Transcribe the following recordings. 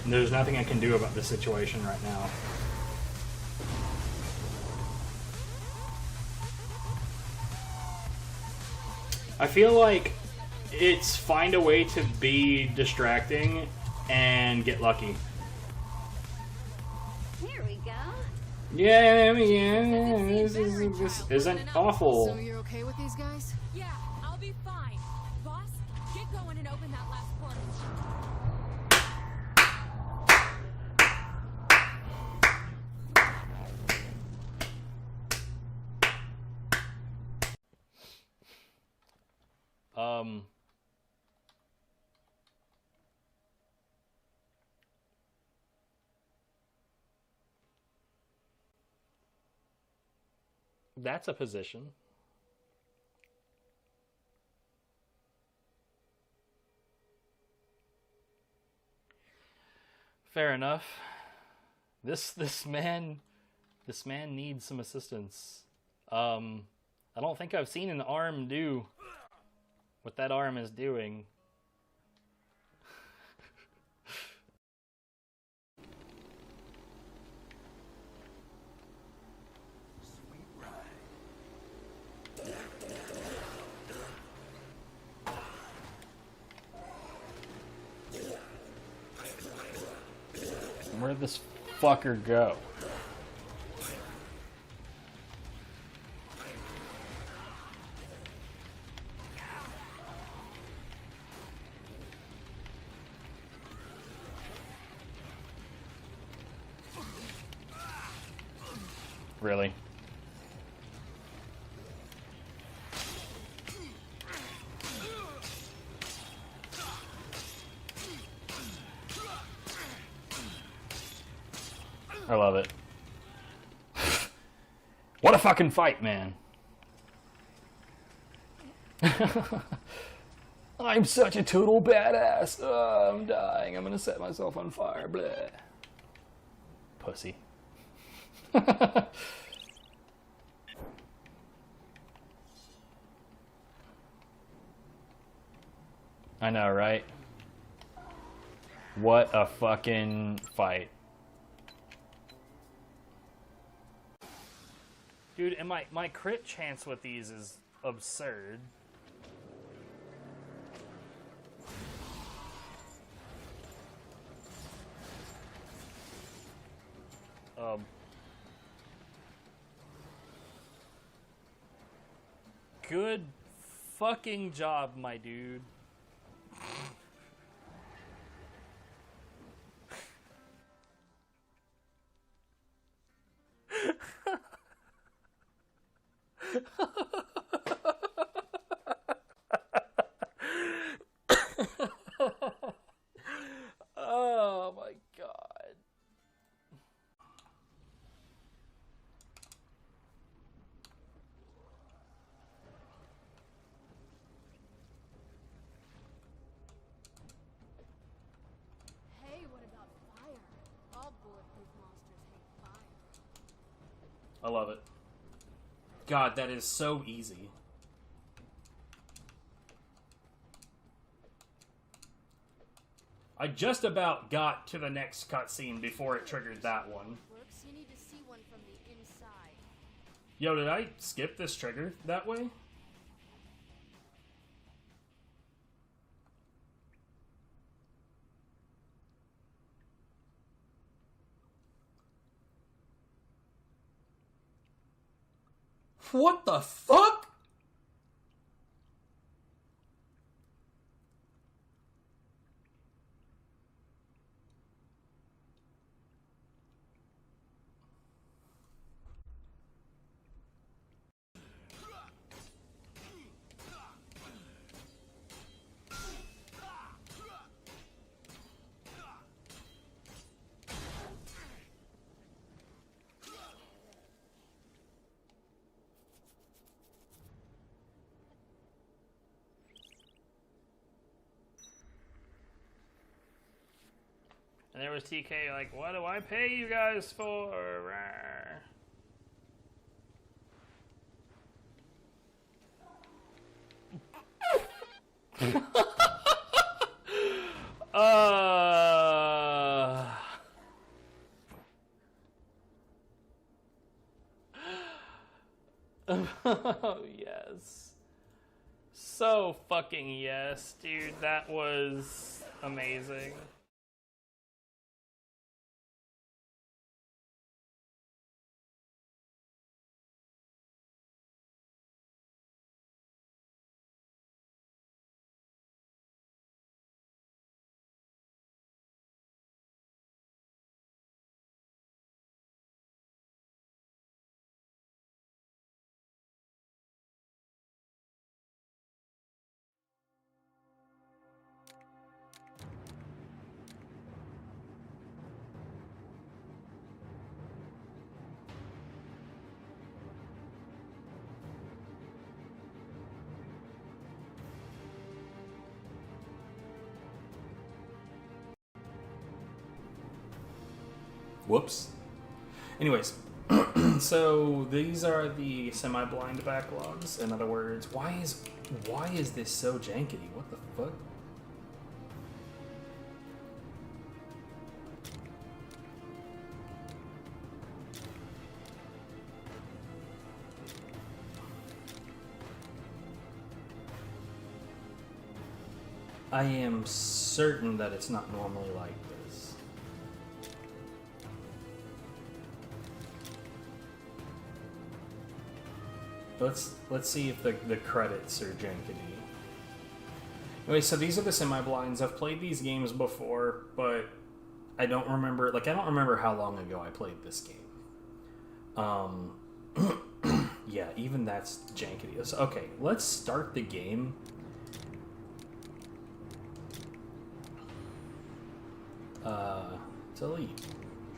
there's nothing I can do about this situation right now. I feel like it's find a way to be distracting and get lucky. Here we go. Yeah, this isn't awful. So you're okay with these guys? Yeah, I'll be fine. Boss, get going and open that last portal. That's a position. Fair enough. This man needs some assistance. I don't think I've seen an arm do what that arm is doing. Where'd this fucker go? Really? I love it. What a fucking fight, man. I'm such a total badass. Oh, I'm dying. I'm gonna set myself on fire. Bleh. Pussy. I know, right? What a fucking fight. Dude, and my crit chance with these is absurd. Good fucking job, my dude. Oh my god. Hey, what about fire? All bulletproof monsters hate fire. I love it. God, that is so easy. I just about got to the next cutscene before it triggered that one. Works, you need to see one from the inside. Yo, did I skip this trigger that way? What the fuck? And there was TK like, what do I pay you guys for? Yes. So fucking yes, dude. That was amazing. Whoops. Anyways, so these are the semi-blind backlogs. In other words, why is this so jankety? What the fuck? I am certain that it's not normally like this. Let's see if the credits are jankety. Anyway, so these are the semi-blinds. I've played these games before, but I don't remember. Like, I don't remember how long ago I played this game. Yeah, even that's jankety. So, okay, let's start the game. Delete.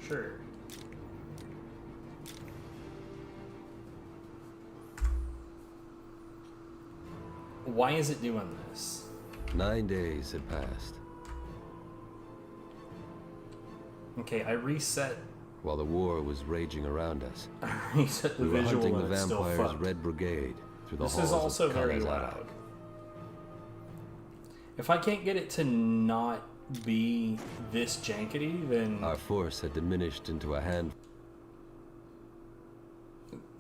Sure. Why is it doing this? 9 days had passed. Okay, I reset. While the war was raging around us, I reset the we were visual hunting and the it's still vampire's fucked. Red Brigade through the This halls is also of very Kanazara. loud. If I can't get it to not be this jankety, then Our force had diminished into a hand.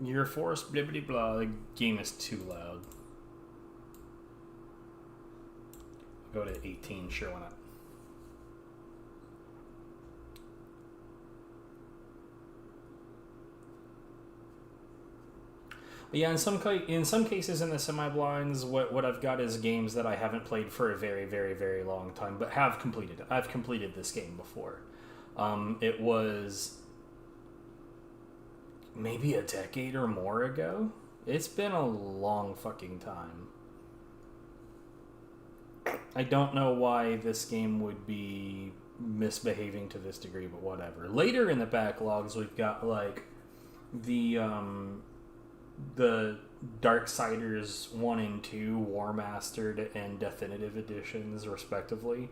your force blah blah blah. The game is too loud. Go to 18, sure, why not? But yeah, in some cases in the semi-blinds, what I've got is games that I haven't played for a very, very, very long time, but have completed. I've completed this game before. It was maybe a decade or more ago. It's been a long fucking time. I don't know why this game would be misbehaving to this degree, but whatever. Later in the backlogs, we've got like the Darksiders 1 and 2 Warmastered and Deathinitive editions, respectively.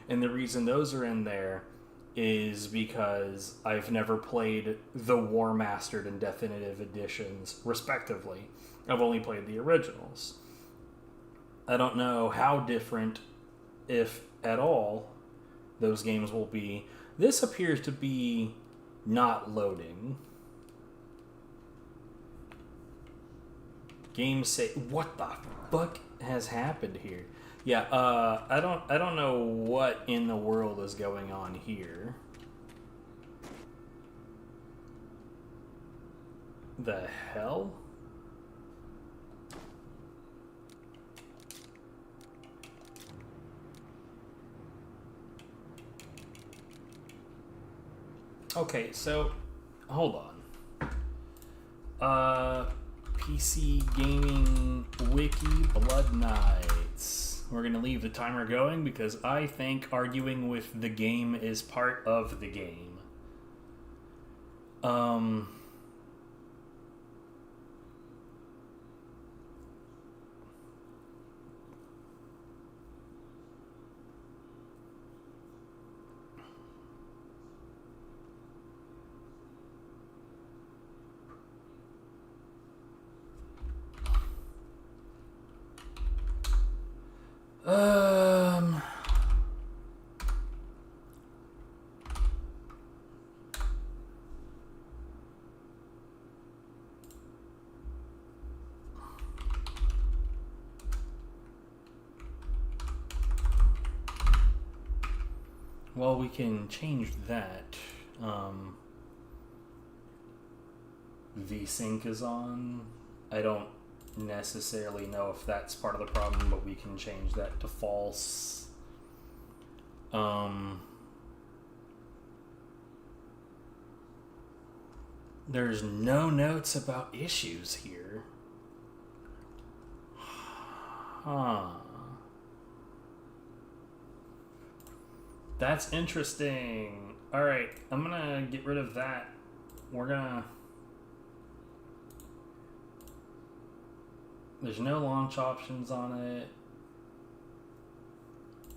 And the reason those are in there is because I've never played the Warmastered and Deathinitive editions, respectively. I've only played the originals. I don't know how different, if at all, those games will be. This appears to be not loading. Game say, what the fuck has happened here? Yeah, I don't know what in the world is going on here. The hell? Okay, so hold on. PC Gaming Wiki Blood Knights. We're gonna leave the timer going because I think arguing with the game is part of the game. Well, we can change that. VSync is on. I don't necessarily know if that's part of the problem, but we can change that to false. There's no notes about issues here. Huh. That's interesting. Alright, I'm gonna get rid of that. We're gonna... There's no launch options on it.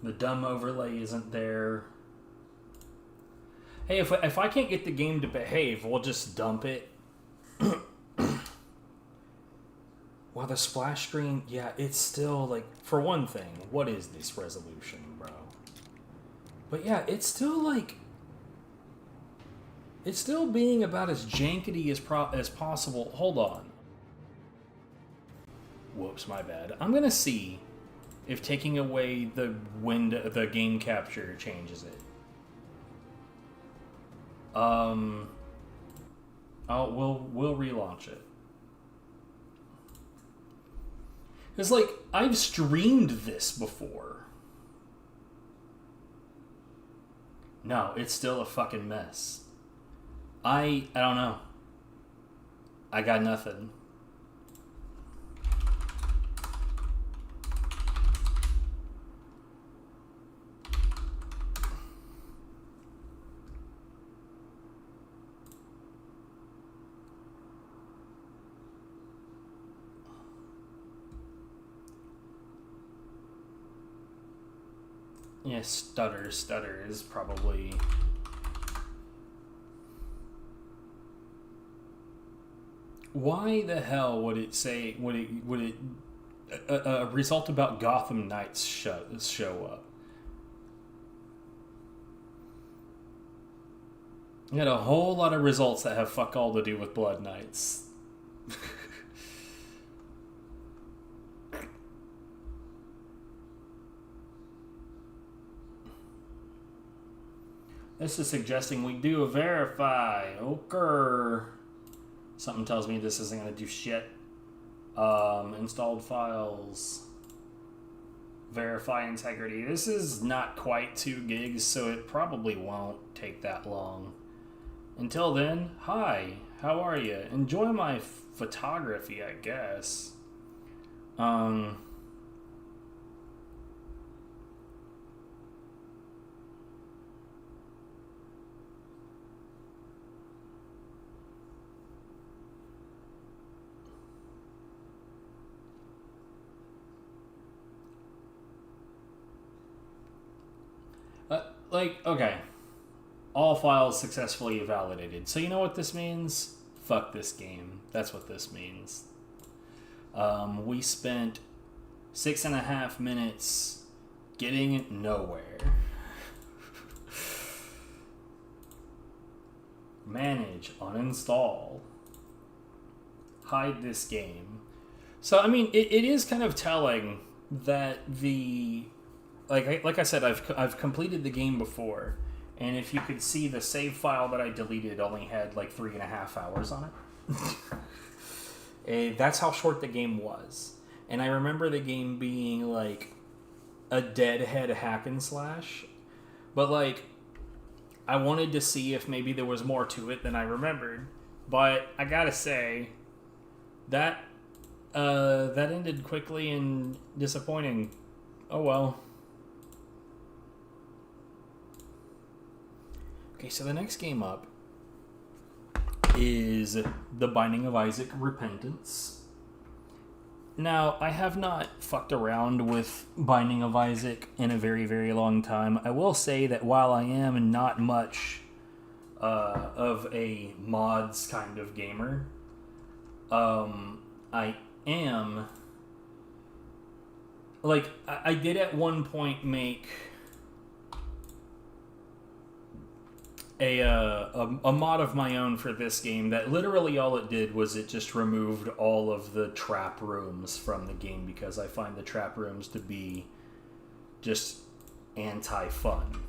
The dumb overlay isn't there. Hey, if I can't get the game to behave, we'll just dump it. Well, the splash screen, yeah, it's still, like, for one thing, what is this resolution, bro? But yeah, it's still, like, it's still being about as jankety as possible. Hold on. Whoops, my bad. I'm gonna see if taking away the game capture changes it. We'll relaunch it. It's like, I've streamed this before. No, it's still a fucking mess. I don't know. I got nothing. Yeah, stutter is probably... Why the hell would it say, would it a result about Gotham Knights show up? You had a whole lot of results that have fuck all to do with Blood Knights. This is suggesting we do a verify. Okay. Something tells me this isn't going to do shit. Installed files. Verify integrity. This is not quite 2 gigs, so it probably won't take that long. Until then, hi. How are you? Enjoy my photography, I guess. Okay. All files successfully validated. So you know what this means? Fuck this game. That's what this means. We spent 6.5 minutes getting nowhere. Manage, uninstall. Hide this game. So, I mean, it is kind of telling that the... Like I said, I've completed the game before, and if you could see, the save file that I deleted only had like 3.5 hours on it. That's how short the game was. And I remember the game being like a deadhead hack and slash, but like I wanted to see if maybe there was more to it than I remembered. But I gotta say that that ended quickly and disappointing. Oh well. Okay, so the next game up is The Binding of Isaac Repentance. Now, I have not fucked around with Binding of Isaac in a very, very long time. I will say that while I am not much of a mods kind of gamer, I am... Like, I did at one point make... a mod of my own for this game that literally all it did was it just removed all of the trap rooms from the game, because I find the trap rooms to be just anti-fun.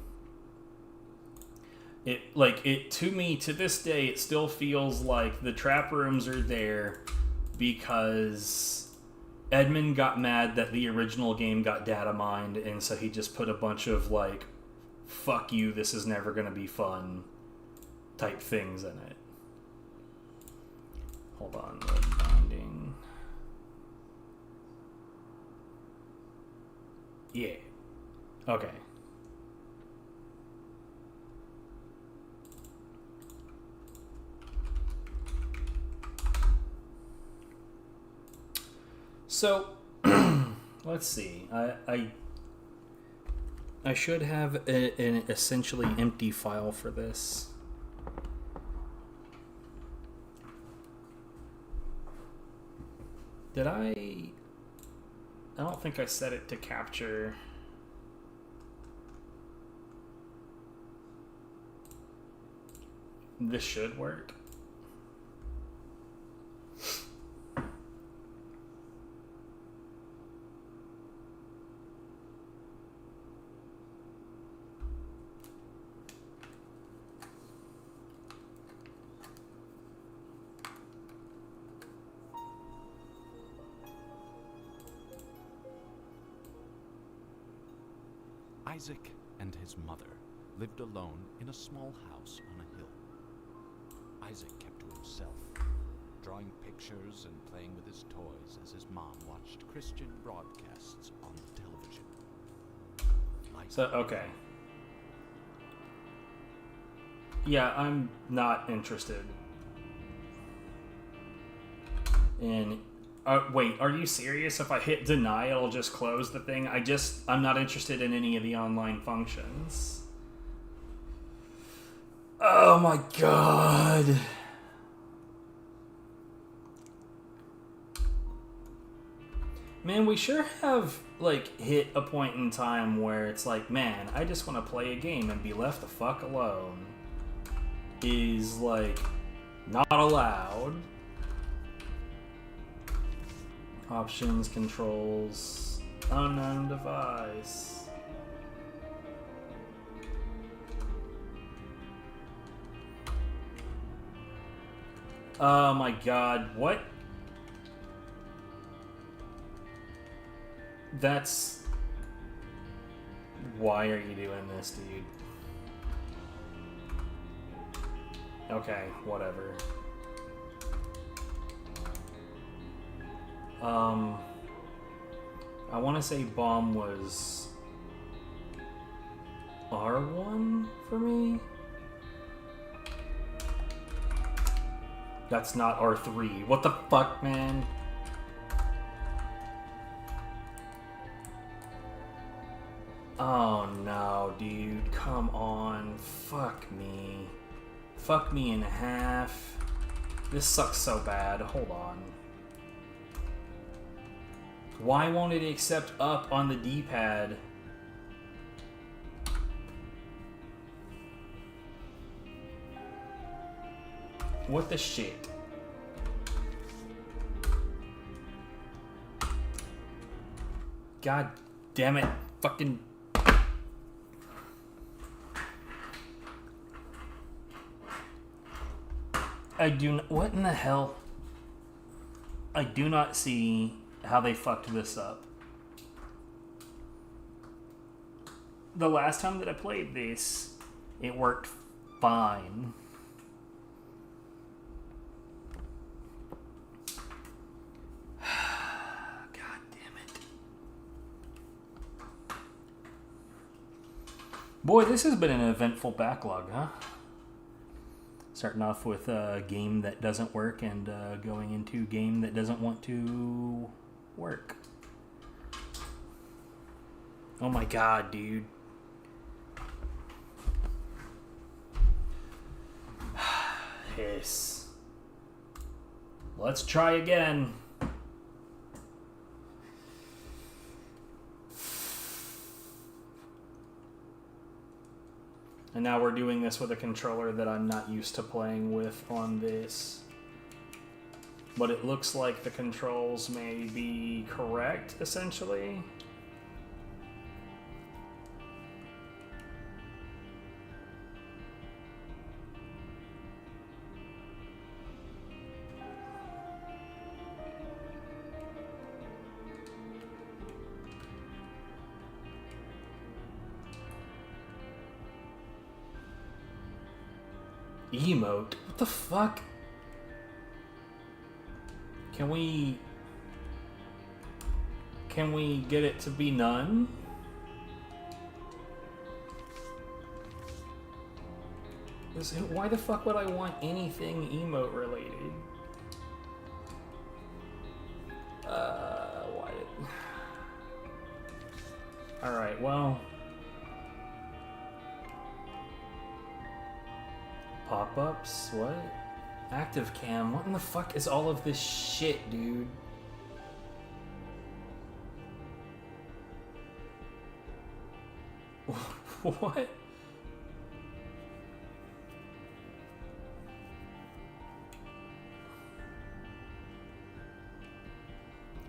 It to me, to this day, it still feels like the trap rooms are there because Edmund got mad that the original game got data mined, and so he just put a bunch of, like, fuck you, this is never gonna be fun type things in it. Hold on, load binding. Yeah. Okay. So, let's see. I should have an essentially empty file for this. Did I don't think I set it to capture. This should work. Isaac and his mother lived alone in a small house on a hill. Isaac kept to himself, drawing pictures and playing with his toys as his mom watched Christian broadcasts on the television. So, okay. Yeah, I'm not interested in... wait, are you serious? If I hit deny, it'll just close the thing? I'm not interested in any of the online functions. Oh my god. Man, we sure have, like, hit a point in time where it's like, man, I just want to play a game and be left the fuck alone. Is, like, not allowed. Options, controls, unknown device. Oh my god, what? That's... Why are you doing this, dude? Okay, whatever. I want to say bomb was R1 for me? That's not R3. What the fuck, man? Oh no, dude. Come on. Fuck me. Fuck me in half. This sucks so bad. Hold on. Why won't it accept up on the D-pad? What the shit? God damn it. Fucking... What in the hell? I do not see how they fucked this up. The last time that I played this, it worked fine. God damn it. Boy, this has been an eventful backlog, huh? Starting off with a game that doesn't work and going into a game that doesn't want to work. Oh my god, dude. Hiss. Let's try again. And now we're doing this with a controller that I'm not used to playing with on this. But it looks like the controls may be correct, essentially. Emote? What the fuck? Can we get it to be none? Why the fuck would I want anything emote related? Why? Alright, well. Pop-ups? What? Active cam? What in the fuck is all of this shit, dude? What?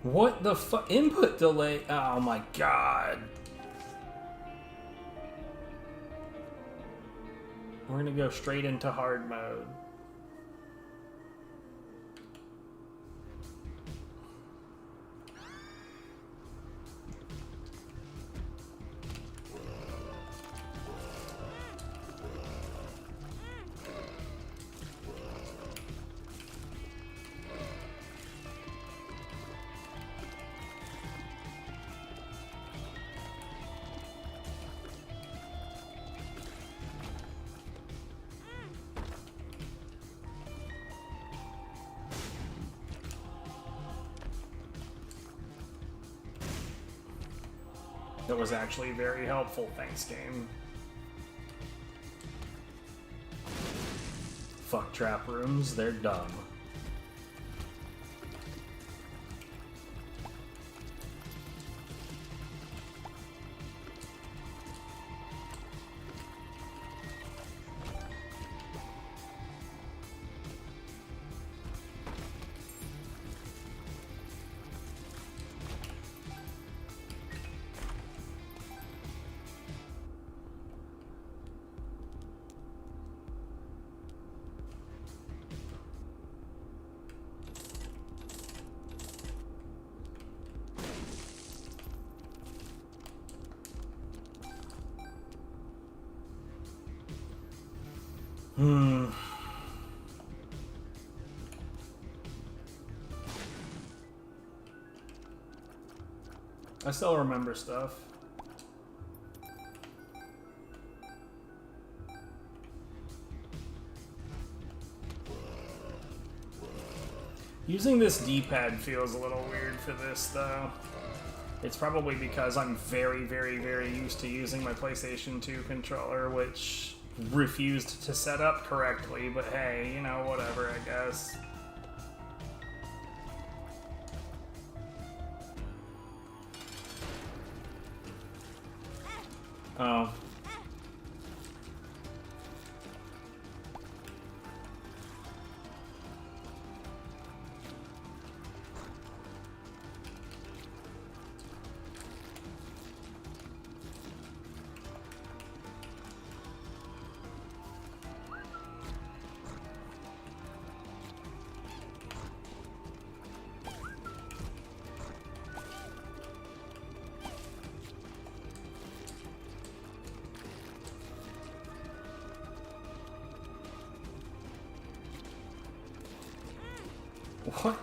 What the fuck? Input delay? Oh my god. We're gonna go straight into hard mode. That was actually very helpful, thanks game. Fuck trap rooms, they're dumb. I still remember stuff. Using this D-pad feels a little weird for this, though. It's probably because I'm very, very, very used to using my PlayStation 2 controller, which refused to set up correctly, but hey, you know, whatever, I guess. Oh. What?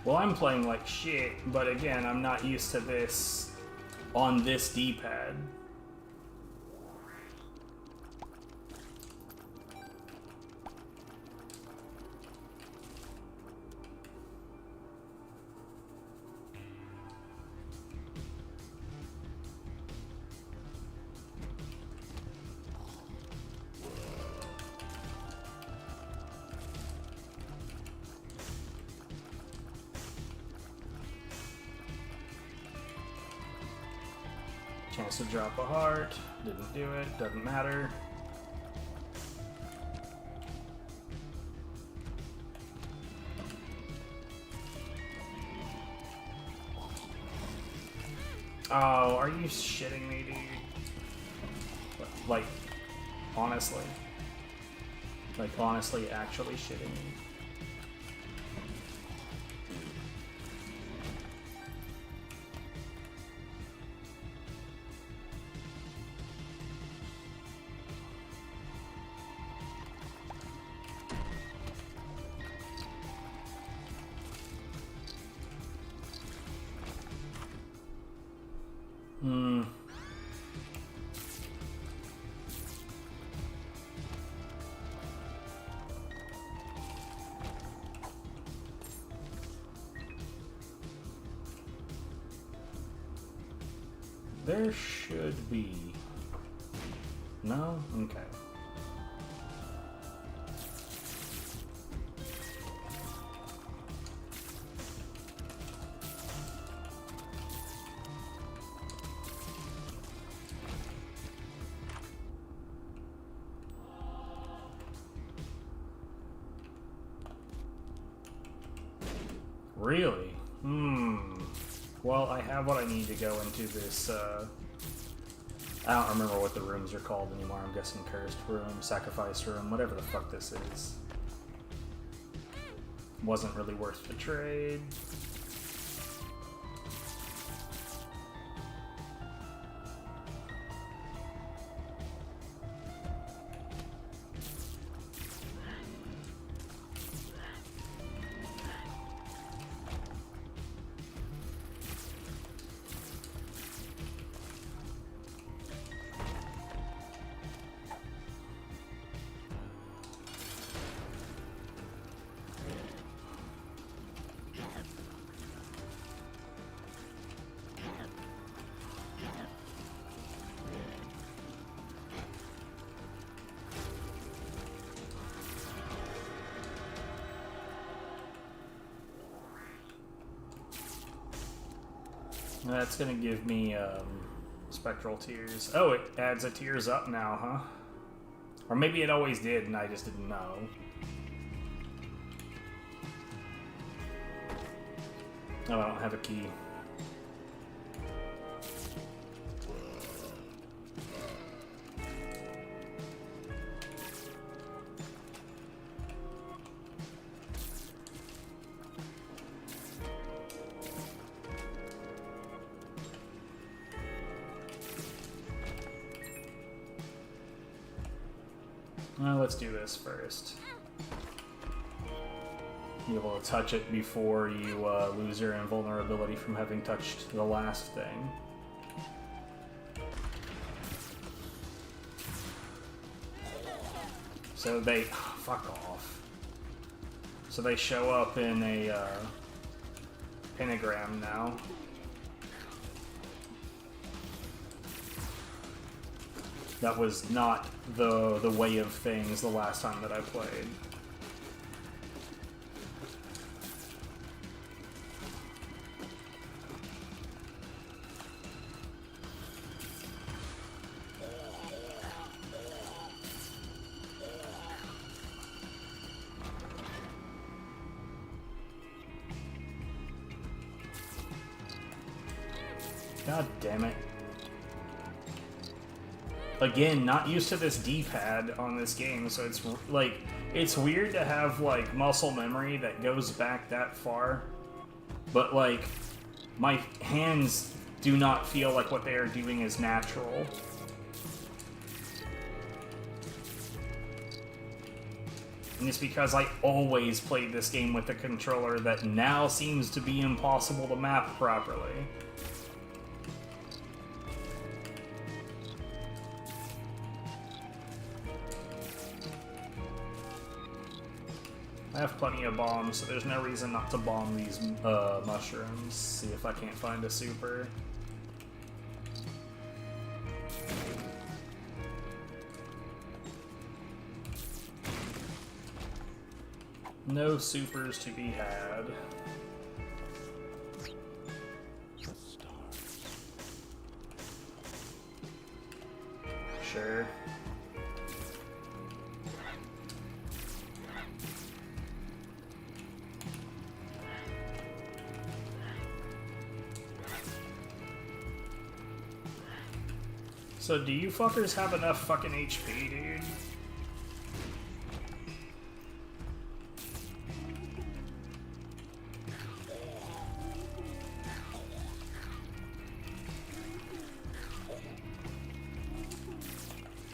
Well, I'm playing like shit, but again, I'm not used to this on this D-pad. Chance to drop a heart. Didn't do it. Doesn't matter. Oh, are you shitting me, dude? Like, honestly. Like, honestly, actually shitting me. There should be. No? Okay. Really? Well, I have what I need to go into this, I don't remember what the rooms are called anymore. I'm guessing Cursed Room, Sacrifice Room, whatever the fuck this is. Wasn't really worth the trade. That's gonna give me spectral tears. Oh, it adds a tears up now, huh? Or maybe it always did and I just didn't know. Oh, I don't have a key. Let's do this first. Be able to touch it before you lose your invulnerability from having touched the last thing. So they... fuck off. So they show up in a pentagram now. That was not the way of things the last time that I played. God damn it. Again, not used to this D-pad on this game, so it's like, it's weird to have like muscle memory that goes back that far, but like, my hands do not feel like what they are doing is natural. And it's because I always played this game with a controller that now seems to be impossible to map properly. I have plenty of bombs, so there's no reason not to bomb these mushrooms. See if I can't find a super. No supers to be had. Sure. So do you fuckers have enough fucking HP, dude?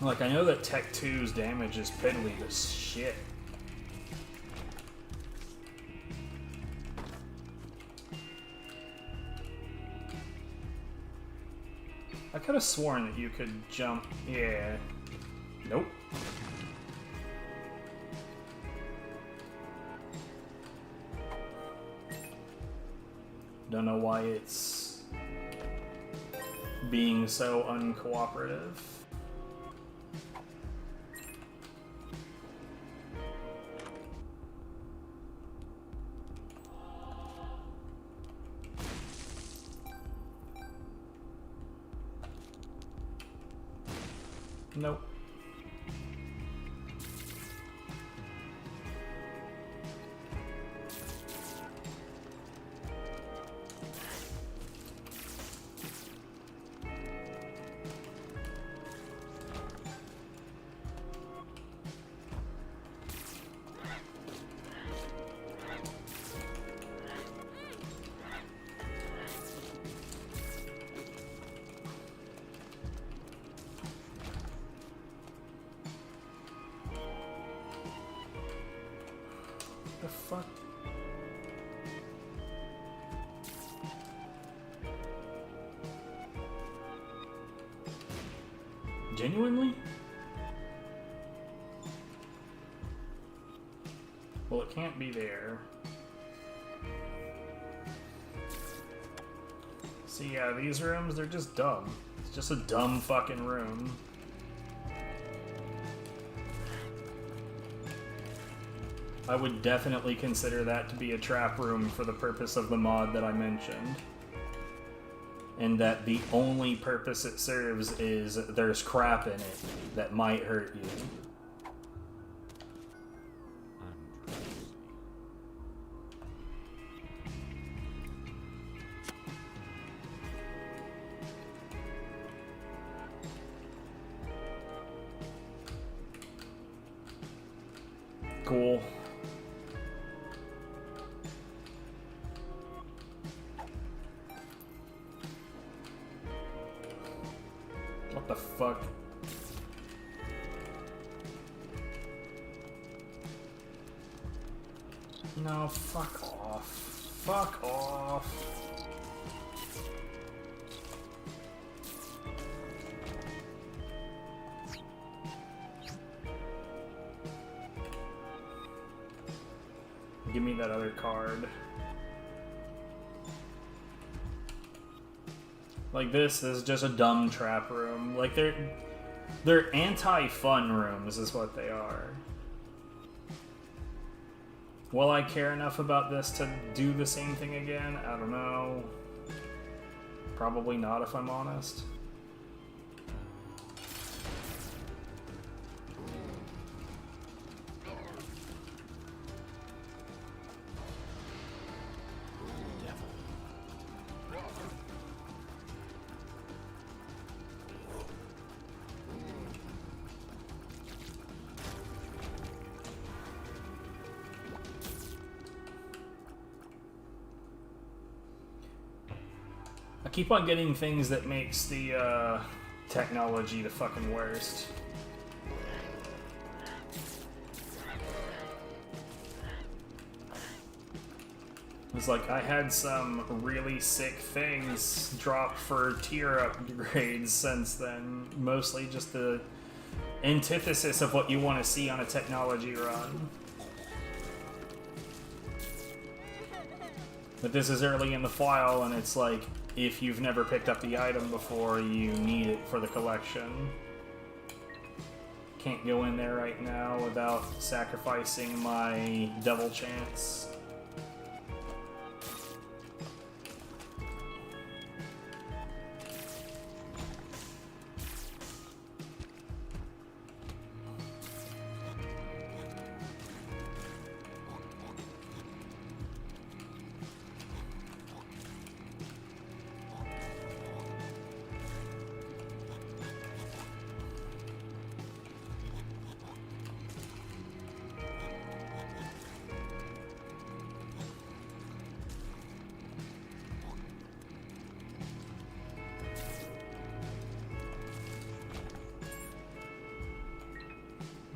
Like, I know that Tech 2's damage is piddly as shit. I could have sworn that you could jump. Yeah. Nope. Don't know why it's being so uncooperative. Nope. The fuck? Genuinely? Well, it can't be there. See, yeah, these rooms, they're just dumb. It's just a dumb fucking room. I would definitely consider that to be a trap room for the purpose of the mod that I mentioned. And that the only purpose it serves is there's crap in it that might hurt you. Cool. What the fuck? No, fuck off. Fuck off. Give me that other card. Like this is just a dumb trap room. Like they're anti-fun rooms is what they are. Will I care enough about this to do the same thing again? I don't know. Probably not if I'm honest. I keep on getting things that makes the technology the fucking worst. It's like I had some really sick things drop for tier upgrades since then. Mostly just the antithesis of what you want to see on a technology run. But this is early in the file, and it's like, if you've never picked up the item before, you need it for the collection. Can't go in there right now without sacrificing my devil chance.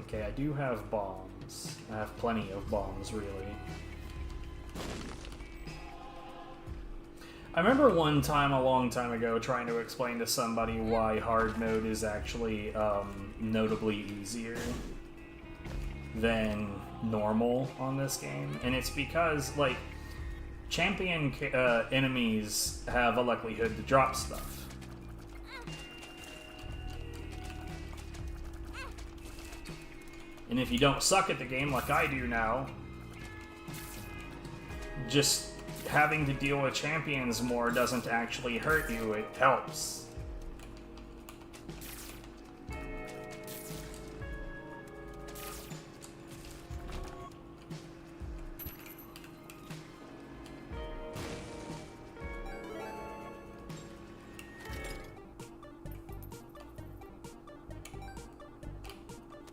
Okay, I do have bombs. I have plenty of bombs, really. I remember one time, a long time ago, trying to explain to somebody why hard mode is actually notably easier than normal on this game. And it's because, like, champion enemies have a likelihood to drop stuff. And if you don't suck at the game like I do now, just having to deal with champions more doesn't actually hurt you, it helps.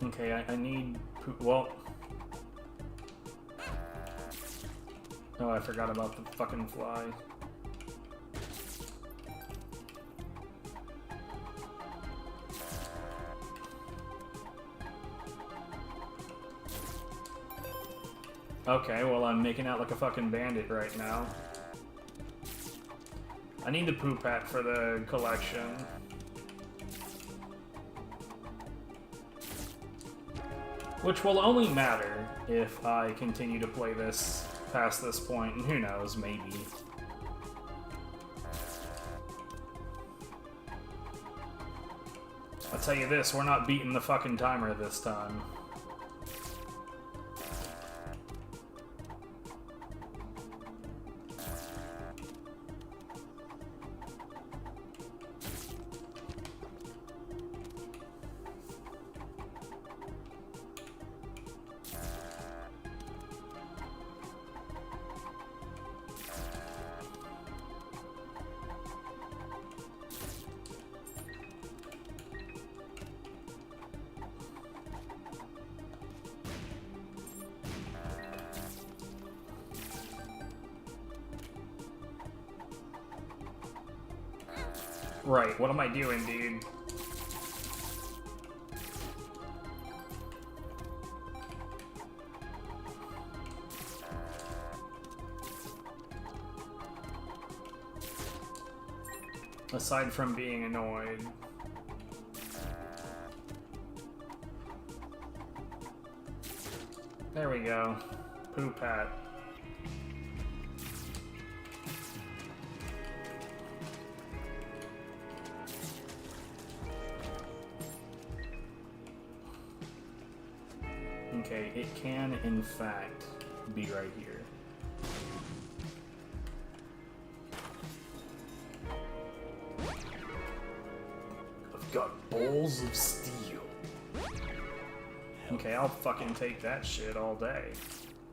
Okay, I need... well... Oh, I forgot about the fucking fly. Okay, well I'm making out like a fucking bandit right now. I need the poop hat for the collection. Which will only matter if I continue to play this past this point, and who knows, maybe. I'll tell you this, we're not beating the fucking timer this time. Right, what am I doing, dude? Aside from being annoyed. There we go. Poop hat. Okay, it can, in fact, be right here. I've got balls of steel. Okay, I'll fucking take that shit all day.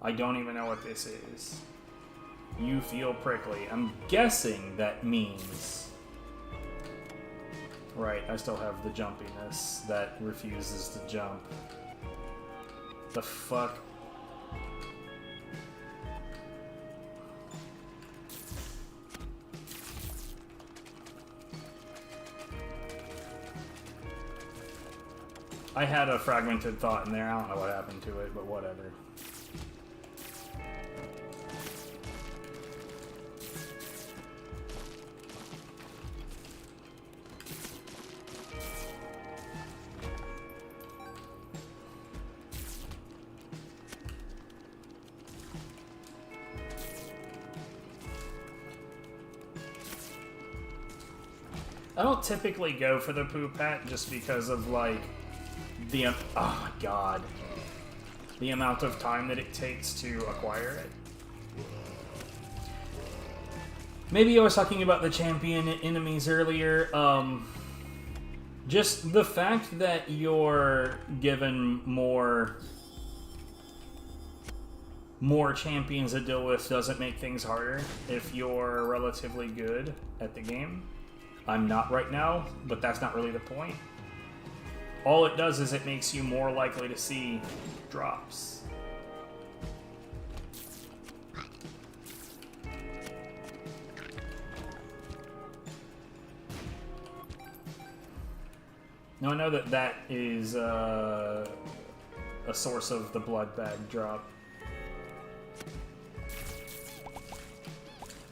I don't even know what this is. You feel prickly. I'm guessing that means... Right, I still have the jumpiness that refuses to jump. The fuck? I had a fragmented thought in there. I don't know what happened to it, but whatever. I don't typically go for the poop hat just because of, like, the... oh my god. The amount of time that it takes to acquire it. Maybe I was talking about the champion enemies earlier. Just the fact that you're given more champions to deal with doesn't make things harder if you're relatively good at the game. I'm not right now, but that's not really the point. All it does is it makes you more likely to see drops. Now I know that that is a source of the blood bag drop,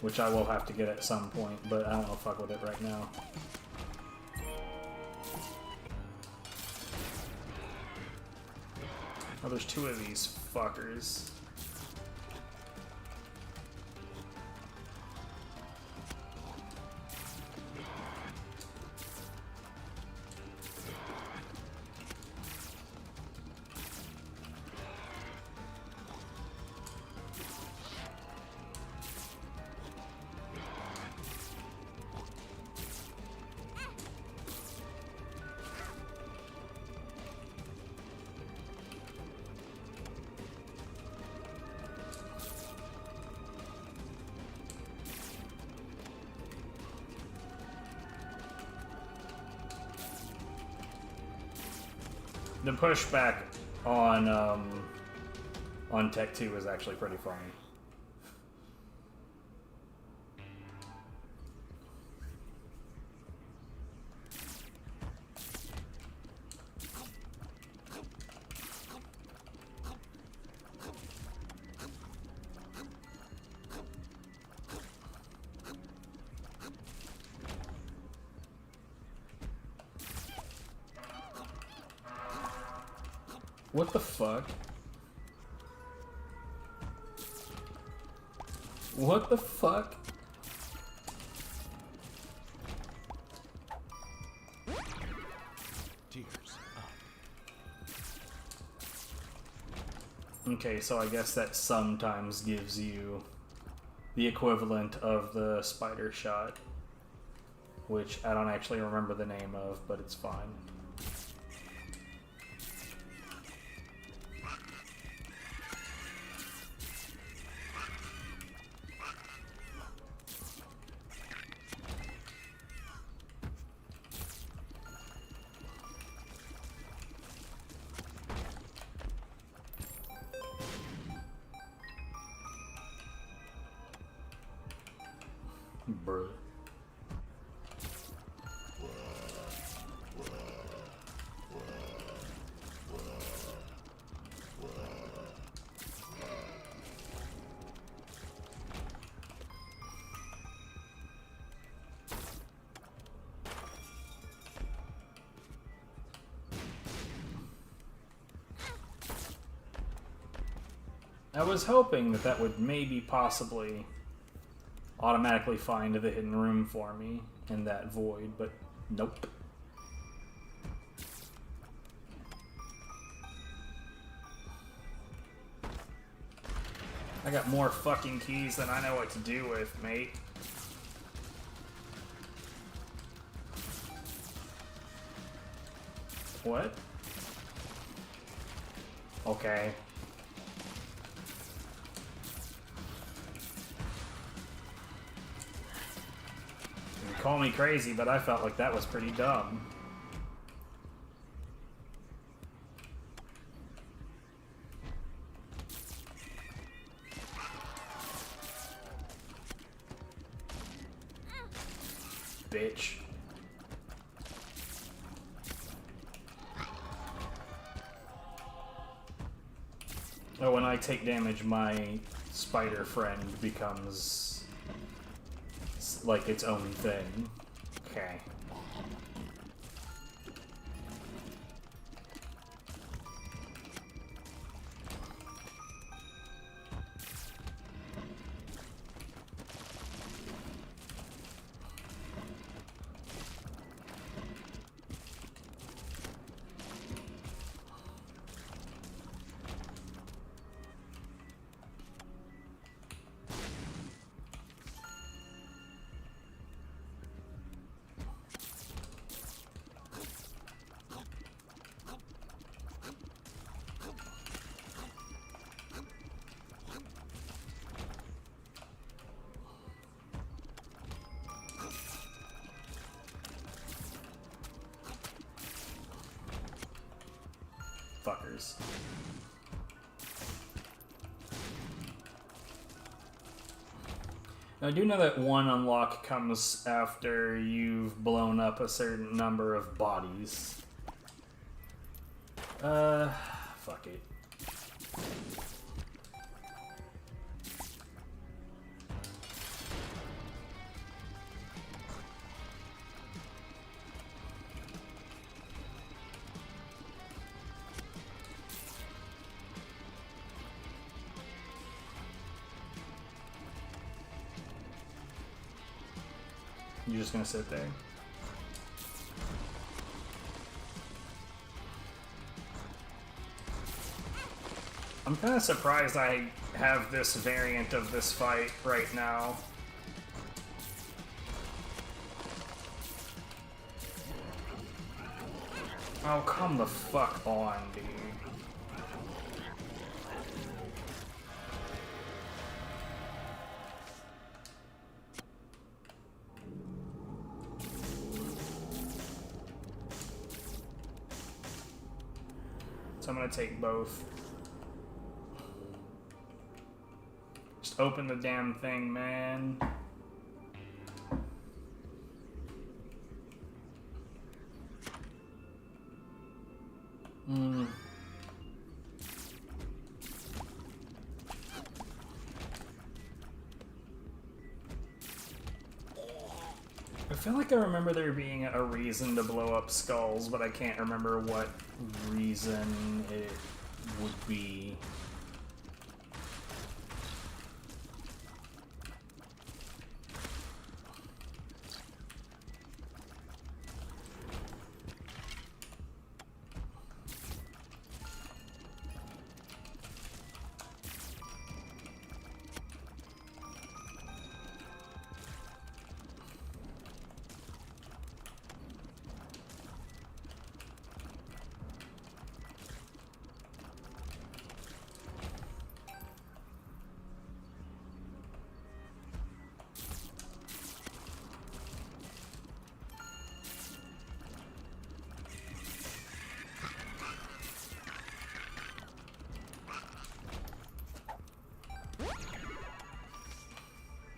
which I will have to get at some point, but I don't want to fuck with it right now. Oh, there's two of these fuckers. the pushback on Tech 2 is actually pretty funny. What the fuck? What the fuck? Tears up. Okay, so I guess that sometimes gives you the equivalent of the spider shot, which I don't actually remember the name of, but it's fine. Bruh. I was hoping that that would maybe possibly automatically find the hidden room for me in that void, but nope. I got more fucking keys than I know what to do with, mate. What? Okay. Call me crazy, but I felt like that was pretty dumb. Bitch. Oh, when I take damage, my spider friend becomes like its own thing. Okay. Fuckers. Now, I do know that one unlock comes after you've blown up a certain number of bodies. Fuck it. You're just gonna sit there. I'm kind of surprised I have this variant of this fight right now. Oh, come the fuck on, dude. so I'm gonna take both. Just open the damn thing, man. I feel like I remember there being a reason to blow up skulls, but I can't remember what reason it would be.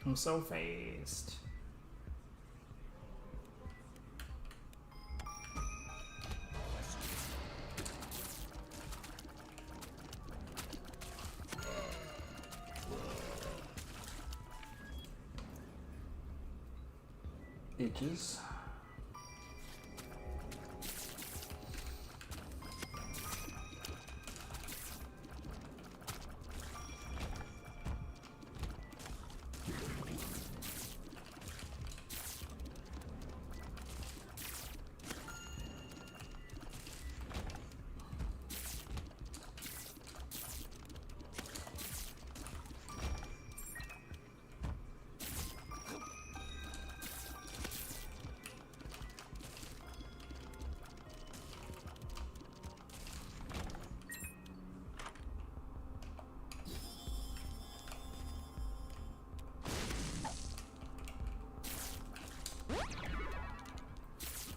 I'm so phased. Itches.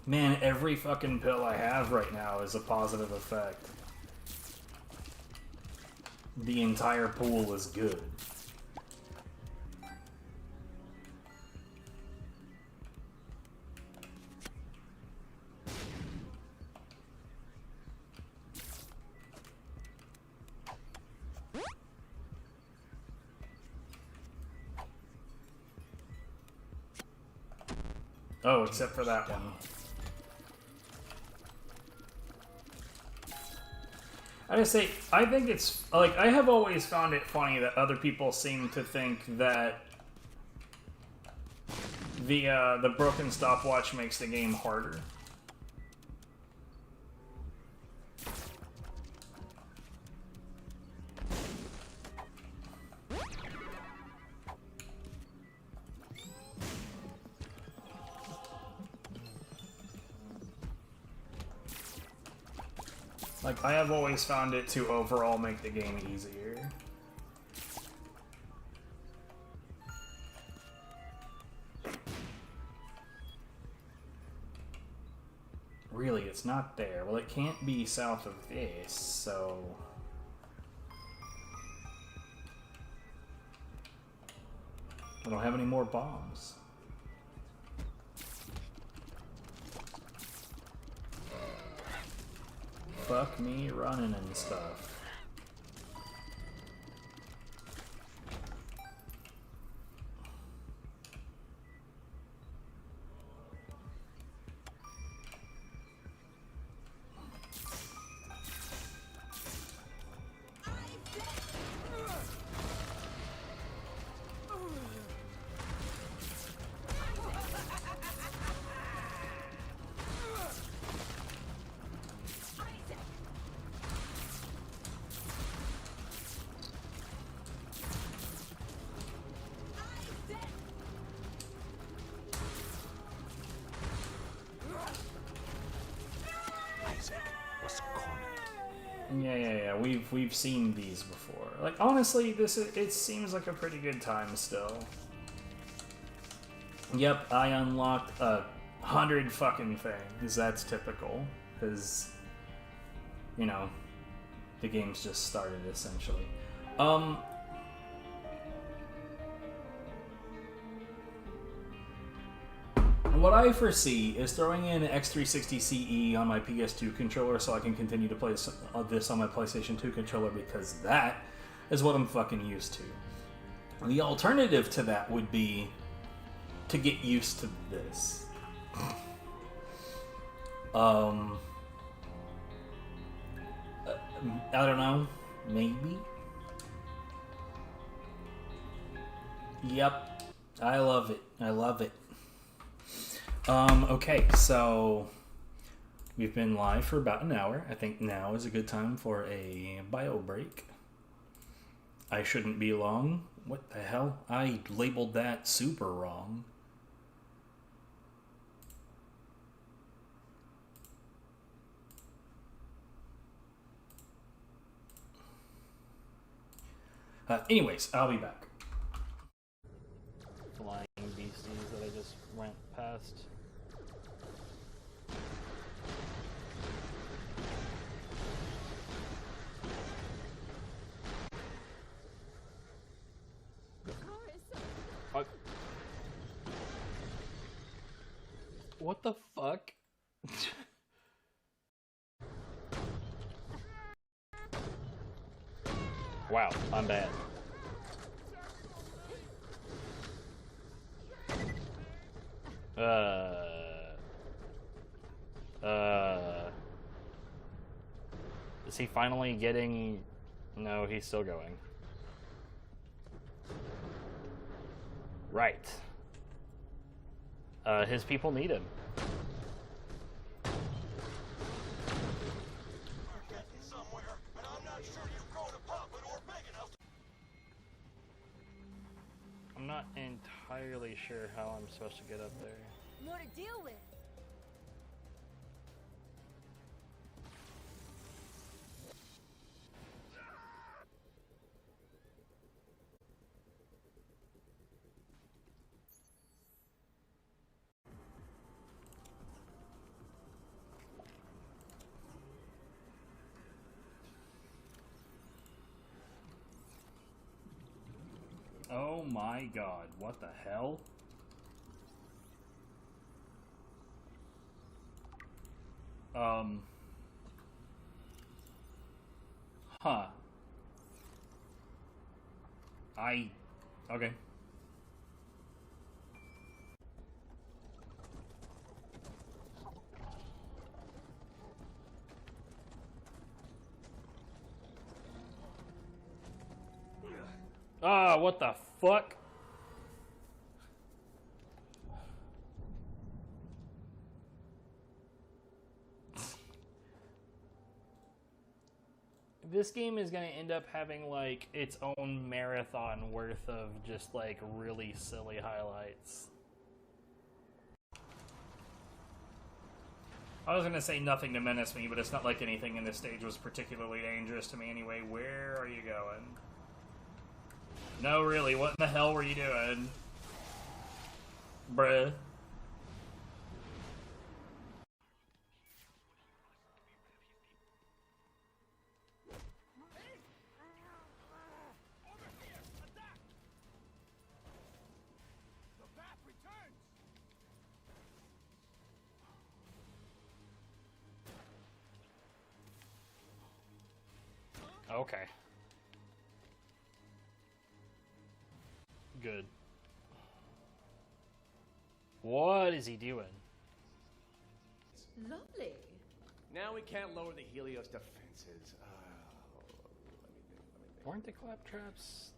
Man, every fucking pill I have right now is a positive effect. The entire pool is good. Oh, except for that one. I just say, I think it's, like, I have always found it funny that other people seem to think that the broken stopwatch makes the game harder. Like, I have always found it to overall make the game easier. Really, it's not there. Well, it can't be south of this, so... I don't have any more bombs. Fuck me running and stuff. Yeah. We've seen these before. Like, honestly, it seems like a pretty good time still. Yep, I unlocked 100 fucking things. That's typical, because, you know, The game's just started, essentially. What I foresee is throwing in X360 CE on my PS2 controller so I can continue to play this on my PlayStation 2 controller, because that is what I'm fucking used to. The alternative to that would be to get used to this. I don't know. Maybe? Yep. I love it. I love it. Okay, so we've been live for about an hour. I think now is a good time for a bio break. I shouldn't be long. What the hell? I labeled that super wrong. Anyways, I'll be back. Flying beasties that I just went past. What the fuck? Wow, I'm bad. Is he finally getting... No, he's still going. Right. His people need him. I'm not entirely sure how I'm supposed to get up there. More to deal with. Oh my god, what the hell? Huh. Okay. Ah, what the fuck? This game is going to end up having, like, its own marathon worth of just, like, really silly highlights. I was going to say nothing to menace me, but it's not like anything in this stage was particularly dangerous to me anyway. Where are you going? No, really, what in the hell were you doing? Bruh. Okay. Good. What is he doing? Lovely. Now we can't lower the Helios defenses. Weren't the claptraps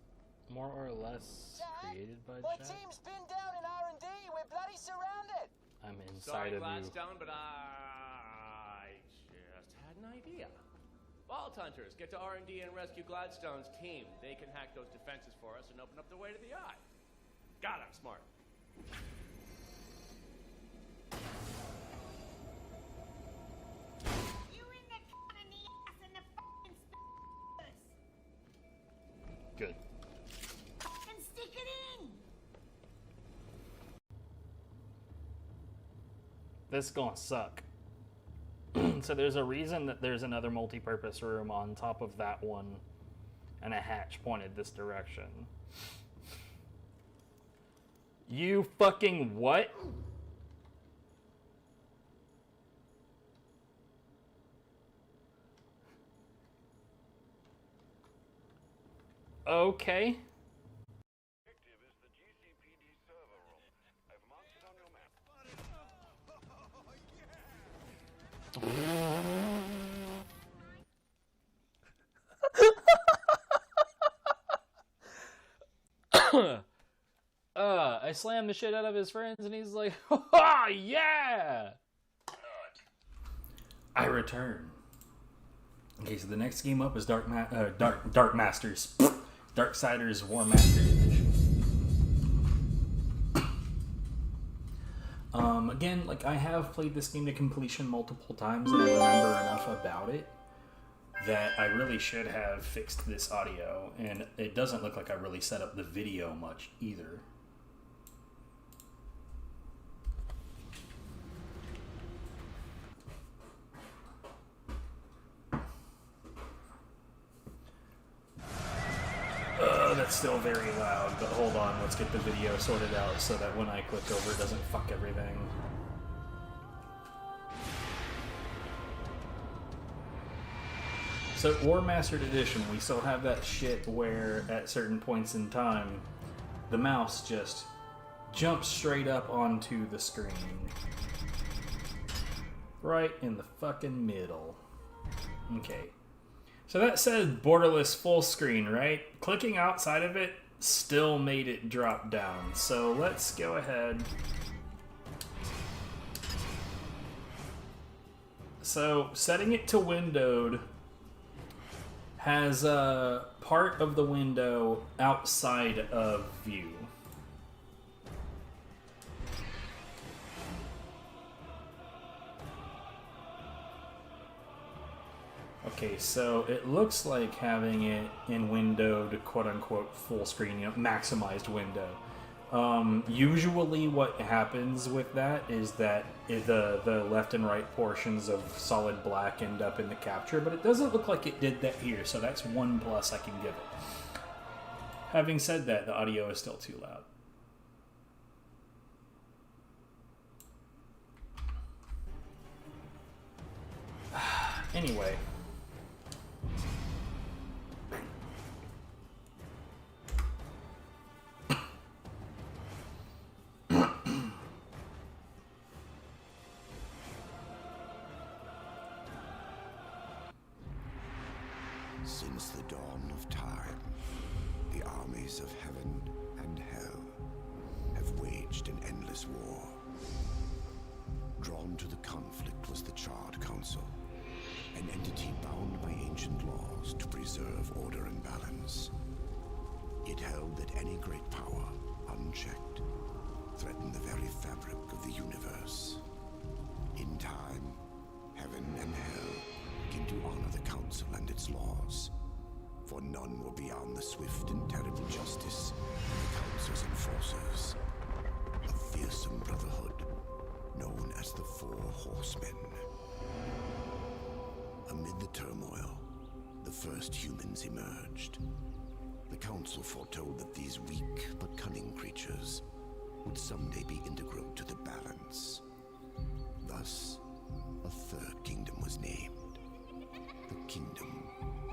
more or less created by My Jack? team's been down in R&D. We're bloody surrounded. I'm inside Sorry, of you. Gladstone, but I just had an idea. Vault Hunters, get to R&D and rescue Gladstone's team. They can hack those defenses for us and open up the way to the eye. God, I'm smart. You in the cut in the ass and the fucking spurs. Good. And stick it in. This is gonna suck. So there's a reason that there's another multi-purpose room on top of that one, and a hatch pointed this direction. You fucking what? Okay. I slammed the shit out of his friends, and he's like, "Oh yeah!" I return. Okay, so the next game up is Darksiders Warmastered Edition. Again, like, I have played this game to completion multiple times, and I remember enough about it that I really should have fixed this audio, and it doesn't look like I really set up the video much either. That's still very loud, but hold on, let's get the video sorted out so that when I click over it doesn't fuck everything. So, Warmastered Edition, we still have that shit where at certain points in time, the mouse just jumps straight up onto the screen. Right in the fucking middle. Okay. So that said borderless full screen, right? Clicking outside of it still made it drop down. So let's go ahead. So setting it to windowed has a part of the window outside of view. Okay, so it looks like having it in windowed, quote-unquote, full screen, you know, maximized window. Usually what happens with that is that the left and right portions of solid black end up in the capture, but it doesn't look like it did that here, so that's one plus I can give it. Having said that, the audio is still too loud. Anyway. Since the dawn of time, the armies of heaven and hell have waged an endless war. Drawn to the conflict was the Charred Council, an entity bound by ancient laws to preserve order and balance. It held that any great power, unchecked, threatened the very fabric of the universe. In time, heaven and hell came to honor the Council and its laws, for none were beyond the swift and terrible justice of the Council's enforcers, a fearsome brotherhood known as the Four Horsemen. Amid the turmoil, the first humans emerged. The Council foretold that these weak but cunning creatures would someday be integral to the balance. Thus, a third kingdom was named, the Kingdom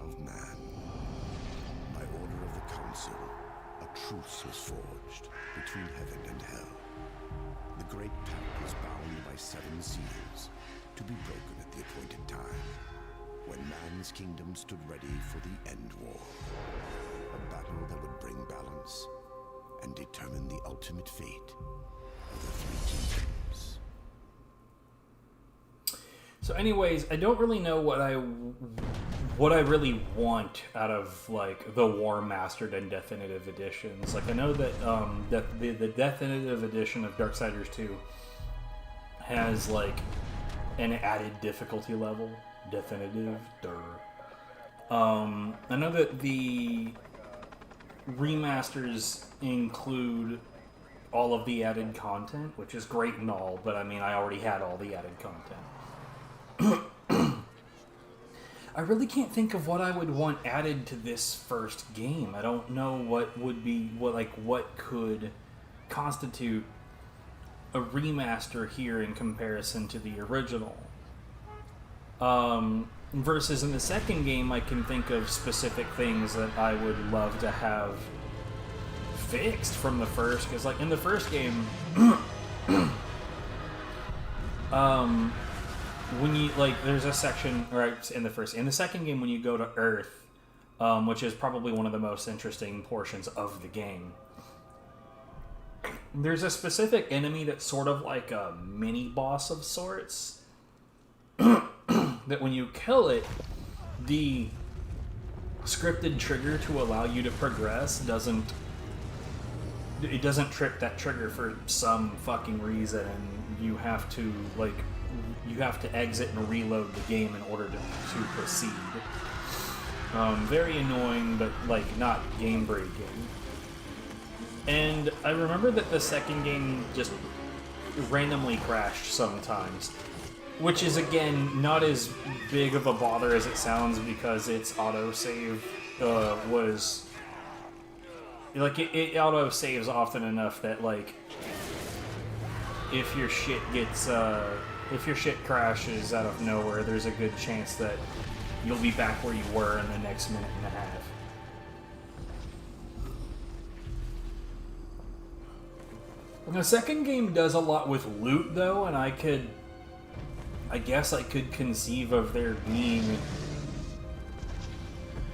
of Man. By order of the Council, a truce was forged between heaven and hell. The Great Pact was bound by 7 seals, to be broken at the appointed time, when man's kingdom stood ready for the End War. A battle that would bring balance and determine the ultimate fate of the 3 kingdoms. So anyways, I don't really know what I really want out of, like, the Warmastered and Deathinitive editions. Like, I know that the Deathinitive edition of Darksiders 2 has, like, an added difficulty level. Deathinitive, I know that the remasters include all of the added content, which is great and all, but I mean, I already had all the added content. I really can't think of what I would want added to this first game. I don't know what would be what could constitute a remaster here in comparison to the original. Versus in the second game, I can think of specific things that I would love to have fixed from the first. Because, like, in the first game, when you, like, there's a section, right, in the second game when you go to Earth, which is probably one of the most interesting portions of the game, there's a specific enemy that's sort of like a mini boss of sorts. That when you kill it, the scripted trigger to allow you to progress doesn't trip that trigger for some fucking reason, and you have to exit and reload the game in order to proceed. Very annoying, but like not game breaking. And I remember that the second game just randomly crashed sometimes. Which is, again, not as big of a bother as it sounds because its autosave was... Like, it autosaves often enough that, like, if your shit gets, if your shit crashes out of nowhere, there's a good chance that you'll be back where you were in the next minute and a half. The second game does a lot with loot, though, and I guess I could conceive of there being,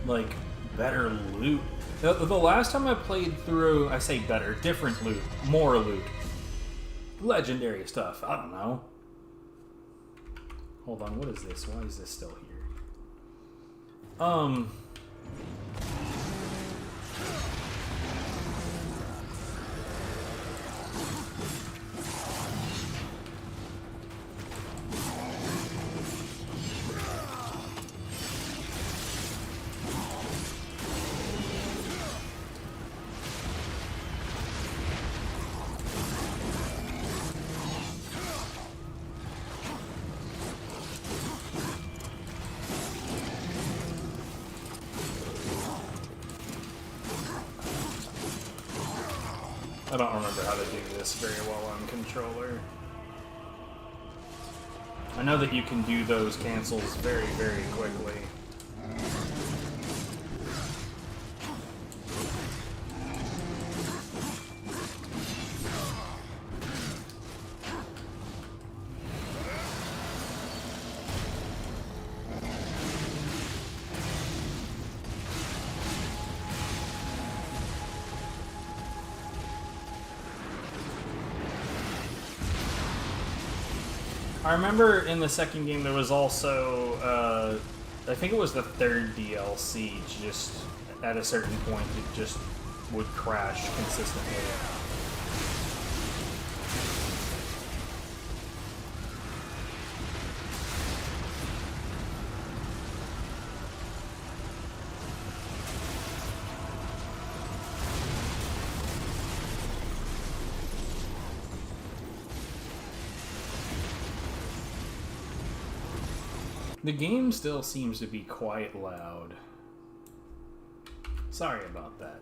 like, better loot. The last time I played through, I say better, different loot, more loot. Legendary stuff, I don't know. Hold on, what is this? Why is this still here? I don't remember how to do this very well on controller. I know that you can do those cancels very, very quickly. I remember in the second game there was also, I think it was the third DLC, just at a certain point it just would crash consistently. The game still seems to be quite loud. Sorry about that.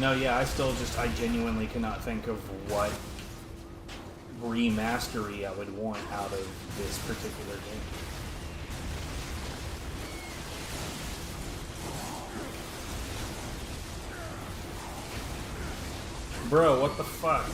No, yeah, I genuinely cannot think of what remastery I would want out of this particular game. Bro, what the fuck?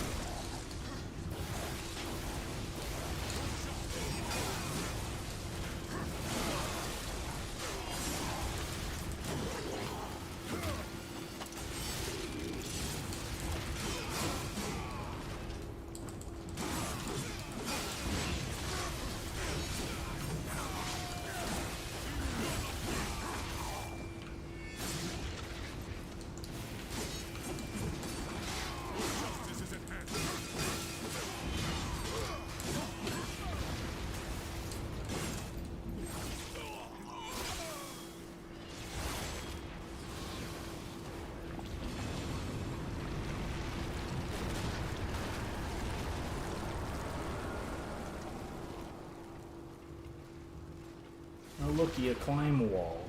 Oh, looky, a climb wall.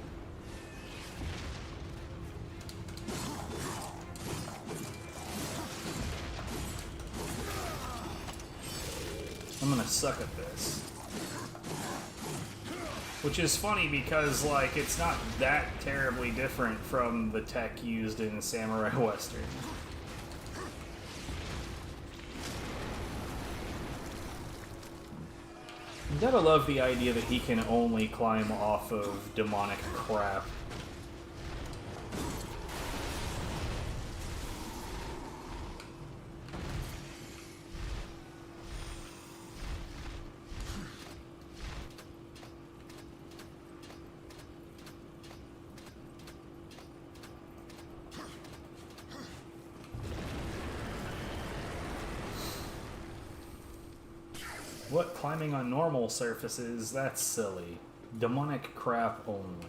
I'm gonna suck at this. Which is funny because, like, it's not that terribly different from the tech used in Samurai Western. You gotta love the idea that he can only climb off of demonic crap. What? Climbing on normal surfaces? That's silly. Demonic crap only.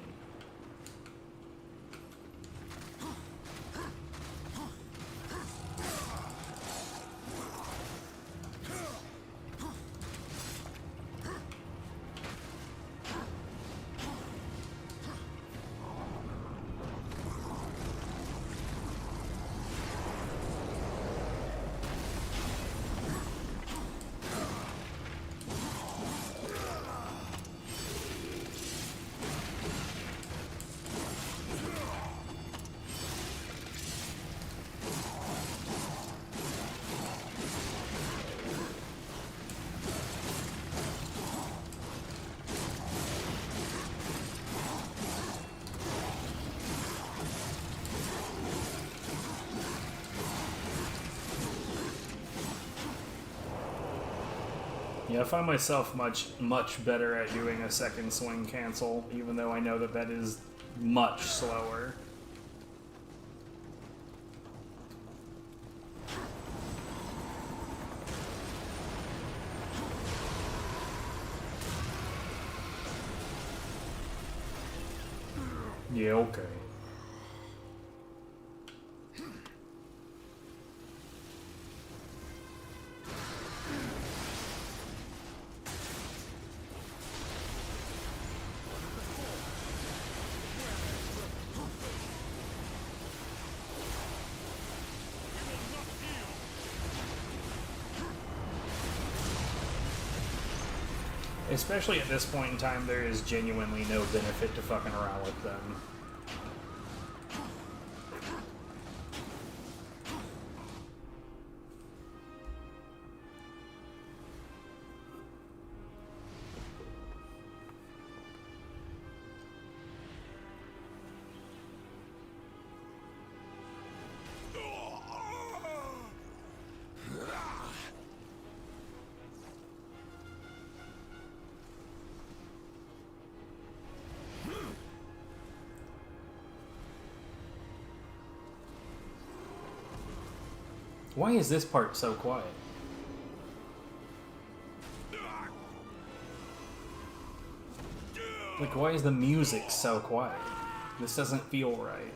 Yeah, I find myself much better at doing a second swing cancel, even though I know that that is much slower. Yeah, okay. Especially at this point in time, there is genuinely no benefit to fucking around with them. Why is this part so quiet? Like, why is the music so quiet? This doesn't feel right.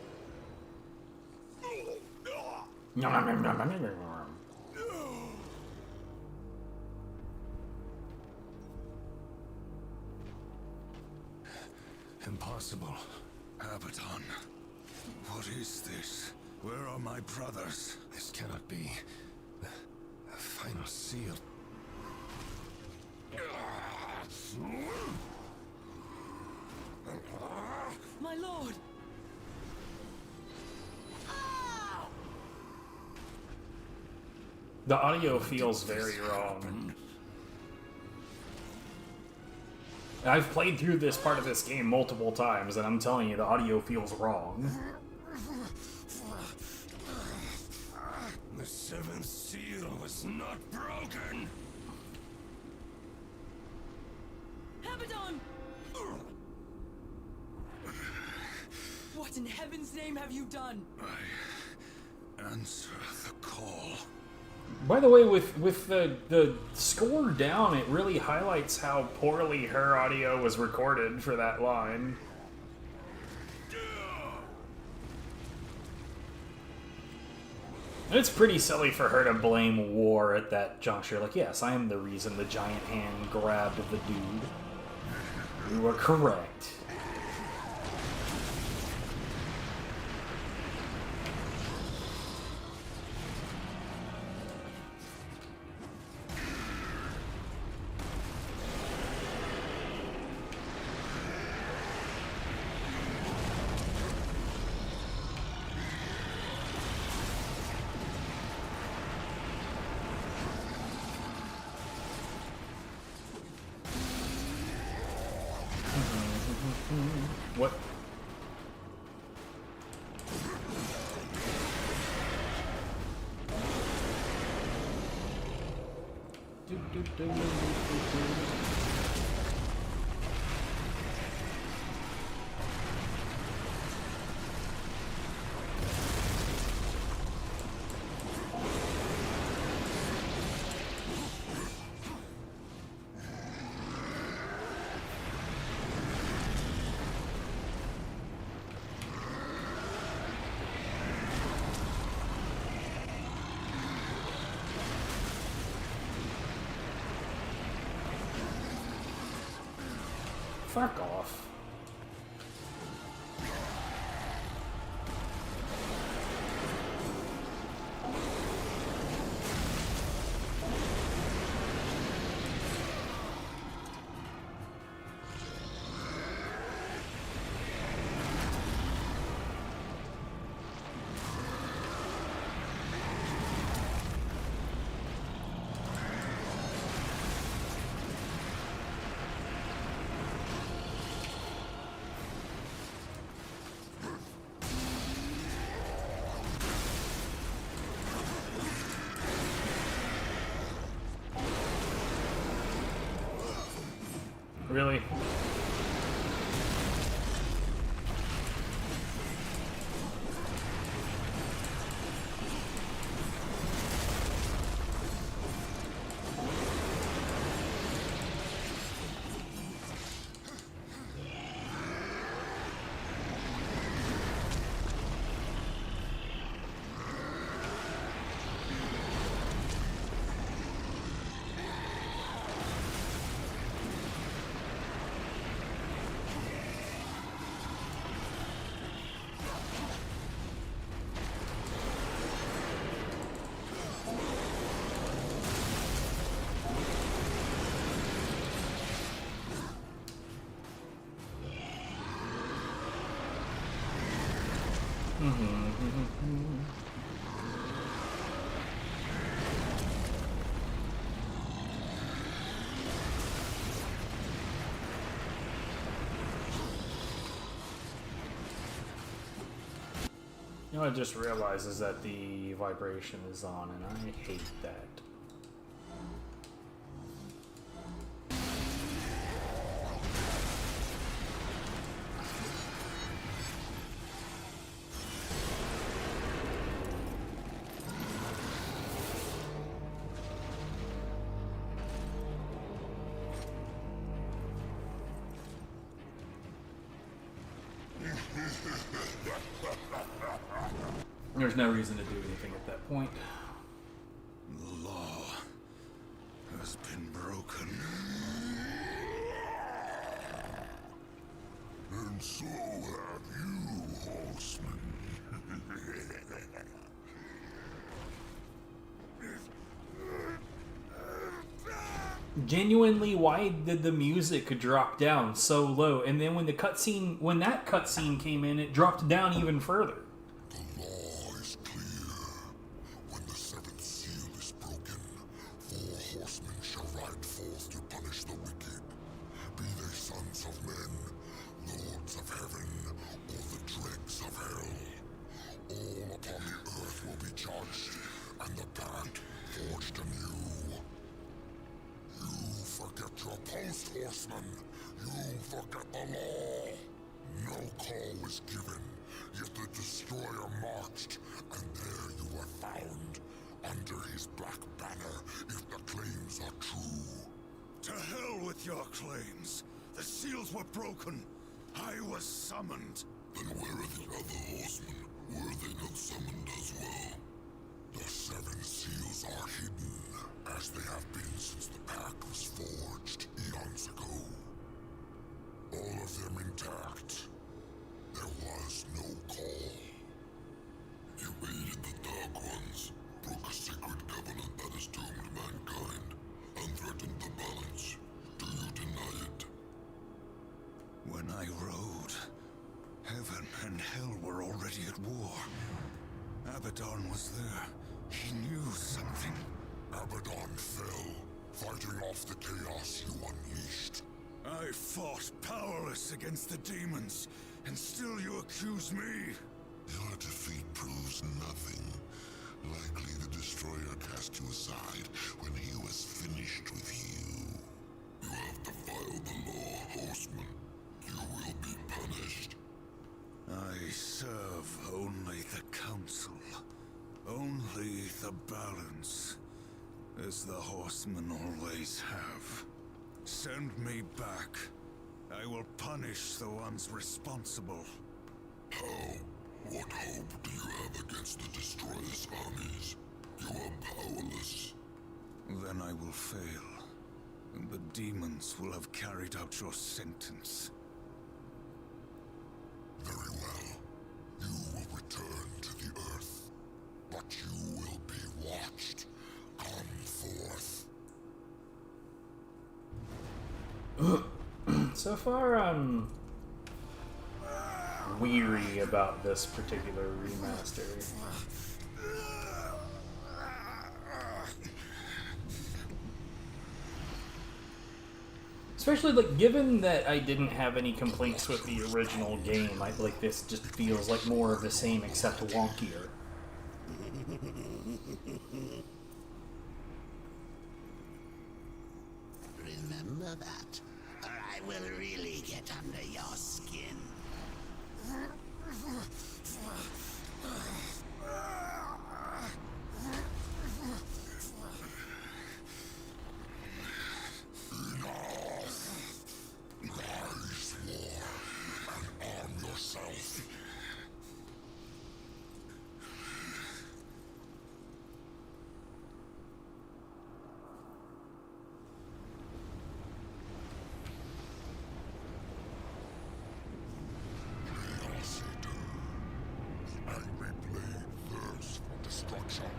Impossible. Abaddon. What is this? Where are my brothers? This cannot be. The final seal. My lord! The audio feels very wrong. I've played through this part of this game multiple times, and I'm telling you, the audio feels wrong. The seventh seal was not broken. Abaddon! What in heaven's name have you done? I answer the call. By the way, with the score down, it really highlights how poorly her audio was recorded for that line. And it's pretty silly for her to blame war at that juncture. Like, yes, I am the reason the giant hand grabbed the dude. You were correct. What? Fuck off. Really? You know, I just realized is that the vibration is on, and I hate that. There's no reason to do anything at that point. The law has been broken. And so have you, horseman. Genuinely, why did the music drop down so low? And then when that cutscene came in, it dropped down even further. The law is clear. When the seventh seal is broken, 4 horsemen shall ride forth to punish the wicked. Be they sons of men, lords of heaven, or the dregs of hell. All upon the earth will be judged, and the pact forged anew. You forget your post, horseman. You forget the law. No call was given, yet the destroyer marched, and there you were found, under his black banner, if the claims are true. To hell with your claims. The seals were broken. I was summoned. Then where are the other horsemen? Were they not summoned as well? The 7 seals are hidden, as they have been since the pact was forged eons ago. All of them intact. There was no call. You aided the Dark Ones, broke a sacred covenant that has doomed mankind, and threatened the balance. Do you deny it? When I rode, heaven and hell were already at war. Abaddon was there. He knew something. Abaddon fell, fighting off the chaos you unleashed. I fought powerless against the demons, and still you accuse me? Your defeat proves nothing. Likely the Destroyer cast you aside when he was finished with you. You have defiled the law, horseman. You will be punished. I serve only the Council. Only the balance. As the horsemen always have. Send me back. I will punish the ones responsible. How? What hope do you have against the Destroyer's armies? You are powerless. Then I will fail, and the demons will have carried out your sentence. Very well. You will return to the Earth. But you will be watched. Come forth. So far, I'm weary about this particular remaster. Especially, like, given that I didn't have any complaints with the original game, I feel like this just feels like more of the same, except wonkier. Remember that, or I will really get under your skin. Rise, war, and arm yourself. Angry blade thirsts for destruction.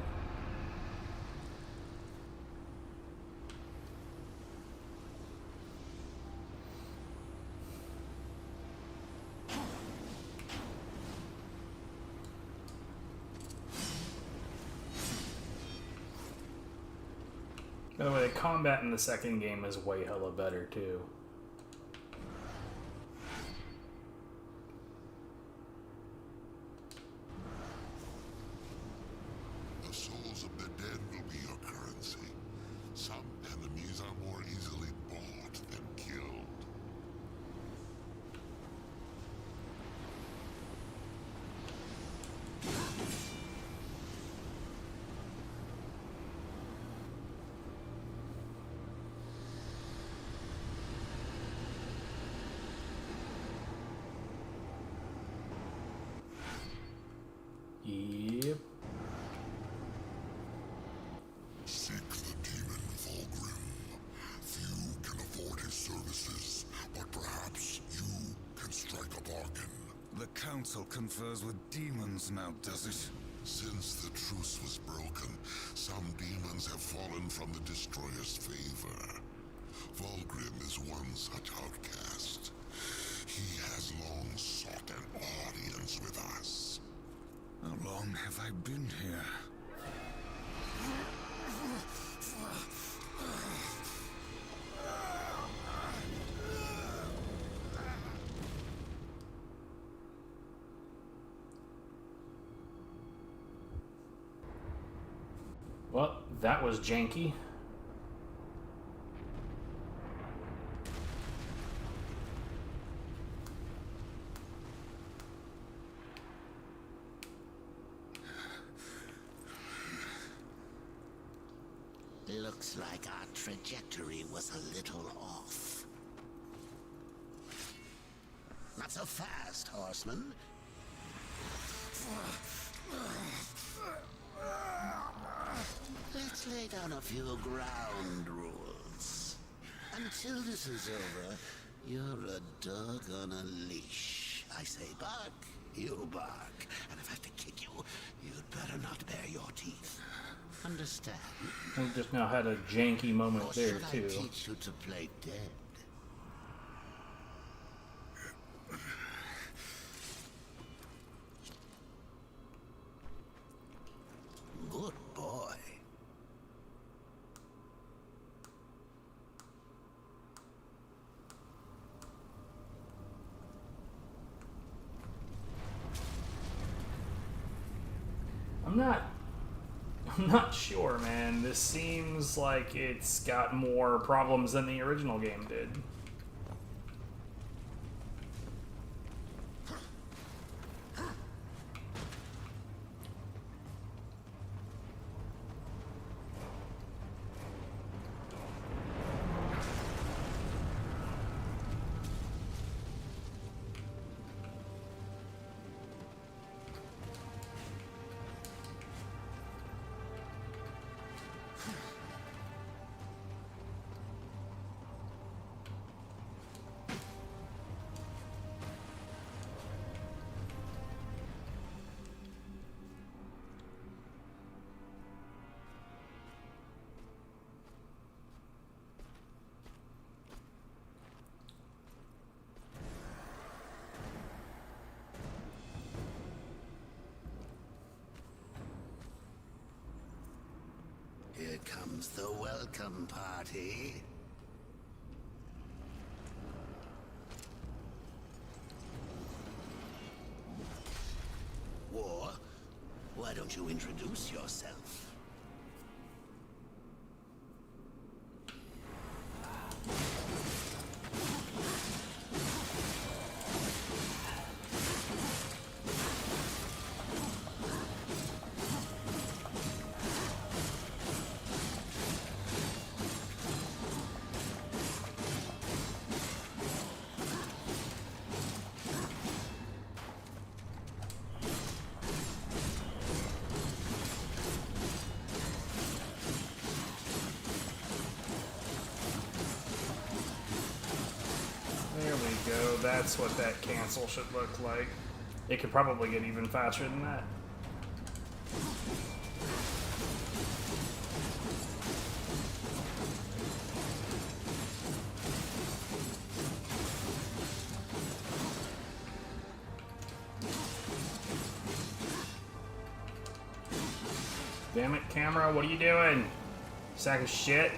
By the way, the combat in the second game is way hella better, too. The souls of the dead will be your currency. Some enemies are more easily bought than killed. council confers with demons now, does it? Since the truce was broken, some demons have fallen from the Destroyer's favor. Vulgrim is one such outcast. He has long sought an audience with us. How long have I been here? Well, that was janky. Looks like our trajectory was a little off. Not so fast, horseman. Let's lay down a few ground rules. Until this is over, you're a dog on a leash. I say bark, you bark. And if I have to kick you, you'd better not bare your teeth. Understand? We just now had a janky moment there, Or too. should I teach you to play dead? Good boy. I'm not sure, man. This seems like it's got more problems than the original game did. Here comes the welcome party. War, why don't you introduce yourself? That's what that cancel should look like. It could probably get even faster than that. Damn it, camera, what are you doing? Sack of shit.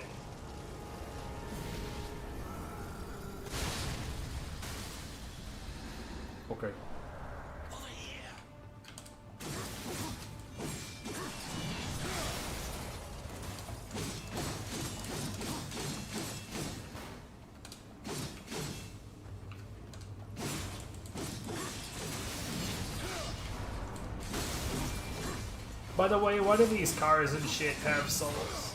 Okay. By the way, why do these cars and shit have souls?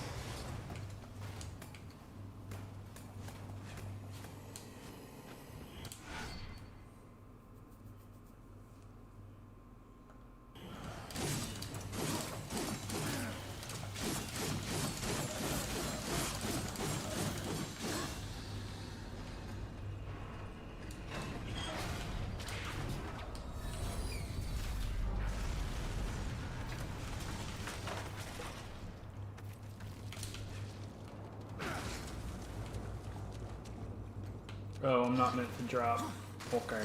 Oh, I'm not meant to drop. Okay.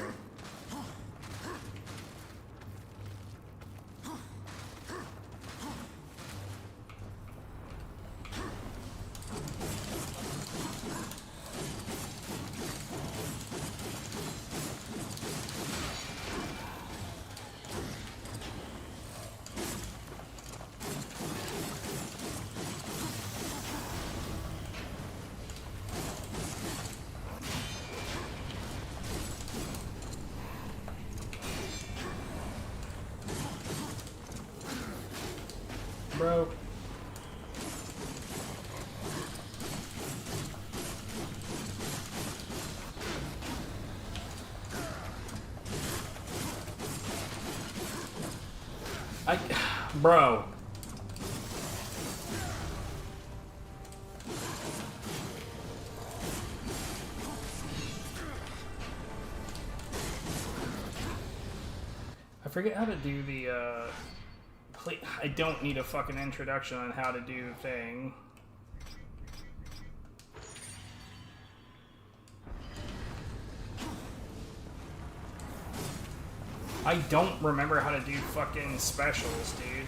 Bro. Bro. I forget how to do the, I don't need a fucking introduction on how to do the thing. I don't remember how to do fucking specials, dude.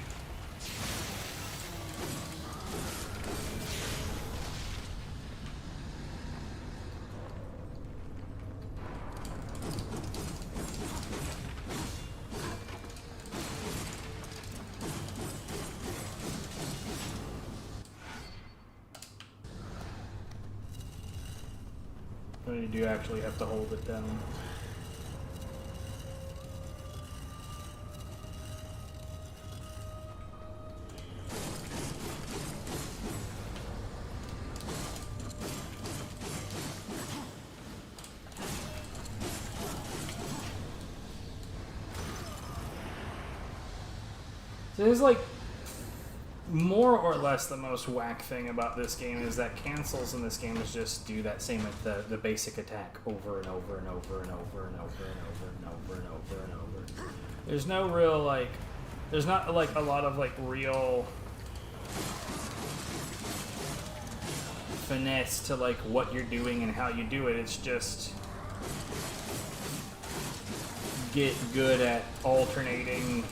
You do actually have to hold it down. So there's like more or less the most whack thing about this game is that cancels in this game is just do that same the basic attack over and over and over and over and over and over and over and over and over. There's no real like, there's not like a lot of like real finesse to like what you're doing and how you do it. It's just get good at alternating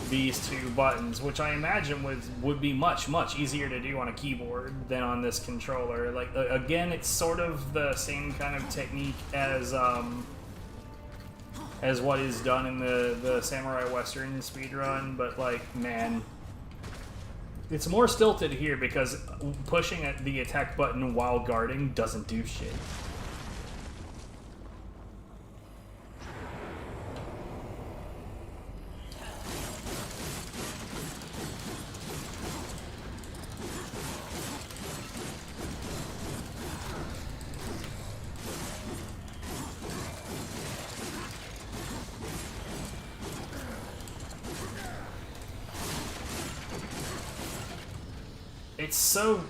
these two buttons, which I imagine would be much easier to do on a keyboard than on this controller. Like again, it's sort of the same kind of technique as what is done in the Samurai Western speedrun, but like, man, it's more stilted here because pushing the attack button while guarding doesn't do shit.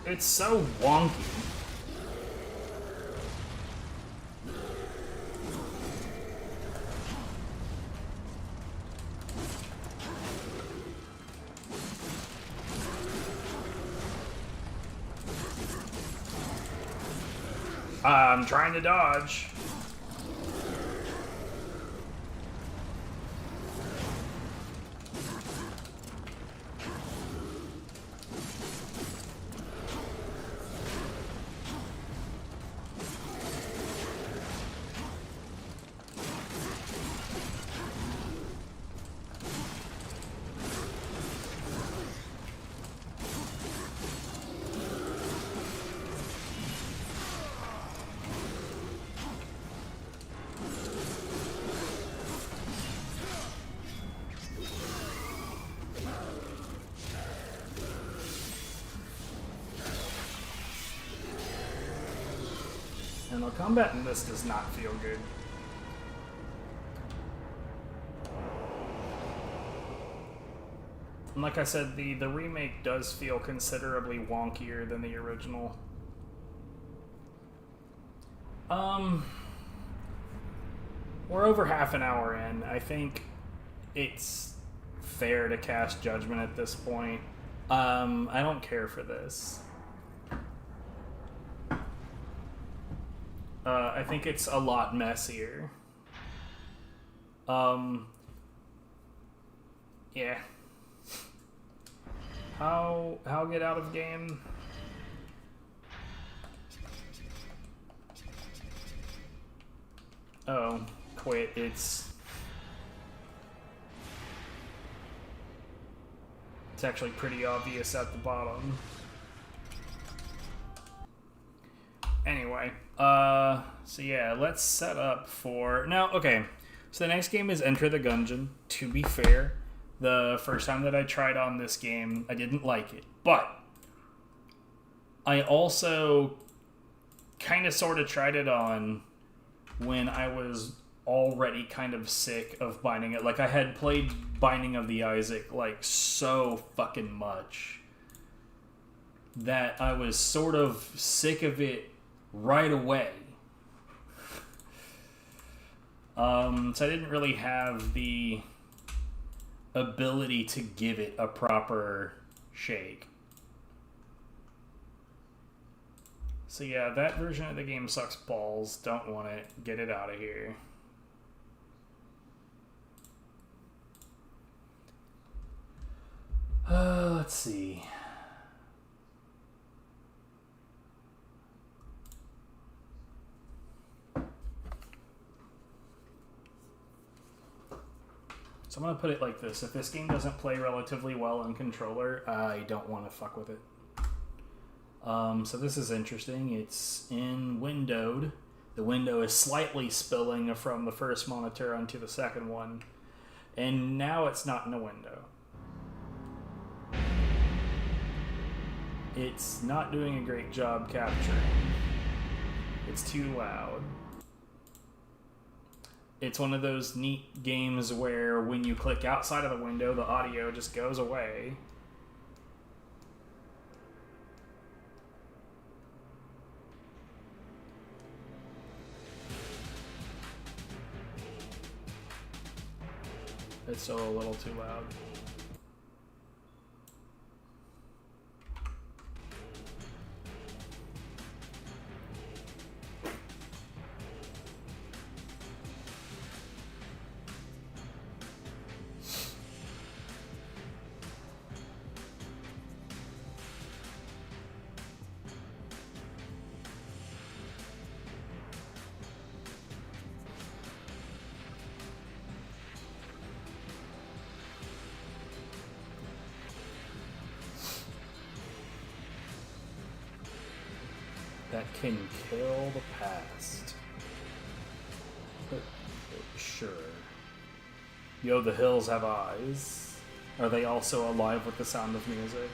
It's so wonky. I'm trying to dodge. And the combat in this does not feel good. And like I said, the remake does feel considerably wonkier than the original. We're over half an hour in. I think it's fair to cast judgment at this point. I don't care for this. I think it's a lot messier. Yeah. How get out of game? Oh, quit. It's actually pretty obvious at the bottom. Anyway, so yeah, let's set up for now. Okay, so the next game is Enter the Gungeon. To be fair, the first time that I tried on this game, I didn't like it, but I also kind of sort of tried it on when I was already kind of sick of Binding it. Like, I had played Binding of the Isaac like so fucking much that I was sort of sick of it right away. So I didn't really have the ability to give it a proper shake. So yeah, that version of the game sucks balls. Don't want it. Get it out of here. Let's see. So I'm going to put it like this. If this game doesn't play relatively well on controller, I don't want to fuck with it. So this is interesting. It's in windowed. The window is slightly spilling from the first monitor onto the second one. And now it's not in a window. It's not doing a great job capturing. It's too loud. It's one of those neat games where when you click outside of the window, the audio just goes away. It's still a little too loud. That can kill the past. But, sure. Yo, the hills have eyes. Are they also alive with the sound of music?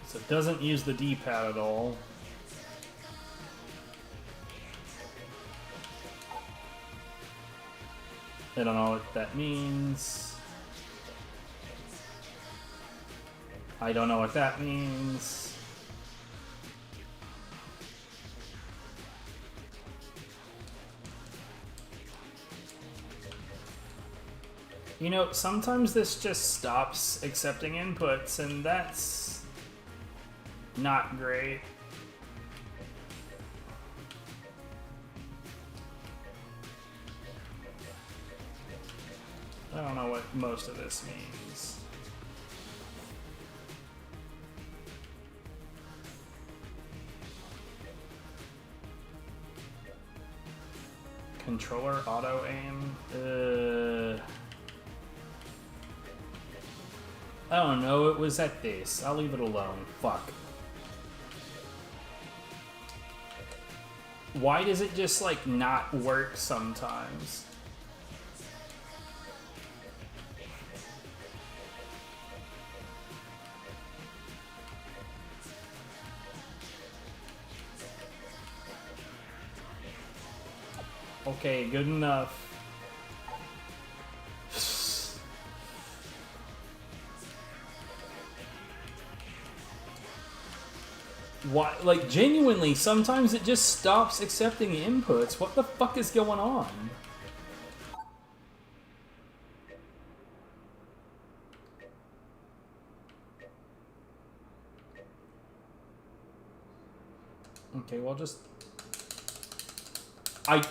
So it doesn't use the D-pad at all. I don't know what that means. I don't know what that means. You know, sometimes this just stops accepting inputs, and that's not great. I don't know what most of this means. Controller auto aim? I don't know, it was at this. I'll leave it alone. Fuck. Why does it just, like, not work sometimes? Okay, good enough. Why? Like, genuinely, sometimes it just stops accepting inputs. What the fuck is going on? Okay, well, just... I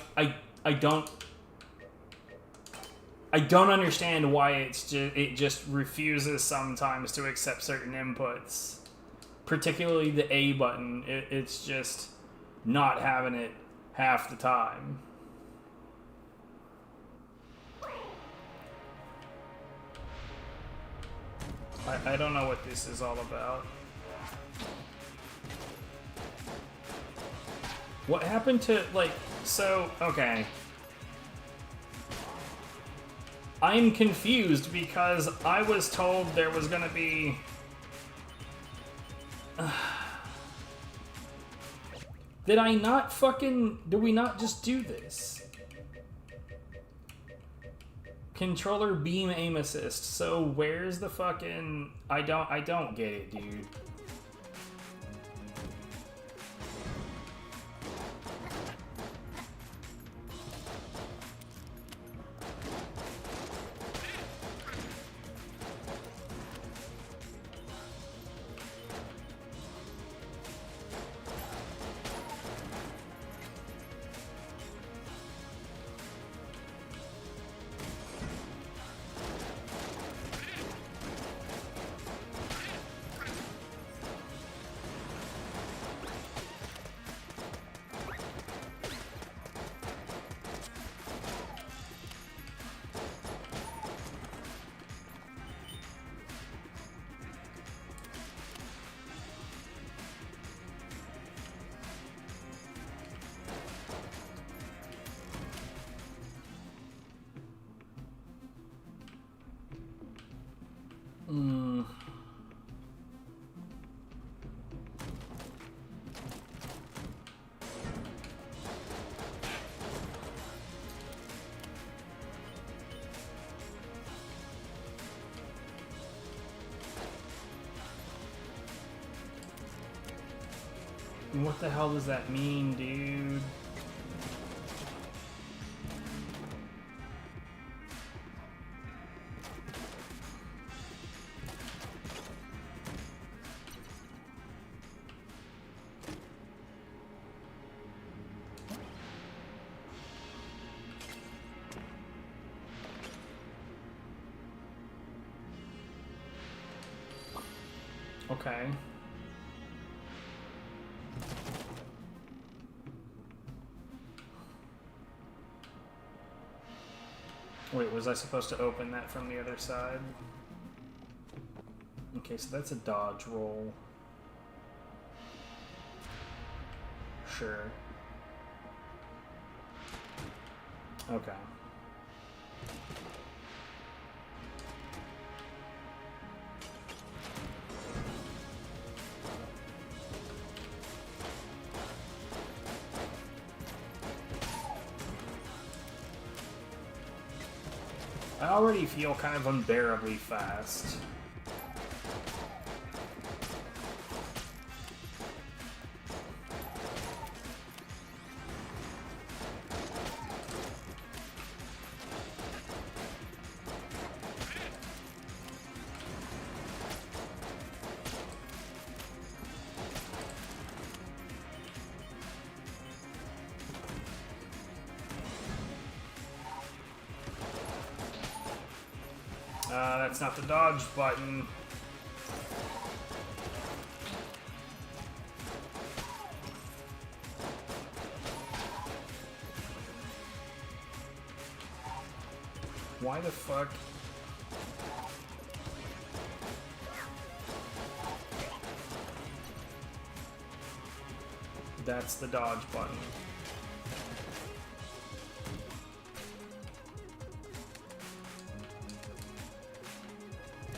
don't understand why it just refuses sometimes to accept certain inputs. Particularly the A button. It's just not having it half the time. I don't know what this is all about. What happened to, like, so, okay. I'm confused because I was told there was gonna be... Did I not fucking... Did we not just do this? Controller beam aim assist. So where's the fucking... I don't get it, dude. What the hell does that mean, dude? Okay. Wait, was I supposed to open that from the other side? Okay, so that's a dodge roll. Sure. Okay. I already feel kind of unbearably fast. That's not the dodge button. Why the fuck? That's the dodge button.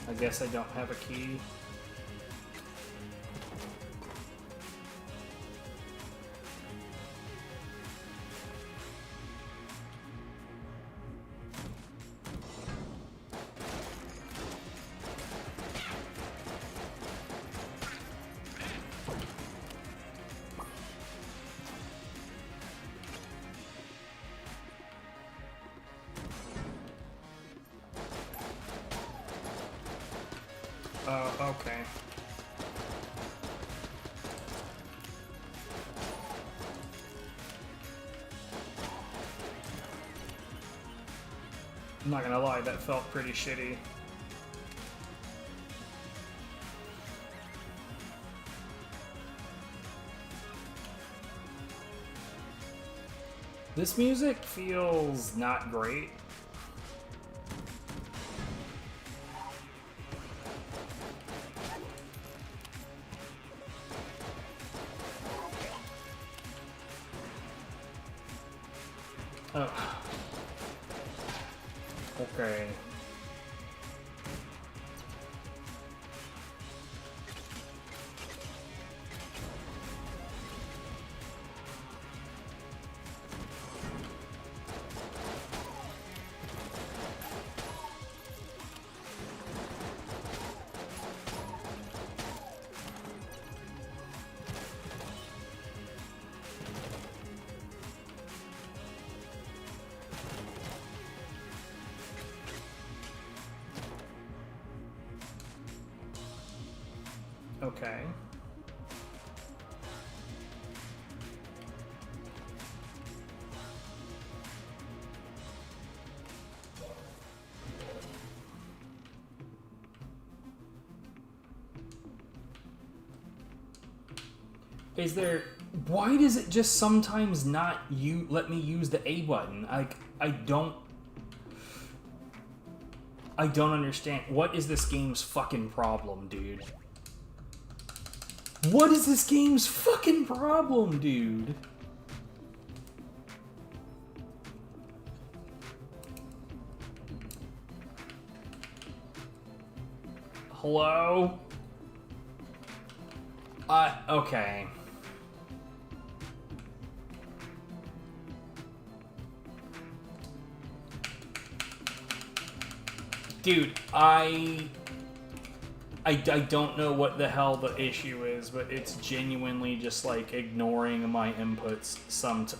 I guess I don't have a key. Okay. I'm not gonna lie, that felt pretty shitty. This music feels not great. Oh. Okay. Okay. Is there... Why does it just sometimes not let me use the A button? I don't understand. What is this game's fucking problem, dude? What is this game's fucking problem, dude? Hello? Okay. Dude, I don't know what the hell the issue is, but it's genuinely just like ignoring my inputs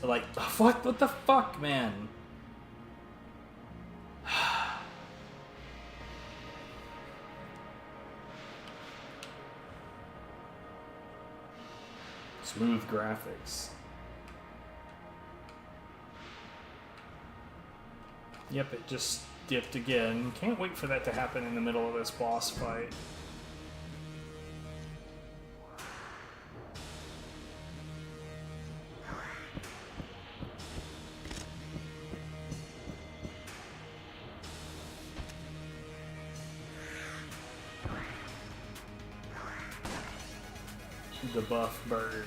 like, what the fuck, man? Smooth graphics. Yep, it just dipped again. Can't wait for that to happen in the middle of this boss fight. The buff bird.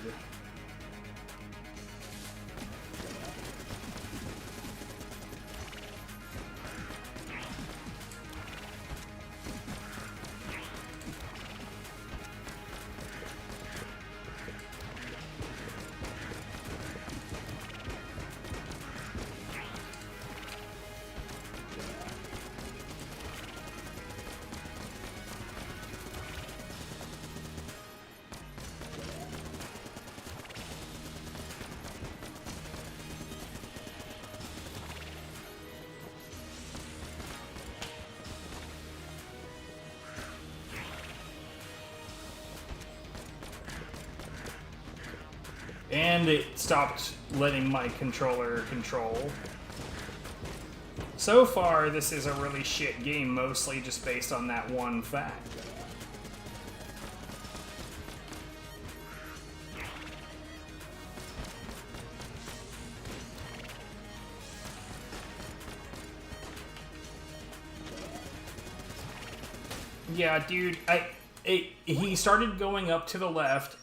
And it stopped letting my controller control. So far, this is a really shit game, mostly just based on that one fact. Yeah, dude, he started going up to the left,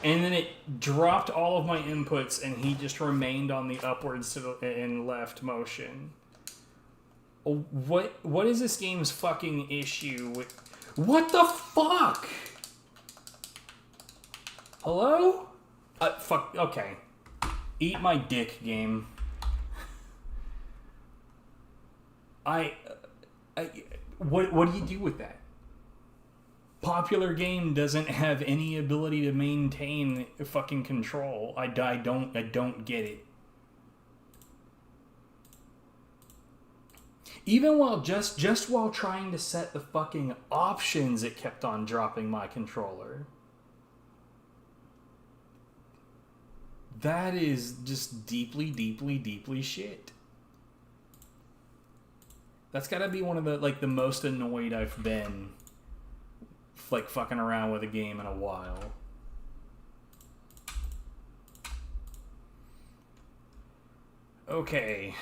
and then it dropped all of my inputs, and he just remained on the upwards to the and left motion. What is this game's fucking issue with... What the fuck? Hello? Fuck, okay. Eat my dick, game. What do you do with that? Popular game doesn't have any ability to maintain fucking control. I don't get it. Even while just while trying to set the fucking options, it kept on dropping my controller. That is just deeply, deeply, deeply shit. That's gotta be one of the most annoyed I've been like fucking around with a game in a while. Okay.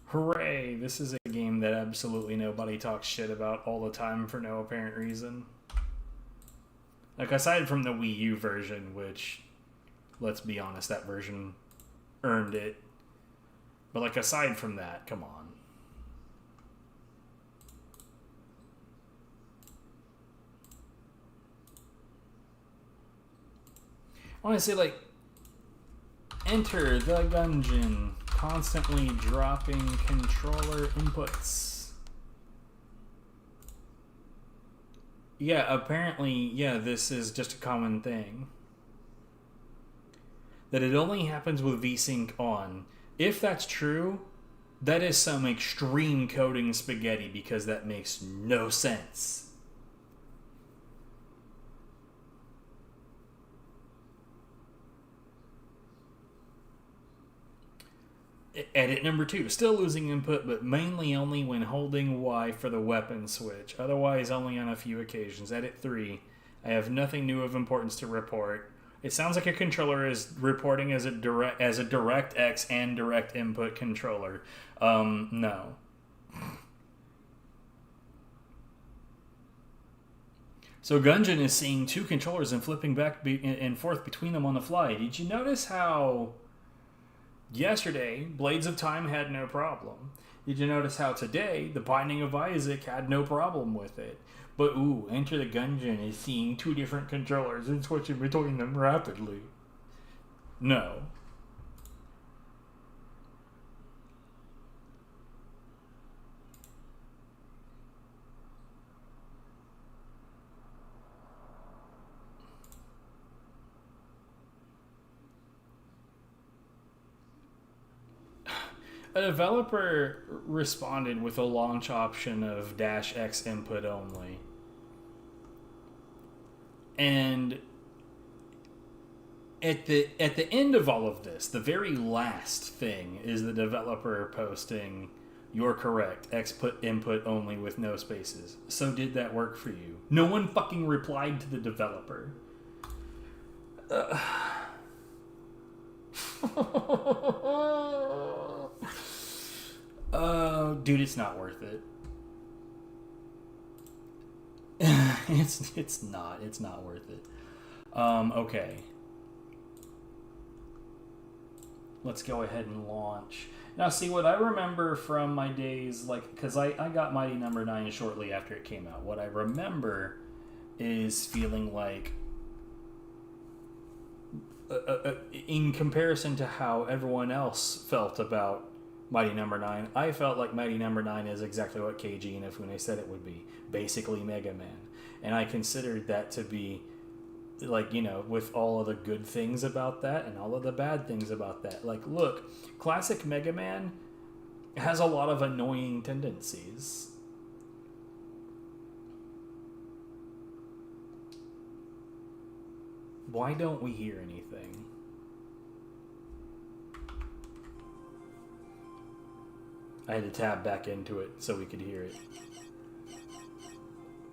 Hooray, this is a game that absolutely nobody talks shit about all the time for no apparent reason. Like, aside from the Wii U version, which, let's be honest, that version earned it. But, like, aside from that, come on. I want to say, like, enter the Gungeon, constantly dropping controller inputs. Yeah, apparently, yeah, this is just a common thing. That it only happens with VSync on. If that's true, that is some extreme coding spaghetti, because that makes no sense. Edit number 2. Still losing input, but mainly only when holding Y for the weapon switch. Otherwise, only on a few occasions. Edit 3. I have nothing new of importance to report. It sounds like a controller is reporting as a DirectX and direct input controller. No. So Gungeon is seeing two controllers and flipping back and forth between them on the fly. Did you notice how yesterday Blades of Time had no problem? Did you notice how today the Binding of Isaac had no problem with it? But ooh, Enter the Gungeon is seeing two different controllers and switching between them rapidly. No. A developer responded with a launch option of -X input only. And at the end of all of this, the very last thing is the developer posting, "You're correct, X input only with no spaces." So did that work for you? No one fucking replied to the developer. Dude, it's not worth it. It's not worth it. Okay. Let's go ahead and launch. Now, see, what I remember from my days, like, because I got Mighty Number 9 shortly after it came out. What I remember is feeling like, in comparison to how everyone else felt about Mighty Number 9, I felt like Mighty Number 9 is exactly what KG and Ifune said it would be. Basically Mega Man. And I considered that to be, like, you know, with all of the good things about that and all of the bad things about that. Like, look, classic Mega Man has a lot of annoying tendencies. Why don't we hear anything? I had to tab back into it so we could hear it.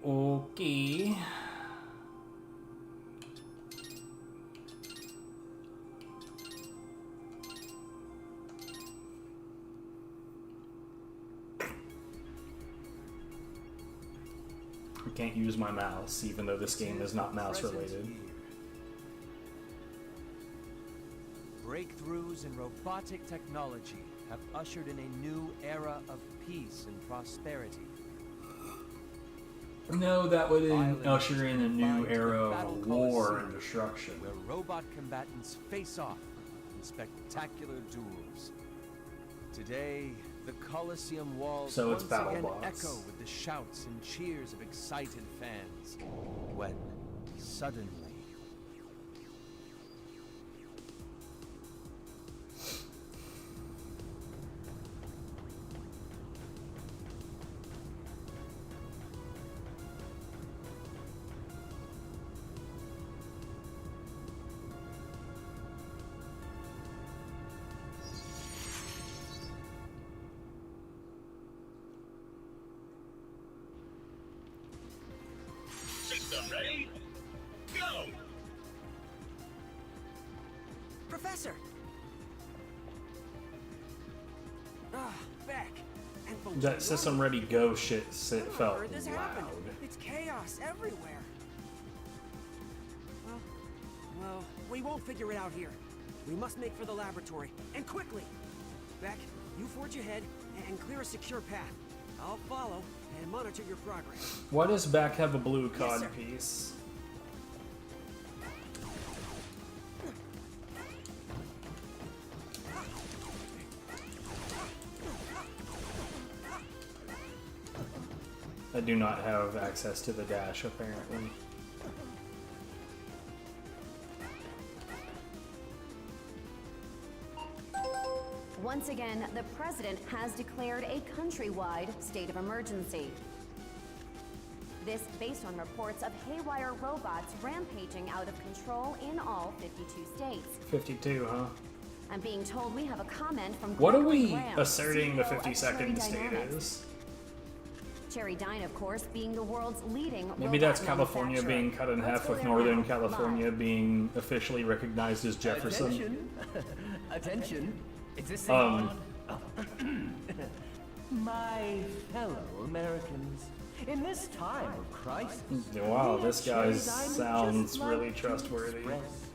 Okay. I can't use my mouse, even though this game is not mouse related. Breakthroughs in robotic technology have ushered in a new era of peace and prosperity. No, that would usher in a new era of war and destruction. Where robot combatants face off in spectacular duels. Today, the Colosseum walls once again echo with the shouts and cheers of excited fans. When, suddenly, Professor! Ah, Beck. And That system ready go shit felt this loud. happened. It's chaos everywhere. Well, we won't figure it out here. We must make for the laboratory, and quickly. Beck, you forge ahead and clear a secure path. I'll follow and monitor your progress. Why does Beck have a blue cod piece? I do not have access to the dash, apparently. Once again, the president has declared a countrywide state of emergency. This based on reports of haywire robots rampaging out of control in all 52 states. 52, huh? I'm being told we have a comment from What are Gregory we Graham, asserting the CEO of 52nd Cherry state Dynamics. is? Cherry Dyne, of course, being the world's leading Maybe robot that's California manufacturer. being cut in Let's half go with there Northern now, California live. being officially recognized as Jefferson. Attention! Attention! Is this thing on? My fellow Americans, in this time of crisis, Wow, we this at guy Cherry Dine sounds just like really to trustworthy. express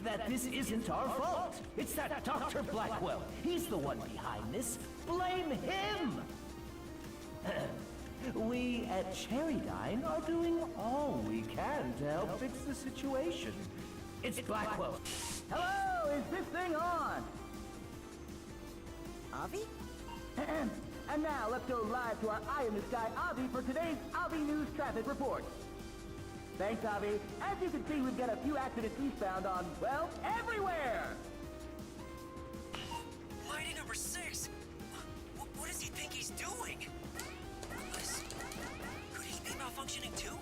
that this isn't our fault. It's that Dr. Blackwell. He's the one behind this. Blame him! We at Cherry Dine are doing all we can to help fix the situation. It's Blackwell. Hello, is this thing on? Avi? And now let's go live to our eye in the sky Avi for today's Avi News Traffic Report. Thanks, Avi. As you can see, we've got a few accidents eastbound on, well, everywhere! Mighty number 6! What does he think he's doing? Could he be malfunctioning too?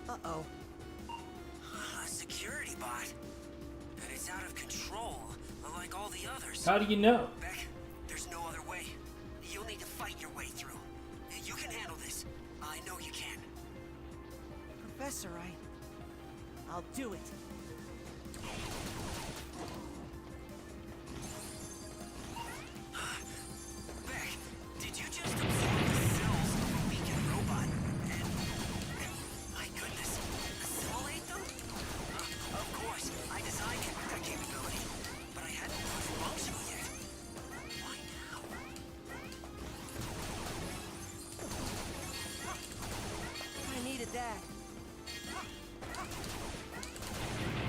Uh-oh. A security bot. And it's out of control, like all the others. How do you know? Beck, there's no other way. You'll need to fight your way through. You can handle this. I know you can. Professor, I'll do it. Beck, did you just absorb the cells of a beacon robot and my goodness, assimilate them? Of course, I designed it with that capability, but I hadn't put it functional yet. Why now? I needed that.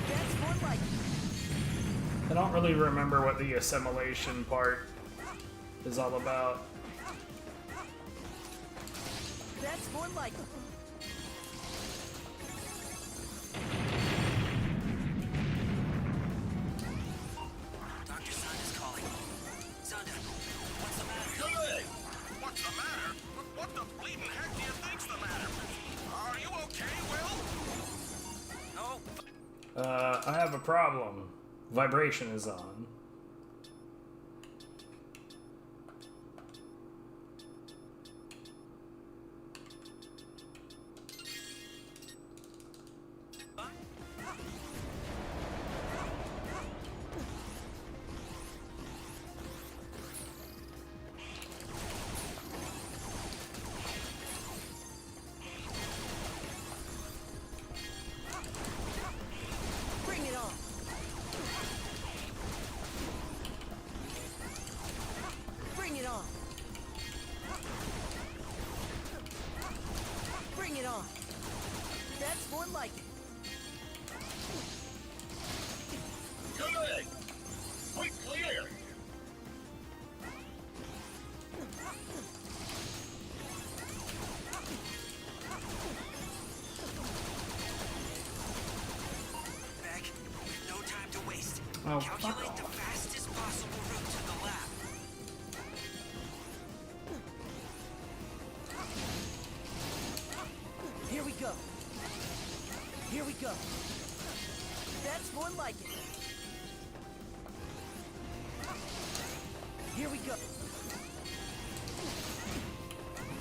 That's more like I don't really remember what the assimilation part is all about. That's more like Dr. Zonda's calling. Zonda, what's the matter? Hey! What's the matter? What the bleeding heck do you think's the matter? Are you okay, Will? No. I have a problem. Vibration is on. Bring it on. Bring it on. Bring it on. That's more like it. Good! We clear! Beck, no time to waste. Oh, fuck Calculate the fastest possible route to the lab. Here we go. Here we go. That's more like it. Here we go.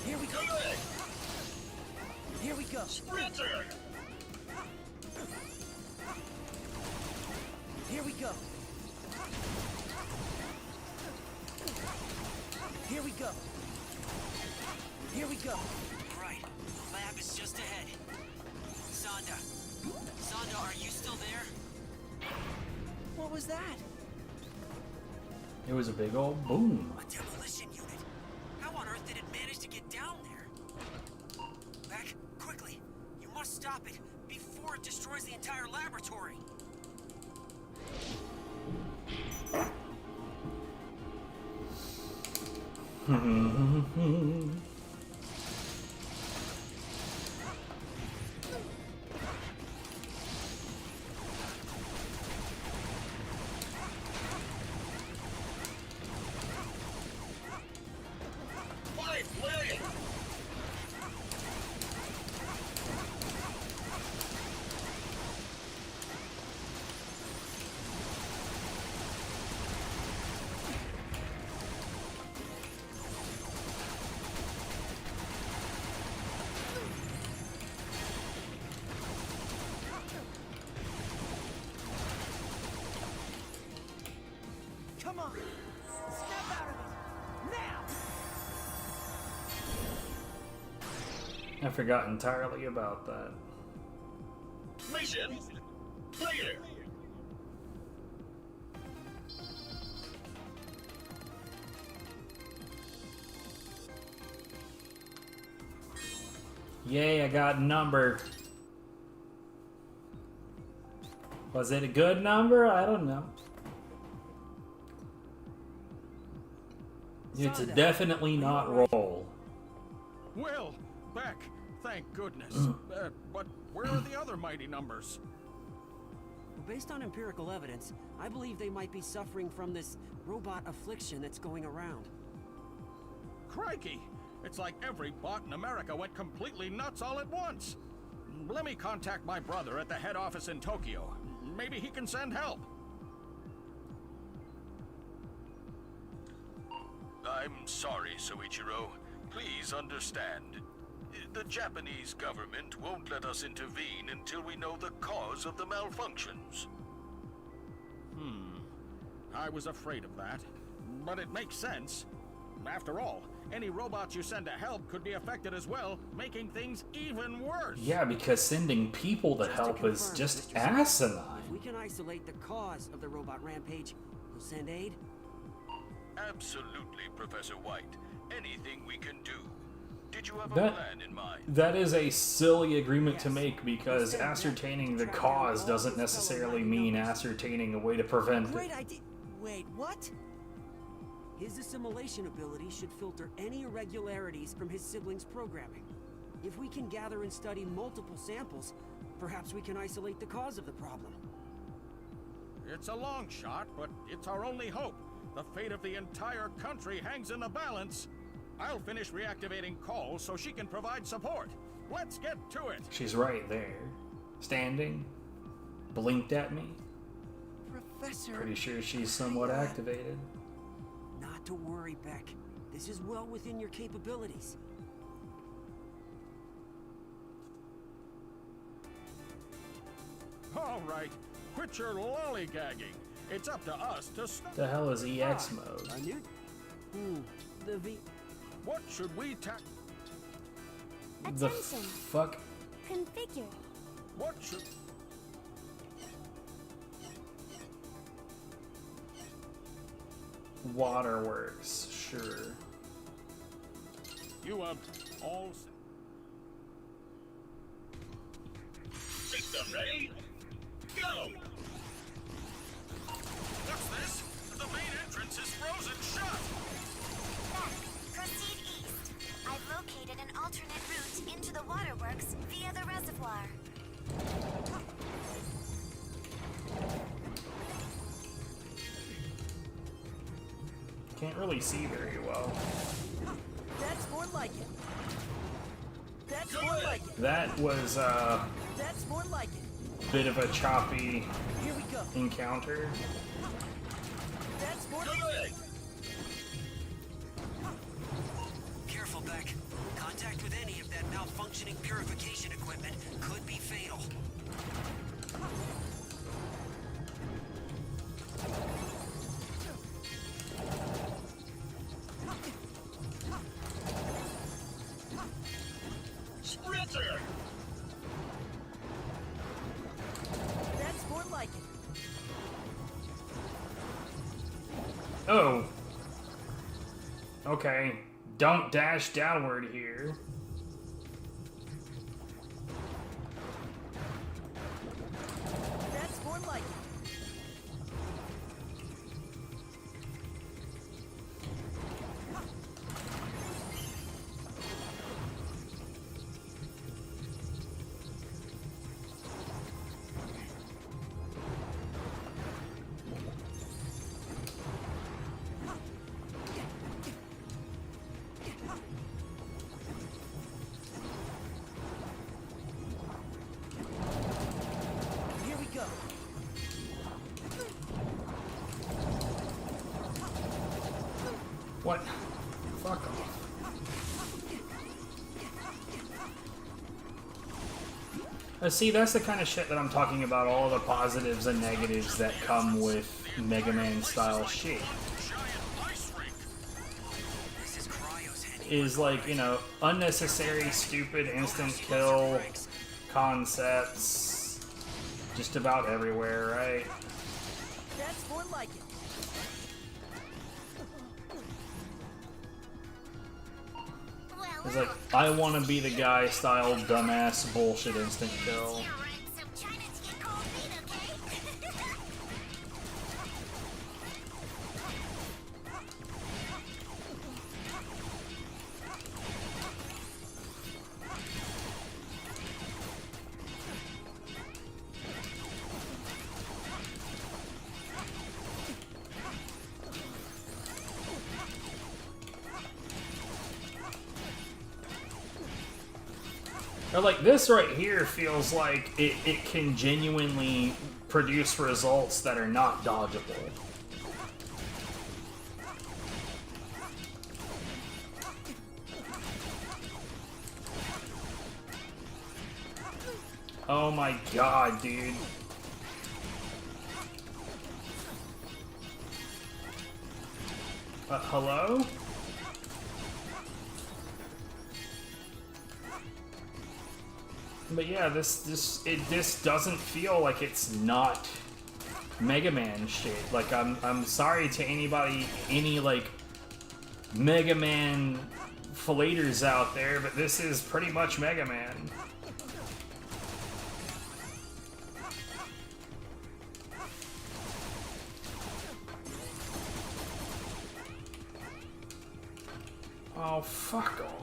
Here we go. go. Sprinter! Here we go. Here we go. Here we go. Right. Lab is just ahead. Sonda. Sonda, are you still there? What was that? It was a big old boom. A demolition unit. How on earth did it manage to get down there? Back, quickly. You must stop it before it destroys the entire laboratory. Come on. Snap out of it. Now. I forgot entirely about that. Mission clear. Yay, I got a number. Was it a good number? I don't know. It's definitely not roll. Will, Beck, thank goodness. But where are the other mighty numbers? Based on empirical evidence, I believe they might be suffering from this robot affliction that's going around. Crikey! It's like every bot in America went completely nuts all at once. Let me contact my brother at the head office in Tokyo. Maybe he can send help. I'm sorry, Soichiro. Please understand. The Japanese government won't let us intervene until we know the cause of the malfunctions. I was afraid of that. But it makes sense. After all, any robots you send to help could be affected as well, making things even worse. Yeah, because sending people to help is just asinine. If we can isolate the cause of the robot rampage, we'll send aid? Absolutely, Professor White. Anything we can do. Did you have a That- plan in mind? That is a silly agreement to make because ascertaining the cause doesn't necessarily mean ascertaining a way to prevent it. Great idea. Wait, what? His assimilation ability should filter any irregularities from his siblings' programming. If we can gather and study multiple samples, perhaps we can isolate the cause of the problem. It's a long shot, but it's our only hope. The fate of the entire country hangs in the balance. I'll finish reactivating calls so she can provide support. Let's get to it. She's right there. Standing. Blinked at me. Professor... Pretty sure she's somewhat activated. Not to worry, Beck. This is well within your capabilities. All right, quit your lollygagging. It's up to us to stop. The hell is EX mode? A new... the V... What should we The fuck? Configure. What should... Waterworks, sure. You have all... System ready? Go! What's this? The main entrance is frozen shut! Proceed east. I've located an alternate route into the waterworks via the reservoir. Can't really see very well. That's more like it. That's more like it. That was That's more like it. bit of a choppy Here we go. encounter. That's more like Careful, Beck. Contact with any of that malfunctioning purification equipment. Oh. Okay. Don't dash downward here. That's more like it. Here we go. What? Fuck off. See, that's the kind of shit that I'm talking about, all the positives and negatives that come with Mega Man style shit. Is like, you know, unnecessary, stupid, instant kill concepts just about everywhere, right? That's more like it. It's like, I want to be the guy style dumbass bullshit instant kill. Or like this right here feels like it can genuinely produce results that are not dodgeable. Oh my god, dude. Hello? But yeah, this doesn't feel like it's not Mega Man shit. Like I'm sorry to anybody, any like Mega Man fillators out there, but this is pretty much Mega Man. Oh, fuck off.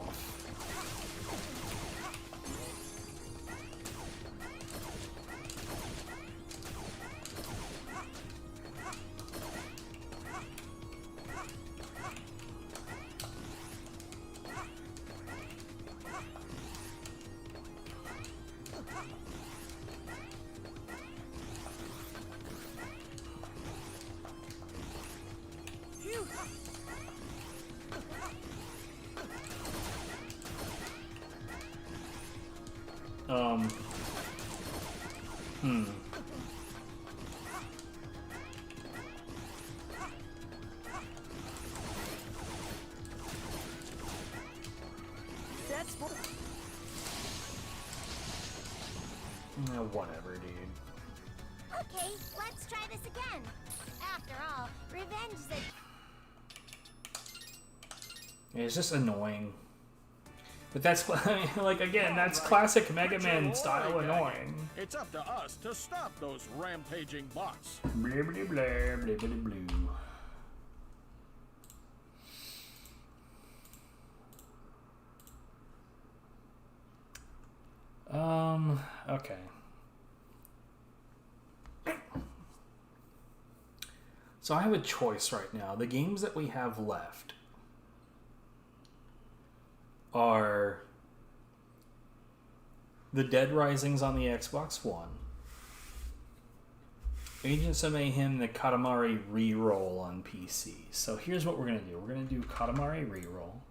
That's more. Whatever, dude. Okay, let's try this again. After all, revenge is a... It's just annoying. But that's what I mean, like again, that's classic Mega Man style annoying. It's up to us to stop those rampaging bots. Blah blah blah blah blah blah. Okay. So I have a choice right now. The games that we have left are The Dead Risings on the Xbox One, Agents of Mayhem, the Katamari REROLL on PC. So here's what we're going to do. We're going to do Katamari REROLL.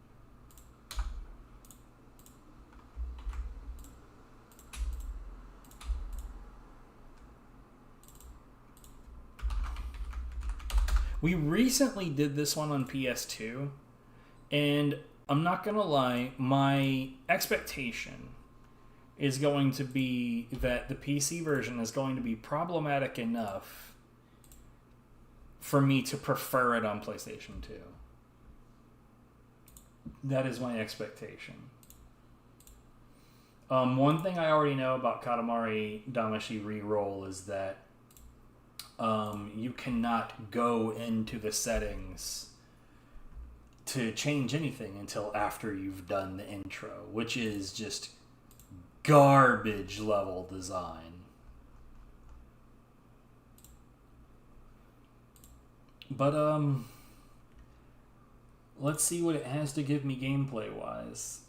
We recently did this one on PS2, and I'm not going to lie, my expectation is going to be that the PC version is going to be problematic enough for me to prefer it on PlayStation 2. That is my expectation. One thing I already know about Katamari Damacy REROLL is that you cannot go into the settings to change anything until after you've done the intro, which is just garbage level design. But let's see what it has to give me gameplay wise.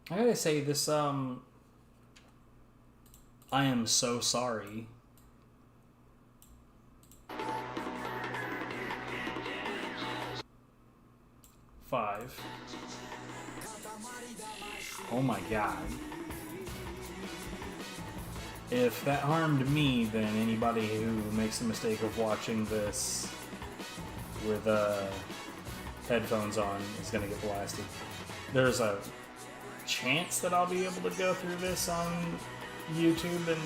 I gotta say, this, I am so sorry. Five. Oh my god. If that harmed me, then anybody who makes the mistake of watching this with headphones on is gonna get blasted. There's a chance that I'll be able to go through this on YouTube and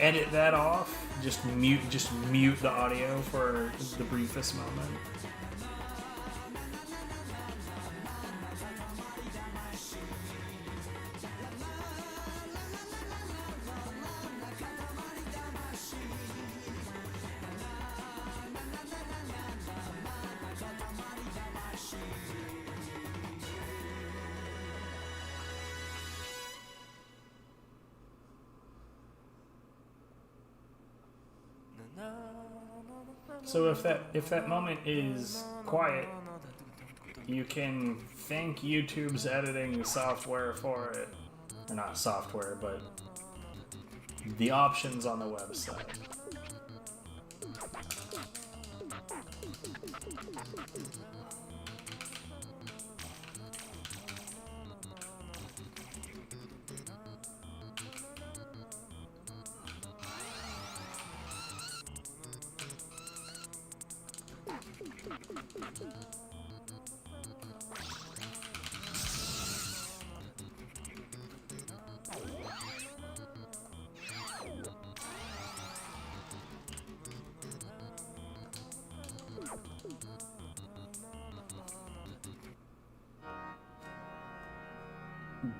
edit that off. Just mute the audio for the briefest moment. So if that moment is quiet, you can thank YouTube's editing software for it. Or not software, but the options on the website.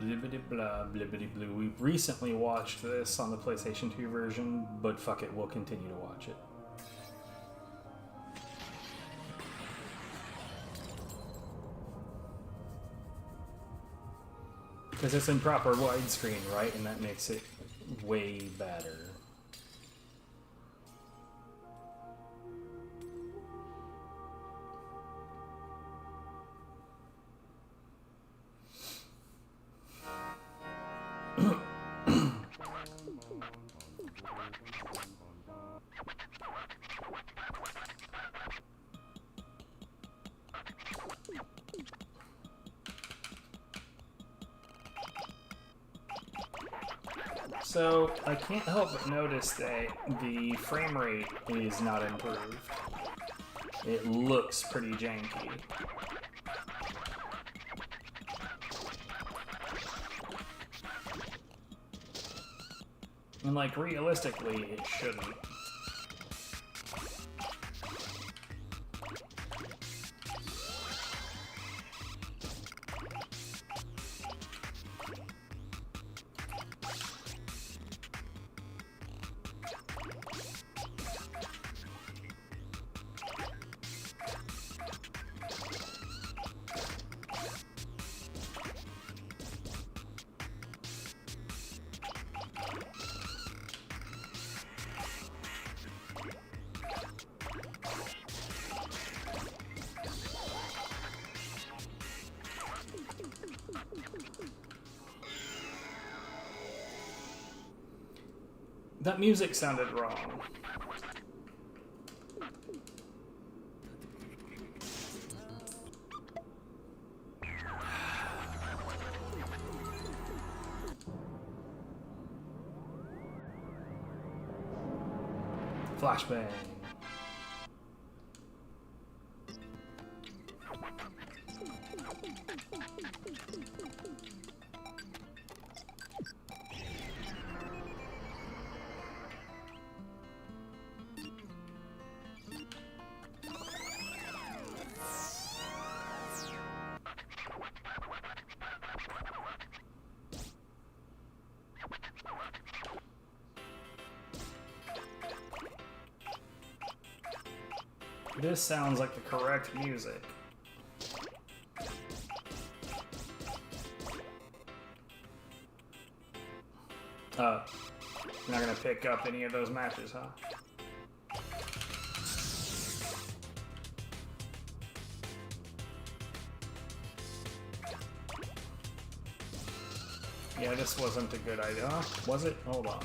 Blibbity blah, blibbity blue. We recently watched this on the PlayStation 2 version, but fuck it, we'll continue to watch it. Because it's in proper widescreen, right? And that makes it way better. So, I can't help but notice that the frame rate is not improved. It looks pretty janky. And, like, realistically, it shouldn't. That music sounded wrong. Flashbang. This sounds like the correct music. You're not gonna pick up any of those matches, huh? Yeah, this wasn't a good idea. Huh? Was it? Hold on.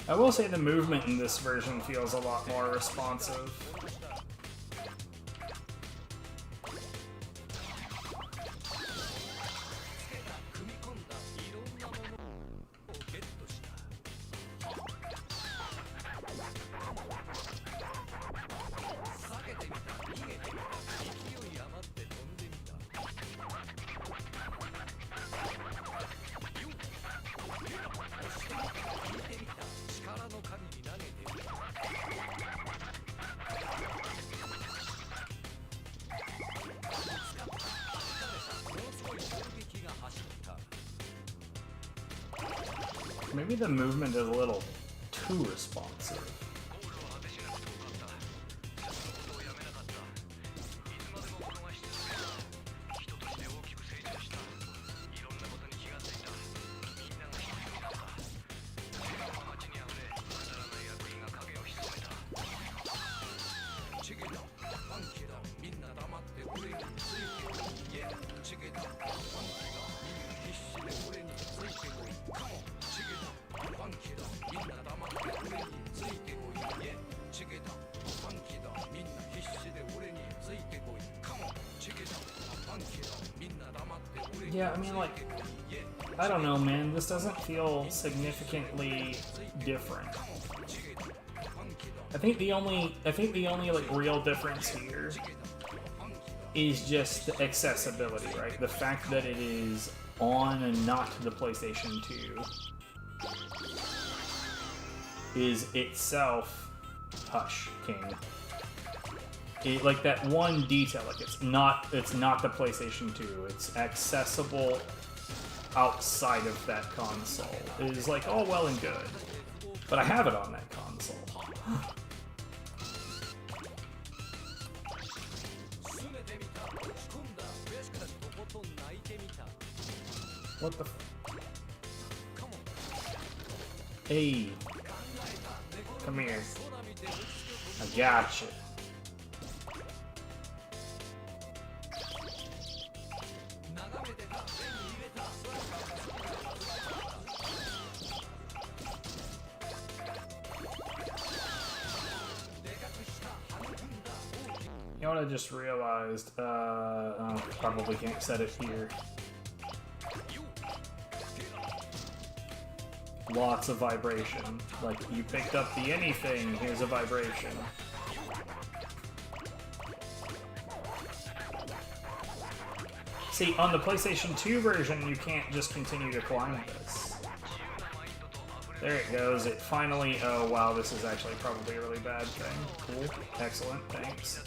I will say the movement in this version feels a lot more responsive. Maybe the movement is a little too responsive. Yeah, I mean, like, I don't know, man. This doesn't feel significantly different. I think the only like real difference here is just the accessibility, right? The fact that it is on and not the PlayStation 2 is itself hush king. Like that one detail, like it's not the PlayStation 2. It's accessible outside of that console. It is like all well and good, but I have it on that console. What the? Hey, come here. I gotcha. You know what I just realized? Probably can't set it here. Lots of vibration. Like, you picked up the anything, here's a vibration. See, on the PlayStation 2 version, you can't just continue to climb this. There it goes. It finally... Oh, wow, this is actually probably a really bad thing. Cool. Excellent. Thanks.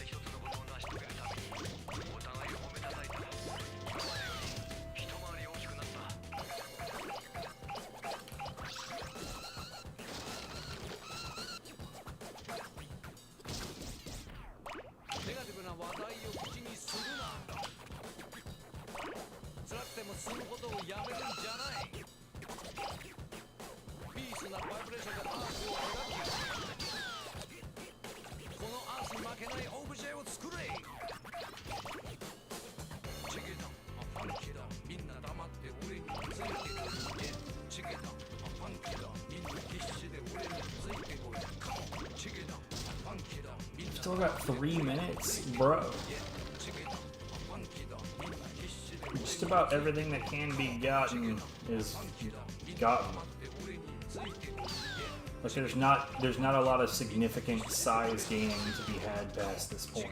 Still got 3 minutes, bro. Just about everything that can be gotten is gotten. Like there's not a lot of significant size gaining to be had past this point.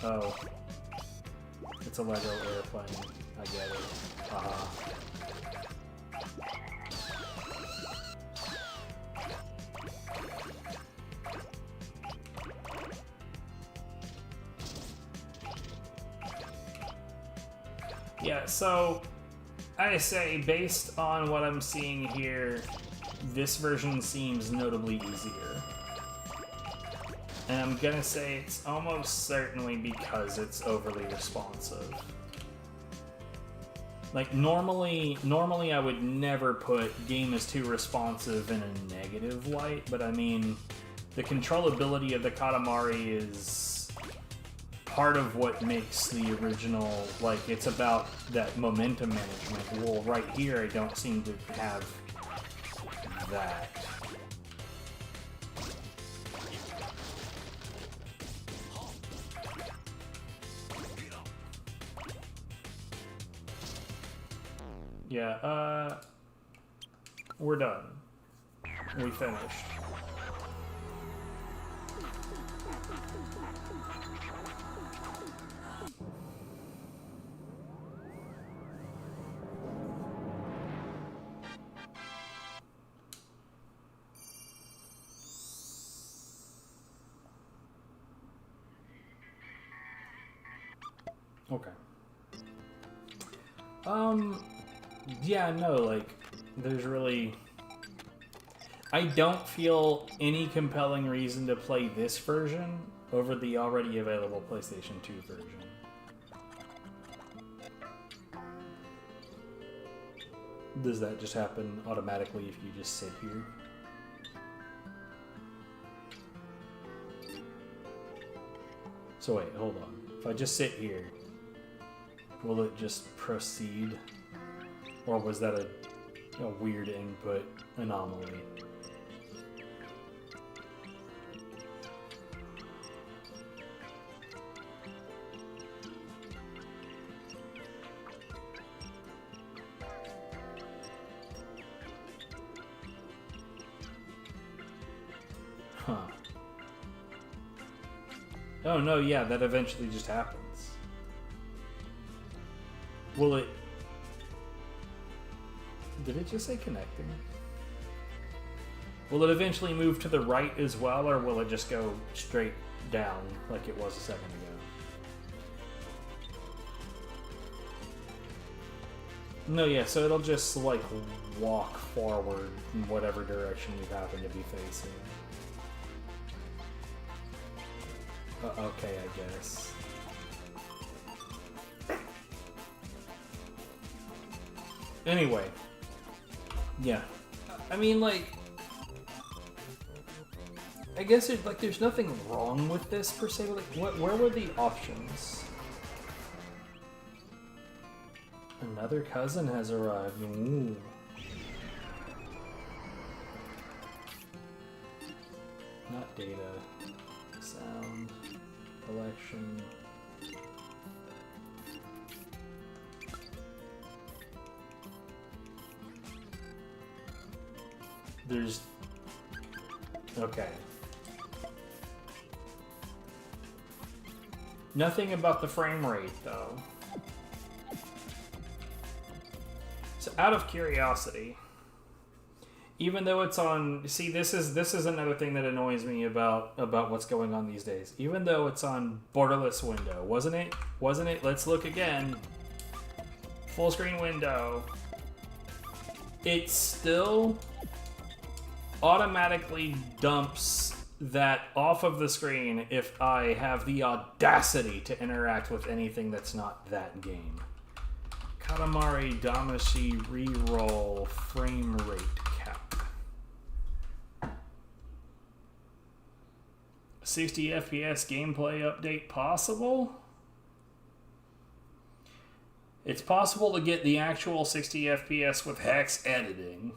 Oh. It's a Lego airplane. I get it. Haha. Yeah, so I say, based on what I'm seeing here, this version seems notably easier. And I'm gonna say it's almost certainly because it's overly responsive. Like, normally I would never put game is too responsive in a negative light, but I mean, the controllability of the Katamari is part of what makes the original, like, it's about that momentum management. Well, right here, I don't seem to have that. Yeah, we're done. We finished. Okay. Yeah, no, like, there's really... I don't feel any compelling reason to play this version over the already available PlayStation 2 version. Does that just happen automatically if you just sit here? So wait, hold on. If I just sit here, will it just proceed? Or was that a weird input anomaly? Huh. Oh no, yeah, that eventually just happens. Will it... Did it just say connecting? Will it eventually move to the right as well, or will it just go straight down like it was a second ago? No, yeah, so it'll just, like, walk forward in whatever direction you happen to be facing. Okay, I guess. Anyway. Yeah. I mean, like... I guess it, like, there's nothing wrong with this, per se. Like, where were the options? Another cousin has arrived. Ooh. Not data. Sound. Collection. There's... Okay. Nothing about the frame rate, though. So, out of curiosity, even though it's on... See, this is another thing that annoys me about what's going on these days. Even though it's on borderless window, wasn't it? Wasn't it? Let's look again. Full screen window. It's still automatically dumps that off of the screen if I have the audacity to interact with anything that's not that game. Katamari Damacy REROLL frame rate cap. 60 FPS gameplay update possible? It's possible to get the actual 60 FPS with hex editing.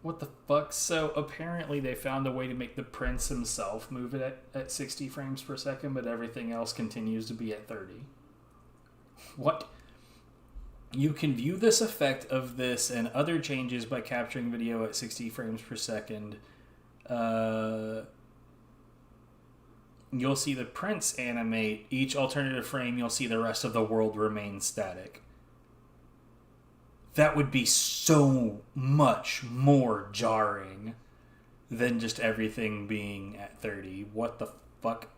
What the fuck? So apparently they found a way to make the prince himself move it at 60 frames per second, but everything else continues to be at 30. What? You can view this effect of this and other changes by capturing video at 60 frames per second. You'll see the prince animate. Each alternative frame, you'll see the rest of the world remain static. That would be so much more jarring than just everything being at 30. What the fuck?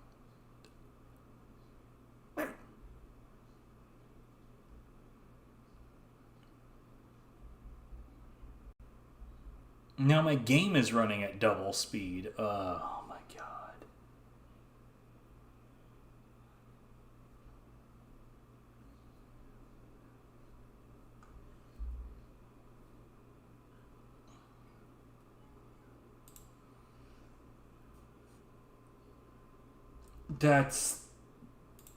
Now my game is running at double speed. Oh my god. That's...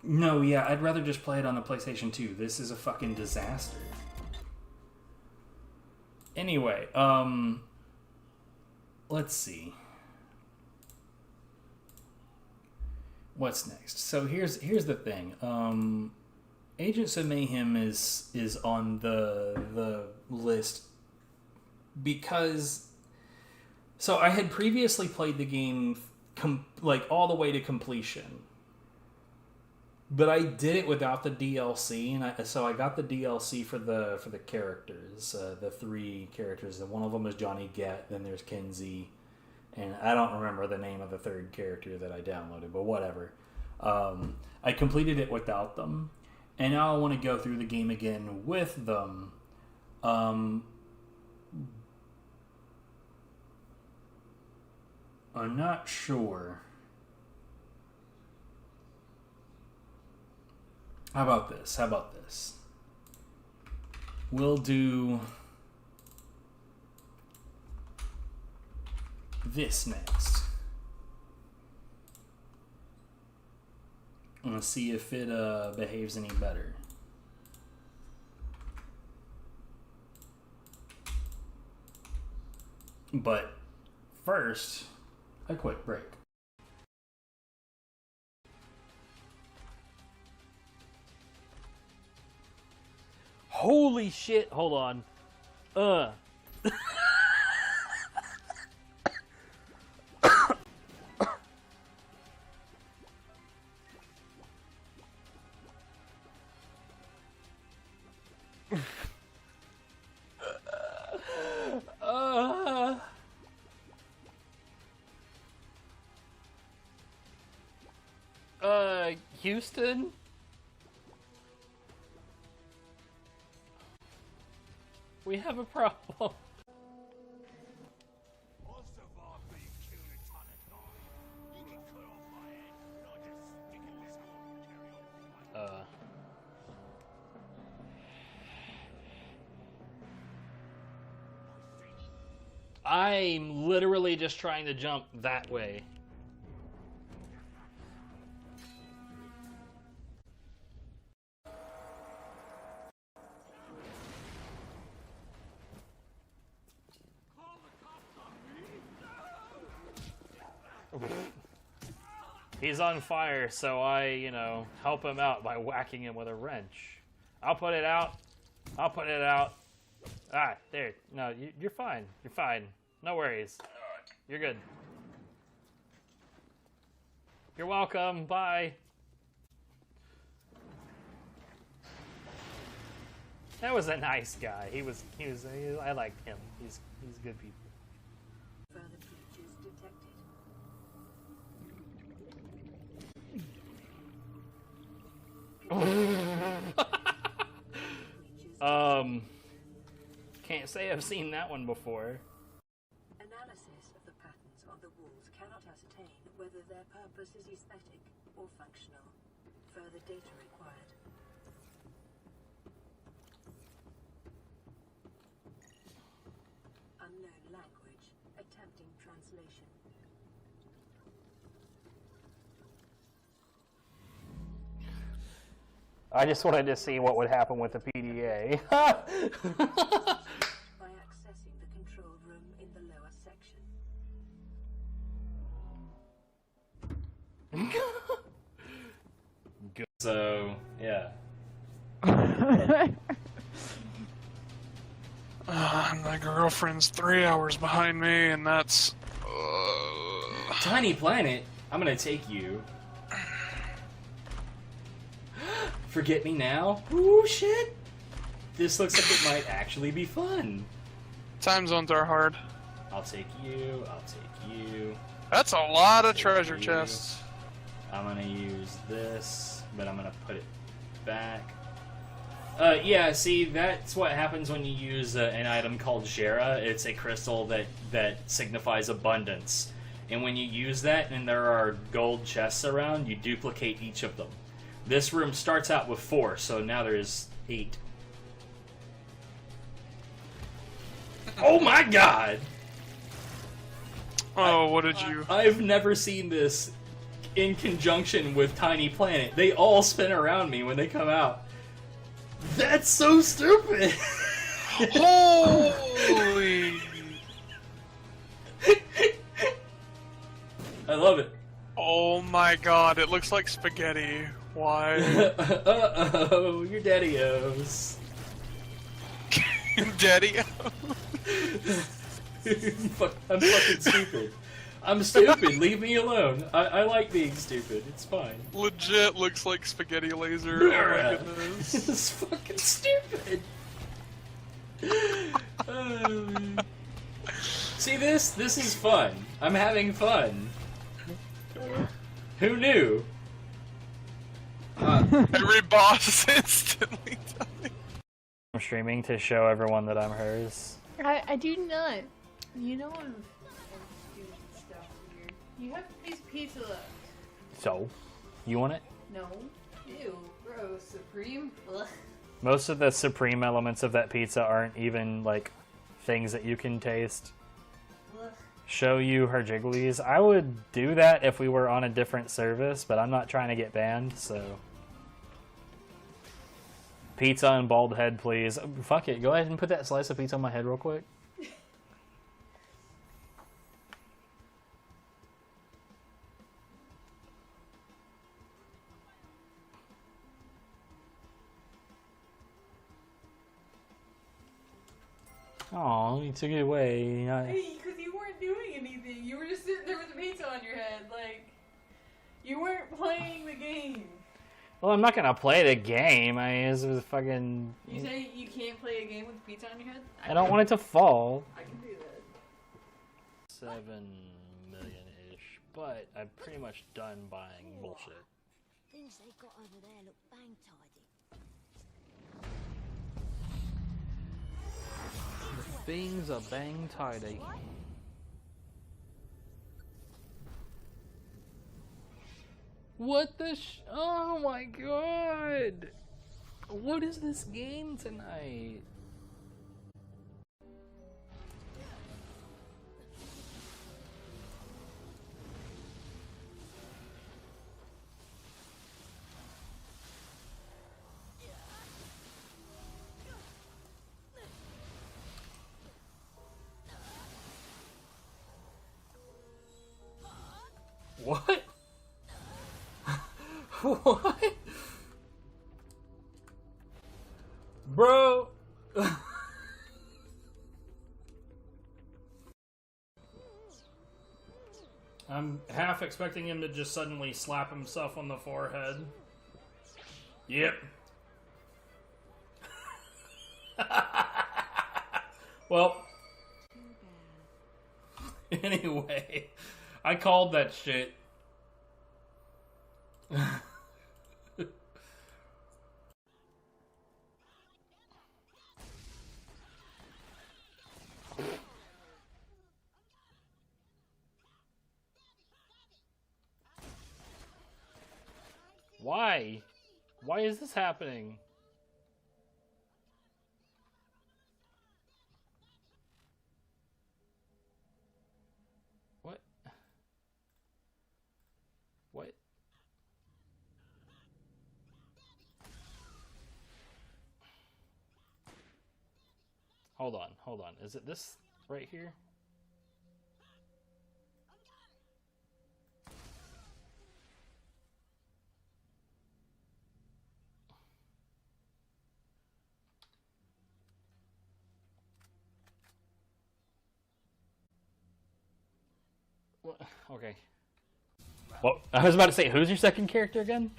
No, yeah, I'd rather just play it on the PlayStation 2. This is a fucking disaster. Anyway, let's see. What's next? So here's the thing. Agents of Mayhem is on the list because... So I had previously played the game like all the way to completion, but I did it without the DLC, and so I got the DLC for the characters, the 3 characters, and one of them is Johnny Get, then there's Kinsey, and I don't remember the name of the 3rd character that I downloaded, but whatever. I completed it without them, and now I want to go through the game again with them. I'm not sure. How about this? We'll do this next. I'm gonna see if it behaves any better. But first, a quick break. Holy shit, hold on. Houston? We have a problem. I'm literally just trying to jump that way. He's on fire, so I, you know, help him out by whacking him with a wrench. I'll put it out. I'll put it out. Ah, there. No, you're fine. You're fine. No worries. You're good. You're welcome. Bye. That was a nice guy. I liked him. He's good people. Further creatures detected. Can't say I've seen that one before. Analysis of the patterns on the walls cannot ascertain whether their purpose is aesthetic or functional. Further data required. Unknown language. Attempting translation. I just wanted to see what would happen with the PDA. By accessing the control room in the lower section. Good. So, yeah. My girlfriend's 3 hours behind me, and that's... Tiny Planet, I'm gonna take you. Forget Me Now? Ooh, shit! This looks like it might actually be fun. Time zones are hard. I'll take you, I'll take you. That's a lot of treasure chests. I'm gonna use this, but I'm gonna put it back. Yeah, see, that's what happens when you use an item called Jera. It's a crystal that signifies abundance. And when you use that and there are gold chests around, you duplicate each of them. This room starts out with 4, so now there's 8. Oh my god! Oh, what did you... I've never seen this in conjunction with Tiny Planet. They all spin around me when they come out. That's so stupid! Holy... I love it. Oh my god, it looks like spaghetti. Why? Uh-oh, you're Daddy-O's. Daddy-O? I'm fucking stupid. I'm stupid, leave me alone. I like being stupid, it's fine. Legit looks like spaghetti laser. Oh my goodness. This is fucking stupid. See this? This is fun. I'm having fun. Who knew? Every boss is instantly dying. I'm streaming to show everyone that I'm hers. I do not. You know I'm doing stuff weird. You have a piece of pizza left. So, you want it? No. Ew, gross. Supreme? Ugh. Most of the supreme elements of that pizza aren't even, like, things that you can taste. Ugh. Show you her jigglies. I would do that if we were on a different service, but I'm not trying to get banned, so... Pizza and bald head, please. Fuck it, go ahead and put that slice of pizza on my head real quick. Oh, you took it away. Because you weren't doing anything. You were just sitting there with the pizza on your head. Like, you weren't playing the game. Well, I'm not gonna play the game. This was fucking... You say you can't play a game with pizza on your head? I don't want it to fall. I can do that. 7 million-ish, but I'm pretty much done buying bullshit. Things they got over there look bang tidy. The things are bang tidy. What the oh my god! What is this game tonight? What? What? Bro. I'm half expecting him to just suddenly slap himself on the forehead. Yep. Well. Anyway, I called that shit. Why? Why is this happening? What? What? Hold on, hold on. Is it this right here? Okay. Well, I was about to say, who's your second character again?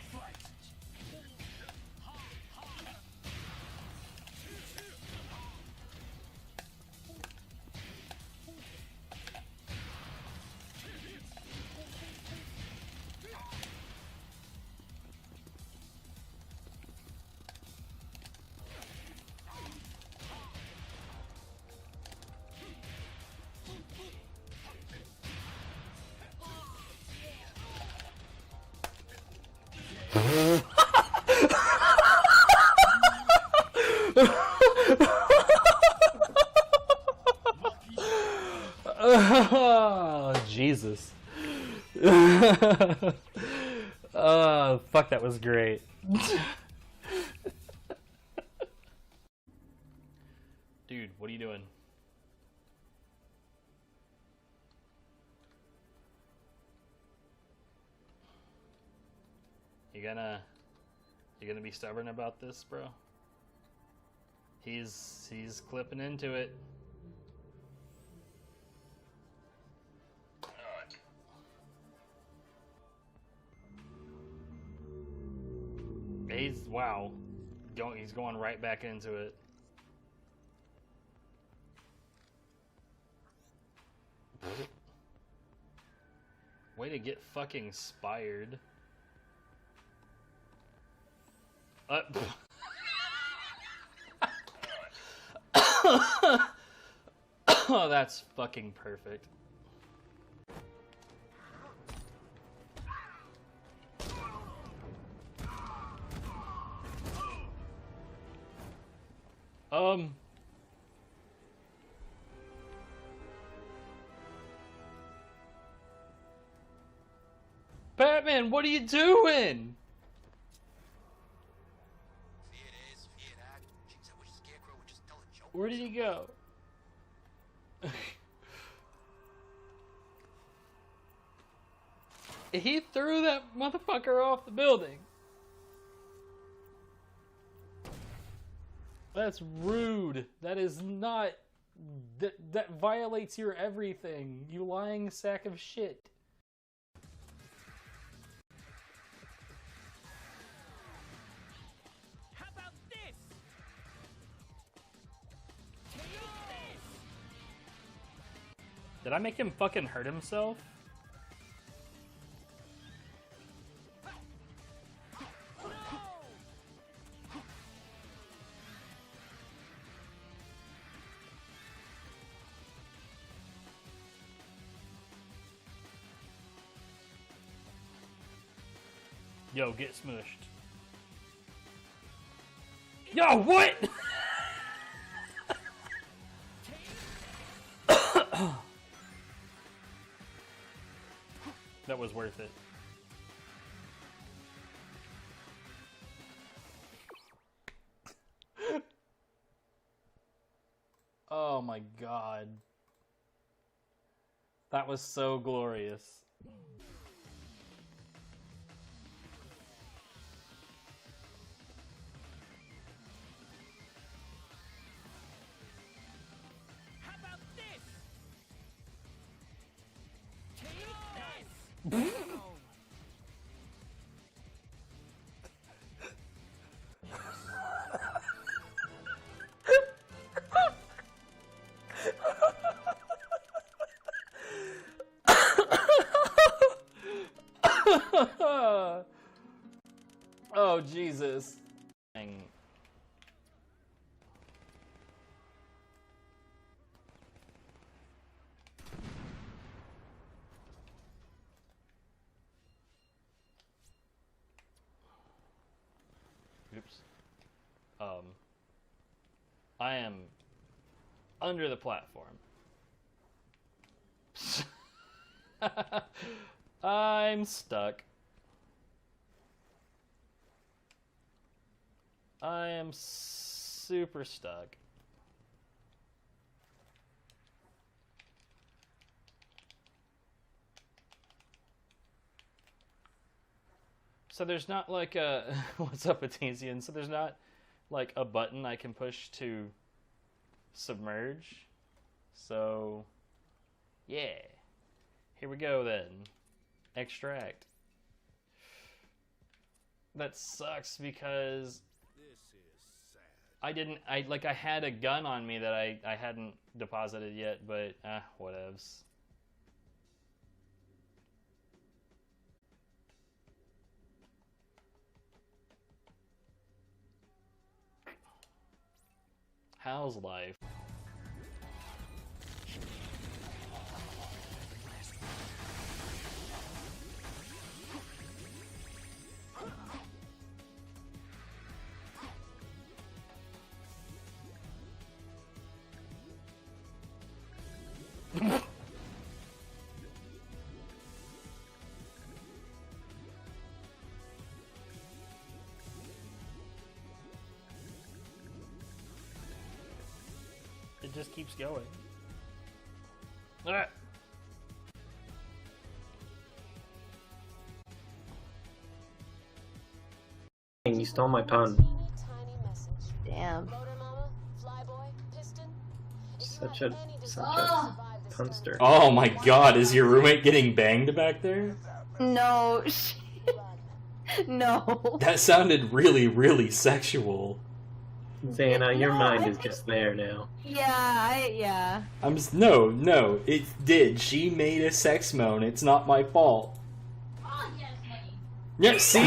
Oh, Jesus. Oh, fuck, that was great. Dude, what are you doing? You gonna be stubborn about this, bro? He's clipping into it. Wow. He's going right back into it. Way to get fucking spired. Oh, that's fucking perfect. Batman, what are you doing? Where did he go? He threw that motherfucker off the building. That's rude. That is not... That violates your everything. You lying sack of shit. How about this? Did I make him fucking hurt himself? Yo, get smushed. Yo, what? That was worth it. Oh my god. That was so glorious. Oh, Jesus. Oops. I am under the platform. I'm stuck. I am super stuck. So there's not like a... What's up, Atasian? So there's not like a button I can push to submerge. So, yeah. Here we go then. Extract. That sucks because I had a gun on me that I hadn't deposited yet, but whatevs. How's life? It just keeps going. Ah. You stole my pun. Damn. Such a punster. Oh my god, is your roommate getting banged back there? No. No. That sounded really, really sexual. Xana, your mind is just there now. Yeah. No, it did. She made a sex moan. It's not my fault. Yeah, see?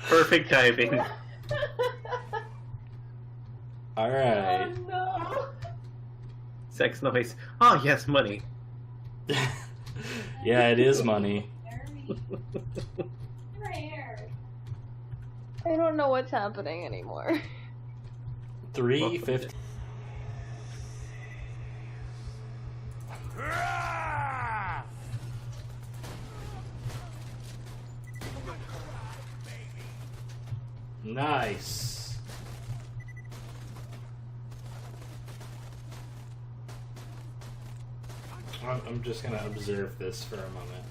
Perfect timing. Alright. Oh, no. Sex noise. Oh, yes, money. Yeah, it is money. I don't know what's happening anymore. 350. Nice. I'm just gonna observe this for a moment.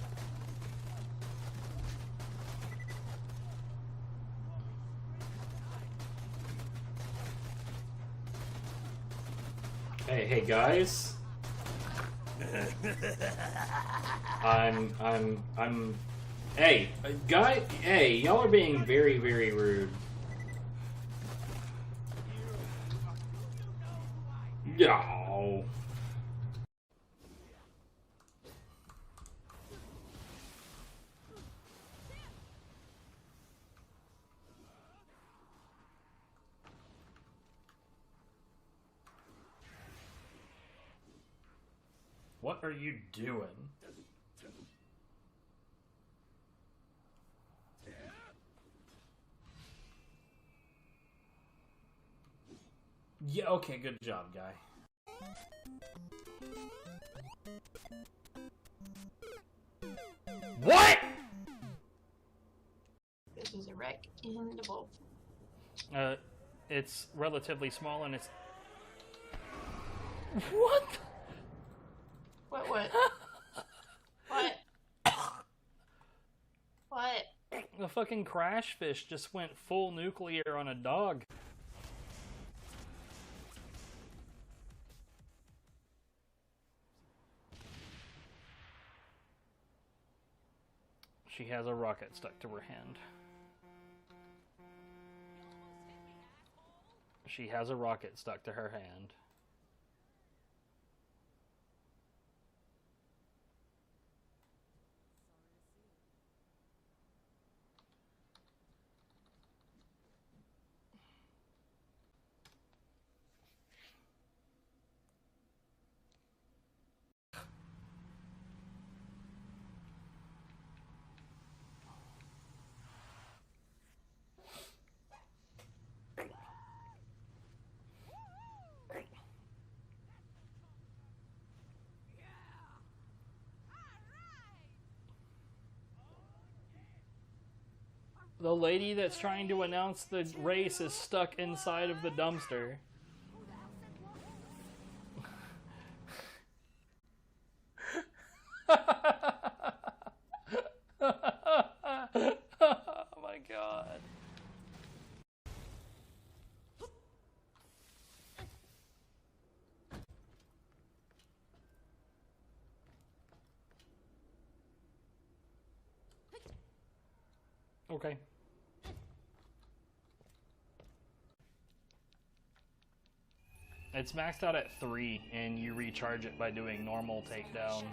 Hey guys. Hey, y'all are being very, very rude. No. What are you doing? Yeah, okay, good job, guy. What? This is a wreck in the boat. It's relatively small and it's... What? What? What? What? The fucking crash fish just went full nuclear on a dog. She has a rocket stuck to her hand. She has a rocket stuck to her hand. The lady that's trying to announce the race is stuck inside of the dumpster. Oh my god. Okay. It's maxed out at 3, and you recharge it by doing normal takedowns.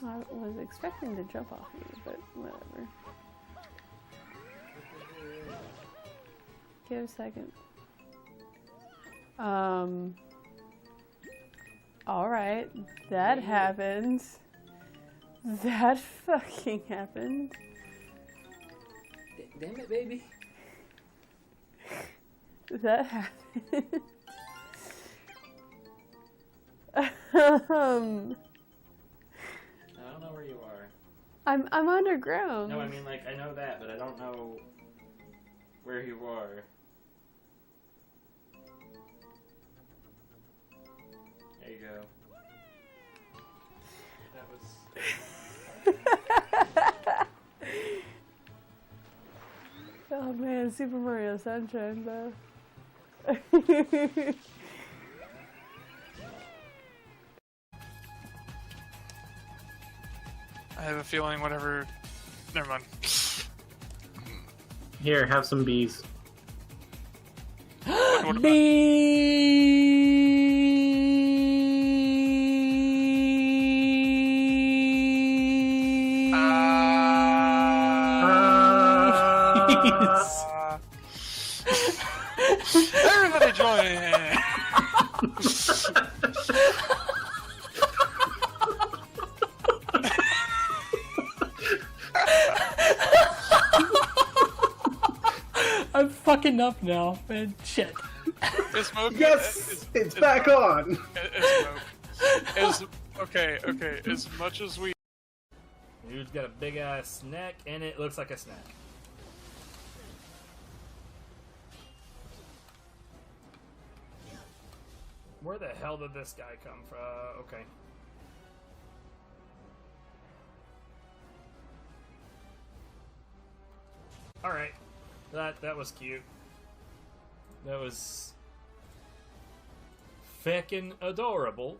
I was expecting to jump off you, but whatever. Give a second. Alright, that happened. That fucking happened. Damn it, baby. That happened. I don't know where you are. I'm underground. No, I mean, like, I know that, but I don't know where you are. There you go. That was... Oh man, Super Mario Sunshine, though. I have a feeling whatever... Never mind. Here, have some bees. What Everybody join in! I'm fucking up now, man. Shit. Yes! It's back on! Okay, as much as we... Dude's got a big ass neck, and it looks like a snack. Where the hell did this guy come from? Okay. Alright. That was cute. That was... feckin' adorable.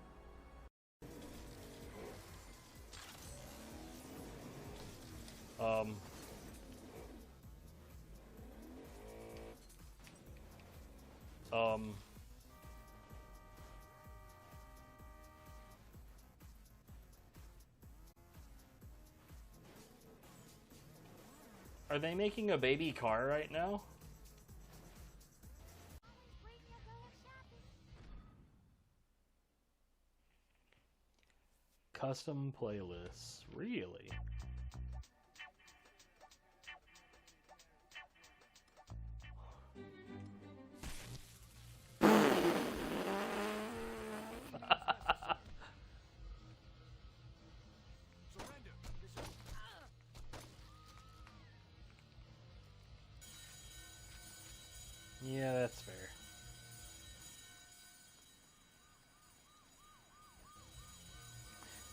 Are they making a baby car right now? Custom playlists, really? Yeah, that's fair.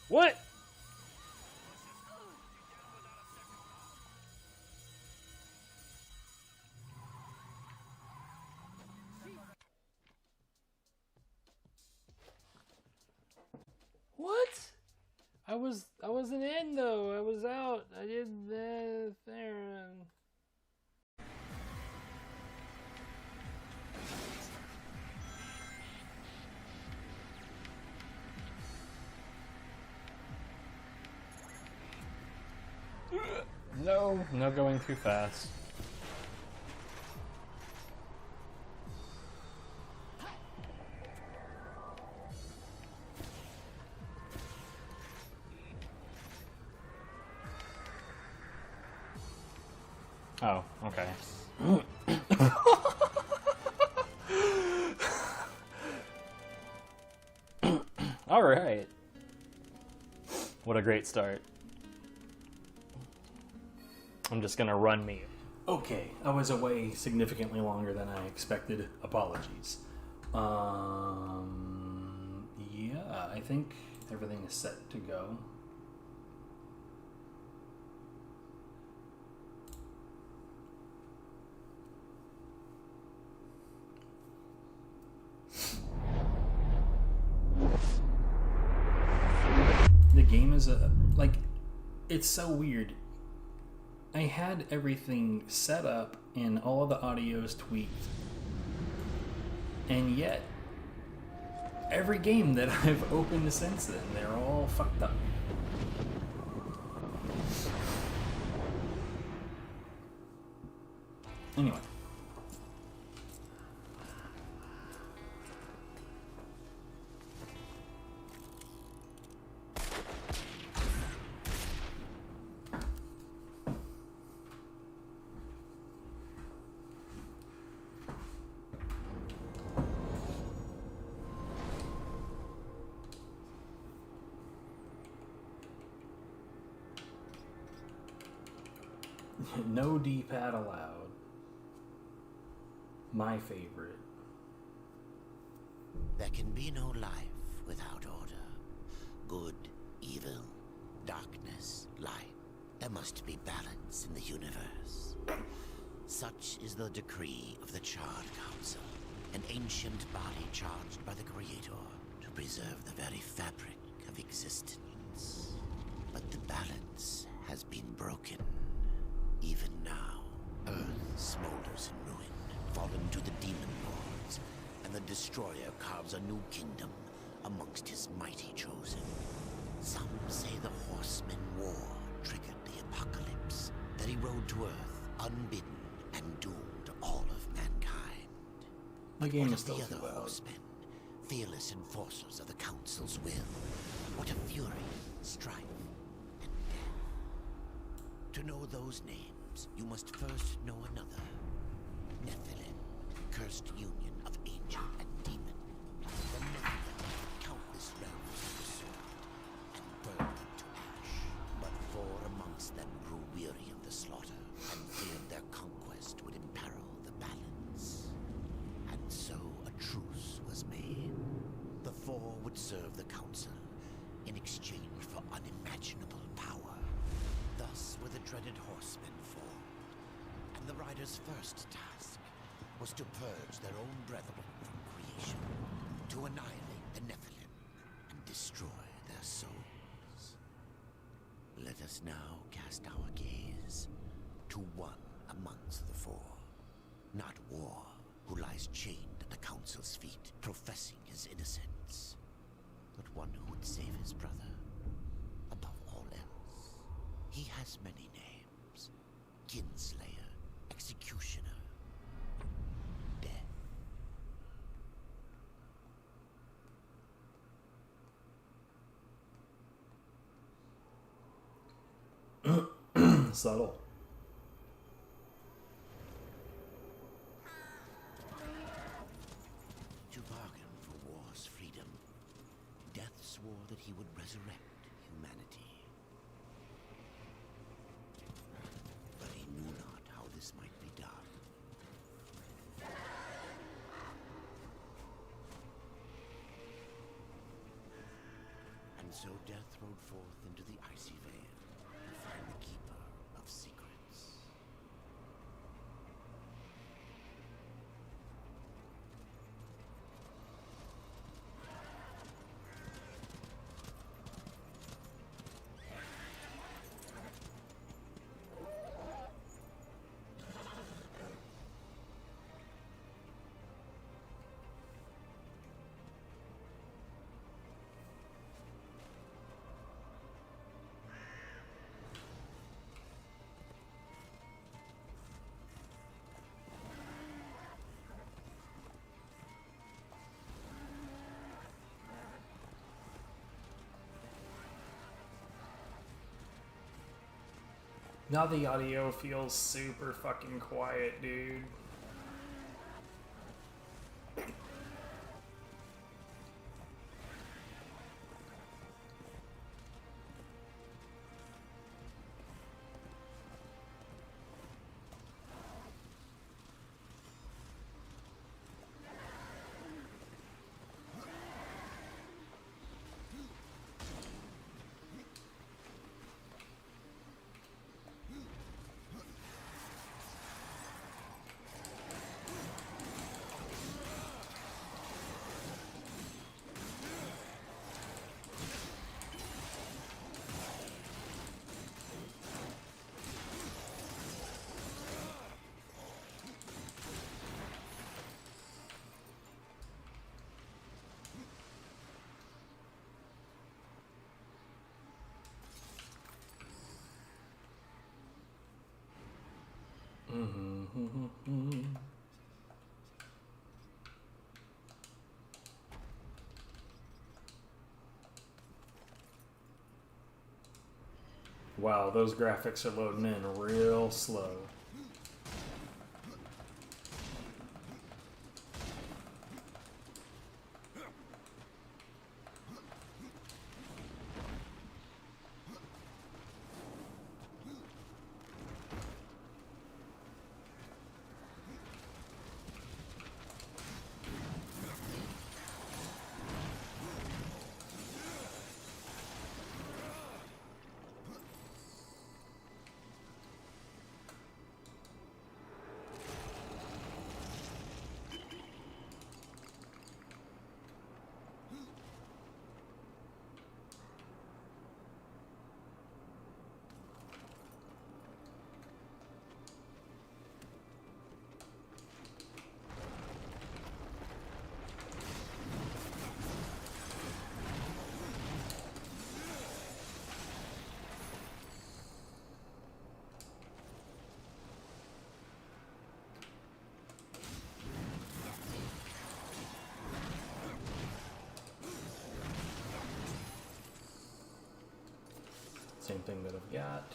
What? What? I wasn't in though. I was out. I did the there. No, no going too fast. Oh, okay. All right. What a great start. I'm just gonna run me. Okay, I was away significantly longer than I expected. Apologies. Yeah, I think everything is set to go. The game is it's so weird. I had everything set up and all of the audio's tweaked, and yet every game that I've opened since then, they're all fucked up. Anyway. No D-pad allowed. My favorite. There can be no life without order. Good, evil, darkness, light. There must be balance in the universe. Such is the decree of the Charred Council, an ancient body charged by the Creator to preserve the very fabric of existence. But the balance has been broken. Even now, Earth smolders in ruin, fallen to the demon lords, and the Destroyer carves a new kingdom amongst his mighty chosen. Some say the Horseman War triggered the apocalypse, that he rode to Earth unbidden and doomed all of mankind. The game is What still of the too other loud. horsemen, fearless enforcers of the Council's will? What of fury, strife, and death? To know those names, you must first know another. Nephilim, cursed union of angel and demon. The Nephilim, countless realms of the sword, and burned them to ash. But four amongst them grew weary of the slaughter, and feared their conquest would imperil the balance. And so a truce was made. The four would serve the Council in exchange for unimaginable power. Thus were the dreaded horsemen formed, and the riders' first task was to purge their own brethren from creation, to annihilate the Nephilim and destroy their souls. Let us now cast our gaze to one amongst the four, not War, who lies chained at the Council's feet, professing his innocence, but one who would save his brother above all else. He has many names: Kinslayer, Executioner, Death. Subtle. To bargain for war's freedom, Death swore that he would resurrect humanity. But he knew not how this might be done. And so Death rode forth into the icy veil to find the Keeper of Secrets. Now the audio feels super fucking quiet, dude. Wow, those graphics are loading in real slow. Same thing that I've got.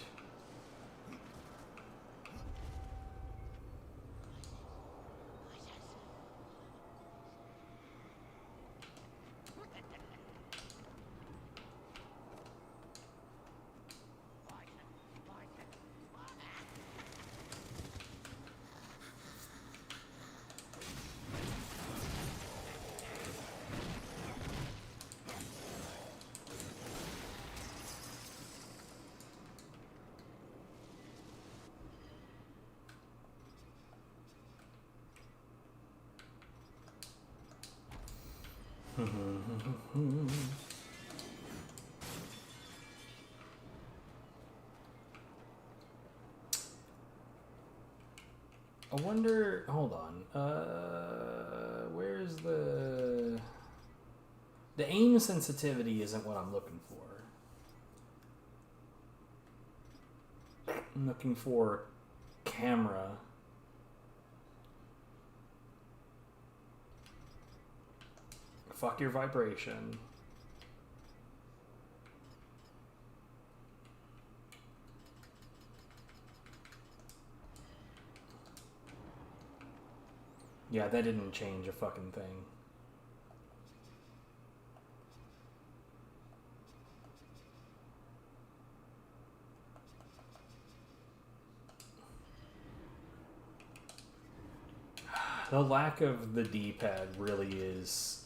I wonder, hold on, where's the aim sensitivity isn't what I'm looking for. I'm looking for camera. Fuck your vibration. Yeah, that didn't change a fucking thing. The lack of the D-pad really is...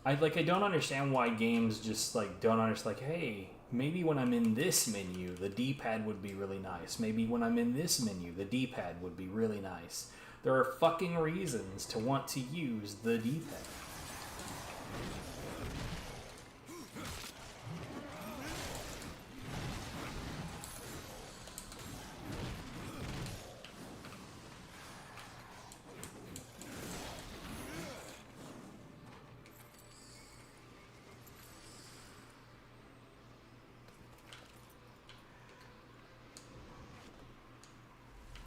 I don't understand why games just don't understand, hey, maybe when I'm in this menu, the D-pad would be really nice. Maybe when I'm in this menu, the D-pad would be really nice. There are fucking reasons to want to use the D-pad.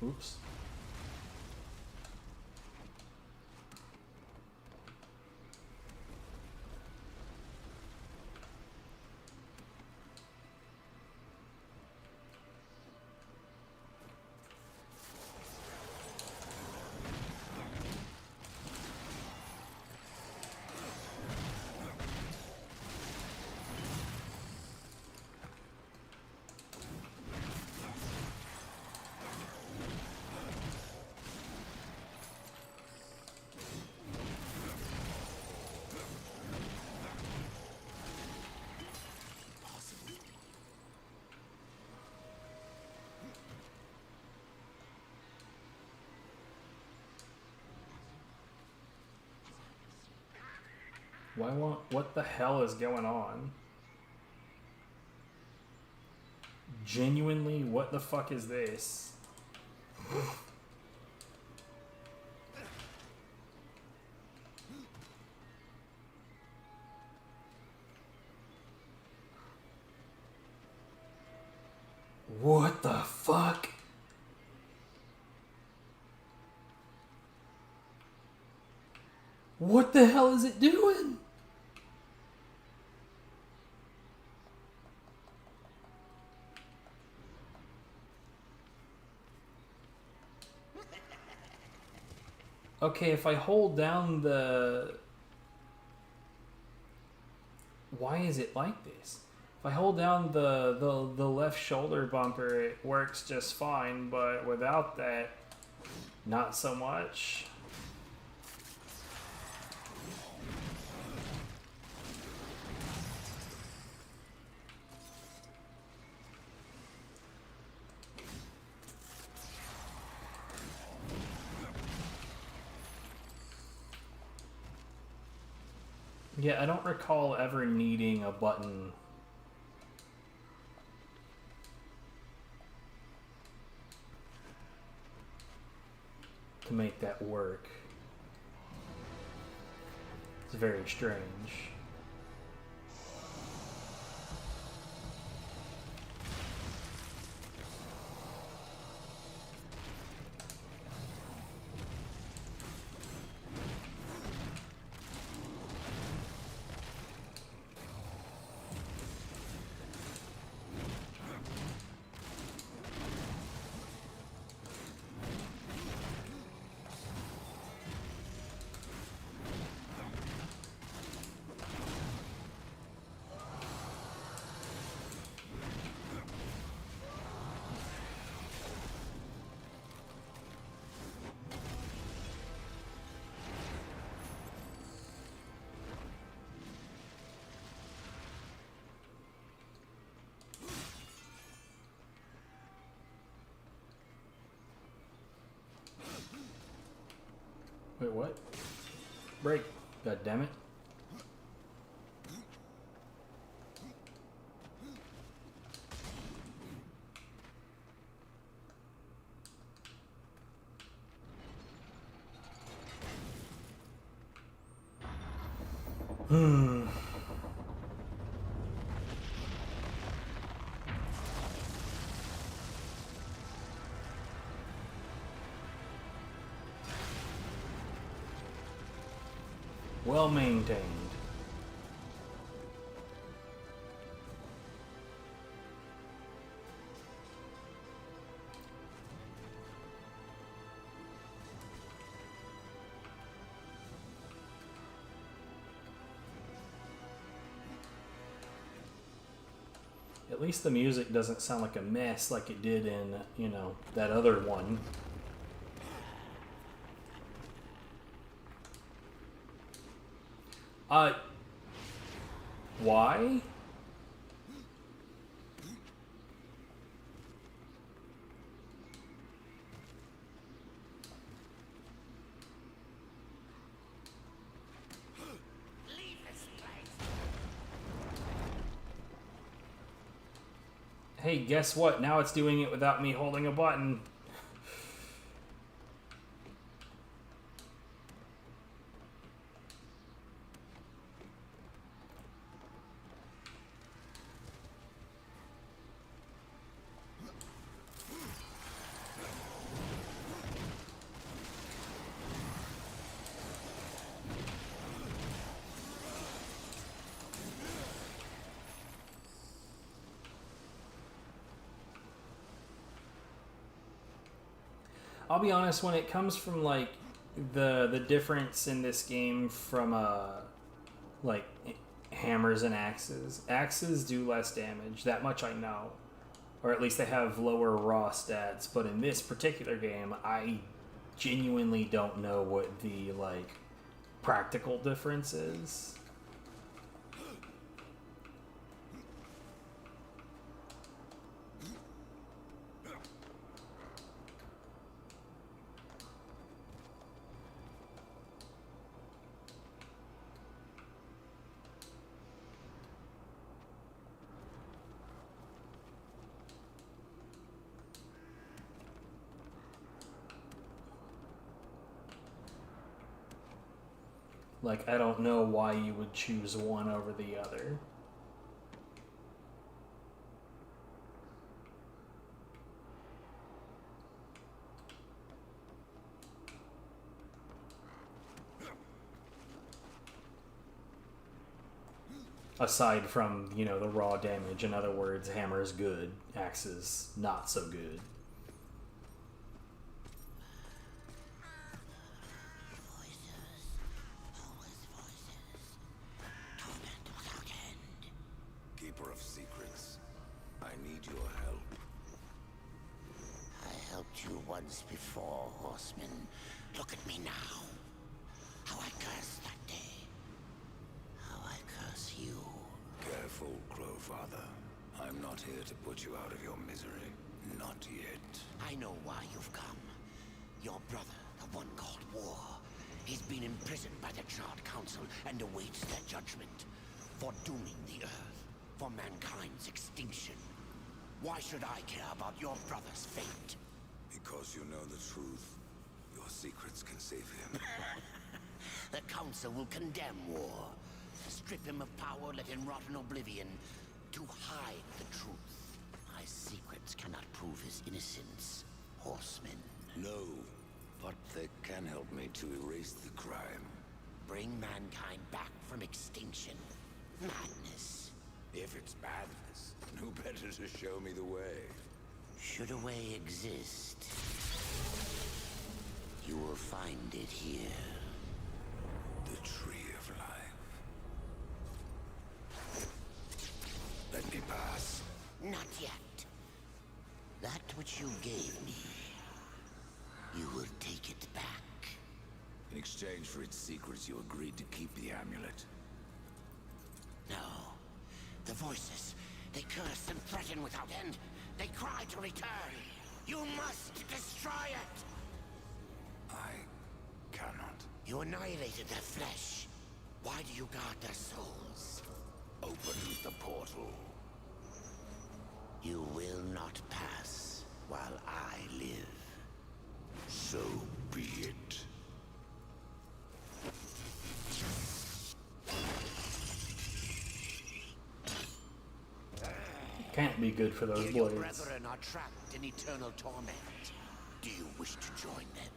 Oops. What the hell is going on? Genuinely, what the fuck is this? What the fuck? What the hell is it doing? Okay, if I hold down the... Why is it like this? If I hold down the left shoulder bumper, it works just fine, but without that, not so much. Yeah, I don't recall ever needing a button to make that work. It's very strange. Wait, what? Break. God damn it. Well maintained. At least the music doesn't sound like a mess like it did in, you know, that other one. Why? Hey, guess what? Now it's doing it without me holding a button. I'll be honest, when it comes from like the difference in this game from like hammers and axes. Axes do less damage, that much I know. Or at least they have lower raw stats, but in this particular game I genuinely don't know what the like practical difference is. Like, I don't know why you would choose one over the other. Aside from, you know, the raw damage. In other words, hammer is good, axe is not so good. Keeper of secrets, I need your help. I helped you once before, Horseman. Look at me now. How I cursed that day. How I curse you. Careful, Crowfather. I'm not here to put you out of your misery. Not yet. I know why you've come. Your brother, the one called War, he's been imprisoned by the Charred Council and awaits their judgment for dooming the Earth, for mankind's extinction. Why should I care about your brother's fate? Because you know the truth. Your secrets can save him. The Council will condemn War. Strip him of power, let him rot in oblivion, to hide the truth. My secrets cannot prove his innocence, Horseman. No, but they can help me to erase the crime. Bring mankind back from extinction. Madness. If it's madness, who better to show me the way? Should a way exist, you will find it here. The Tree of Life. Let me pass. Not yet. That which you gave me, you will take it back. In exchange for its secrets, you agreed to keep the amulet. No. The voices, they curse and threaten without end. They cry to return. You must destroy it! I cannot. You annihilated their flesh. Why do you guard their souls? Open the portal. You will not pass while I live. So be it. Can't be good for those Here your blades. brethren are trapped in eternal torment. Do you wish to join them?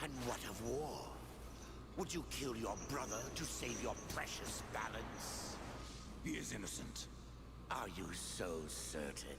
And what of War? Would you kill your brother to save your precious balance? He is innocent. Are you so certain?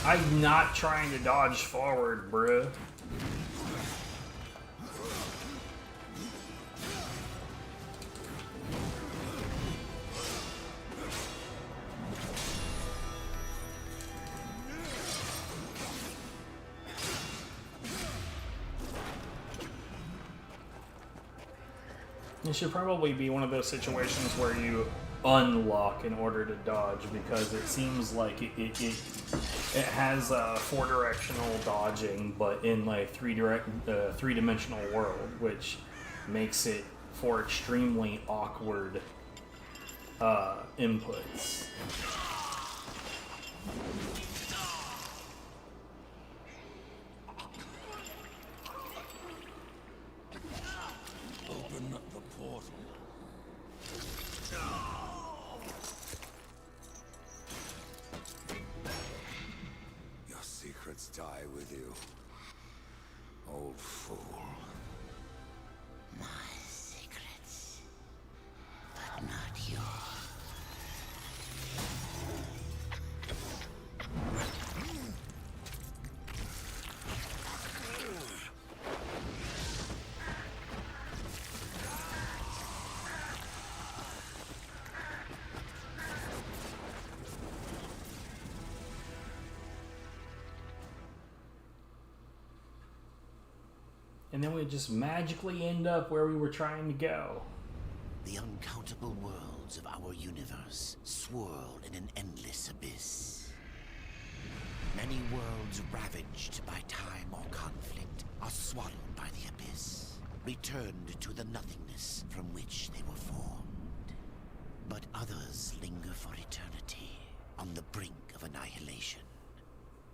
I'm not trying to dodge forward, bruh. It should probably be one of those situations where you unlock in order to dodge, because it seems like it has four directional dodging, but in like three-dimensional world, which makes it for extremely awkward inputs. Open the portal. Your secrets die with you, old fool. My and then we'd just magically end up where we were trying to go. The uncountable worlds of our universe swirl in an endless abyss. Many worlds ravaged by time or conflict are swallowed by the abyss, returned to the nothingness from which they were formed. But others linger for eternity on the brink of annihilation,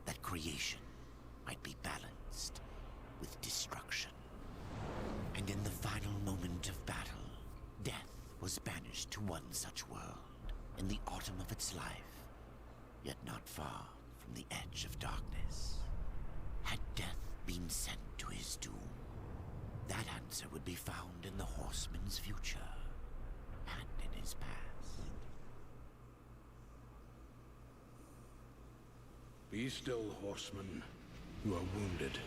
that creation might be balanced with destruction. And in the final moment of battle, death was banished to one such world in the autumn of its life, yet not far from the edge of darkness. Had death been sent to his doom, that answer would be found in the horseman's future and in his past. Be still, horseman. You are wounded.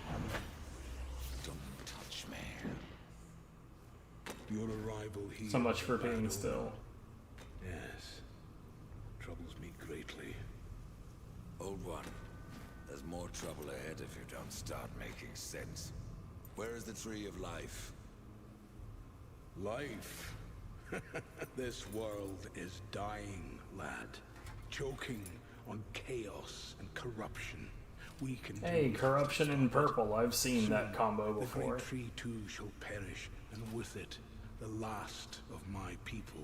Don't touch me. Your arrival here... So much for being still. Yes. Troubles me greatly. Old one, there's more trouble ahead if you don't start making sense. Where is the tree of life? Life? This world is dying, lad. Choking on chaos and corruption. We can Hey, corruption in purple. I've seen that combo The before. great tree too shall perish, and with it, the last of my people.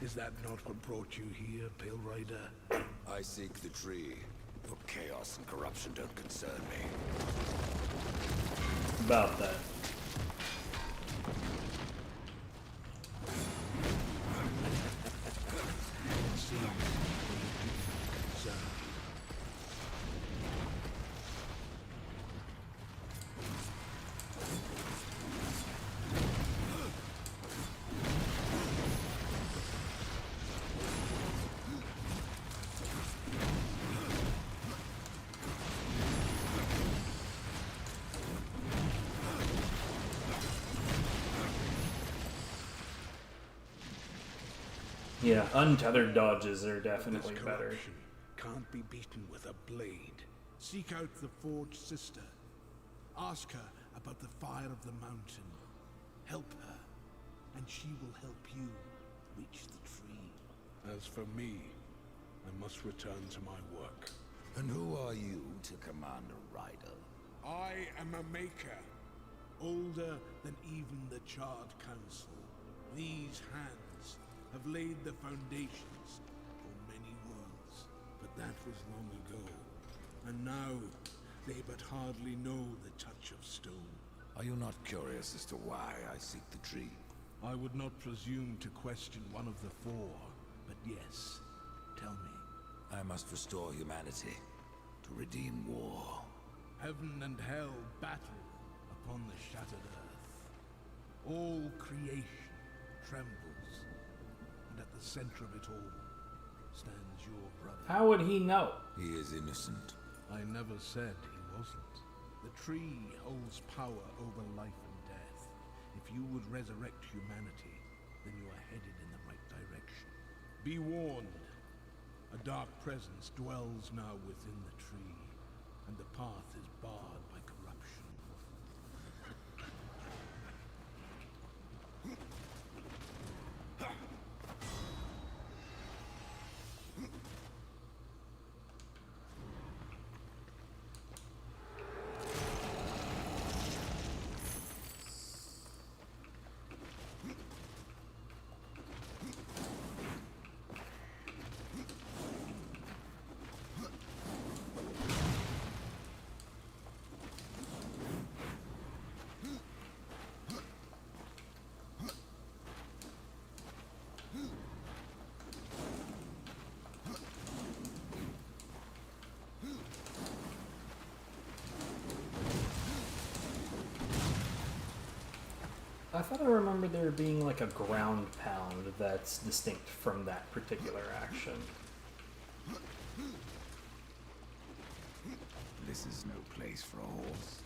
Is that not what brought you here, Pale Rider? I seek the tree. Your chaos and corruption don't concern me. About that. Yeah, untethered dodges are definitely This better. corruption can't be beaten with a blade. Seek out the Forged Sister. Ask her about the fire of the mountain. Help her, and she will help you reach the tree. As for me, I must return to my work. And who are you to command a rider? I am a maker, older than even the Charred Council. These hands have laid the foundations for many worlds, but that was long ago. And now, they but hardly know the touch of stone. Are you not curious as to why I seek the tree? I would not presume to question one of the four, but yes, tell me. I must restore humanity, to redeem war. Heaven and hell battle upon the shattered earth. All creation trembles, and at the center of it all stands your brother. How would he know? He is innocent. I never said he wasn't. The tree holds power over life and death. If you would resurrect humanity, then you are headed in the right direction. Be warned. A dark presence dwells now within the tree, and the path is barred by corruption. I thought I remember there being like a ground pound that's distinct from that particular action. This is no place for a horse.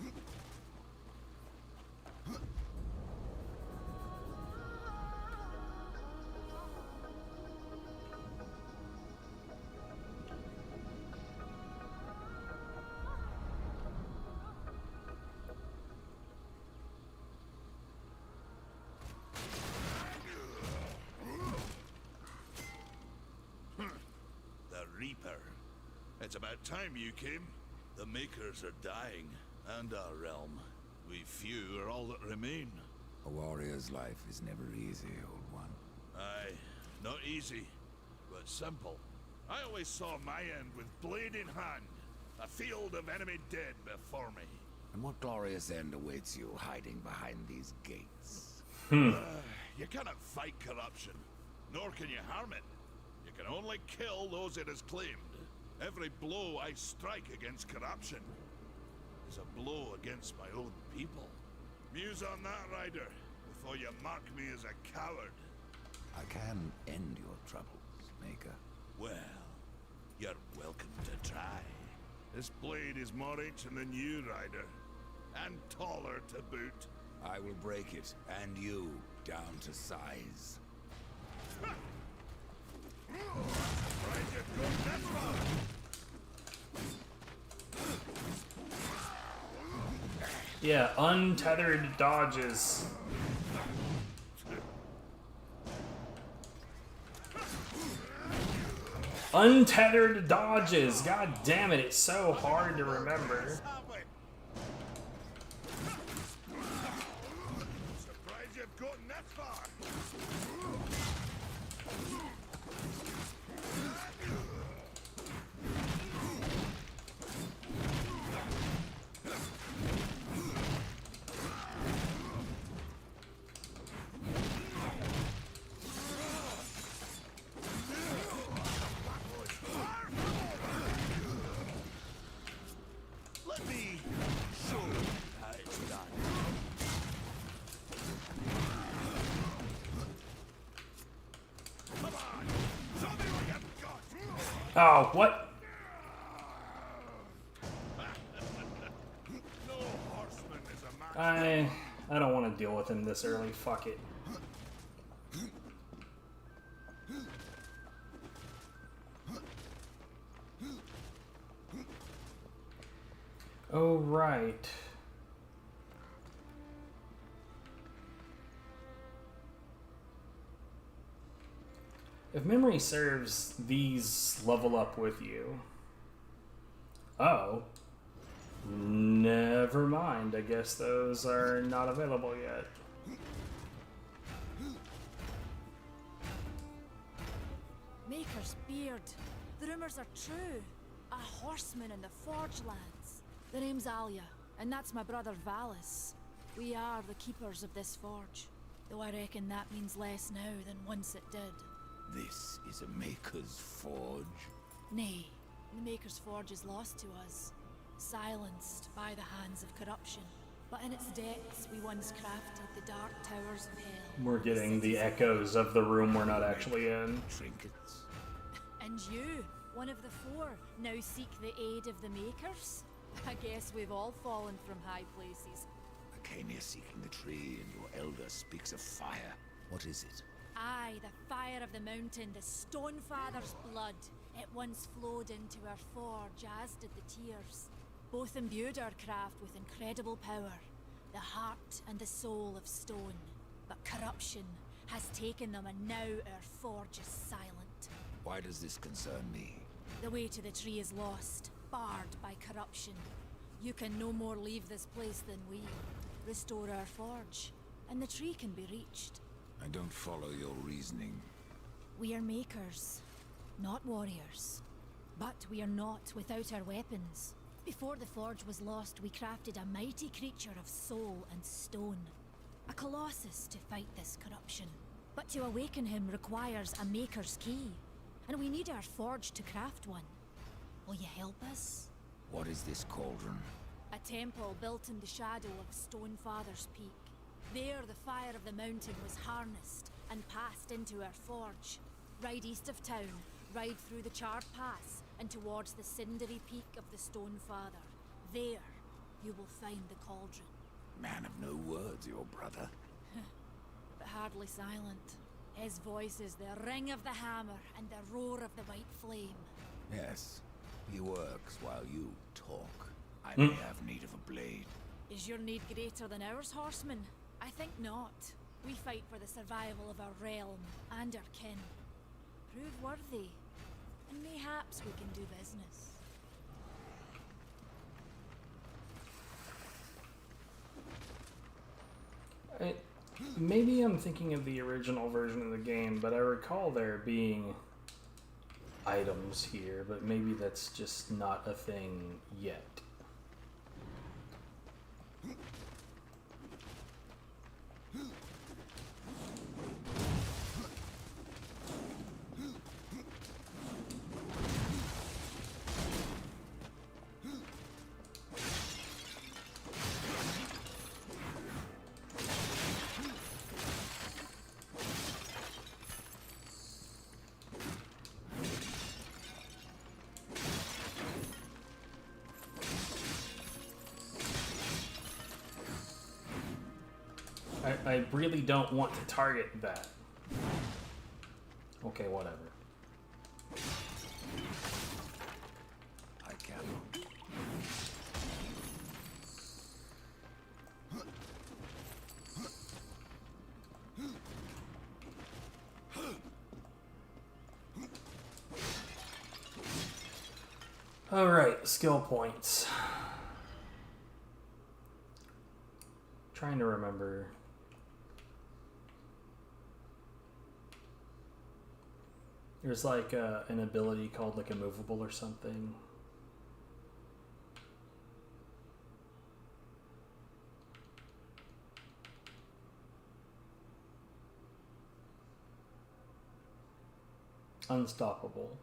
It's about time you came. The Makers are dying, and our realm. We few are all that remain. A warrior's life is never easy, old one. Aye, not easy, but simple. I always saw my end with blade in hand, a field of enemy dead before me. And what glorious end awaits you hiding behind these gates? You cannot fight corruption, nor can you harm it. You can only kill those it has claimed. Every blow I strike against corruption is a blow against my own people. Muse on that, Ryder, before you mark me as a coward. I can end your troubles, Maker. Well, you're welcome to try. This blade is more ancient than you, Ryder, and taller to boot. I will break it, and you, down to size. Yeah, untethered dodges. Untethered dodges. God damn it, it's so hard to remember. Surprised you've gotten that far. Let me show you how it's done. Come on, show me what you've got. Oh, what? No horseman is a match. I don't want to deal with him this early. Fuck it. Oh, right. If memory serves, these level up with you. Oh. Never mind. I guess those are not available yet. Maker's beard. The rumors are true. A horseman in the Forge lands. The name's Alia, and that's my brother Valis. We are the keepers of this forge, though I reckon that means less now than once it did. This is a Maker's forge. Nay, the Maker's forge is lost to us, silenced by the hands of corruption. But in its depths we once crafted the dark towers of hell. We're getting the echoes of the room we're not actually in. Trinkets. And you, one of the four, now seek the aid of the Makers? I guess we've all fallen from high places. I came here seeking the tree, and your elder speaks of fire. What is it? Aye, the fire of the mountain, the Stonefather's blood. It once flowed into our forge, as did the tears. Both imbued our craft with incredible power, the heart and the soul of stone. But corruption has taken them, and now our forge is silent. Why does this concern me? The way to the tree is lost, barred by corruption. You can no more leave this place than we. Restore our forge, and the tree can be reached. I don't follow your reasoning. We are makers, not warriors. But we are not without our weapons. Before the forge was lost, we crafted a mighty creature of soul and stone. A colossus to fight this corruption. But to awaken him requires a maker's key. And we need our forge to craft one. Will you help us? What is this cauldron? A temple built in the shadow of Stonefather's Peak. There the fire of the mountain was harnessed and passed into our forge. Ride east of town, ride through the charred pass and towards the cindery peak of the Stonefather. There you will find the cauldron. Man of no words, your brother. But hardly silent. His voice is the ring of the hammer and the roar of the white flame. Yes, he works while you talk. I may have need of a blade. Is your need greater than ours, horseman? I think not. We fight for the survival of our realm and our kin. Prove worthy, and mayhaps we can do business. Maybe I'm thinking of the original version of the game, but I recall there being items here, but maybe that's just not a thing yet. I really don't want to target that. Okay, whatever. I can't. Alright, skill points. Trying to remember. There's like an ability called like immovable or something. Unstoppable.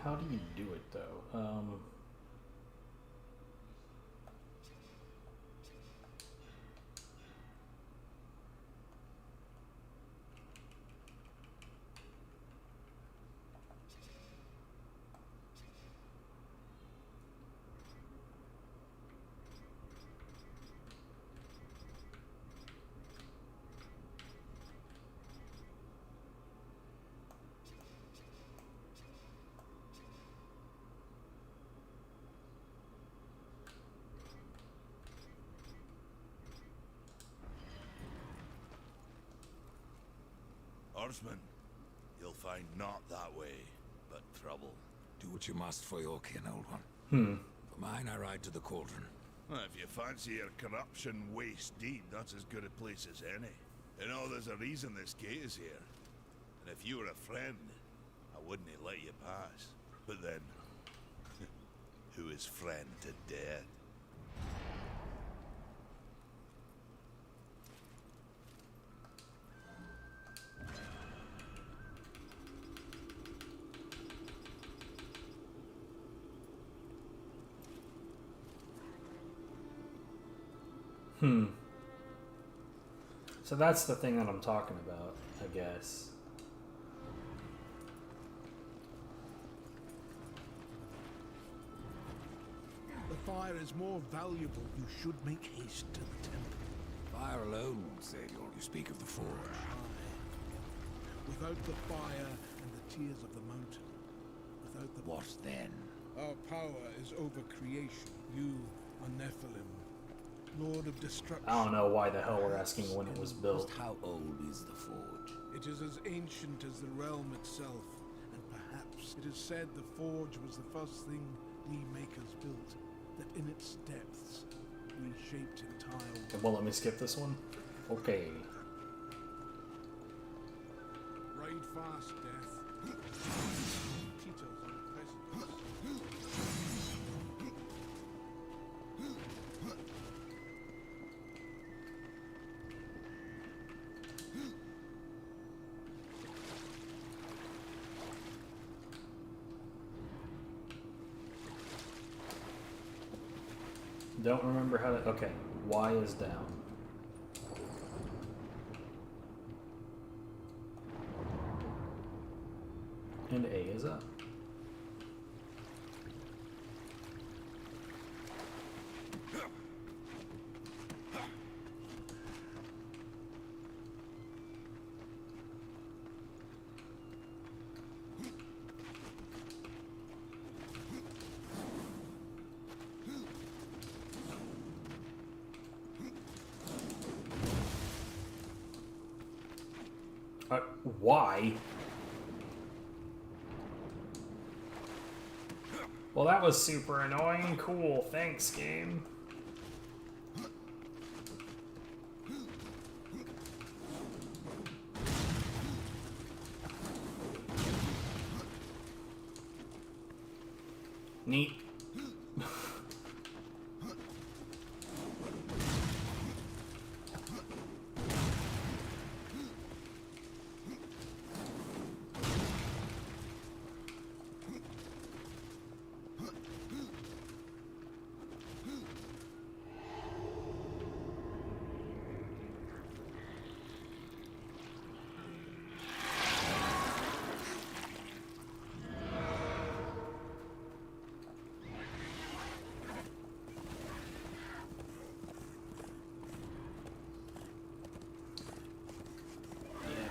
How do you do it though? Horseman, you'll find not that way, but trouble. Do what you must for your kin, old one. For mine, I ride to the cauldron. Well, if you fancy your corruption waist deep, that's as good a place as any. You know, there's a reason this gate is here. And if you were a friend, I wouldn't have let you pass. But then, who is friend to death? So that's the thing that I'm talking about, I guess. The fire is more valuable. You should make haste to the temple. Fire alone won't save you. You speak of the forge. Without the fire and the tears of the mountain, without the... What then? Our power is over creation. You are Nephilim, Lord of Destruction. I don't know why the hell we're asking when it was built. How old is the forge? It is as ancient as the realm itself, and perhaps it is said the forge was the first thing we makers built, that in its depths we shaped entire... Okay, well, let me skip this one. Okay. Ride fast, Death. Tito's on the precipice. Don't remember how to... Okay, Y is down. And A is up. Why? Well, that was super annoying. Cool. Thanks, game. Neat.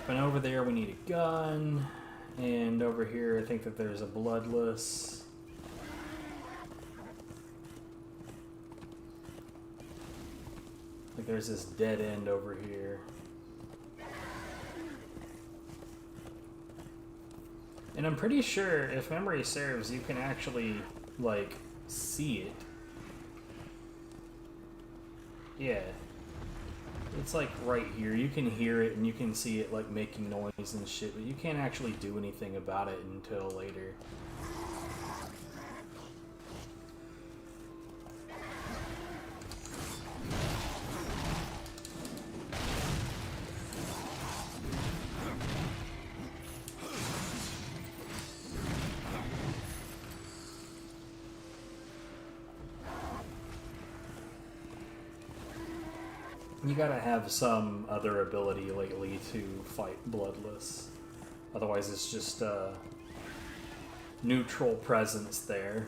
And over there we need a gun, and over here I think that there's a bloodless. Like there's this dead end over here. And I'm pretty sure, if memory serves, you can actually, like, see it. Yeah. It's like right here. You can hear it and you can see it like making noise and shit, but you can't actually do anything about it until later. You gotta have some other ability lately to fight bloodless. Otherwise it's just a neutral presence there.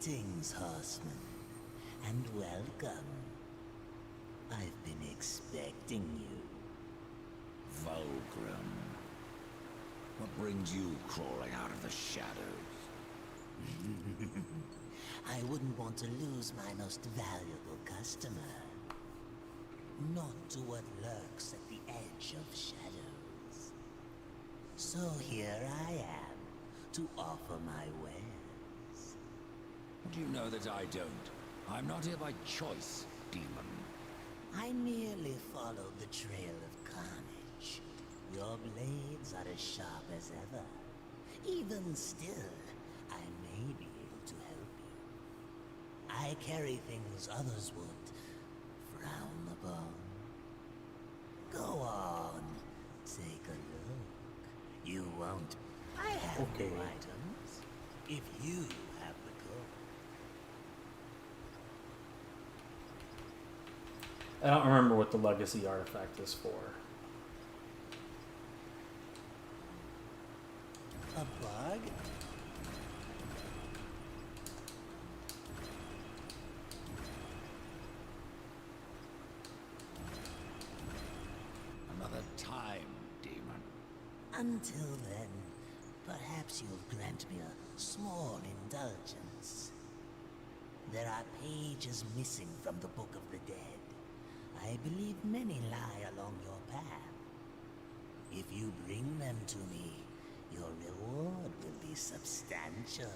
Greetings, horseman, and welcome. I've been expecting you. Vulgrim. What brings you crawling out of the shadows? I wouldn't want to lose my most valuable customer. Not to what lurks at the edge of shadows. So here I am, to offer my wares. Do you know that I don't? I'm not here by choice, demon. I merely followed the trail of carnage. Your blades are as sharp as ever. Even still, I may be able to help you. I carry things others would frown upon. Go on, take a look. You won't. I have no items. If you have the gold. I don't remember what the legacy artifact is for. A bug? Another time, demon. Until then, perhaps you'll grant me a small indulgence. There are pages missing from the Book of the Dead. I believe many lie along your path. If you bring them to me, your reward will be substantial.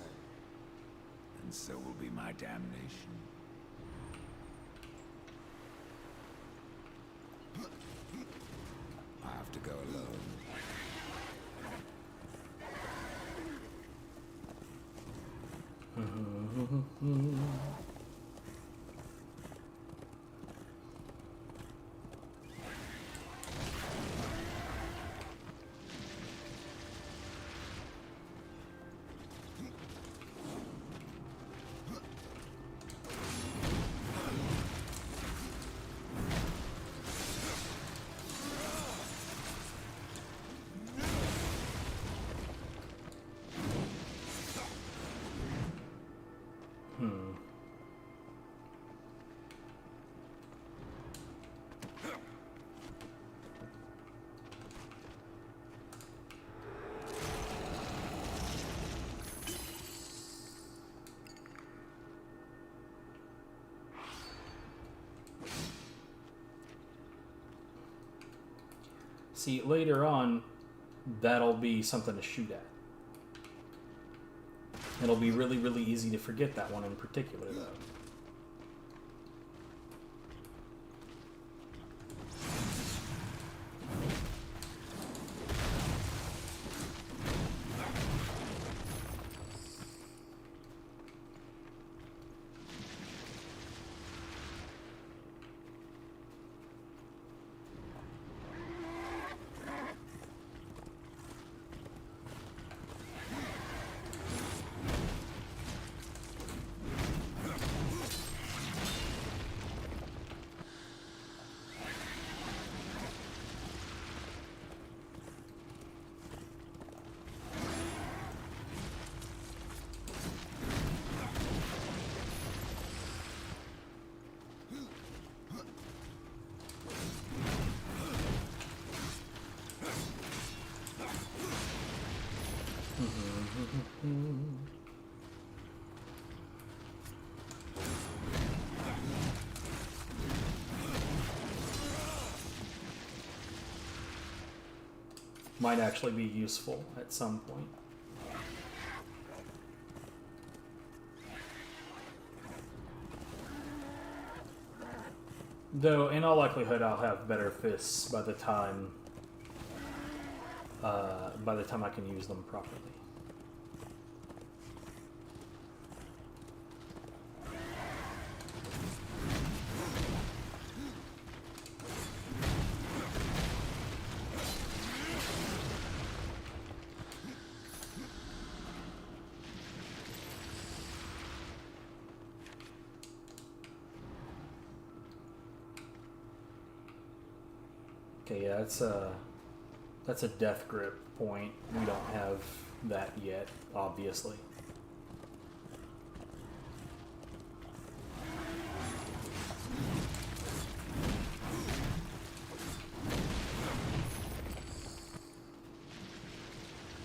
And so will be my damnation. I have to go alone. See, later on, that'll be something to shoot at. It'll be really, really easy to forget that one in particular, though. Might actually be useful at some point. Though, in all likelihood, I'll have better fists by the time I can use them properly. Okay, yeah, that's a death grip point. We don't have that yet, obviously.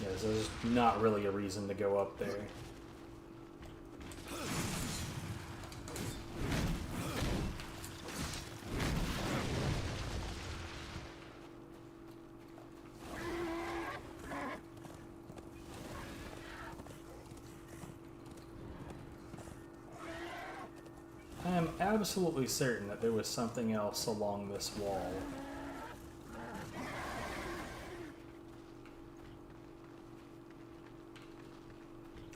Yeah, so there's not really a reason to go up there. I am absolutely certain that there was something else along this wall.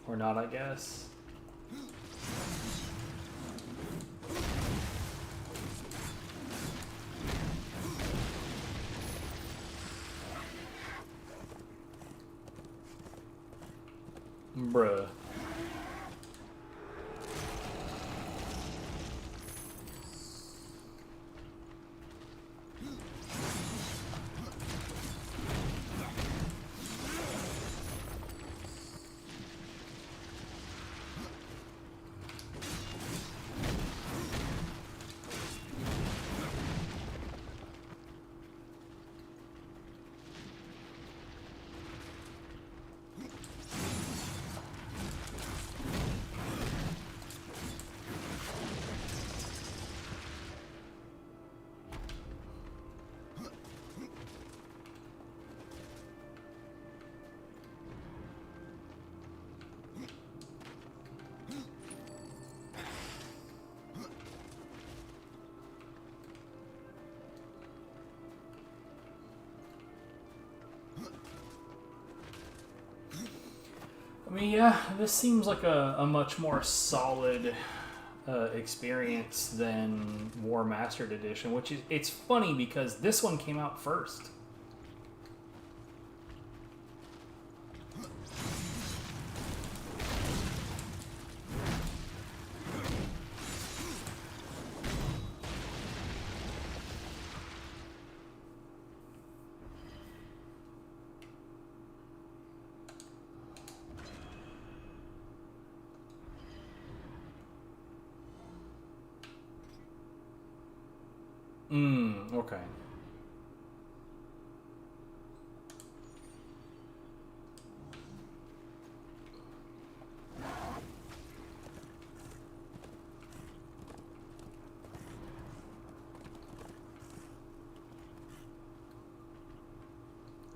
Or not, I guess. Bruh. I mean, yeah, this seems like a much more solid experience than Warmastered Edition, which is, it's funny because this one came out first. Okay.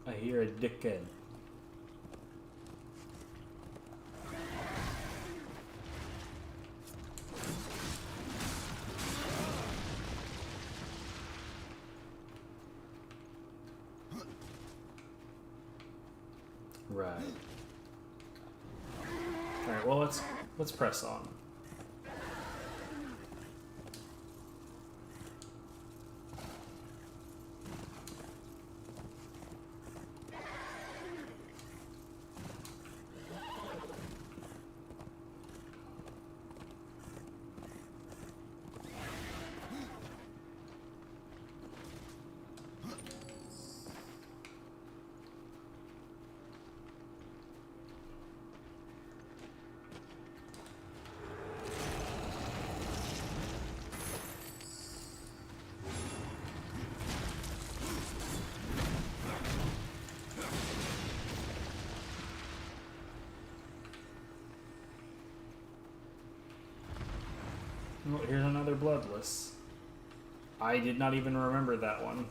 I hear a dickhead. Right. Alright, well let's press on. Oh, here's another Bloodless. I did not even remember that one.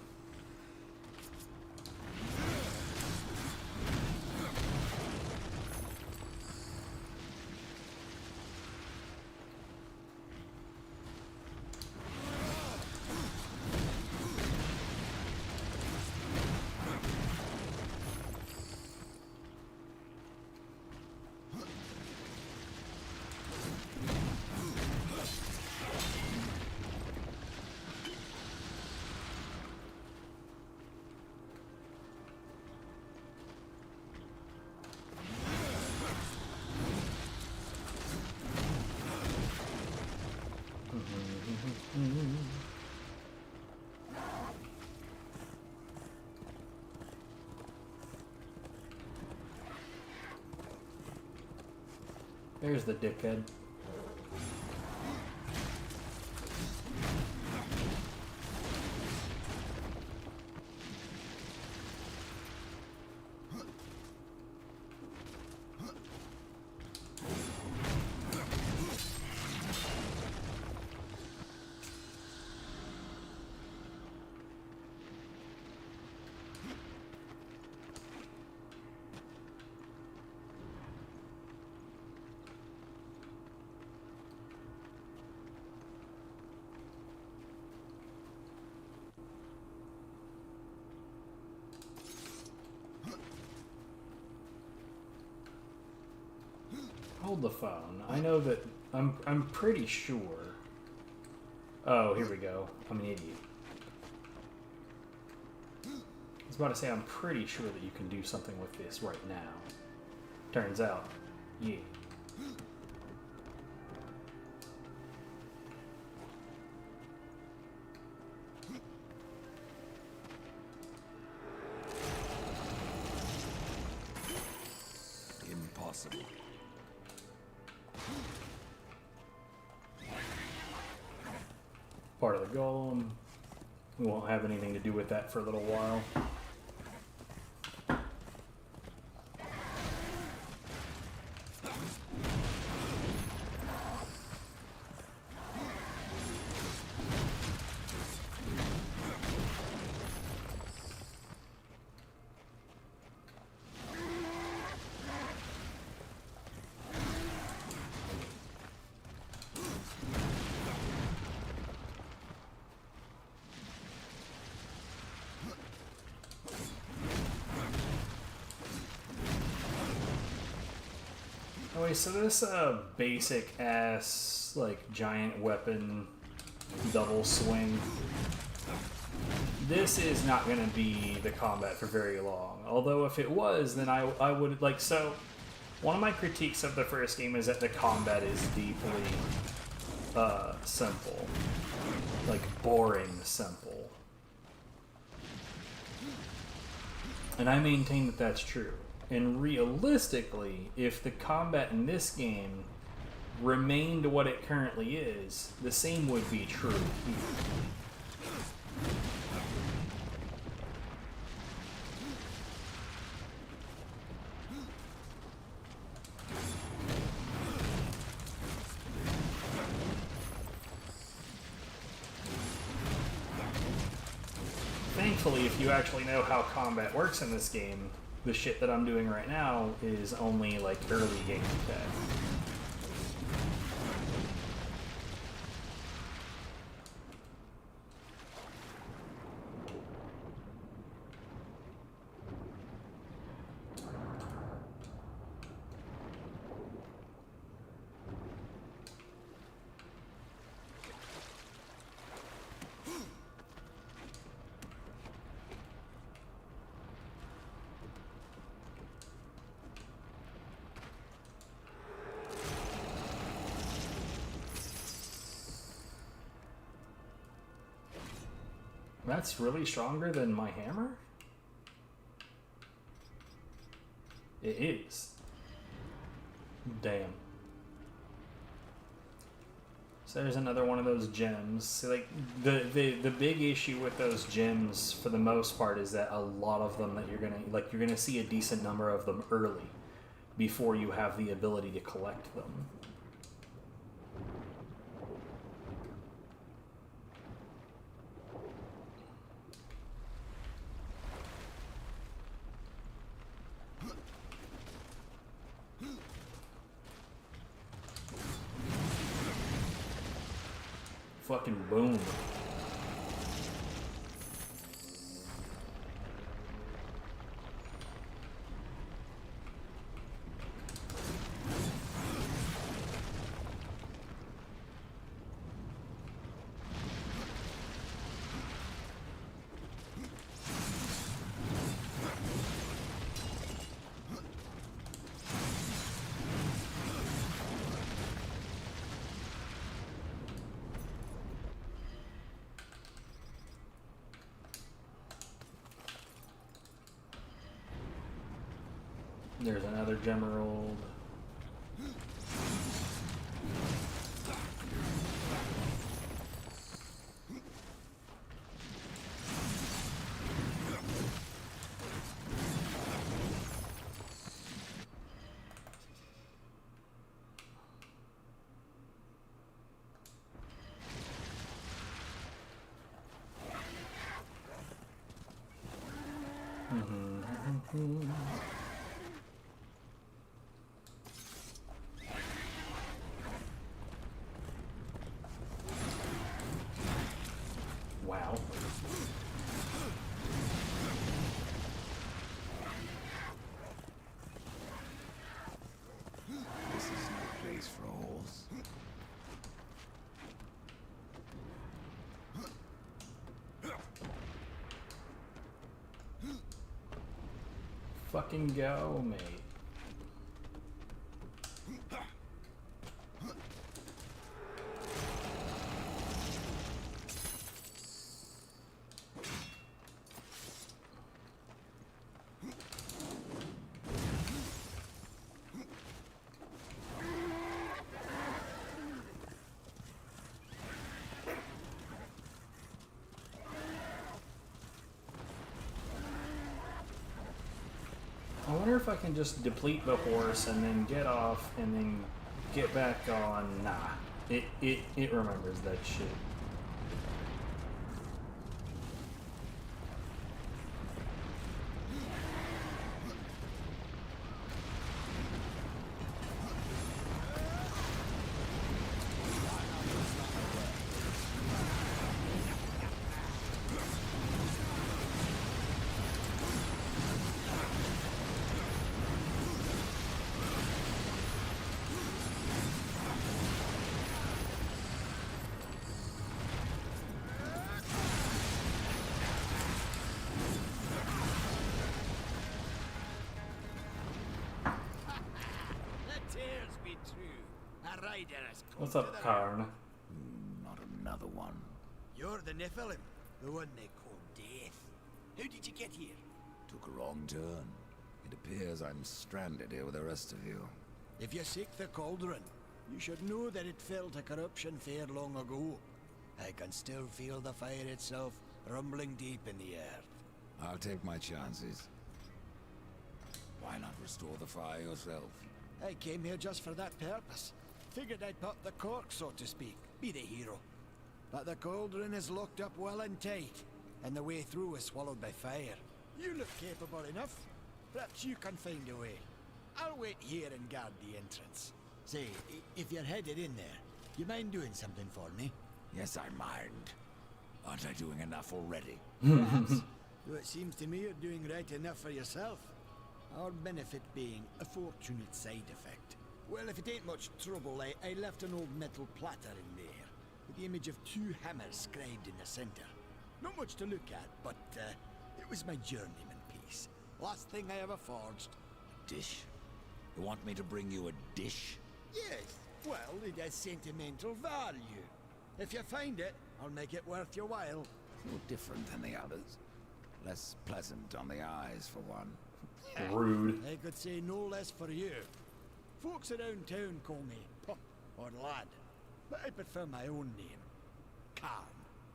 There's the dickhead. Hold the phone. I know that I'm pretty sure. Oh, here we go. I'm an idiot. I was about to say I'm pretty sure that you can do something with this right now. Turns out, yeah. Impossible. Part of the golem. We won't have anything to do with that for a little while. Anyway, so this basic ass like giant weapon double swing, this is not going to be the combat for very long. Although if it was, then I would like, so one of my critiques of the first game is that the combat is deeply simple, like boring simple, and I maintain that that's true. And realistically, if the combat in this game remained what it currently is, the same would be true here. truthfully, if you actually know how combat works in this game, the shit that I'm doing right now is only like early game tech. That's really stronger than my hammer? It is. Damn. So there's another one of those gems. So like the big issue with those gems for the most part is that a lot of them that you're gonna see a decent number of them early before you have the ability to collect them. Fucking boom. There's another Gemerald. Wow. This is no place for a horse. Fucking go, mate. I wonder if I can just deplete the horse and then get off and then get back on. Nah, it remembers that shit. What's up, Karn? Not another one. You're the Nephilim, the one they call Death. How did you get here? Took a wrong turn. It appears I'm stranded here with the rest of you. If you seek the cauldron, you should know that it fell to corruption fair long ago. I can still feel the fire itself rumbling deep in the earth. I'll take my chances. Why not restore the fire yourself? I came here just for that purpose. Figured I'd pop the cork, so to speak. Be the hero. But the cauldron is locked up well and tight. and the way through was swallowed by fire. You look capable enough. Perhaps you can find a way. I'll wait here and guard the entrance. Say, if you're headed in there, you mind doing something for me? Yes, I mind. Aren't I doing enough already? Perhaps. Though it seems to me you're doing right enough for yourself. Our benefit being a fortunate side effect. Well, if it ain't much trouble, I left an old metal platter in there, with the image of 2 hammers scribed in the center. Not much to look at, but it was my journeyman piece. Last thing I ever forged. A dish? You want me to bring you a dish? Yes, well, it has sentimental value. If you find it, I'll make it worth your while. No different than the others. Less pleasant on the eyes, for one. Rude. I could say no less for you. Folks around town call me Pup or Lad, but I prefer my own name. Calm.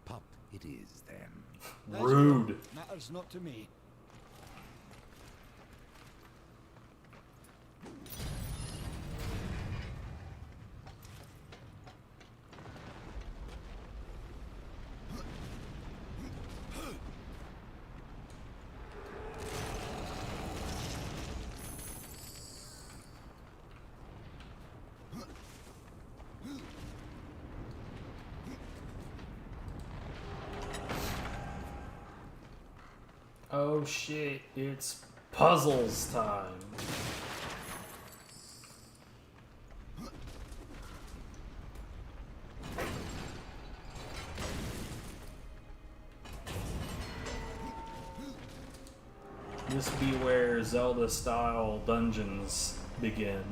Pup it is, then. Rude. Matters not to me. Oh shit, it's puzzles time. This be where Zelda-style dungeons begin.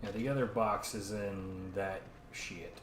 Yeah, the other box is in that shit.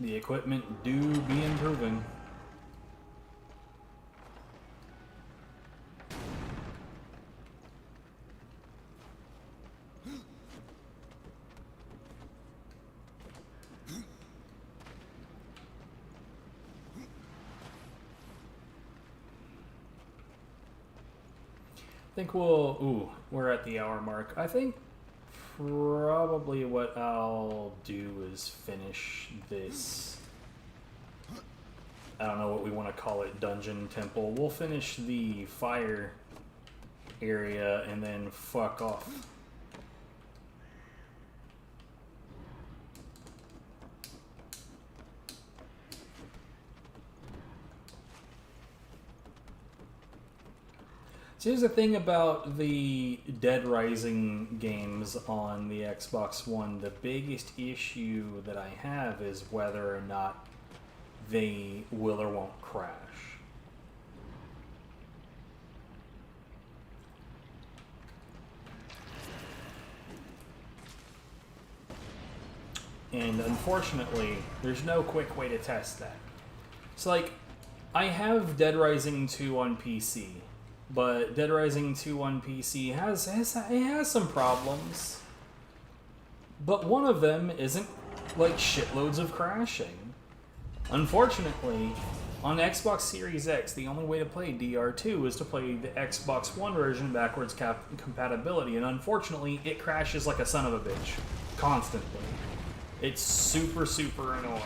The equipment do be improving. I think we'll... Ooh, we're at the hour mark. I think probably what I'll do is finish this... I don't know what we want to call it, dungeon, temple. We'll finish the fire area and then fuck off. So here's the thing about the Dead Rising games on the Xbox One. The biggest issue that I have is whether or not they will or won't crash. And unfortunately, there's no quick way to test that. It's like, I have Dead Rising 2 on PC. But Dead Rising 2 on PC has some problems. But one of them isn't like shitloads of crashing. Unfortunately, on the Xbox Series X, the only way to play DR2 is to play the Xbox One version backwards compatibility, and unfortunately, it crashes like a son of a bitch. Constantly. It's super, super annoying.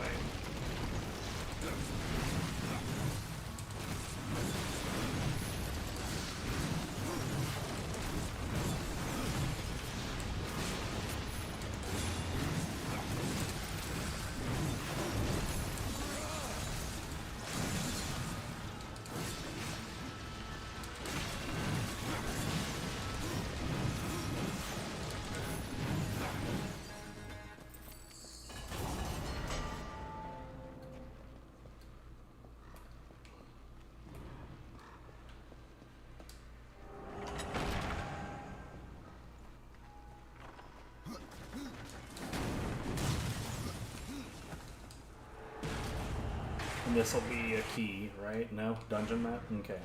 And this will be a key, right? No? Dungeon map? Okay.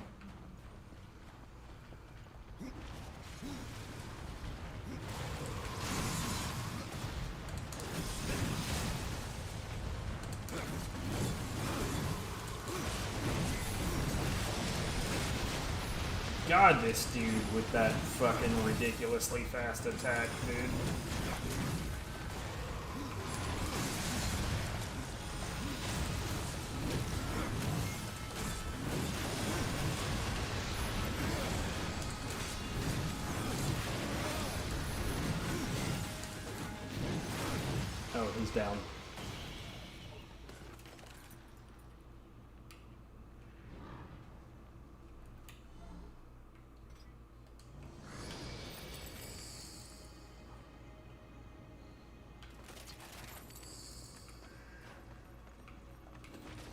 God, this dude with that fucking ridiculously fast attack, dude. Oh, he's down.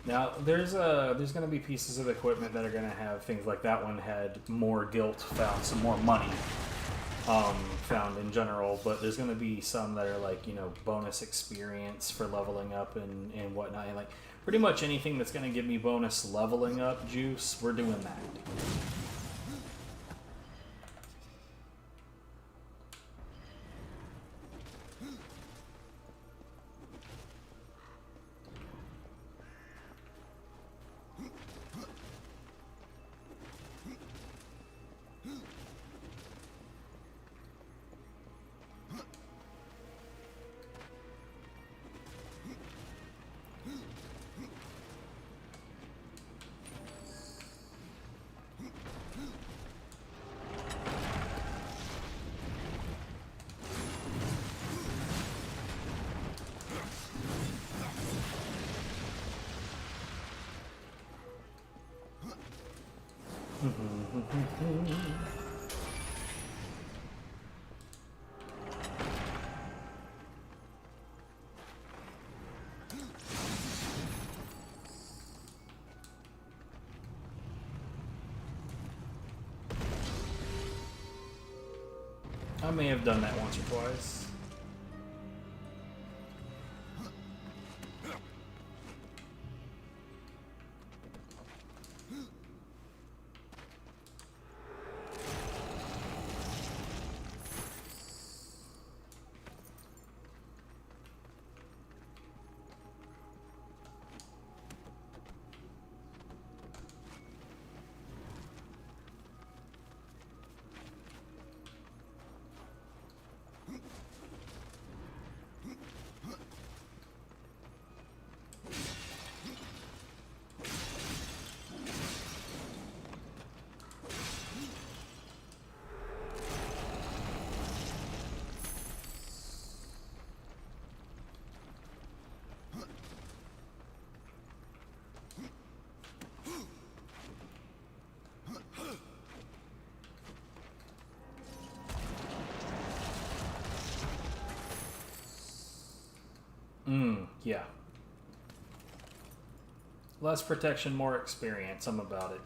Now, there's going to be pieces of equipment that are going to have things like that one had more guilt found, some more money found in general, but there's going to be some that are like, you know, bonus experience for leveling up and whatnot. And like pretty much anything that's going to give me bonus leveling up juice, we're doing that. I may have done that once or twice. Yeah. Less protection, more experience. I'm about it.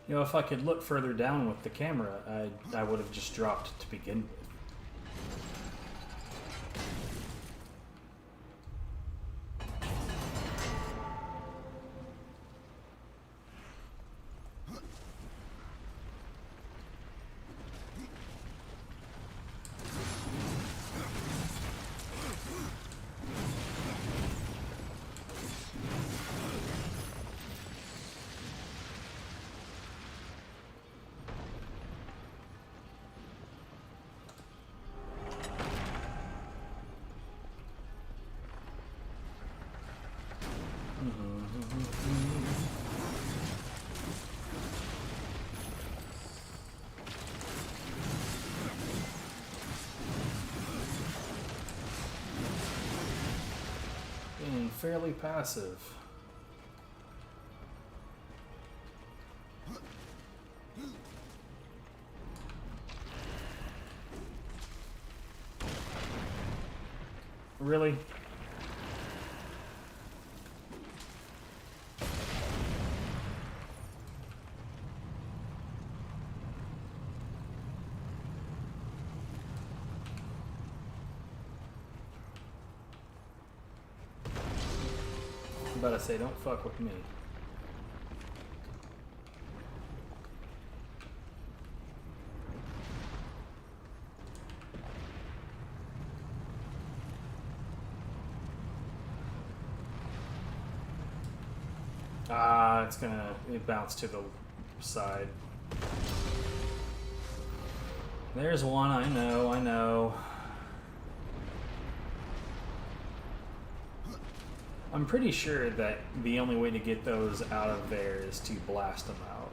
You know, if I could look further down with the camera, I would have just dropped to begin with. fairly passive. Really? I'm about to say, don't fuck with me. It bounced to the side. There's one, I know. I'm pretty sure that the only way to get those out of there is to blast them out.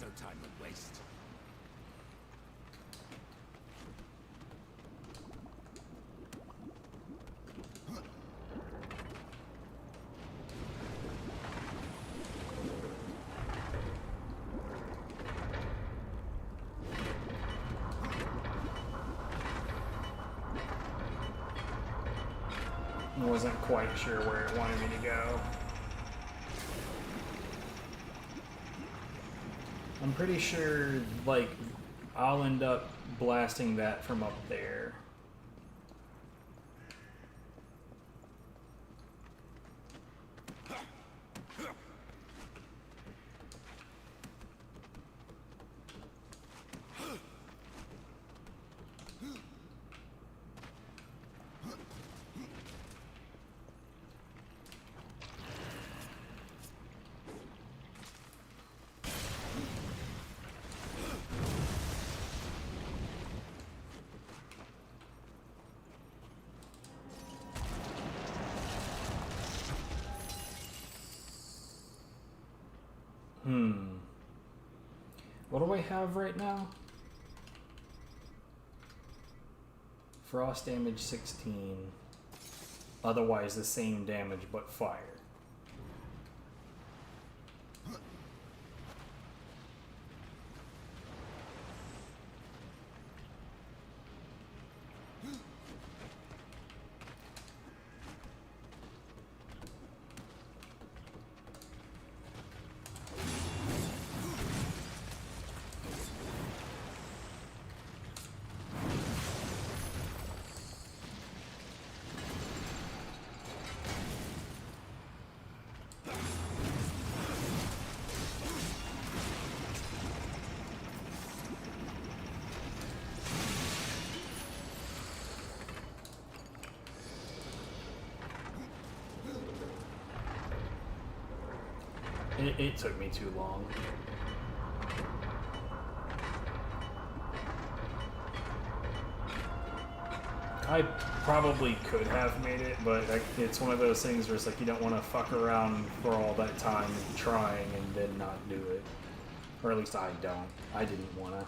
No time to waste. I wasn't quite sure where it wanted me to go. I'm pretty sure, like, I'll end up blasting that from up there. What do I have right now? Frost damage 16. Otherwise the same damage but fire. It took me too long. I probably could have made it, but it's one of those things where it's like you don't want to fuck around for all that time trying and then not do it. Or at least I don't. I didn't want to.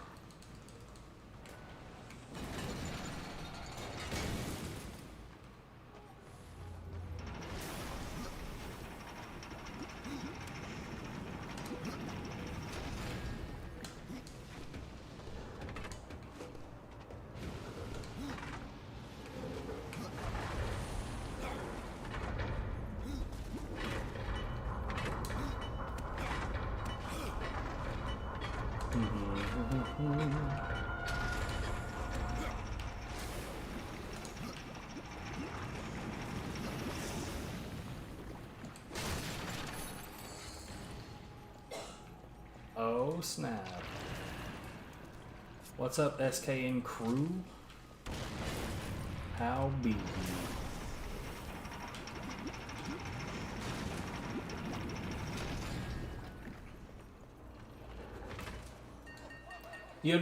snap. What's up, SKN crew? How be you? Yo,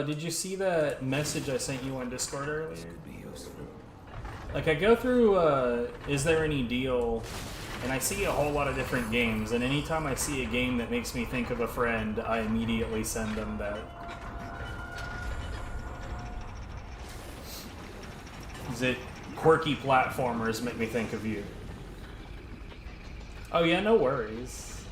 did you see that message I sent you on Discord earlier? Like, I go through, is there any deal, and I see a whole lot of different games, and anytime I see a game that makes me think of a friend, I immediately send them that. Is it quirky platformers make me think of you? Oh yeah, no worries.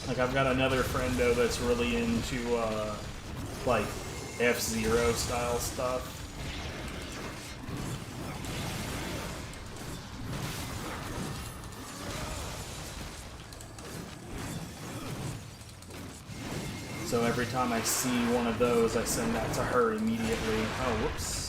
Like, I've got another friendo that's really into, like, F-Zero style stuff. So every time I see one of those, I send that to her immediately. Oh, whoops.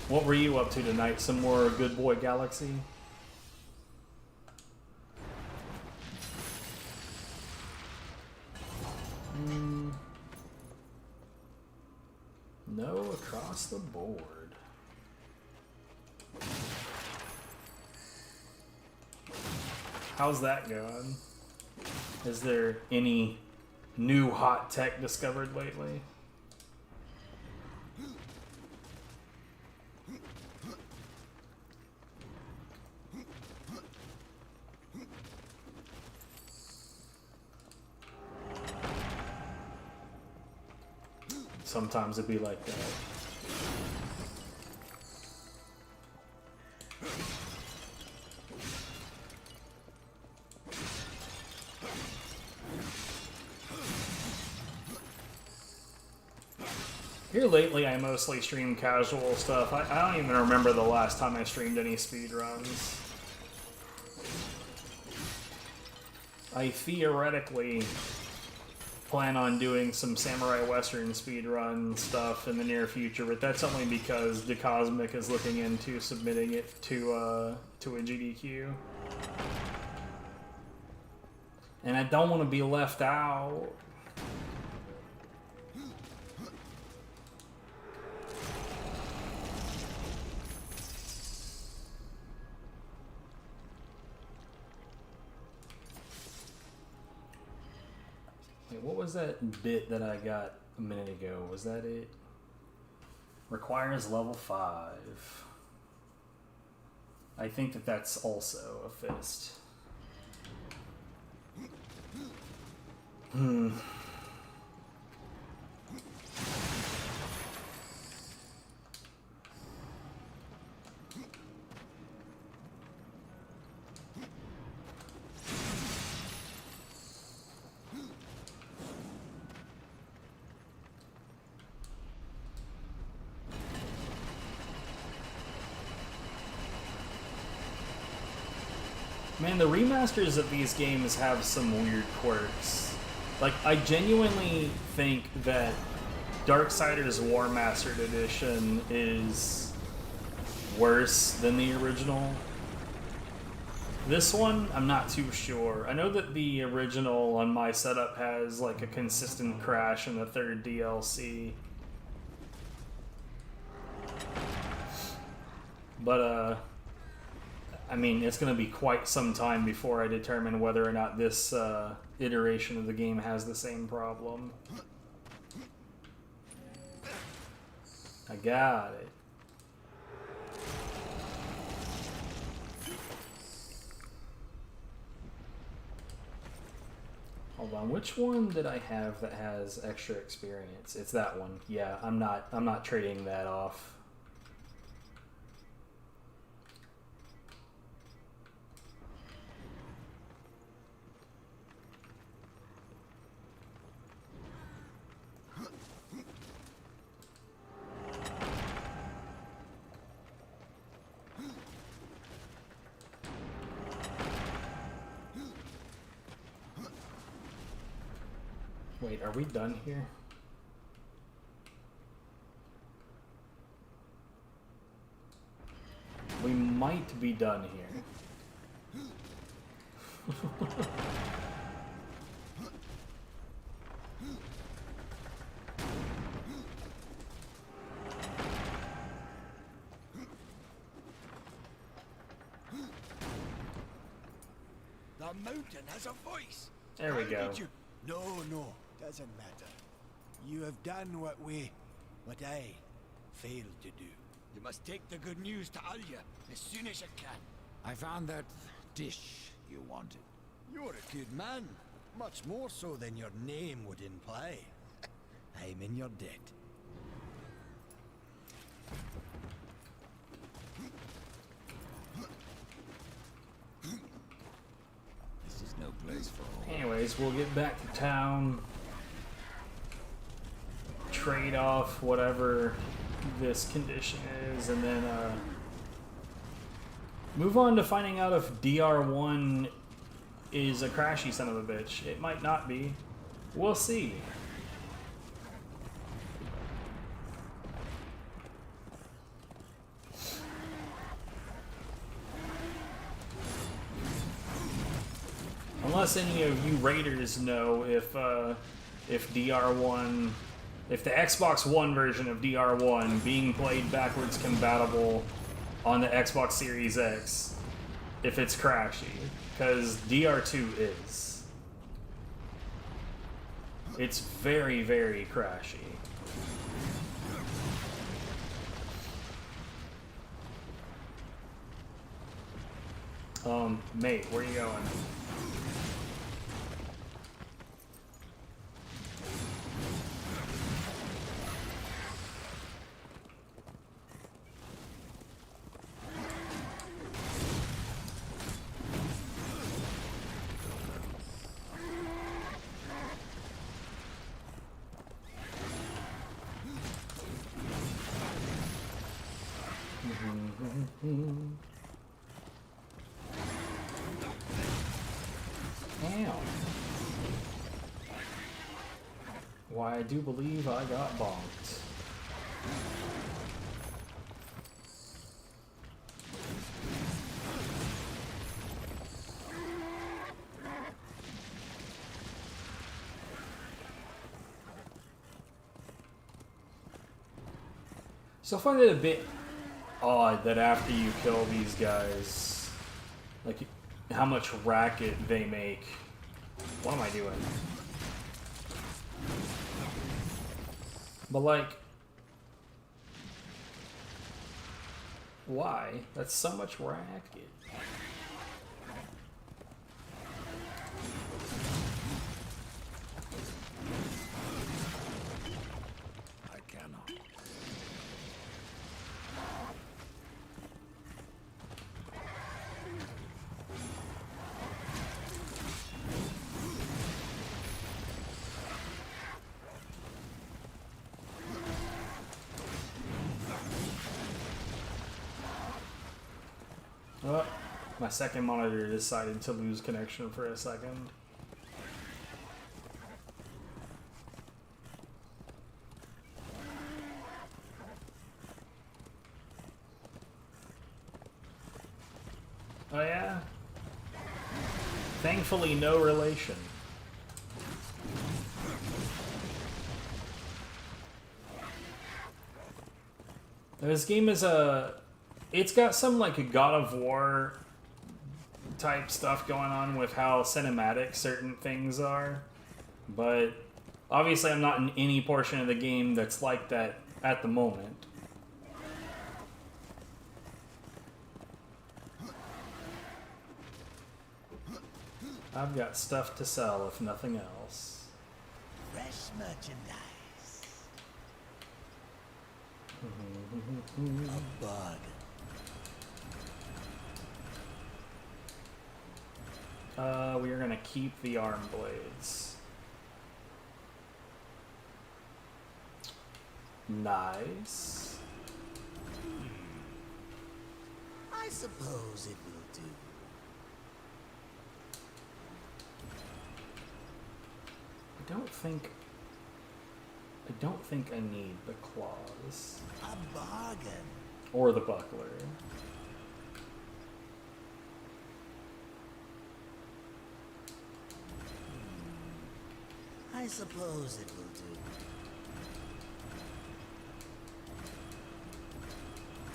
What were you up to tonight? Some more Good Boy Galaxy? No, across the board. How's that going? Is there any new hot tech discovered lately? Sometimes it'd be like that. Here lately, I mostly stream casual stuff. I don't even remember the last time I streamed any speedruns. I theoretically plan on doing some Samurai Western speedrun stuff in the near future, but that's only because DeCosmic is looking into submitting it to a GDQ. And I don't want to be left out. What was that bit that I got a minute ago? Was that it? Requires level 5. I think that that's also a fist. Man, the remasters of these games have some weird quirks. Like, I genuinely think that Darksiders Warmastered Edition is worse than the original. This one, I'm not too sure. I know that the original on my setup has like a consistent crash in the 3rd DLC. But, I mean, it's going to be quite some time before I determine whether or not this iteration of the game has the same problem. I got it. Hold on, which one did I have that has extra experience? It's that one. Yeah, I'm not trading that off. Wait, are we done here? We might be done here. The mountain has a voice. There we How go. did you... No, doesn't matter. You have done what I failed to do. You must take the good news to Alya as soon as you can. I found that dish you wanted. You're a good man. Much more so than your name would imply. I'm in your debt. This is no place for all. Anyways, we'll get back to town. Trade off whatever this condition is, and then move on to finding out if DR1 is a crashy son of a bitch. It might not be. We'll see. Unless any of you raiders know if DR1, if the Xbox One version of DR1 being played backwards compatible on the Xbox Series X, if it's crashy, because DR2 is. It's very, very crashy. Mate, where you going? Damn. Why, I do believe I got bonked. So I find it a bit odd that after you kill these guys, like, how much racket they make. What am I doing? But like, why? That's so much racket. I cannot. Oh, my second monitor decided to lose connection for a second. Oh yeah? Thankfully, no relation. This game is it's got some like a God of War type stuff going on with how cinematic certain things are, but obviously I'm not in any portion of the game that's like that at the moment. I've got stuff to sell, if nothing else. Fresh merchandise. A bug. We are gonna keep the arm blades. Nice. I suppose it will do. don't think I need the claws. A bargain. Or the buckler. I suppose it will do.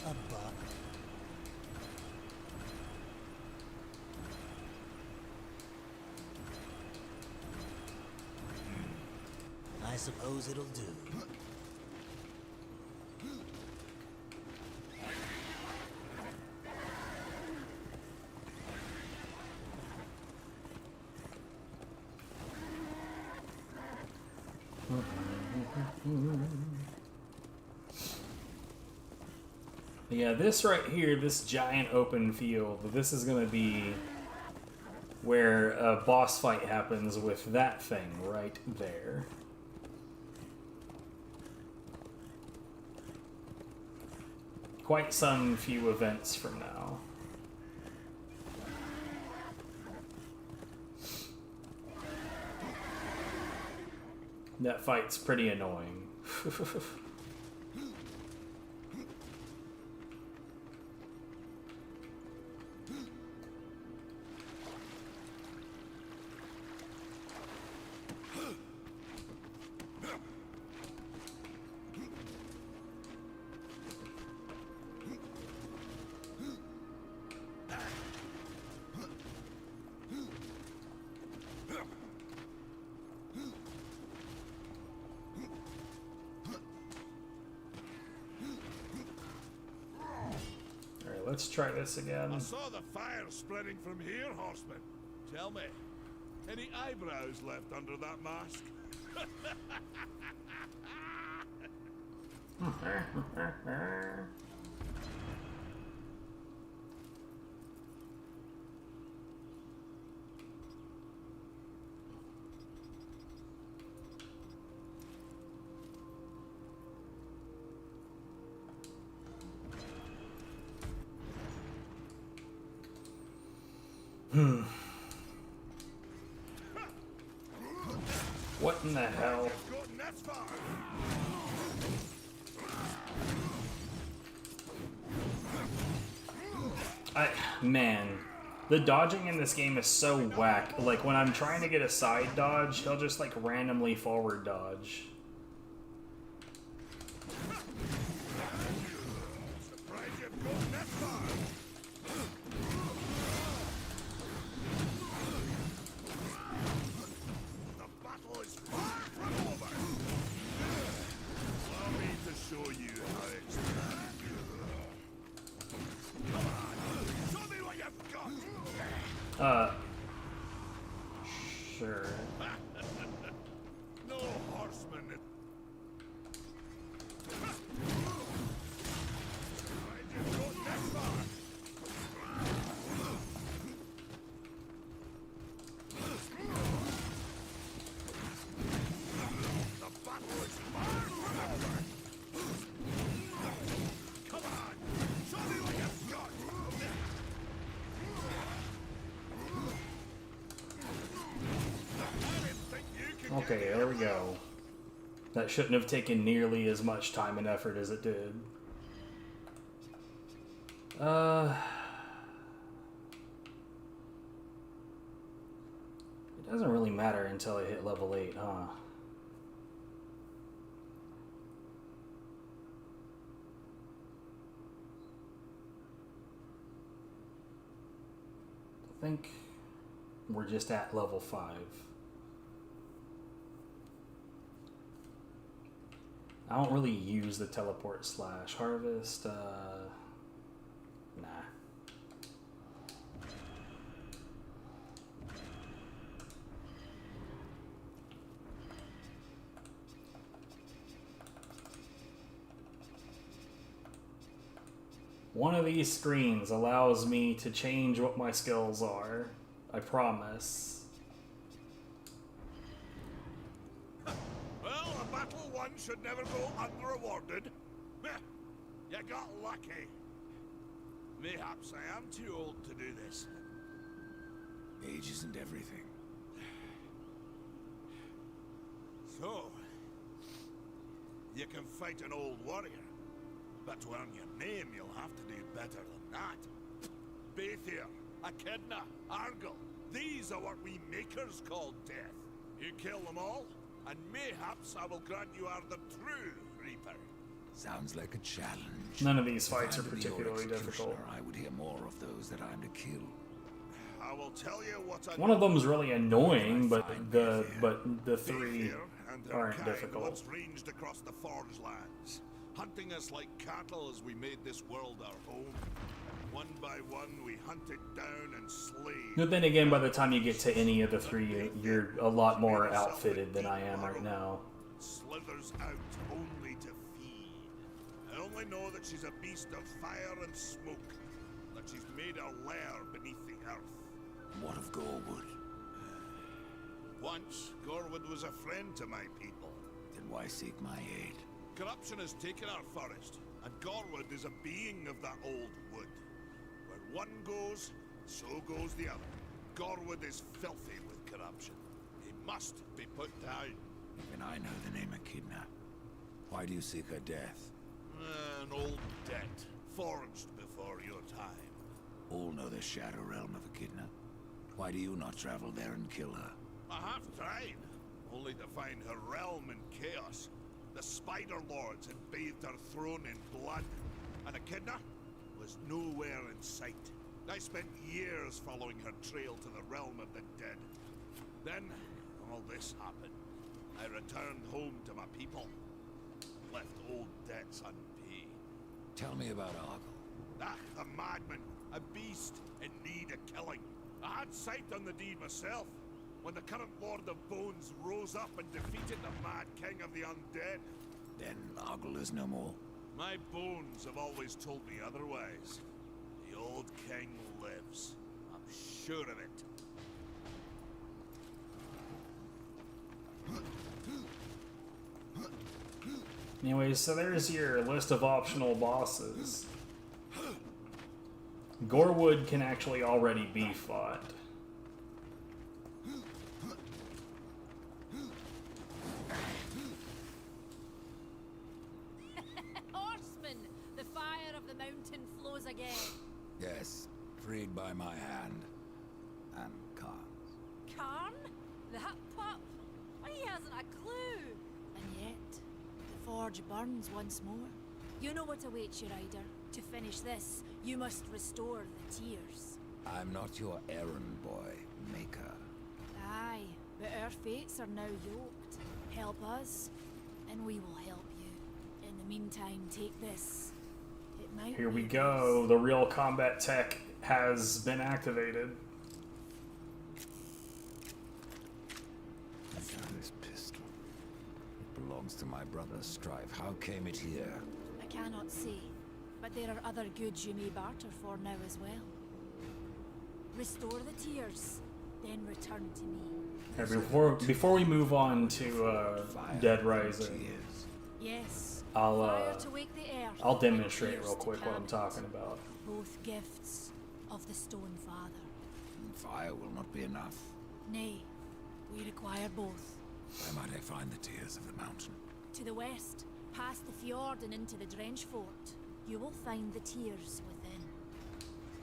A buck. I suppose it'll do. Yeah, this right here, this giant open field, this is gonna be where a boss fight happens with that thing right there. Quite some few events from now. That fight's pretty annoying. Let's try this again. I saw the fire spreading from here, horseman. Tell me, any eyebrows left under that mask? What in the hell? Man, the dodging in this game is so whack. Like, when I'm trying to get a side dodge, he'll just, like, randomly forward dodge. Sure. No horseman. Okay, there we go. That shouldn't have taken nearly as much time and effort as it did. It doesn't really matter until I hit level 8, huh? I think we're just at level 5. I don't really use the teleport slash harvest, nah. One of these screens allows me to change what my skills are. I promise. Should never go unrewarded. You got lucky. Mayhaps I am too old to do this. Age isn't everything. So, you can fight an old warrior, but to earn your name, you'll have to do better than that. Bathir, Echidna, Argyll, these are what we makers call death. You kill them all, and mayhaps I will grant you are the true Reaper. Sounds like a challenge. None of these If fights I are were your particularly difficult. executioner, I would hear more of those that I'm to kill. I will tell you what I One of them is really annoying, but the three aren't kind difficult. once ranged across the Forge lands, hunting us like cattle as we made this world our home. One by one, we hunted down and slayed. But then again, by the time you get to any of the three, you're a lot more outfitted than I am right now. Slithers out only to feed. I only know that she's a beast of fire and smoke, that she's made her lair beneath the earth. What of Gorwood? Once, Gorwood was a friend to my people. Then why seek my aid? Corruption has taken our forest, and Gorwood is a being of that old wood. Where one goes, so goes the other. Gorwood is filthy with corruption. He must be put down. Even I know the name Echidna. Why do you seek her death? An old debt, forged before your time. All know the Shadow Realm of Echidna. Why do you not travel there and kill her? I have tried, only to find her realm in chaos. The Spider Lords had bathed her throne in blood, and Echidna was nowhere in sight. I spent years following her trail to the realm of the dead. Then, all this happened. I returned home to my people, left old debts unpaid. Tell me about Argyll. A madman, a beast in need of killing. I had sight on the deed myself, when the current Lord of Bones rose up and defeated the mad king of the undead. Then Argyll is no more. My bones have always told me otherwise. The old king lives. I'm sure of it. Anyways, so there's your list of optional bosses. Gorwood can actually already be fought. Horseman, the fire of the mountain flows again. Yes, freed by my hand. And Karn's. Karn? That pup? He hasn't a clue. And yet, the forge burns once more. You know what awaits you, Ryder. To finish this, you must restore the tears. I'm not your errand boy, Maker. Aye, but our fates are now yoked. Help us, and we will help you. In the meantime, take this. It might Here we be go. The real combat tech has been activated. This pistol. It belongs to my brother Strife. How came it here? I cannot say, but there are other goods you may barter for now as well. Restore the tears, then return to me. Hey, before we move on to Dead Rising, Yes. I'll to wake the earth I'll demonstrate and real tears quick to what I'm calm it. talking about. Both gifts of the Stone Father. Fire will not be enough. Nay, we require both. Where might I find the tears of the mountain? To the west, past the fjord and into the Drench Fort, you will find the tears within.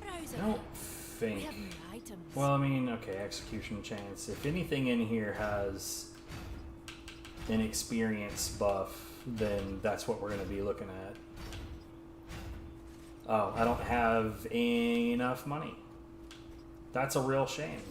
Browse I around. don't We think. have new items. Well, I mean, okay, execution chance. If anything in here has an experience buff, then that's what we're going to be looking at. Oh, I don't have enough money. That's a real shame.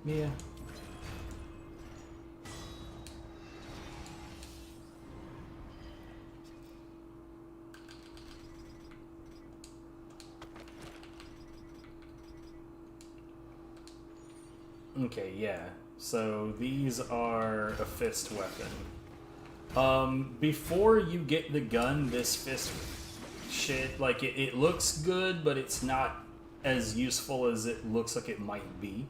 Yeah. Okay, yeah. So these are a fist weapon. Before you get the gun, this fist shit, like, it looks good, but it's not as useful as it looks like it might be.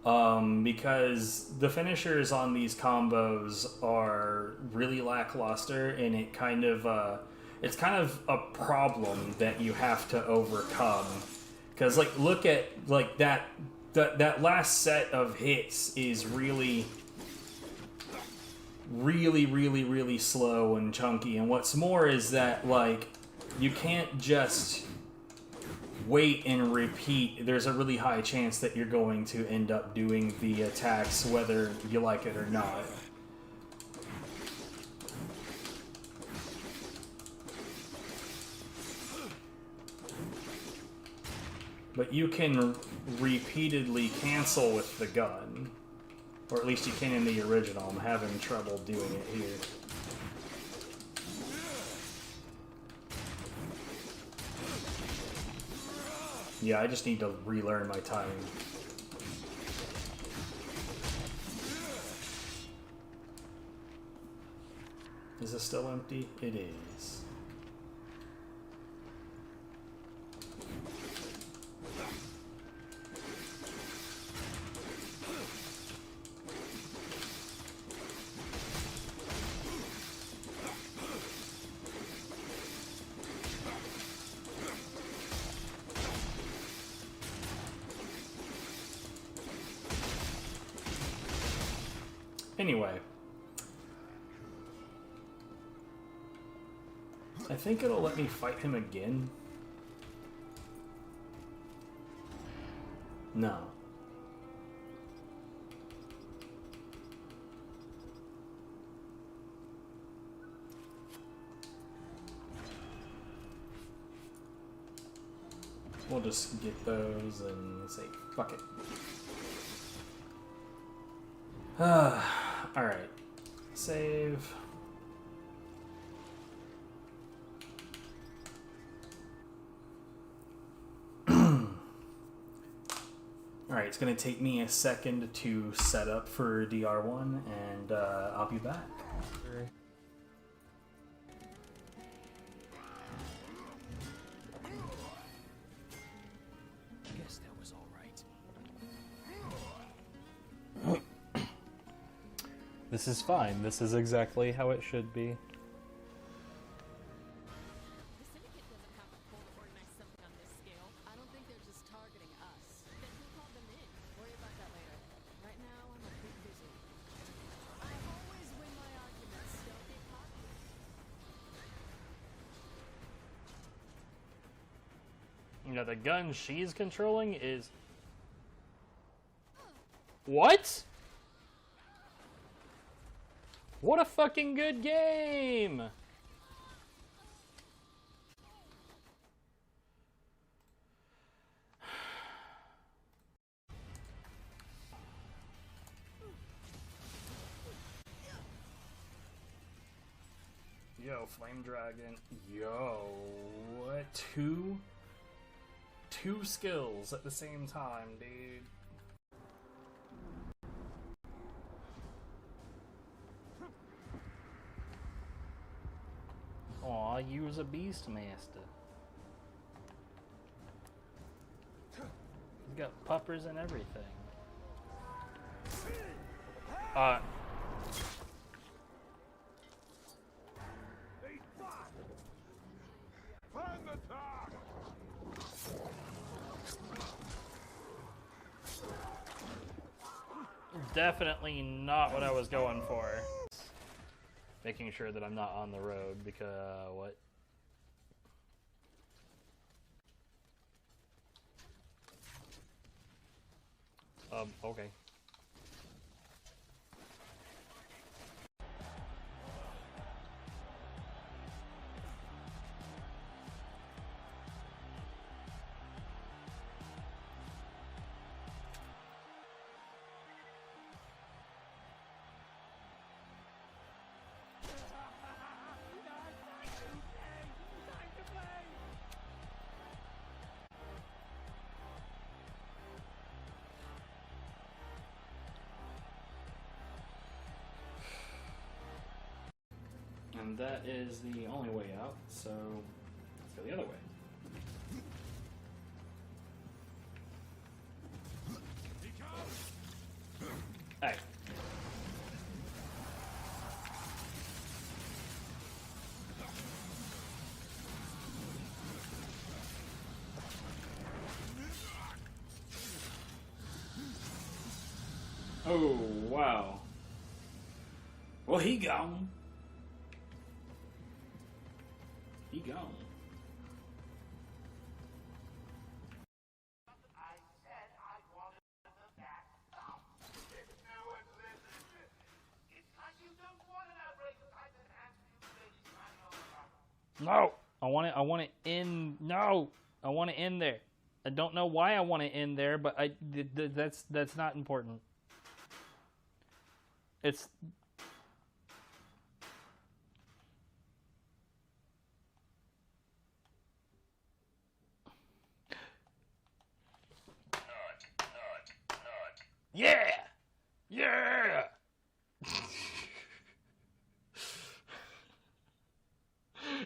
because the finishers on these combos are really lackluster, and it's kind of a problem that you have to overcome. Because like, look at like that last set of hits is really slow and chunky, and what's more is that like you can't just wait and repeat. There's a really high chance that you're going to end up doing the attacks whether you like it or not. But you can repeatedly cancel with the gun. Or at least you can in the original. I'm having trouble doing it here. Yeah, I just need to relearn my timing. Is this still empty? It is. Anyway, I think it'll let me fight him again. No. We'll just get those and say, fuck it. Alright. Save. Alright, it's going to take me a second to set up for DR1, and I'll be back. Guess that was all right. This is fine. This is exactly how it should be. You know, the gun she's controlling is... What? What a fucking good game! Yo, Flame Dragon. Yo, what? Two skills at the same time, dude. Aw, you was a Beastmaster. He's got puppers and everything. Definitely not what I was going for. Making sure that I'm not on the road because what? Okay. And that is the only way out, so let's go the other way. Oh, wow. Well, he gone. He gone. No! I want it in. No! I want it in there. I don't know why I want it in there, but that's not important. It's... Yeah! Yeah!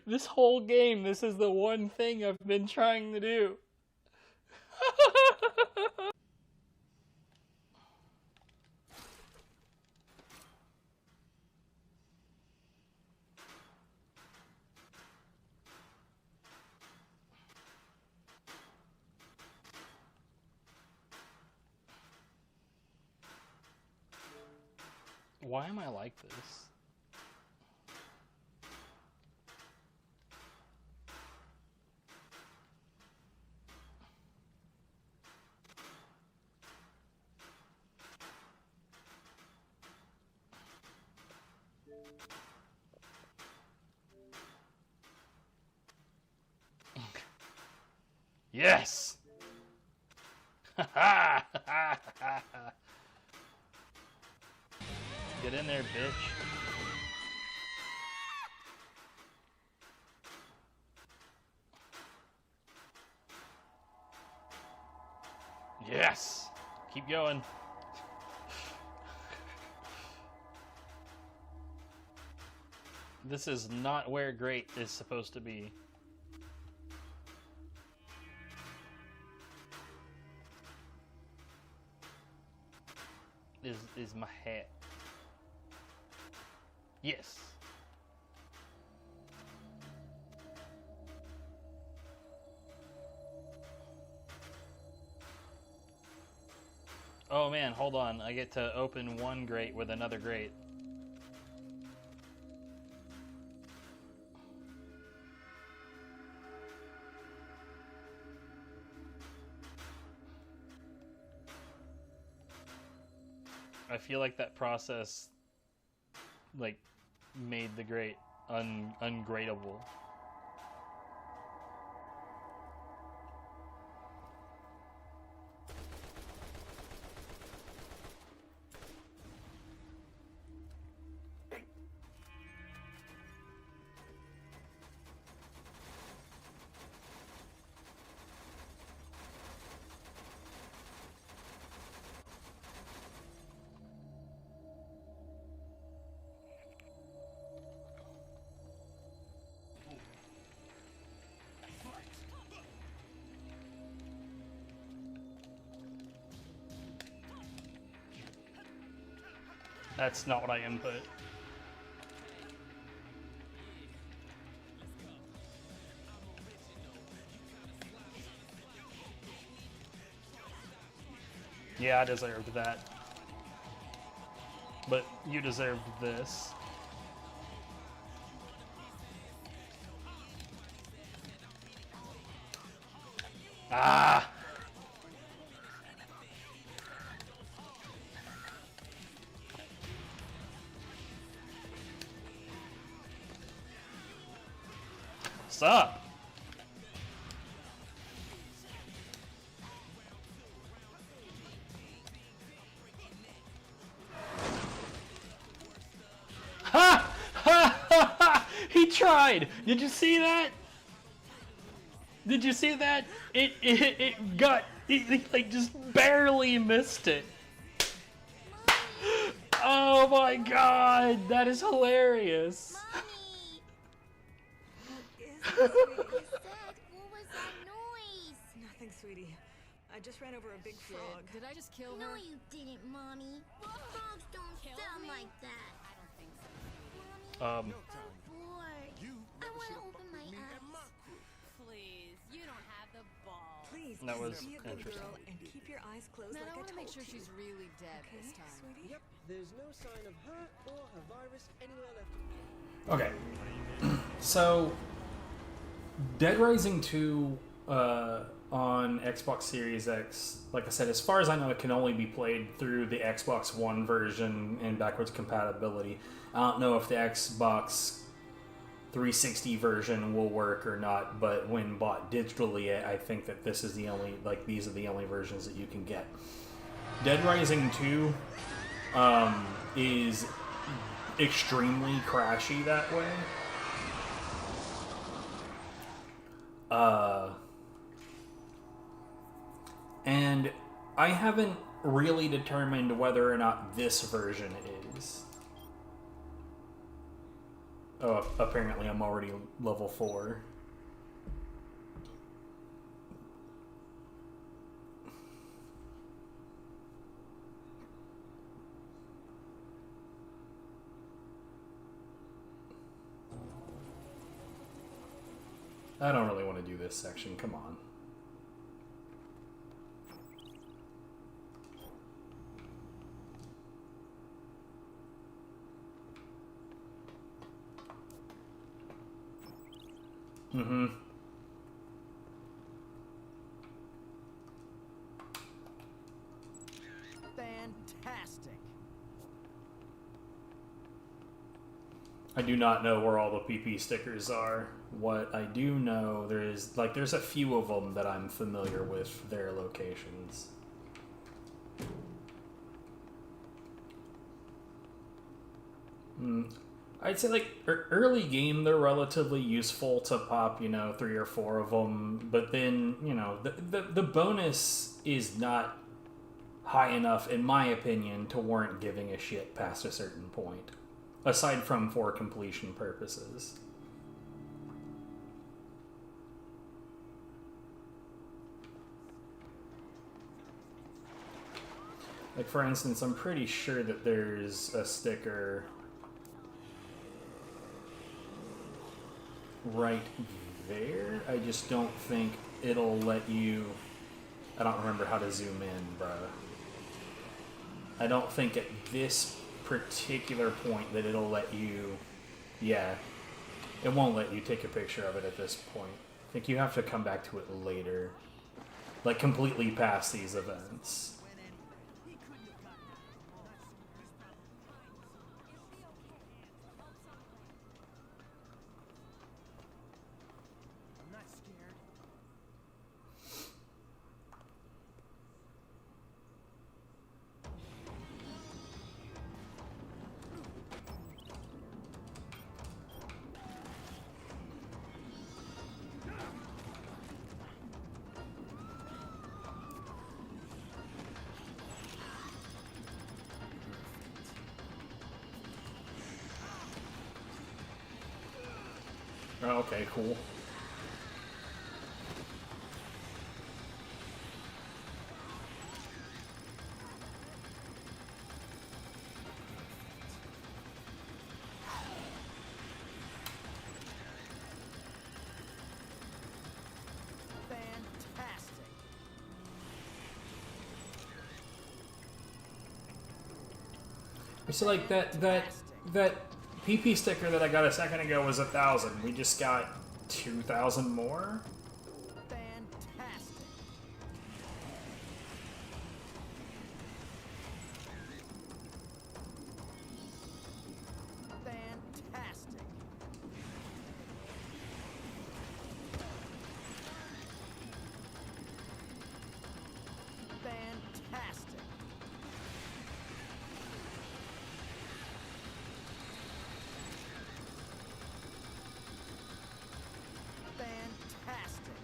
This whole game, this is the one thing I've been trying to do. Why am I like this? Yes! Get in there, bitch. Yes! Keep going. This is not where great is supposed to be. Is my hat. Yes. Oh man, hold on. I get to open one grate with another grate. I feel like that process, like, made the grate ungradable. That's not what I input. Yeah, I deserved that. But you deserved this. Ah! What's up? Ha! Ha! Ha! Ha! He tried! Did you see that? Did you see that? It got... It like just barely missed it. Oh my god! That is hilarious! What was that noise? Nothing, sweetie. I just ran over a big frog. Did I just kill her? No, you didn't, Mommy. Frogs don't sound like that. I don't think so. I'm bored. I want to open my eyes. Please, you don't have the balls. Please, That was See it, little interesting. girl, and keep your eyes closed Man, like I want to make sure told she's you. really dead Okay, this time. sweetie. Yep, there's no sign of her or her virus anywhere left. Okay. So, Dead Rising 2 on Xbox Series X, like I said, as far as I know, it can only be played through the Xbox One version and backwards compatibility. I don't know if the Xbox 360 version will work or not, but when bought digitally, I think that this is the only, like, these are the only versions that you can get. Dead Rising 2 is extremely crashy that way. And I haven't really determined whether or not this version is. Oh, apparently I'm already level 4. I don't really want to do this section, come on. Mm-hmm. Fantastic. I do not know where all the PP stickers are. What I do know, there's a few of them that I'm familiar with their locations. I'd say, like, early game, they're relatively useful to pop, 3 or 4 of them, but then, the bonus is not high enough, in my opinion, to warrant giving a shit past a certain point, aside from for completion purposes. Like, for instance, I'm pretty sure that there's a sticker right there. I just don't think it'll let you... I don't remember how to zoom in, bruh. I don't think at this particular point that it'll let you... Yeah. It won't let you take a picture of it at this point. I think you have to come back to it later. Like, completely past these events. Oh, okay, cool. Fantastic. So, like, that PP sticker that I got a second ago was 1,000. We just got 2,000 more? Fantastic. Fantastic. Fantastic. Fantastic.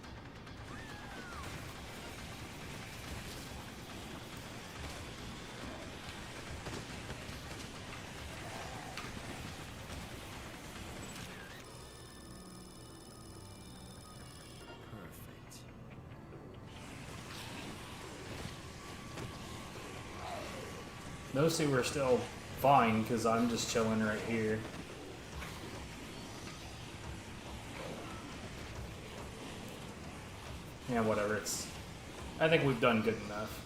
Perfect. Those two are still fine, because I'm just chilling right here. Yeah, whatever, it's I think we've done good enough.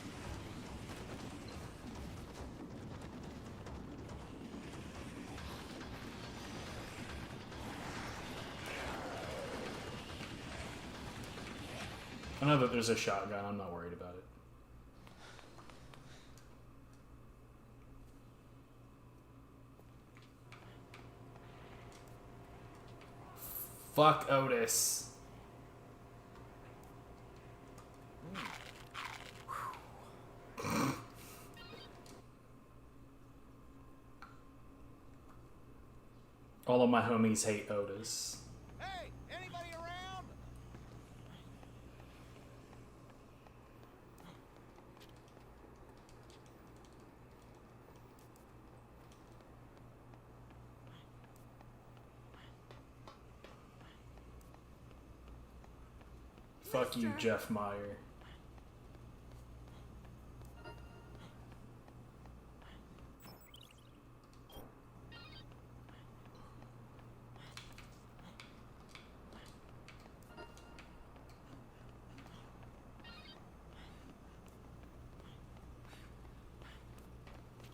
I know that there's a shotgun, I'm not worried about it. Fuck Otis. All of my homies hate Otis. Hey, anybody around? Fuck you, Jeff Meyer.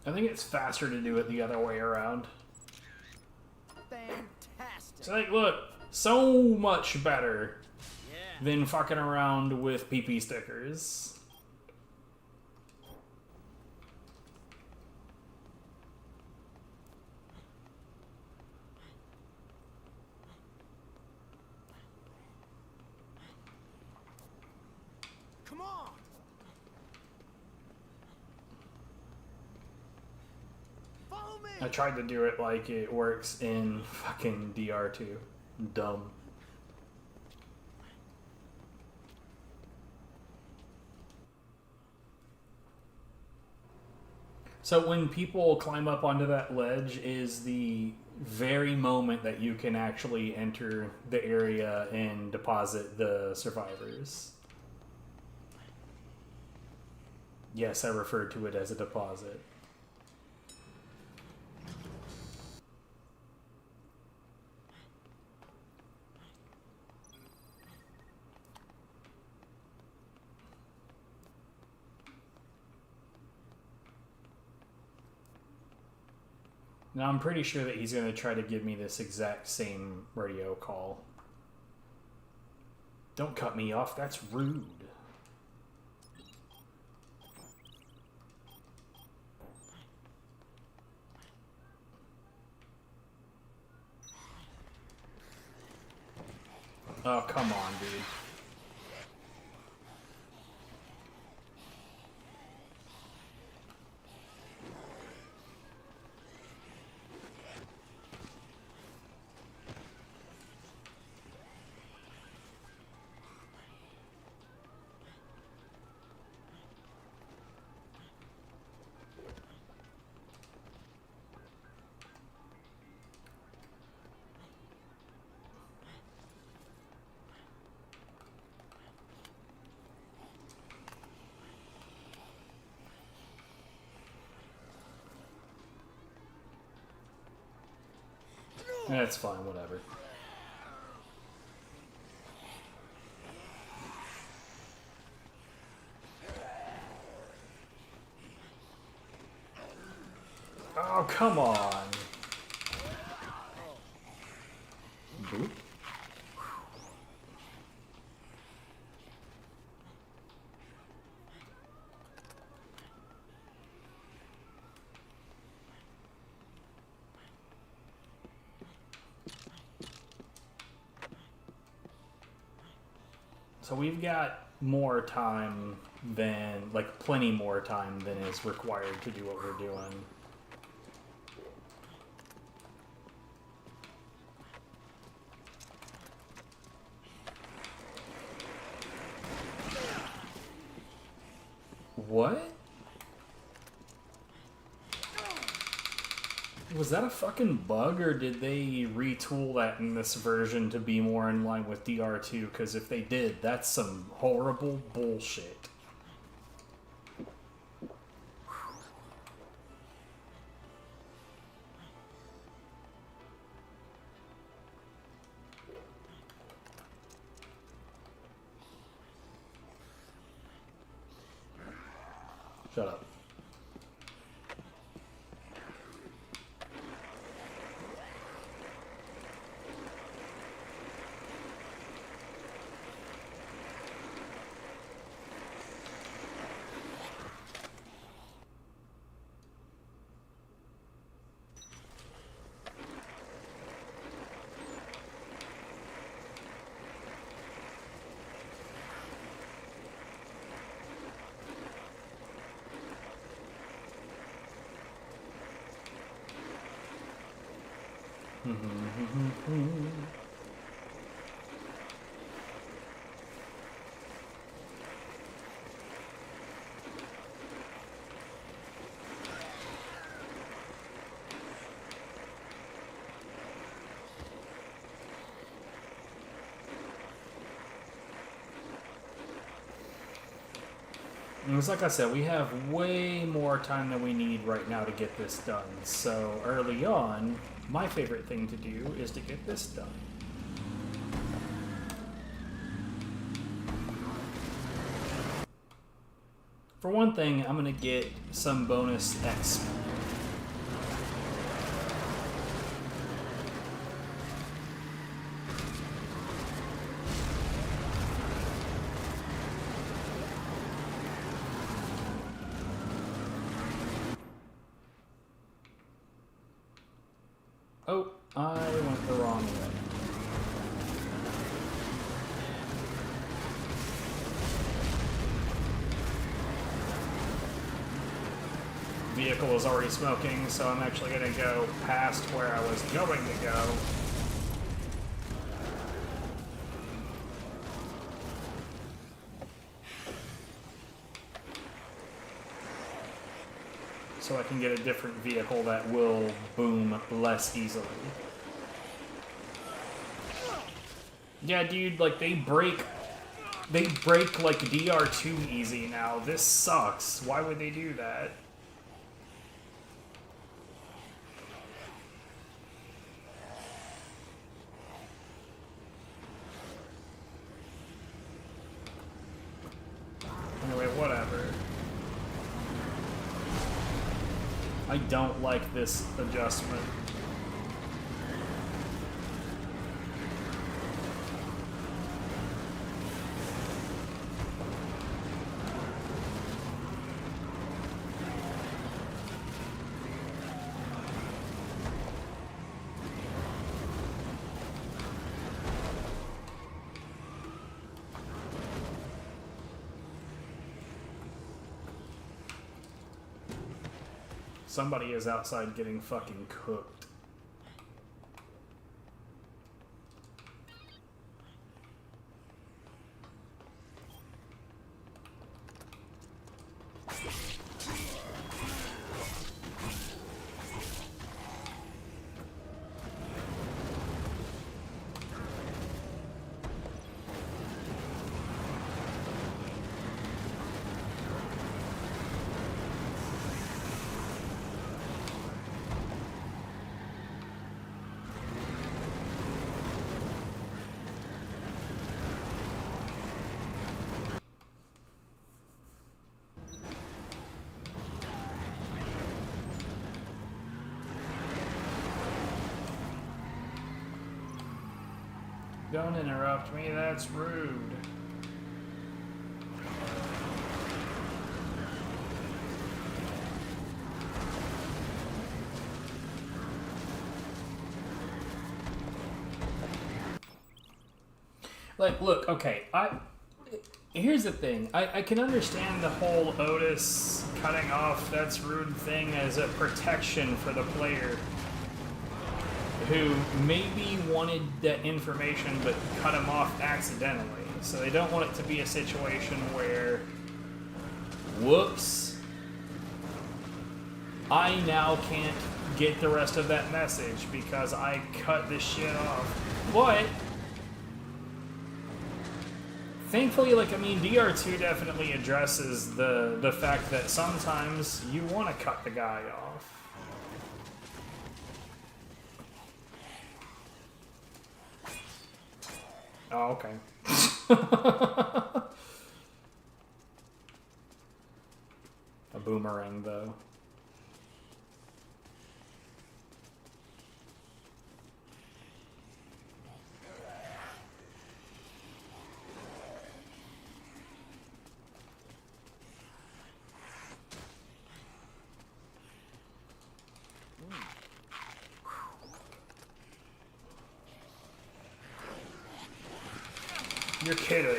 I think it's faster to do it the other way around. Fantastic. It's like, look, so much better than fucking around with PP stickers. Come on. Follow me. I tried to do it like it works in fucking DR2. Dumb. So when people climb up onto that ledge is the very moment that you can actually enter the area and deposit the survivors. Yes, I referred to it as a deposit. Now I'm pretty sure that he's going to try to give me this exact same radio call. Don't cut me off, that's rude. Oh, come on, dude. That's fine, whatever. Oh, come on. Boop. So we've got more time than, like, plenty more time than is required to do what we're doing. What? Was that a fucking bug, or did they retool that in this version to be more in line with DR2? Because if they did, that's some horrible bullshit. Shut up. It's like I said, we have way more time than we need right now to get this done. So early on, my favorite thing to do is to get this done. For one thing, I'm gonna get some bonus XP. Oh, I went the wrong way. Vehicle is already smoking, so I'm actually going to go past where I was going to go. So I can get a different vehicle that will boom less easily. Yeah, dude, like they break like DR2 easy now. This sucks. Why would they do that? Anyway, whatever. I don't like this adjustment. Somebody is outside getting fucking cooked. Don't interrupt me, that's rude. Like, look, okay, here's the thing. I can understand the whole Otis cutting off that's rude thing as a protection for the player who maybe wanted that information but cut him off accidentally. So they don't want it to be a situation where, whoops, I now can't get the rest of that message because I cut this shit off. But thankfully, like, I mean, DR2 definitely addresses the fact that sometimes you want to cut the guy off. Oh, okay. boomerang, though. You're kidding.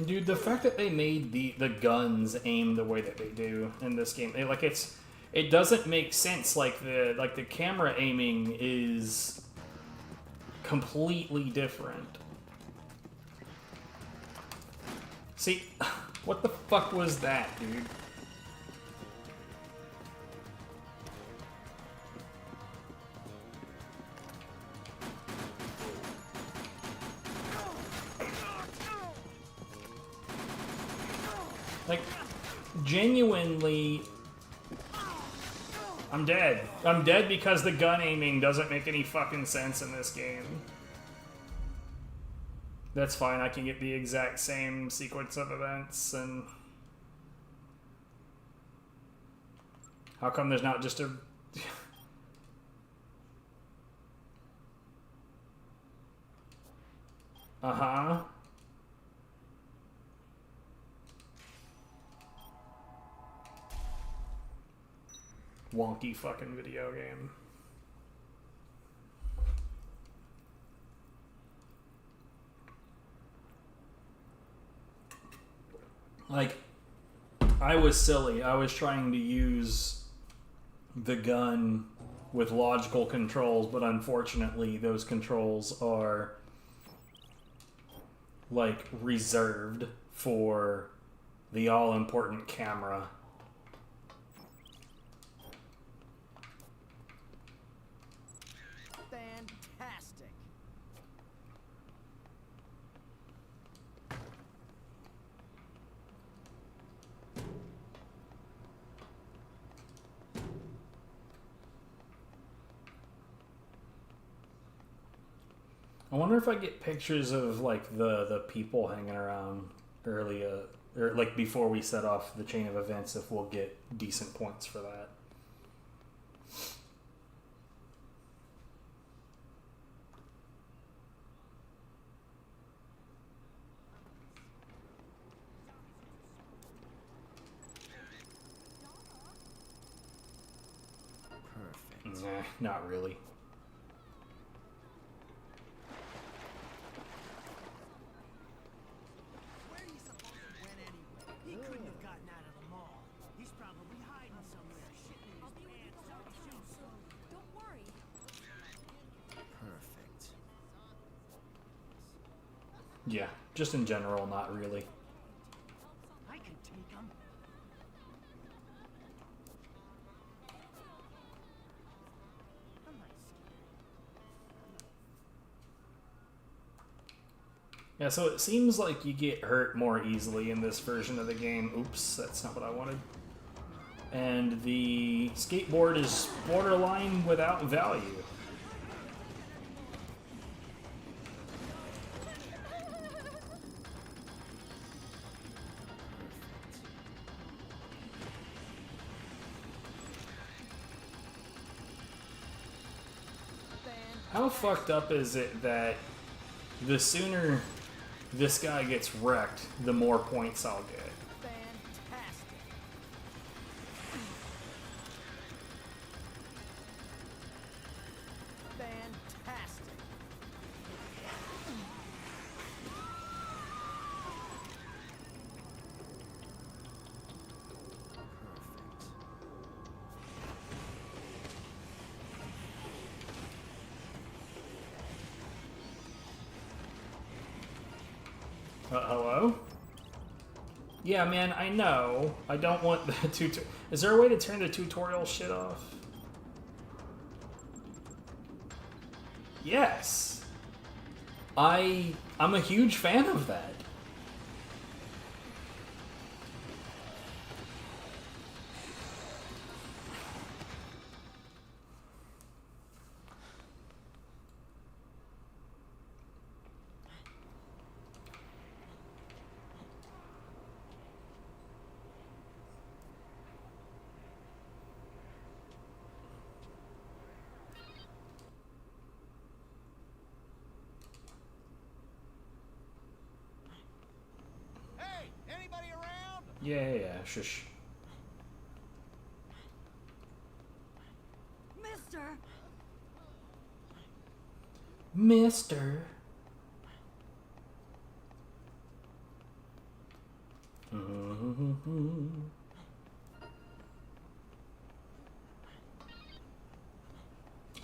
Dude, the fact that they made the guns aim the way that they do in this game, it doesn't make sense. Like the camera aiming is completely different. See, what the fuck was that, dude? Like, genuinely, I'm dead. I'm dead because the gun aiming doesn't make any fucking sense in this game. That's fine, I can get the exact same sequence of events, and... How come there's not just a... Uh-huh. Wonky fucking video game. Like, I was silly. I was trying to use the gun with logical controls, but unfortunately those controls are like reserved for the all-important camera. Fantastic. I wonder if I get pictures of like the people hanging around early, or like before we set off the chain of events, if we'll get decent points for that. Perfect. Nah, not really. Where do you suppose he went anyway? He couldn't have gotten out of the mall. He's probably hiding somewhere, shitting in his pants. Don't worry. Perfect. Yeah, just in general, not really. I can take him. Yeah, so it seems like you get hurt more easily in this version of the game. Oops, that's not what I wanted. And the skateboard is borderline without value. How fucked up is it that the sooner this guy gets wrecked, the more points I'll get? Fantastic. Fantastic. Hello? Yeah, man, I know. I don't want the tutorial. Is there a way to turn the tutorial shit off? Yes. I'm a huge fan of that. Yeah, shush. Mister. So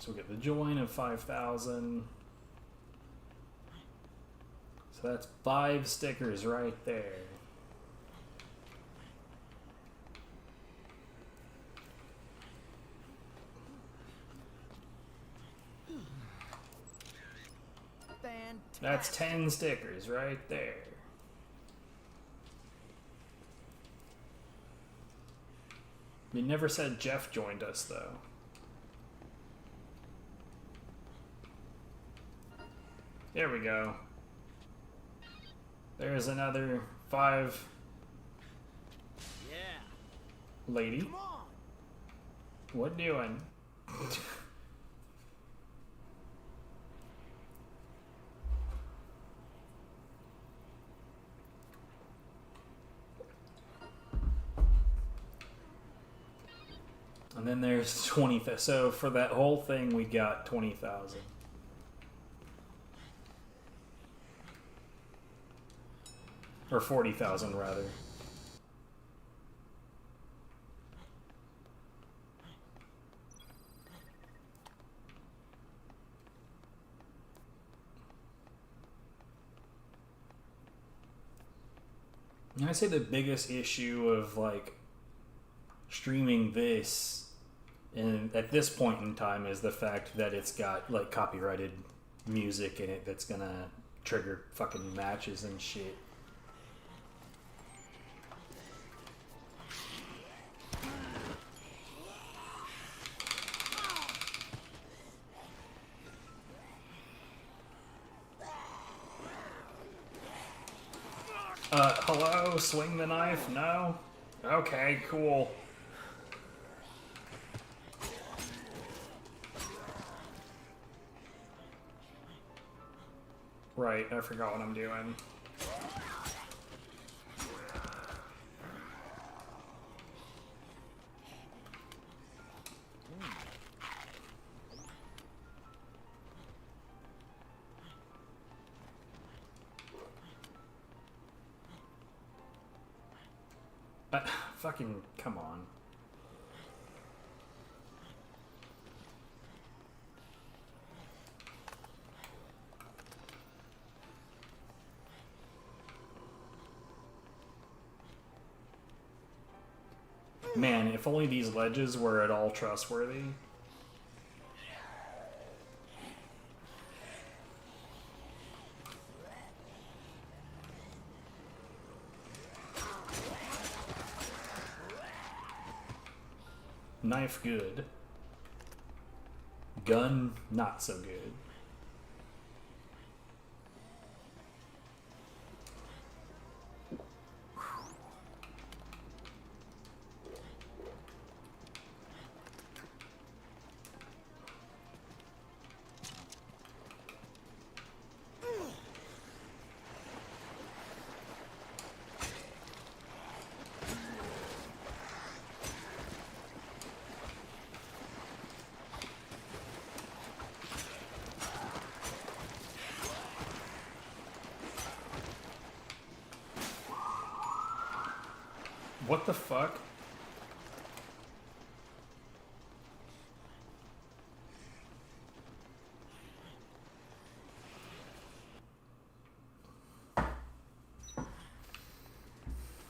we get the join of 5,000. So that's 5 stickers right there. That's 10 stickers right there. You never said Jeff joined us, though. There we go. There's another 5. Yeah. Lady. Come on. What doing? And then there's 20,000. So for that whole thing, we got 20,000. Or 40,000 rather. And I say the biggest issue of like streaming this and at this point in time is the fact that it's got like copyrighted music in it that's gonna trigger fucking matches and shit. Hello? Swing the knife? No? Okay, cool. Right, I forgot what I'm doing. Fucking, come on. Man, if only these ledges were at all trustworthy. Knife good. Gun not so good. What the fuck?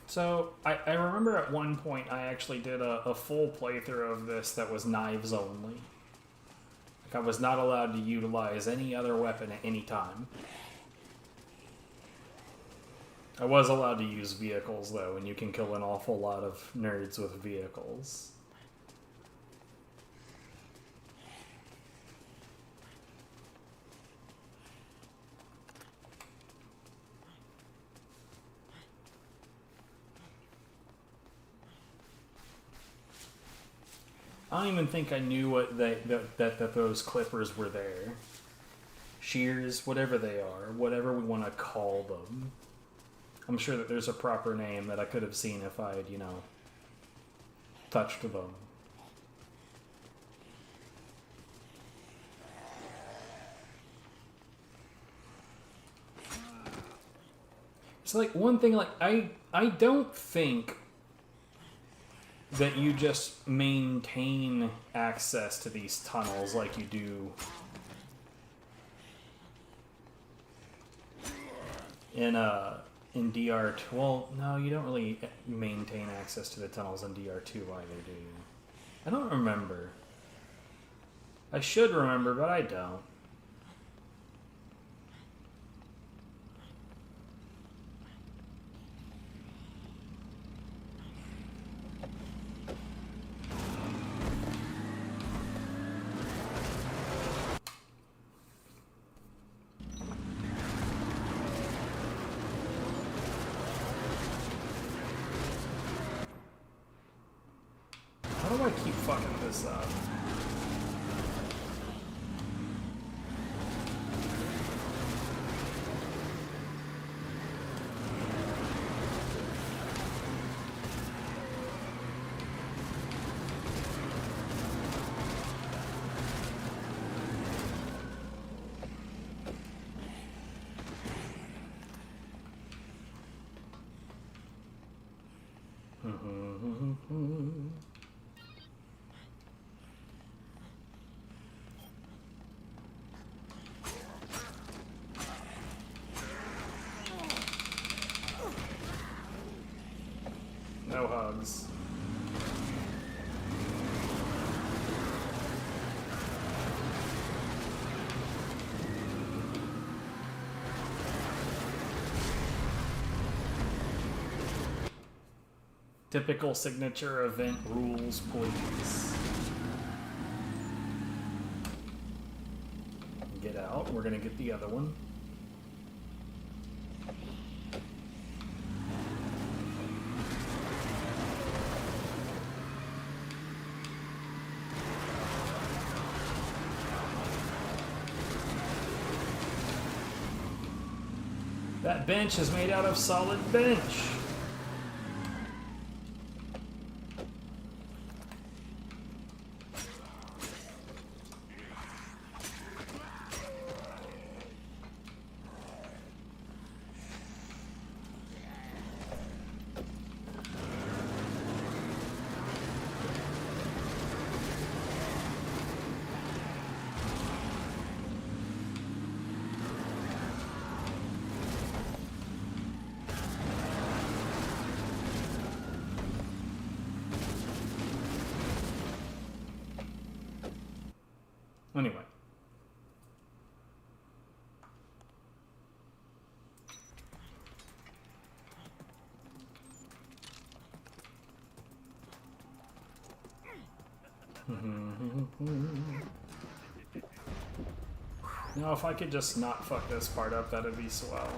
So, I remember at one point I actually did a full playthrough of this that was knives only. Like, I was not allowed to utilize any other weapon at any time. I was allowed to use vehicles, though, and you can kill an awful lot of nerds with vehicles. I don't even think I knew what that those clippers were there. Shears, whatever they are, whatever we want to call them. I'm sure that there's a proper name that I could have seen if I had, you know, touched them. It's like one thing, like I don't think that you just maintain access to these tunnels like you do in DR2. Well, no, you don't really maintain access to the tunnels in DR2 either, do you? I don't remember. I should remember, but I don't. How do I keep fucking this up? No hugs. Typical signature event rules, please. Get out. We're gonna get the other one. That bench is made out of solid bench. Anyway. Now, if I could just not fuck this part up, that'd be swell.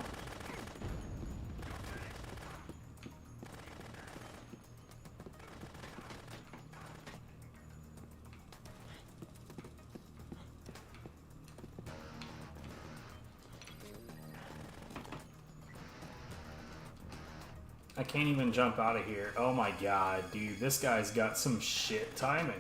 I can't even jump out of here. Oh my god, dude, this guy's got some shit timing.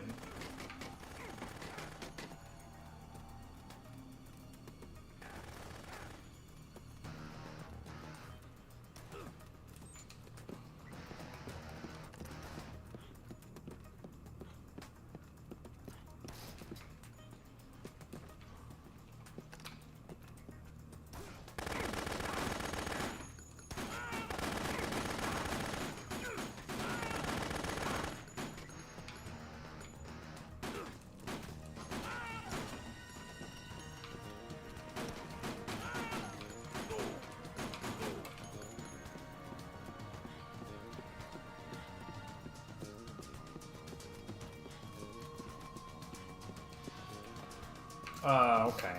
Okay.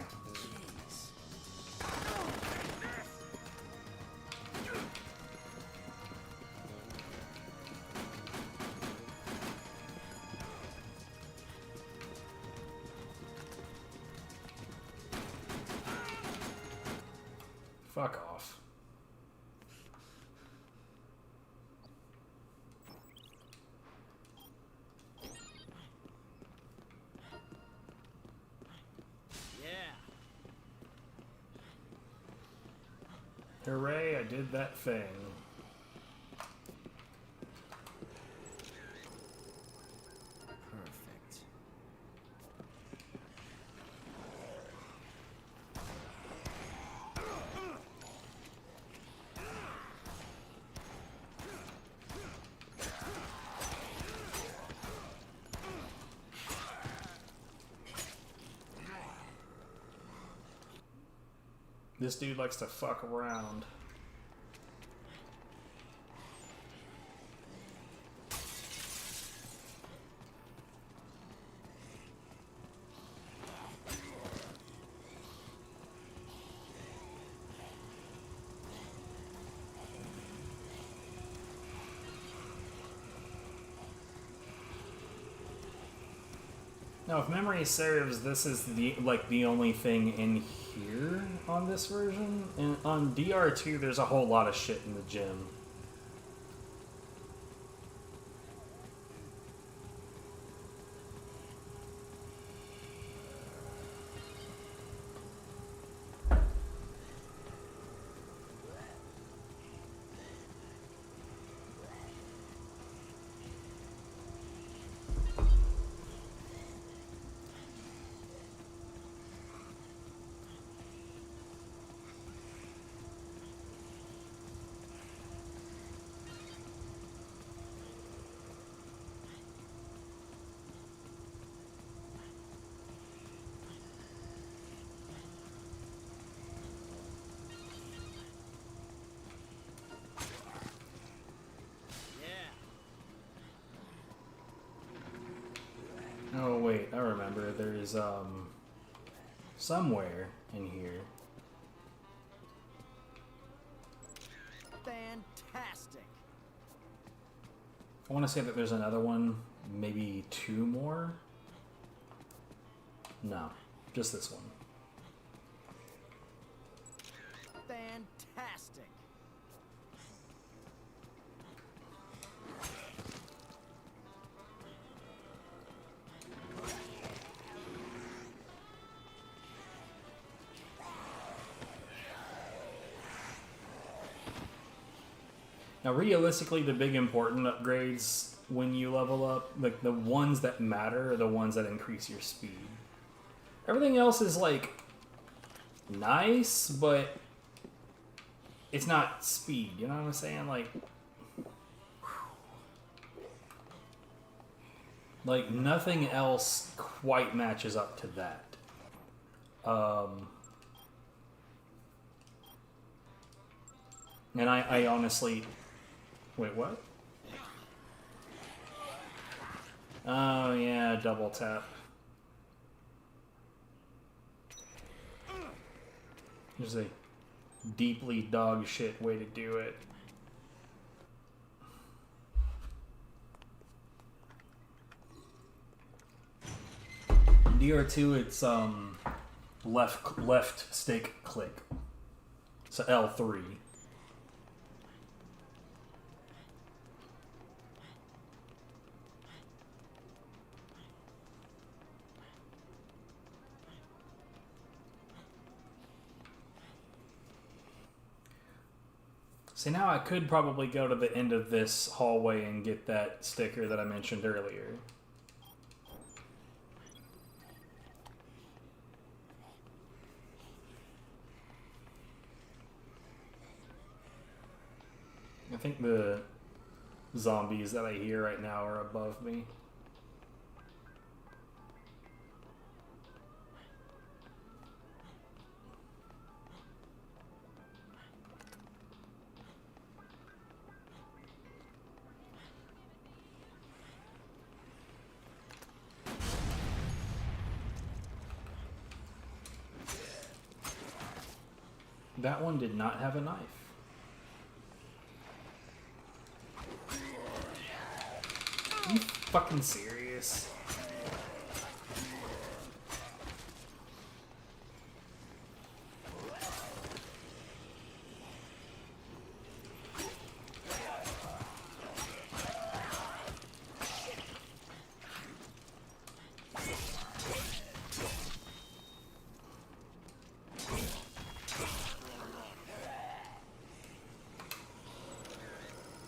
Fuck off. Hooray, I did that thing. Perfect. This dude likes to fuck around. Now, if memory serves, this is the only thing in here on this version. And on DR2, there's a whole lot of shit in the gym. Oh wait, I remember. There's somewhere in here. Fantastic. I want to say that there's another one, maybe two more. No, just this one. Fantastic. Now, realistically, the big important upgrades when you level up, like the ones that matter, are the ones that increase your speed. Everything else is like nice, but it's not speed. You know what I'm saying? Like nothing else quite matches up to that. And I honestly... Wait, what? Oh, yeah, double tap. There's a deeply dog shit way to do it. In DR2, it's left stick click. So L3. See, now I could probably go to the end of this hallway and get that sticker that I mentioned earlier. I think the zombies that I hear right now are above me. That one did not have a knife. Are you fucking serious?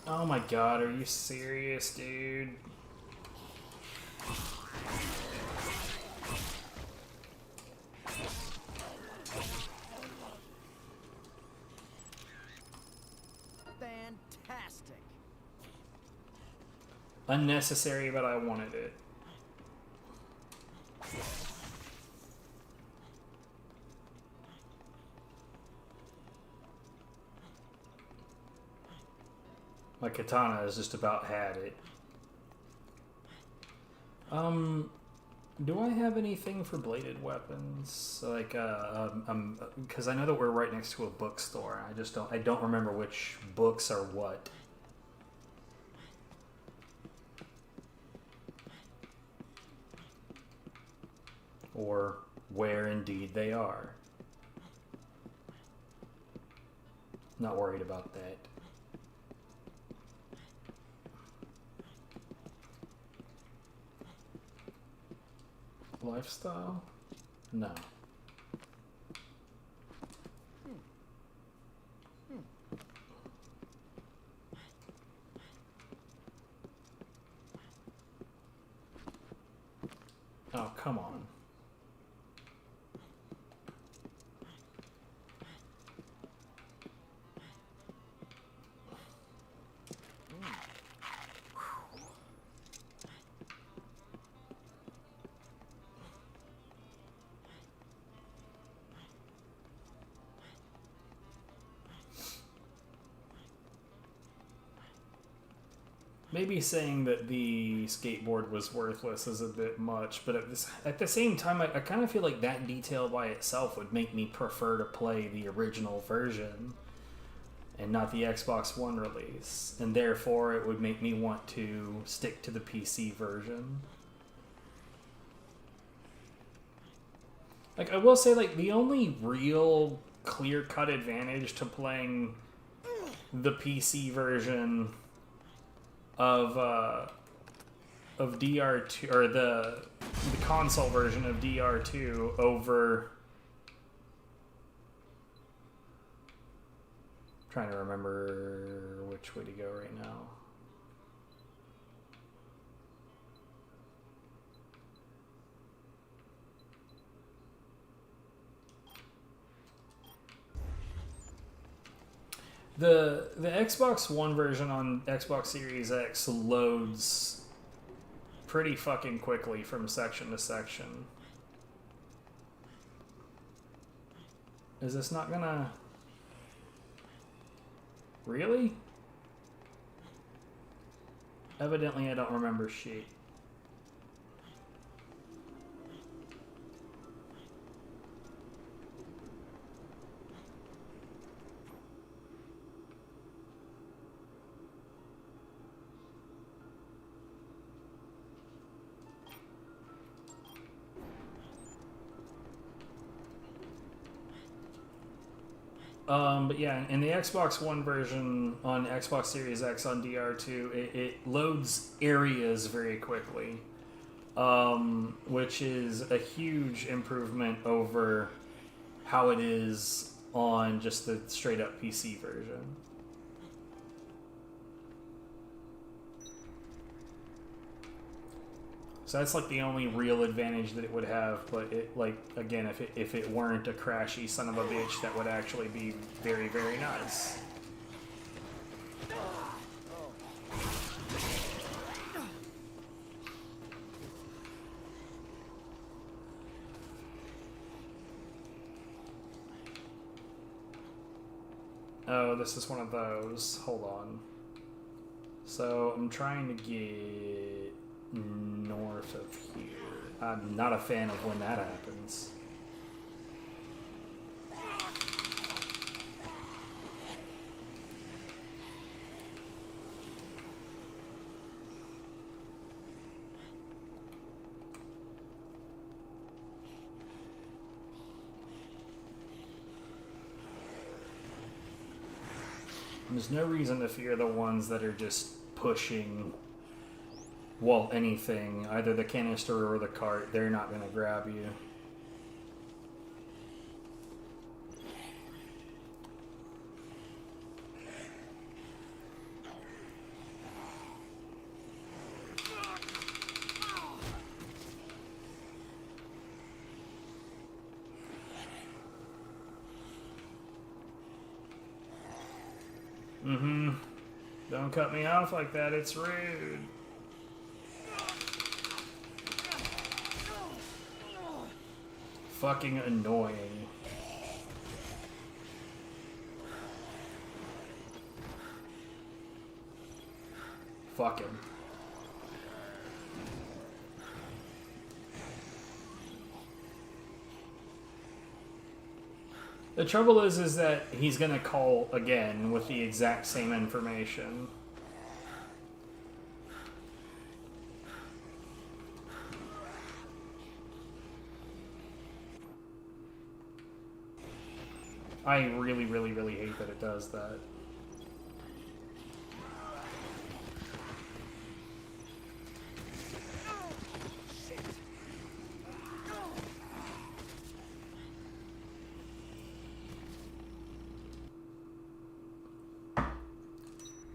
Oh my god, are you serious, dude? Fantastic. Unnecessary, but I wanted it. My katana has just about had it. Do I have anything for bladed weapons? Like, because I know that we're right next to a bookstore. I don't remember which books are what. Or where indeed they are. Not worried about that. Lifestyle? No. Oh, come on. Maybe saying that the skateboard was worthless is a bit much, but at the same time, I kind of feel like that detail by itself would make me prefer to play the original version and not the Xbox One release, and therefore it would make me want to stick to the PC version. Like, I will say, like, the only real clear-cut advantage to playing the PC version of DR2, or the console version of DR2 over, trying to remember which way to go right now. The Xbox One version on Xbox Series X loads pretty fucking quickly from section to section. Is this not gonna... Really? Evidently I don't remember shit. But yeah, in the Xbox One version on Xbox Series X on DR2, it loads areas very quickly, which is a huge improvement over how it is on just the straight-up PC version. So that's like the only real advantage that it would have, but it, like, again, if it weren't a crashy son of a bitch, that would actually be very, very nice. Oh, this is one of those. Hold on. So I'm trying to get north of here. I'm not a fan of when that happens. There's no reason to fear the ones that are just pushing, well, anything, either the canister or the cart. They're not going to grab you. Don't cut me off like that, it's rude. Fucking annoying. Fuck him. The trouble is that he's gonna call again with the exact same information. I really, really, really hate that it does that.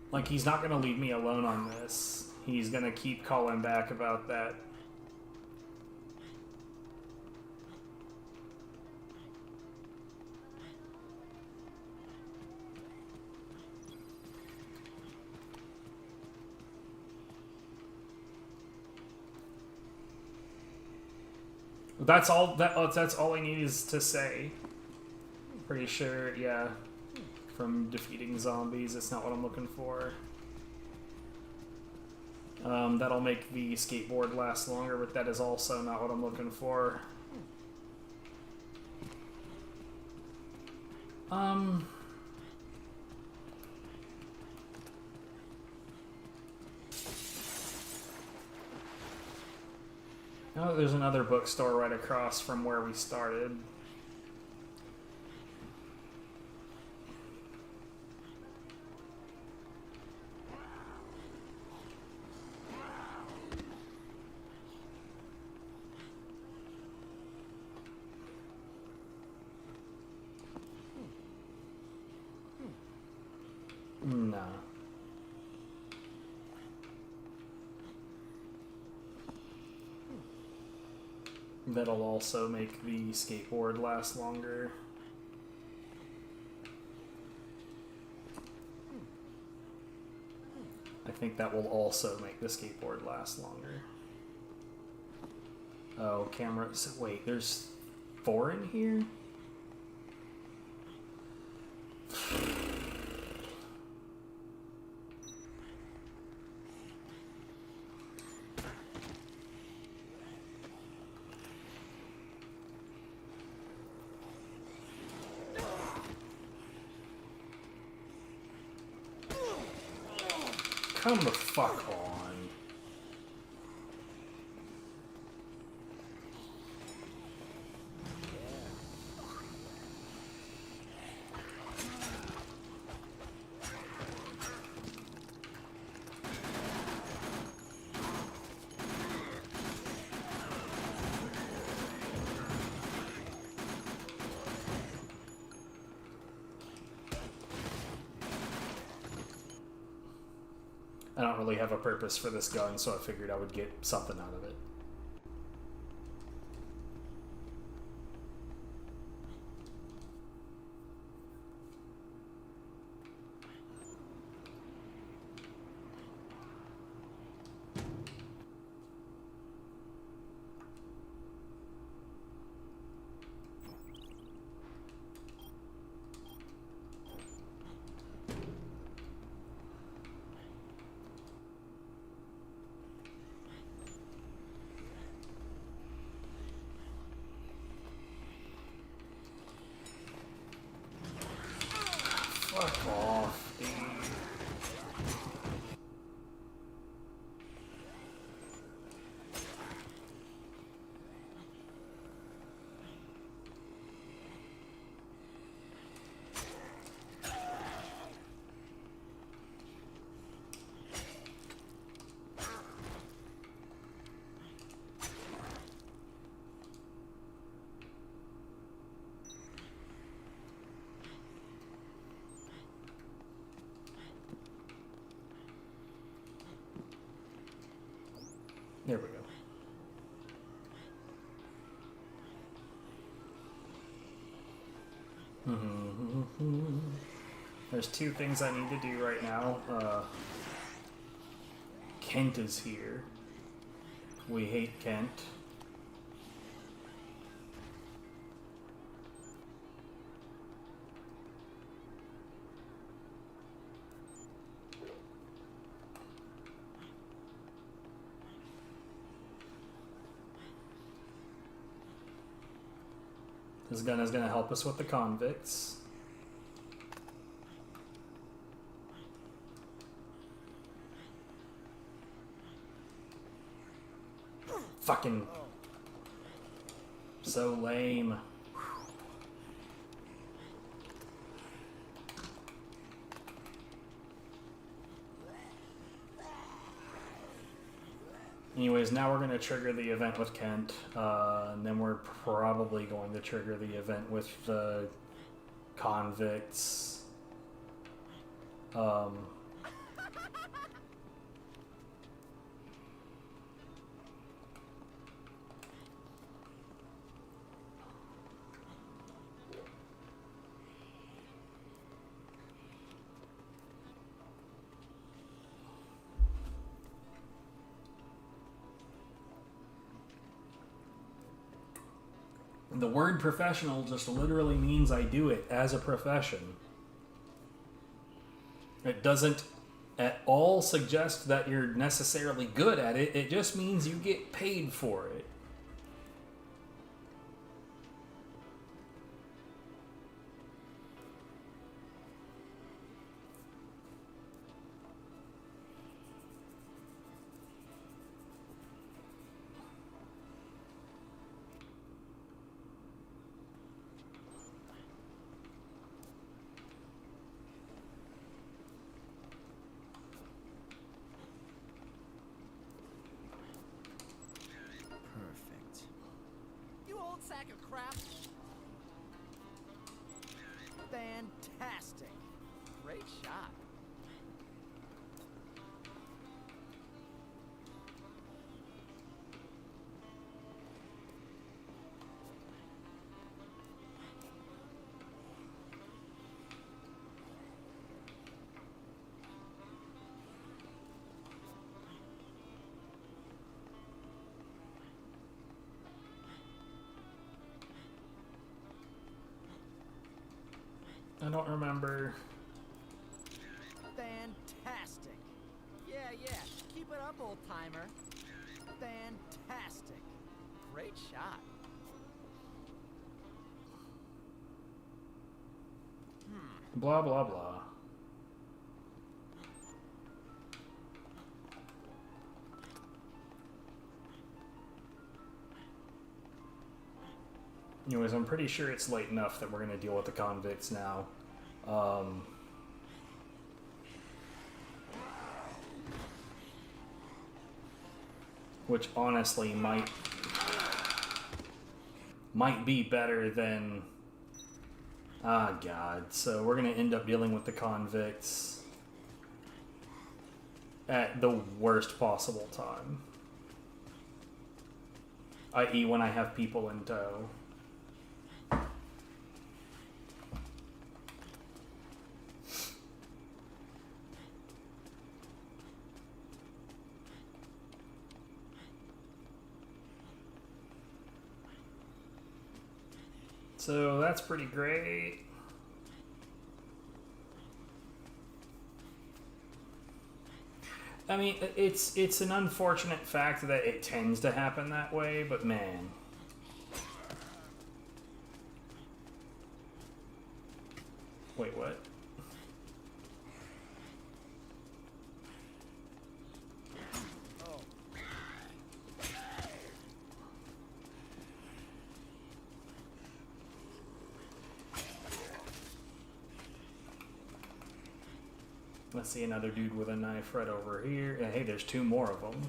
Like, he's not gonna leave me alone on this. He's gonna keep calling back about that. That's all. That's all I need is to say. Pretty sure, yeah. From defeating zombies, it's not what I'm looking for. That'll make the skateboard last longer, but that is also not what I'm looking for. Oh, there's another bookstore right across from where we started. No. That'll also make the skateboard last longer. I think that will also make the skateboard last longer. Oh, camera. So wait, there's 4 in here? Come the fuck on. I don't really have a purpose for this gun, so I figured I would get something out of it. Fuck off, dude. There we go. There's two things I need to do right now. Kent is here. We hate Kent. This gun is going to help us with the convicts. Fucking so lame. Anyways, now we're going to trigger the event with Kent, and then we're probably going to trigger the event with the convicts. The word professional just literally means I do it as a profession. It doesn't at all suggest that you're necessarily good at it. It just means you get paid for it. Sack of crap. Fantastic. Great shot. I don't remember. Fantastic. Yeah. Keep it up, old timer. Fantastic. Great shot. Blah, blah, blah. Anyways, I'm pretty sure it's late enough that we're going to deal with the convicts now. Which honestly might be better than... Ah, God. So we're going to end up dealing with the convicts at the worst possible time. I.e. when I have people in tow. So that's pretty great. I mean, it's an unfortunate fact that it tends to happen that way, but man. Wait, what? Let's see another dude with a knife right over here. And hey, there's two more of them.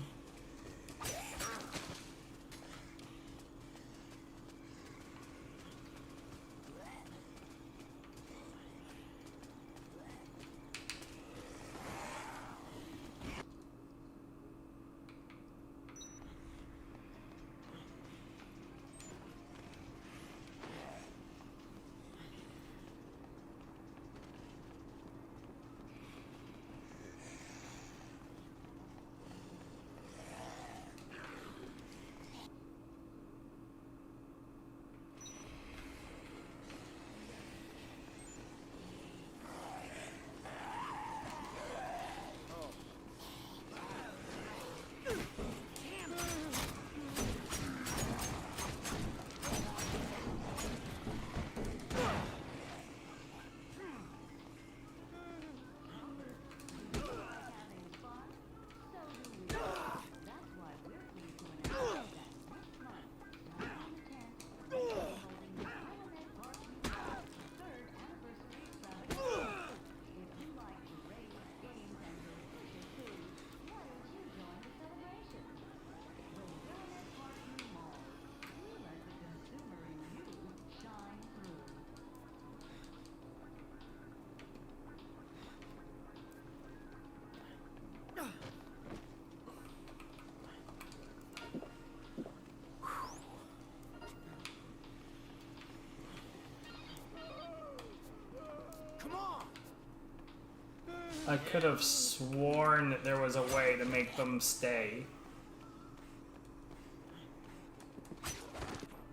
I could have sworn that there was a way to make them stay.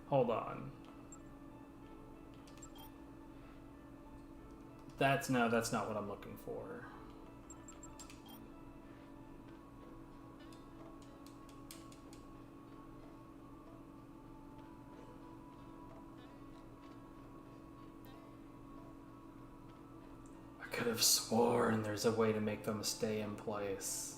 Hold on. That's not what I'm looking for. I could have sworn there's a way to make them stay in place.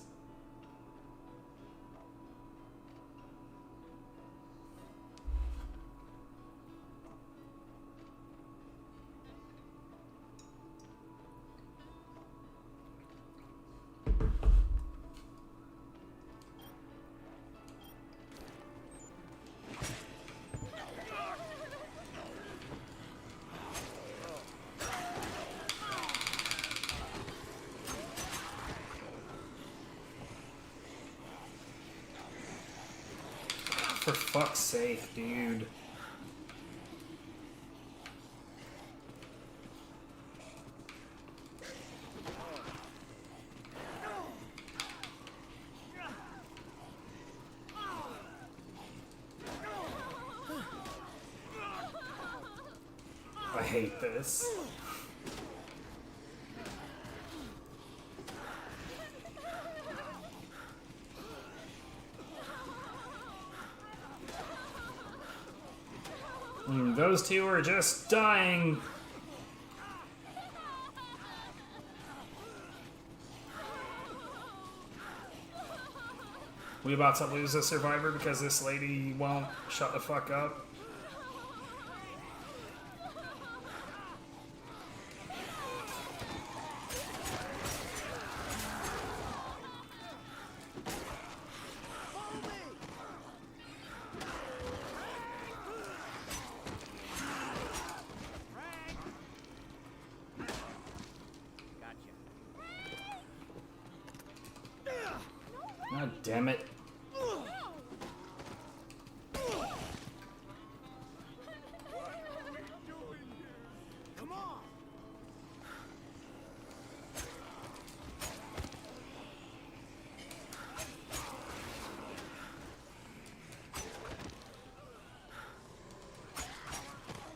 For fuck's sake, dude. I hate this. Those two are just dying. We about to lose a survivor because this lady won't shut the fuck up. God damn it. Come on.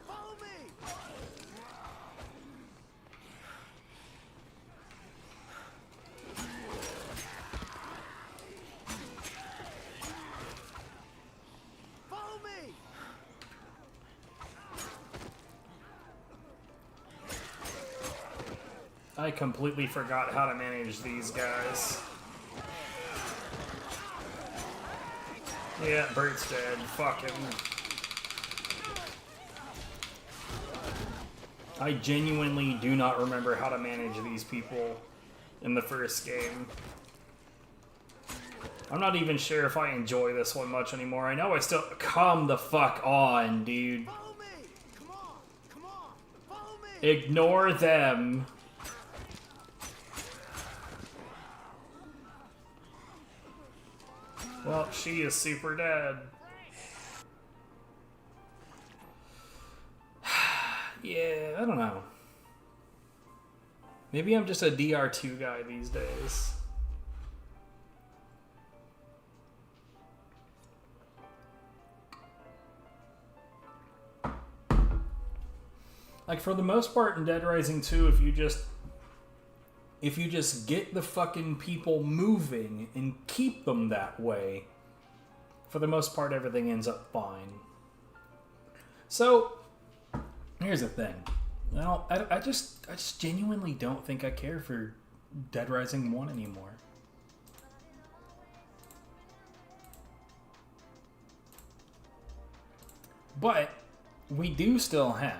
Follow me. Follow me. I completely forgot how to manage these guys. Yeah, Bert's dead. Fuck him. I genuinely do not remember how to manage these people in the first game. I'm not even sure if I enjoy this one much anymore. I know I still... Come the fuck on, dude. Follow me. Come on. Come on. Follow me. Ignore them. Well, she is super dead. Yeah, I don't know. Maybe I'm just a DR2 guy these days. Like, for the most part in Dead Rising 2, if you just get the fucking people moving and keep them that way, for the most part everything ends up fine. So, here's the thing. Well, I just genuinely don't think I care for Dead Rising 1 anymore. But we do still have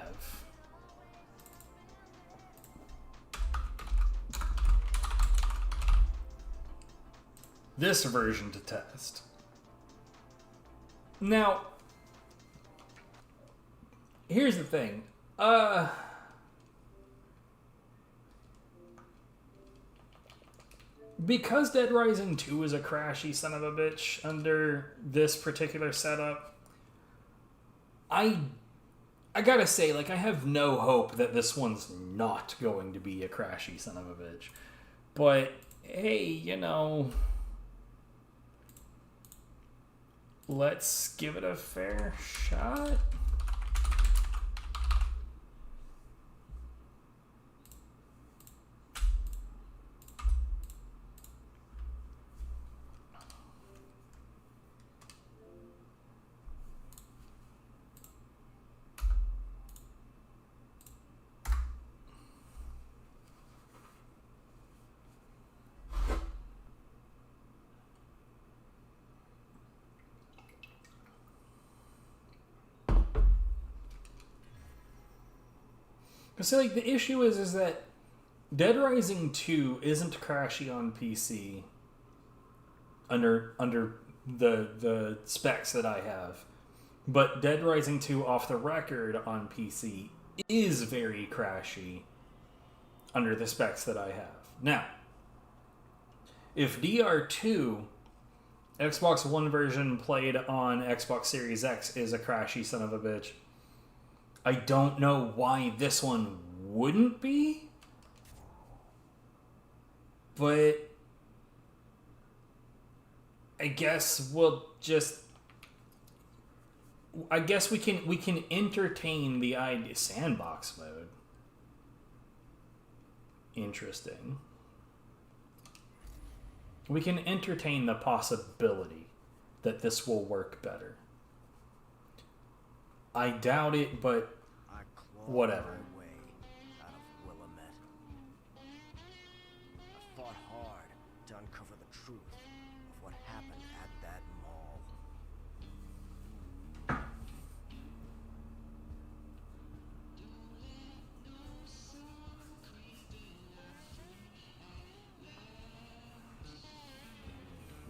this version to test. Now, here's the thing. Because Dead Rising 2 is a crashy son of a bitch under this particular setup, I gotta say, like, I have no hope that this one's not going to be a crashy son of a bitch. But hey, you know, let's give it a fair shot. So, like, the issue is that Dead Rising 2 isn't crashy on PC under the specs that I have. But Dead Rising 2 off the record on PC is very crashy under the specs that I have. Now, if DR2 Xbox One version played on Xbox Series X is a crashy son of a bitch, I don't know why this one wouldn't be, but I guess we'll just... I guess we can entertain the idea. Sandbox mode. Interesting. We can entertain the possibility that this will work better. I doubt it, but whatever. I fought hard to uncover the truth of what happened at that mall.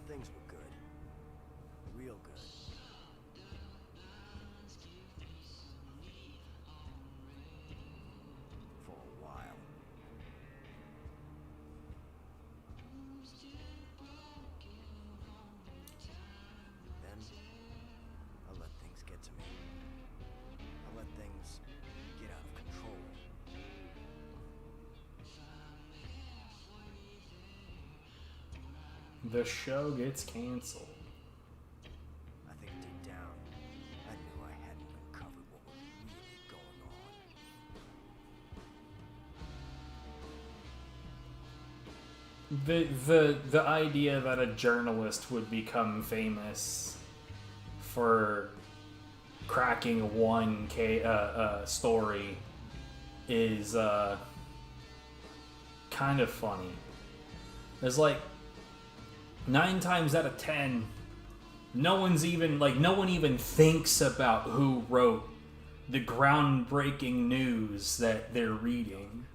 Things were good. Real good. For a while. Then, I let things get to me. I let things get out of control. The show gets canceled. I think deep down, I knew I hadn't uncovered what was really going on. The idea that a journalist would become famous for cracking one story is kind of funny. There's like 9 times out of 10, no one even thinks about who wrote the groundbreaking news that they're reading.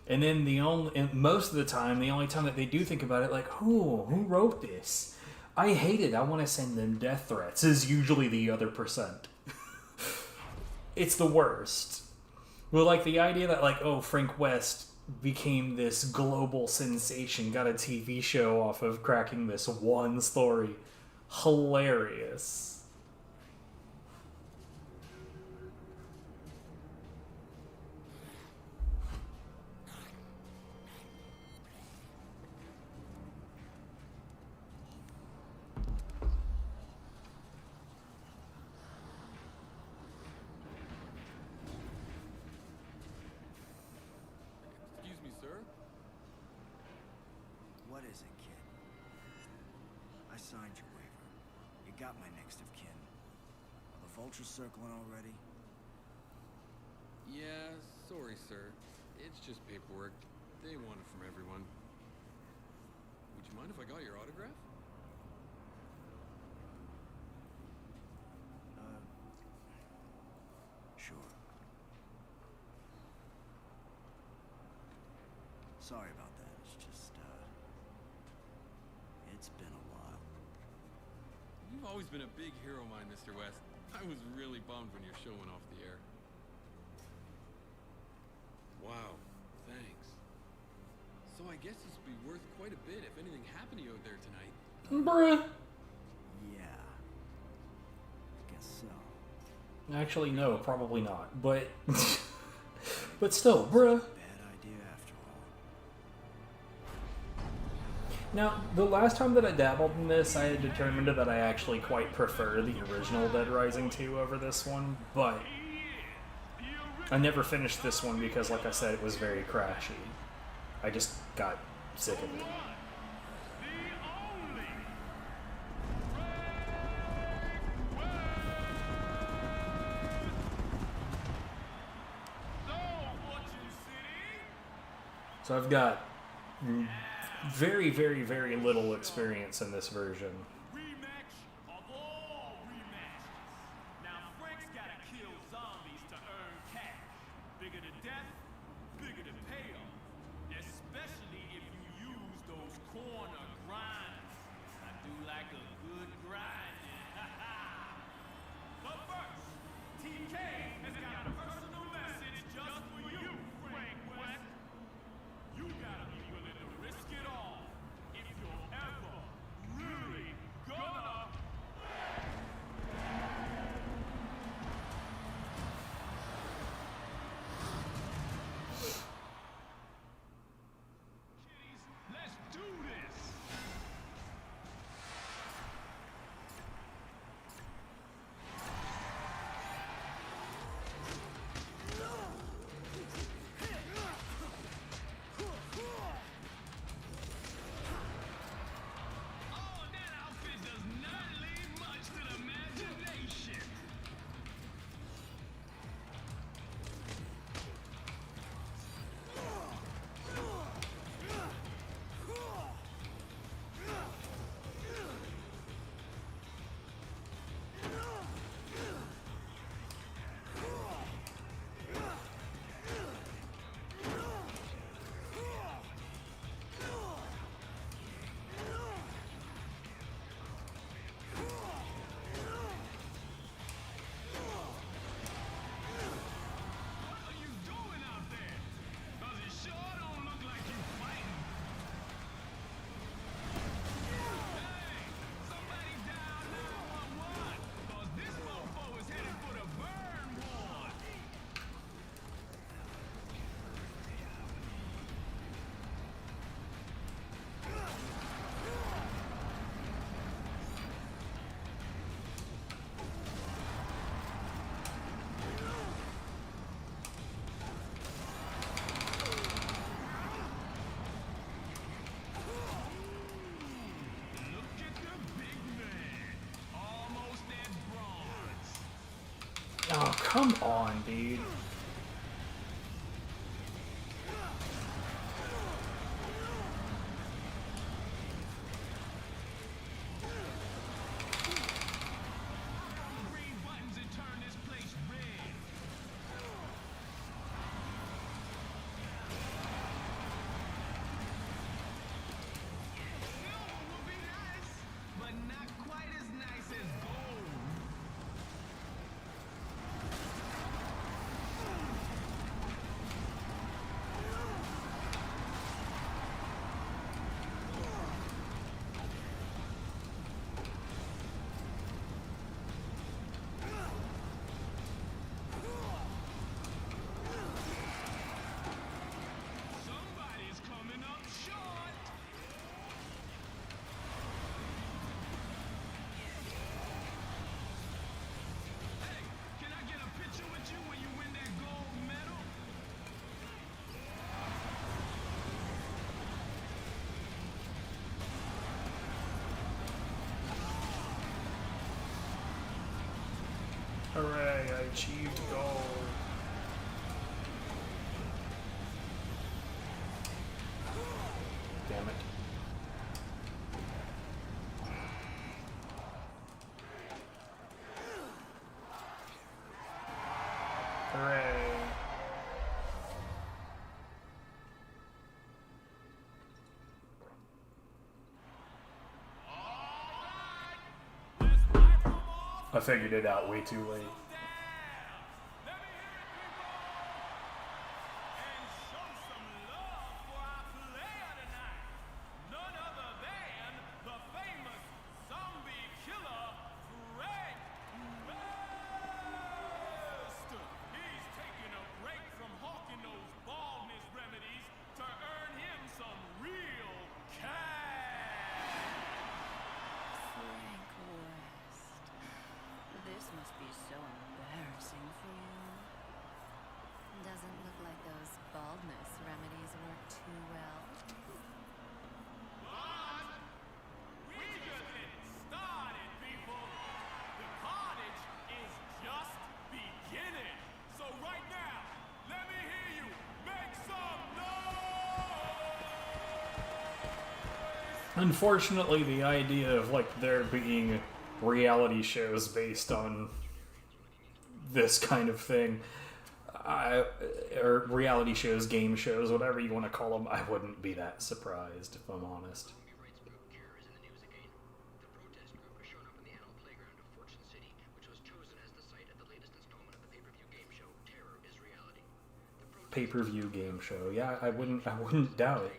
And then most of the time, the only time that they do think about it, like, who wrote this? I hate it. I want to send them death threats, is usually the other percent. It's the worst. Well, like, the idea that, like, oh, Frank West became this global sensation, got a TV show off of cracking this one story. Hilarious. What is it, kid? I signed your waiver. You got my next of kin. Are the vultures circling already? Yeah, sorry, sir. It's just paperwork. They want it from everyone. Would you mind if I got your autograph? Sure. Sorry about that. It's just, it's been a while. You've always been a big hero of mine, Mr. West. I was really bummed when your show went off the air. Wow, thanks. So I guess this would be worth quite a bit if anything happened to you out there tonight. Bruh. Yeah. I guess so. Actually, no, probably not. But, but still, bruh. Bad idea after all. Now, the last time that I dabbled in this, I had determined that I actually quite prefer the original Dead Rising 2 over this one, but I never finished this one because, like I said, it was very crashy. I just got sick of it. So I've got very, very, very little experience in this version. Oh, come on, dude. Hooray, I achieved gold. Damn it. Hooray. I figured it out way too late. Unfortunately, the idea of like there being reality shows based on this kind of thing, or reality shows, game shows, whatever you want to call them, I wouldn't be that surprised if I'm honest. Pay-per-view game show, yeah, I wouldn't doubt it.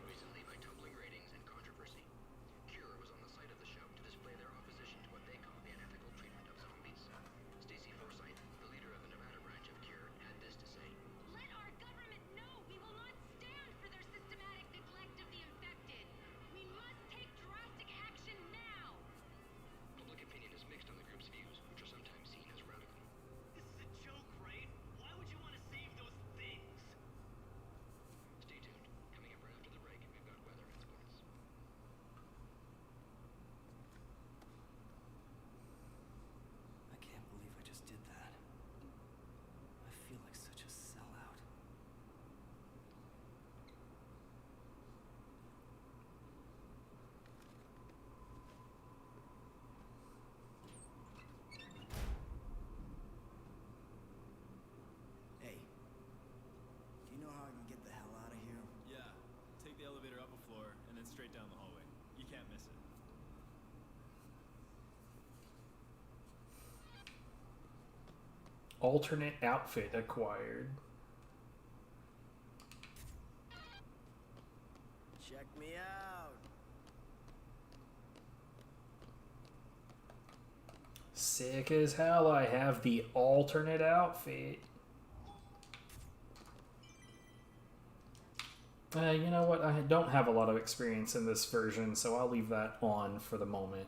Alternate outfit acquired. Check me out. Sick as hell, I have the alternate outfit. You know what, I don't have a lot of experience in this version, so I'll leave that on for the moment.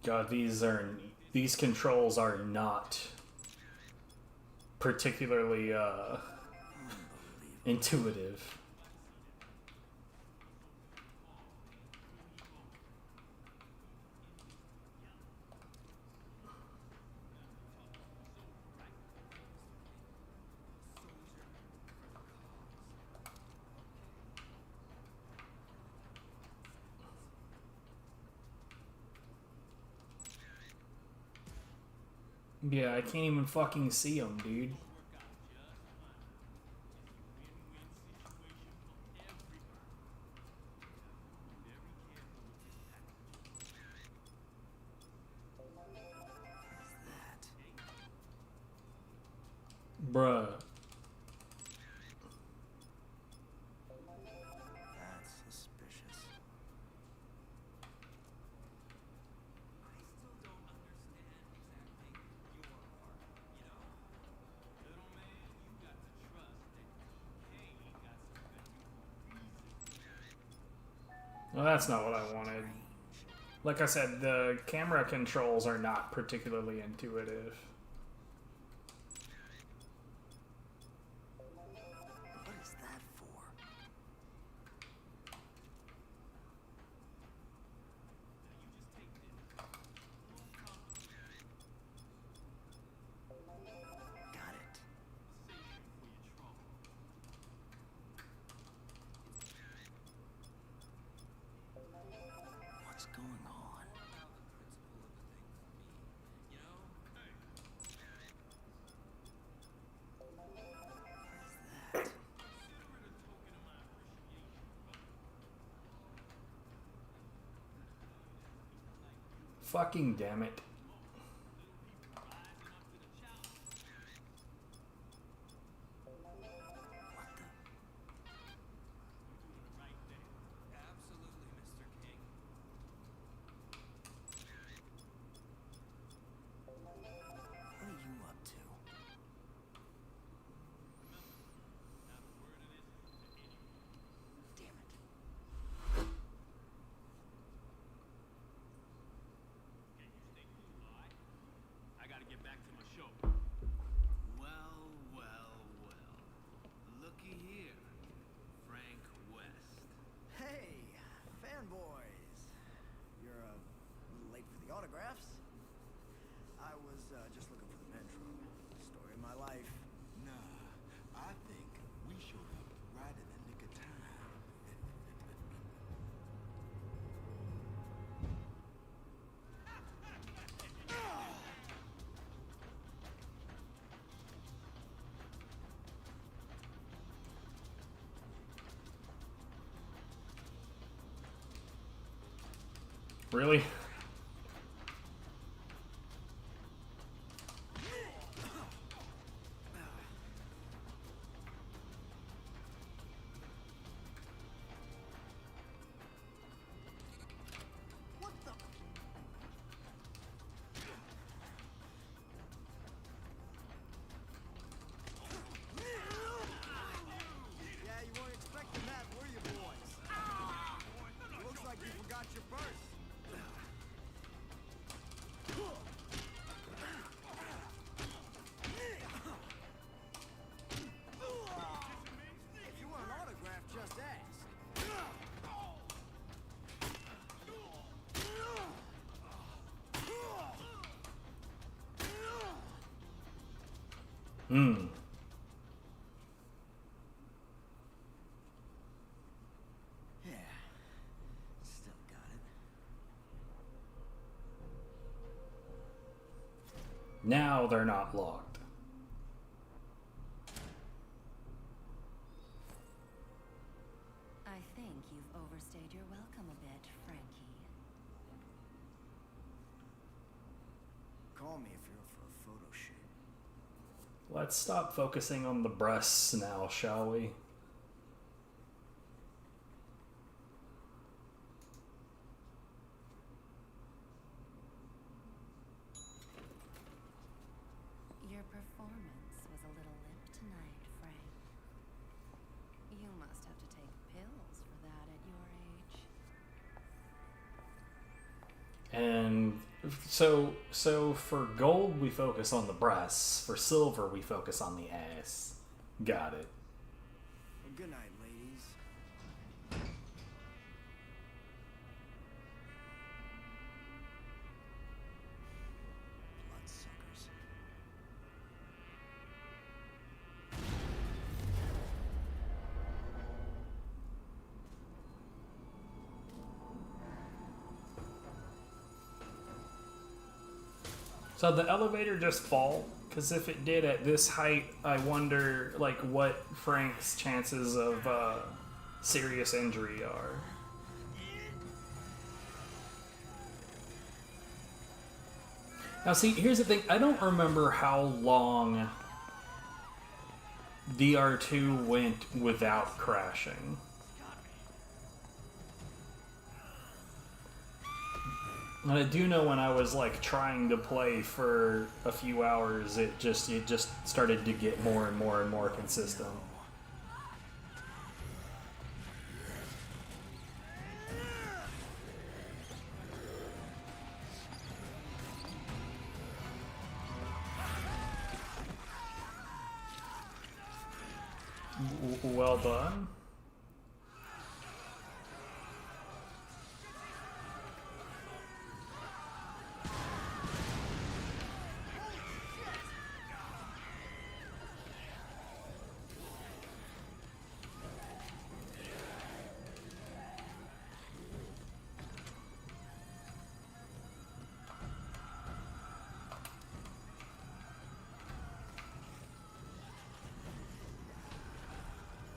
God, these controls are not particularly intuitive. Yeah, I can't even fucking see them, dude. Bruh. That's suspicious. Well, that's not what I wanted. Like I said, the camera controls are not particularly intuitive. What is that for? Got it. What's going on? Fucking damn it. Autographs? I was just looking for the metro. Story of my life. Nah, I think we showed up right in the nick of time. Really? Hmm. Yeah. Still got it. Now they're not locked. I think you've overstayed your welcome a bit, Frankie. Call me if you're up for a photo shoot. Let's stop focusing on the breasts now, shall we? Your performance was a little limp tonight, Frank. You must have to take pills for that at your age. And so for gold we focus on the breasts, for silver we focus on the ass. Got it. Well, good night, ladies. Bloodsuckers. So the elevator just fall? Because if it did at this height, I wonder like what Frank's chances of serious injury are. Now see, here's the thing, I don't remember how long DR2 went without crashing. And I do know when I was like trying to play for a few hours, it just started to get more and more and more consistent. Well done.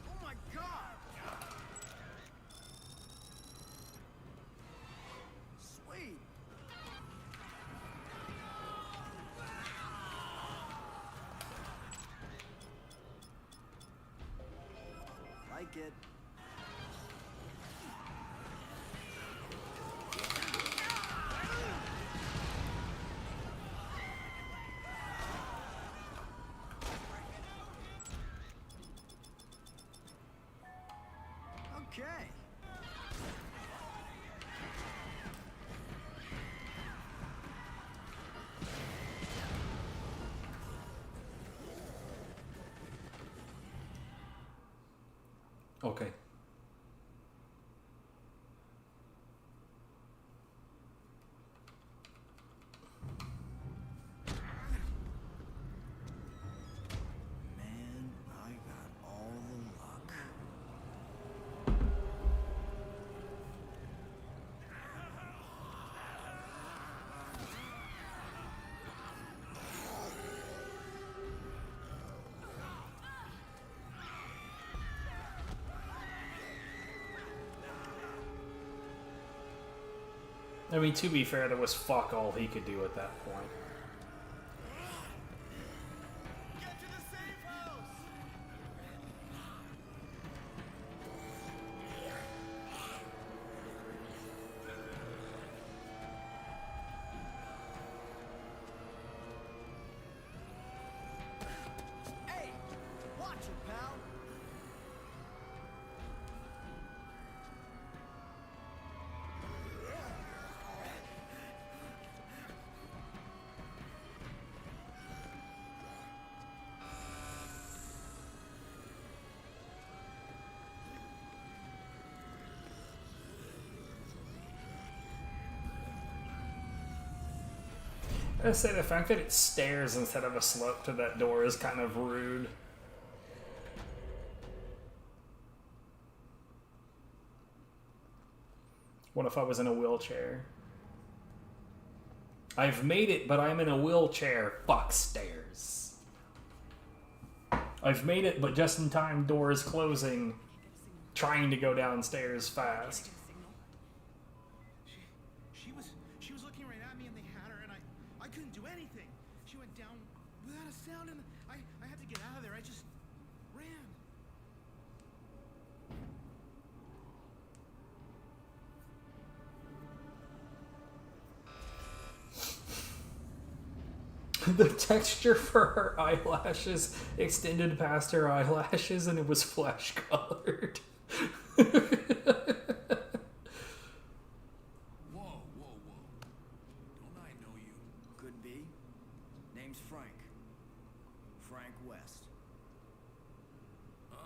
Oh my God! like it. Okay. Okay. Man, I got all the luck. I mean, to be fair, there was fuck all he could do at that point. Hey, watch it, pal. I say the fact that it stairs instead of a slope to that door is kind of rude. What if I was in a wheelchair? I've made it, but I'm in a wheelchair. Fuck stairs. I've made it, but just in time, doors closing. Trying to go downstairs fast. She was looking right at me and they had her and I couldn't do anything. She went down without a sound and I had to get out of there. I just ran. The texture for her eyelashes extended past her eyelashes and it was flesh colored. Whoa. Don't I know you? Could be. Name's Frank. Frank West. Oh,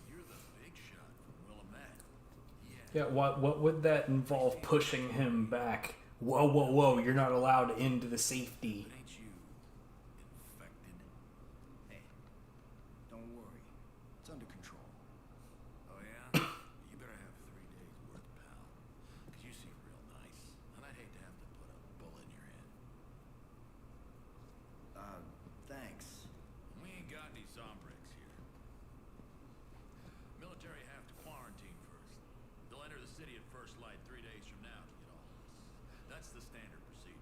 you're the big shot from Willamette. Yeah, what would that involve pushing him back? Whoa, you're not allowed into the safety. Ain't you infected? Hey, don't worry. It's under control. Oh yeah? You better have 3 days worth, pal. 'Cause you seem real nice, and I'd hate to have to put a bullet in your head. Thanks. We ain't got any Zombricks here. Military have to quarantine first. They'll enter the city at first light 3 days from now to get all this. That's the standard procedure.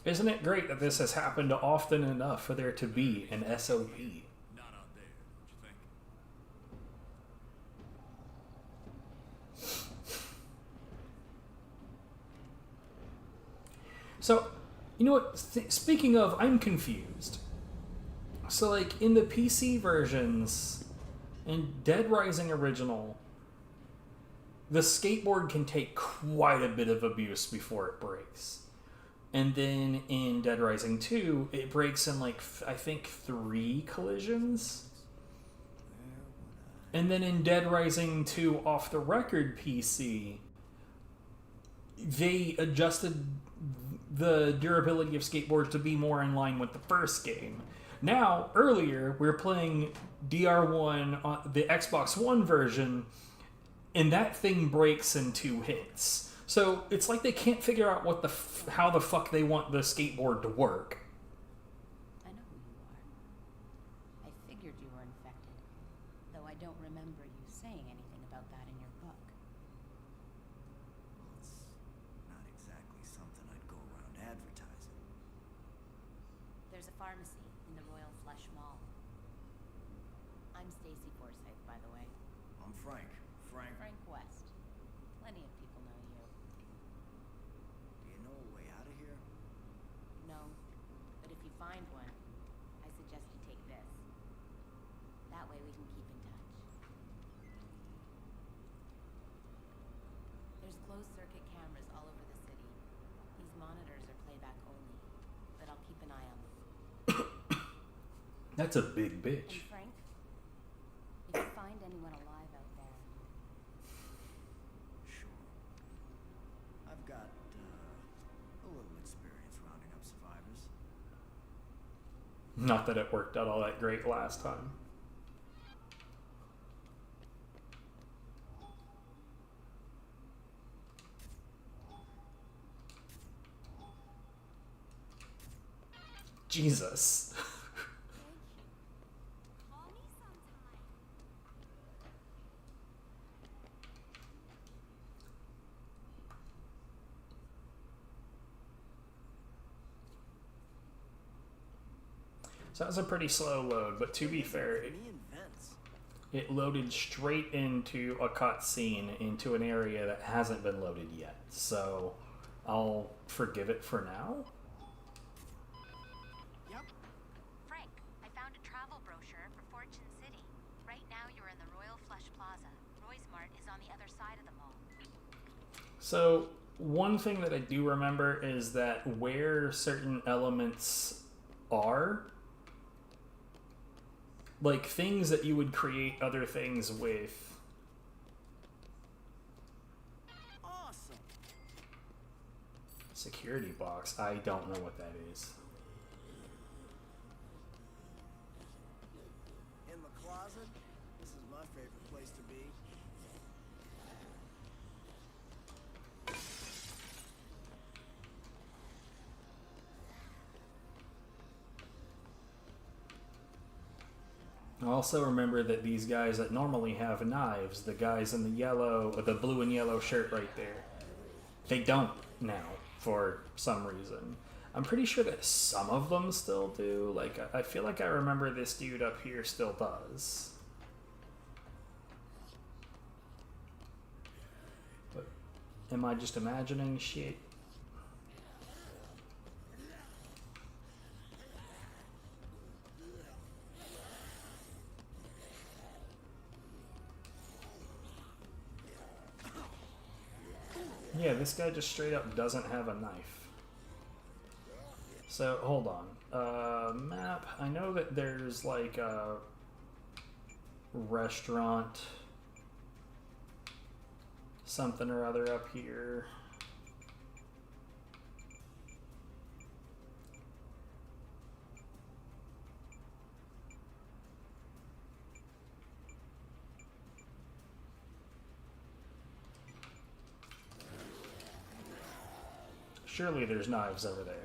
Isn't it great that this has happened often enough for there to be an SOP? Not out there, don't you think? So, you know what? Speaking of, I'm confused. So, like, in the PC versions, in Dead Rising Original, the skateboard can take quite a bit of abuse before it breaks. And then in Dead Rising 2, it breaks in, like, I think 3 collisions. And then in Dead Rising 2 Off the Record PC, they adjusted the durability of skateboards to be more in line with the first game. Now, earlier, we were playing DR1 on the Xbox One version, and that thing breaks in 2 hits. So it's like they can't figure out what how the fuck they want the skateboard to work. I know who you are. I figured you were infected, though I don't remember you saying anything about that in your book. Well, it's not exactly something I'd go around advertising. There's a pharmacy in the Royal Flush Mall. I'm Stacy Forsythe, by the way. I'm Frank. Frank West. Plenty of people know you. Do you know a way out of here? No, but if you find one, I suggest you take this. That way we can keep in touch. There's closed-circuit cameras all over the city. These monitors are playback only, but I'll keep an eye on them. That's a big bitch. And Frank, if you find anyone alive out there, Sure. I've got a little experience rounding up survivors. Not that it worked out all that great last time. Jesus. So that was a pretty slow load, but to be fair, it loaded straight into a cutscene into an area that hasn't been loaded yet. So I'll forgive it for now. Yep. Frank, I found a travel brochure for Fortune City. Right now you're in the Royal Flush Plaza. Roy's Mart is on the other side of the mall. So one thing that I do remember is that where certain elements are, like things that you would create other things with. Awesome. Security box. I don't know what that is. In the closet? This is my favorite place to be. Also remember that these guys that normally have knives, the guys in the yellow, the blue and yellow shirt right there, they don't now for some reason. I'm pretty sure that some of them still do. Like, I feel like I remember this dude up here still does. But am I just imagining shit? Yeah, this guy just straight up doesn't have a knife. So, hold on. Map. I know that there's like a restaurant, something or other up here. Surely there's knives over there.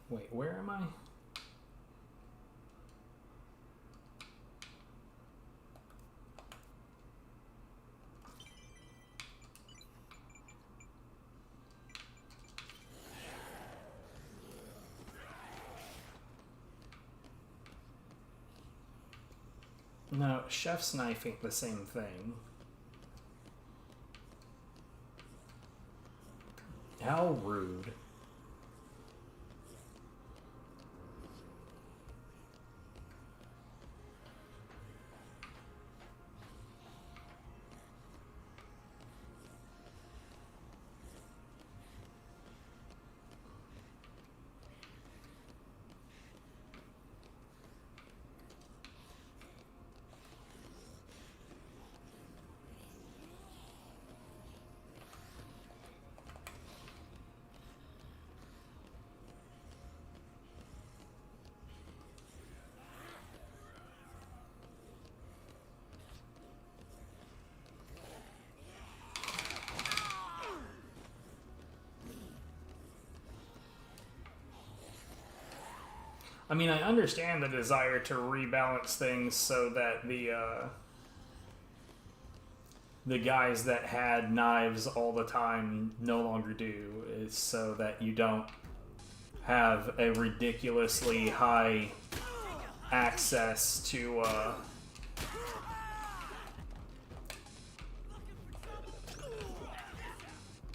Wait, where am I? No, chef's knife ain't the same thing. How rude. I mean, I understand the desire to rebalance things so that the guys that had knives all the time no longer do, is so that you don't have a ridiculously high access to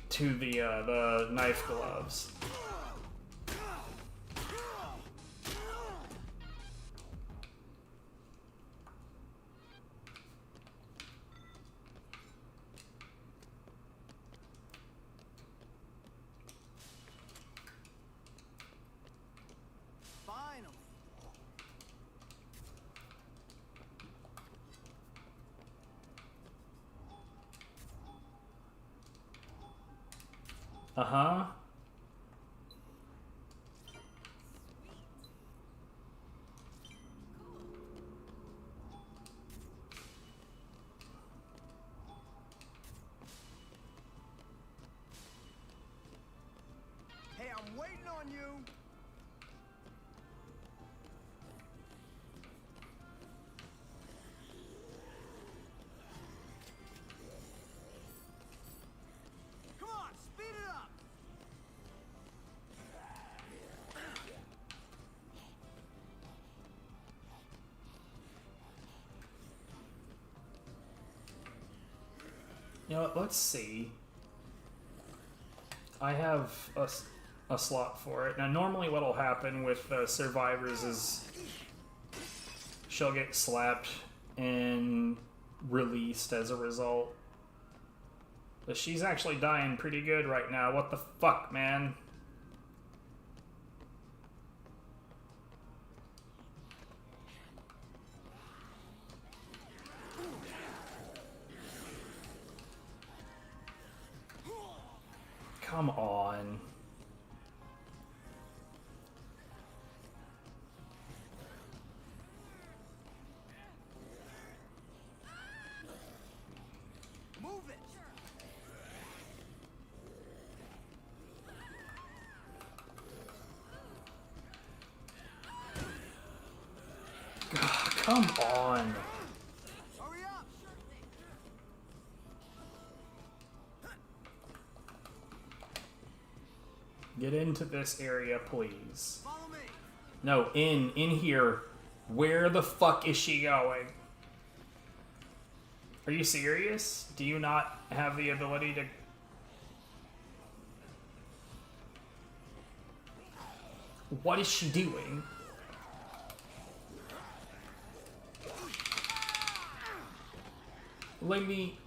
the knife gloves. Uh-huh. Hey, I'm waiting on you. Come on, speed it up. You know what, let's see. I have a slot for it. Now, normally what'll happen with survivors is she'll get slapped and released as a result. But she's actually dying pretty good right now. What the fuck, man? Come on. Move it. Come on. Hurry up. Get into this area, please. Follow me. No, in here. Where the fuck is she going? Are you serious? Do you not have the ability to... What is she doing? Lady,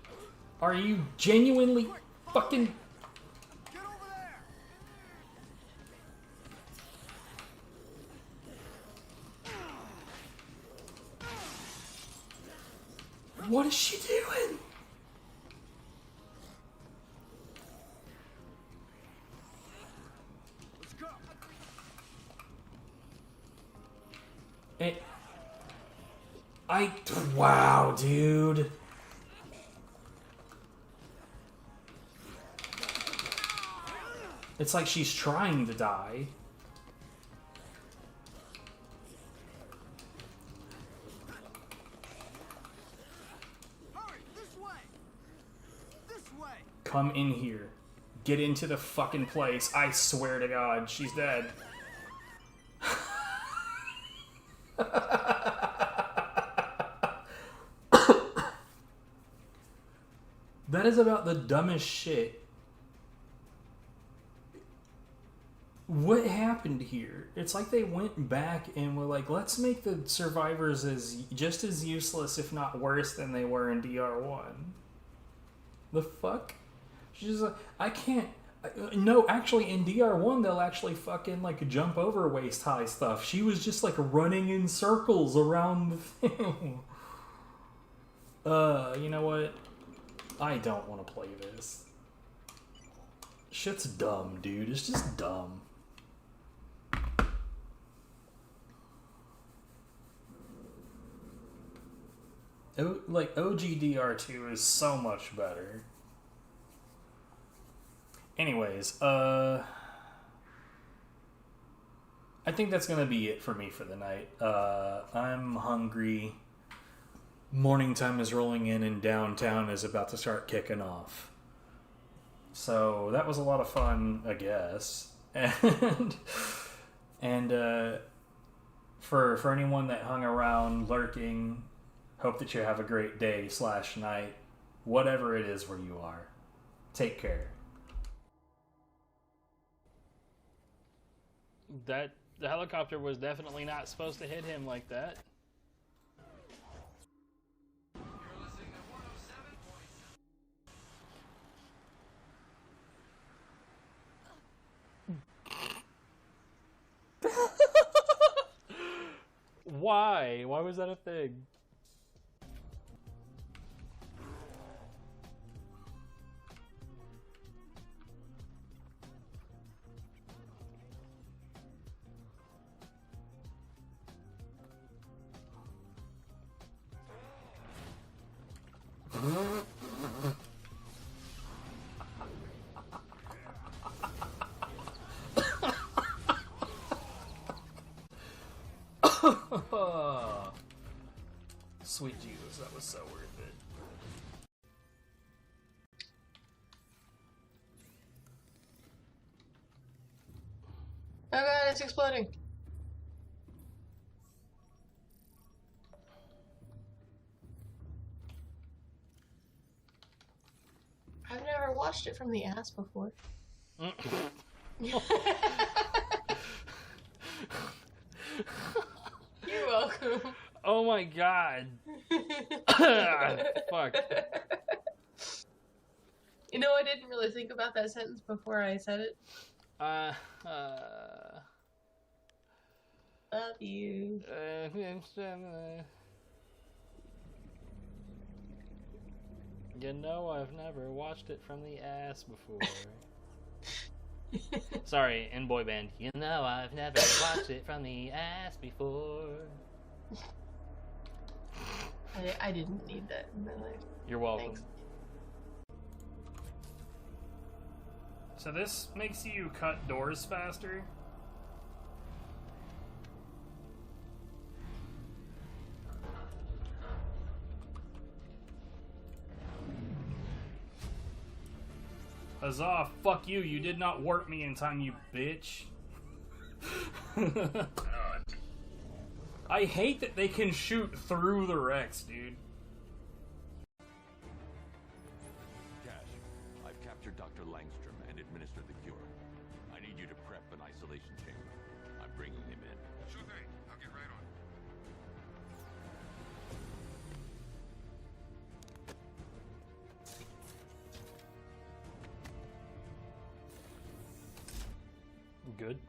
are you genuinely fucking... What is she doing? Let's go. Wow, dude. It's like she's trying to die. Hurry, this way. This way. Come in here. Get into the fucking place. I swear to God, she's dead. That is about the dumbest shit. What happened here? It's like they went back and were like, let's make the survivors just as useless, if not worse, than they were in DR1. The fuck? She's like, I can't... No, actually, in DR1, they'll actually fucking, like, jump over waist-high stuff. She was just, like, running in circles around the thing. You know what? I don't want to play this. Shit's dumb, dude. It's just dumb. Like, OGDR2 is so much better. Anyways, I I think that's going to be it for me for the night. I'm hungry. Morning time is rolling in and downtown is about to start kicking off. So that was a lot of fun, I guess. And for anyone that hung around lurking, hope that you have a great day / night, whatever it is where you are. Take care. The helicopter was definitely not supposed to hit him like that. Why? Why was that a thing? Sweet Jesus, that was so worth it. Oh god, it's exploding. I've never watched it from the ass before. You're welcome. Oh my god. Fuck. You know, I didn't really think about that sentence before I said it. Love you. You know, I've never watched it from the ass before. Sorry, in boy band. You know, I've never watched it from the ass before. I didn't need that in my life. You're welcome. Thanks. So this makes you cut doors faster? Huzzah, fuck you, you did not warp me in time, you bitch. I hate that they can shoot through the wrecks, dude. Cash, I've captured Dr. Langstrom and administered the cure. I need you to prep an isolation chamber. I'm bringing him in. Sure thing. I'll get right on. Good.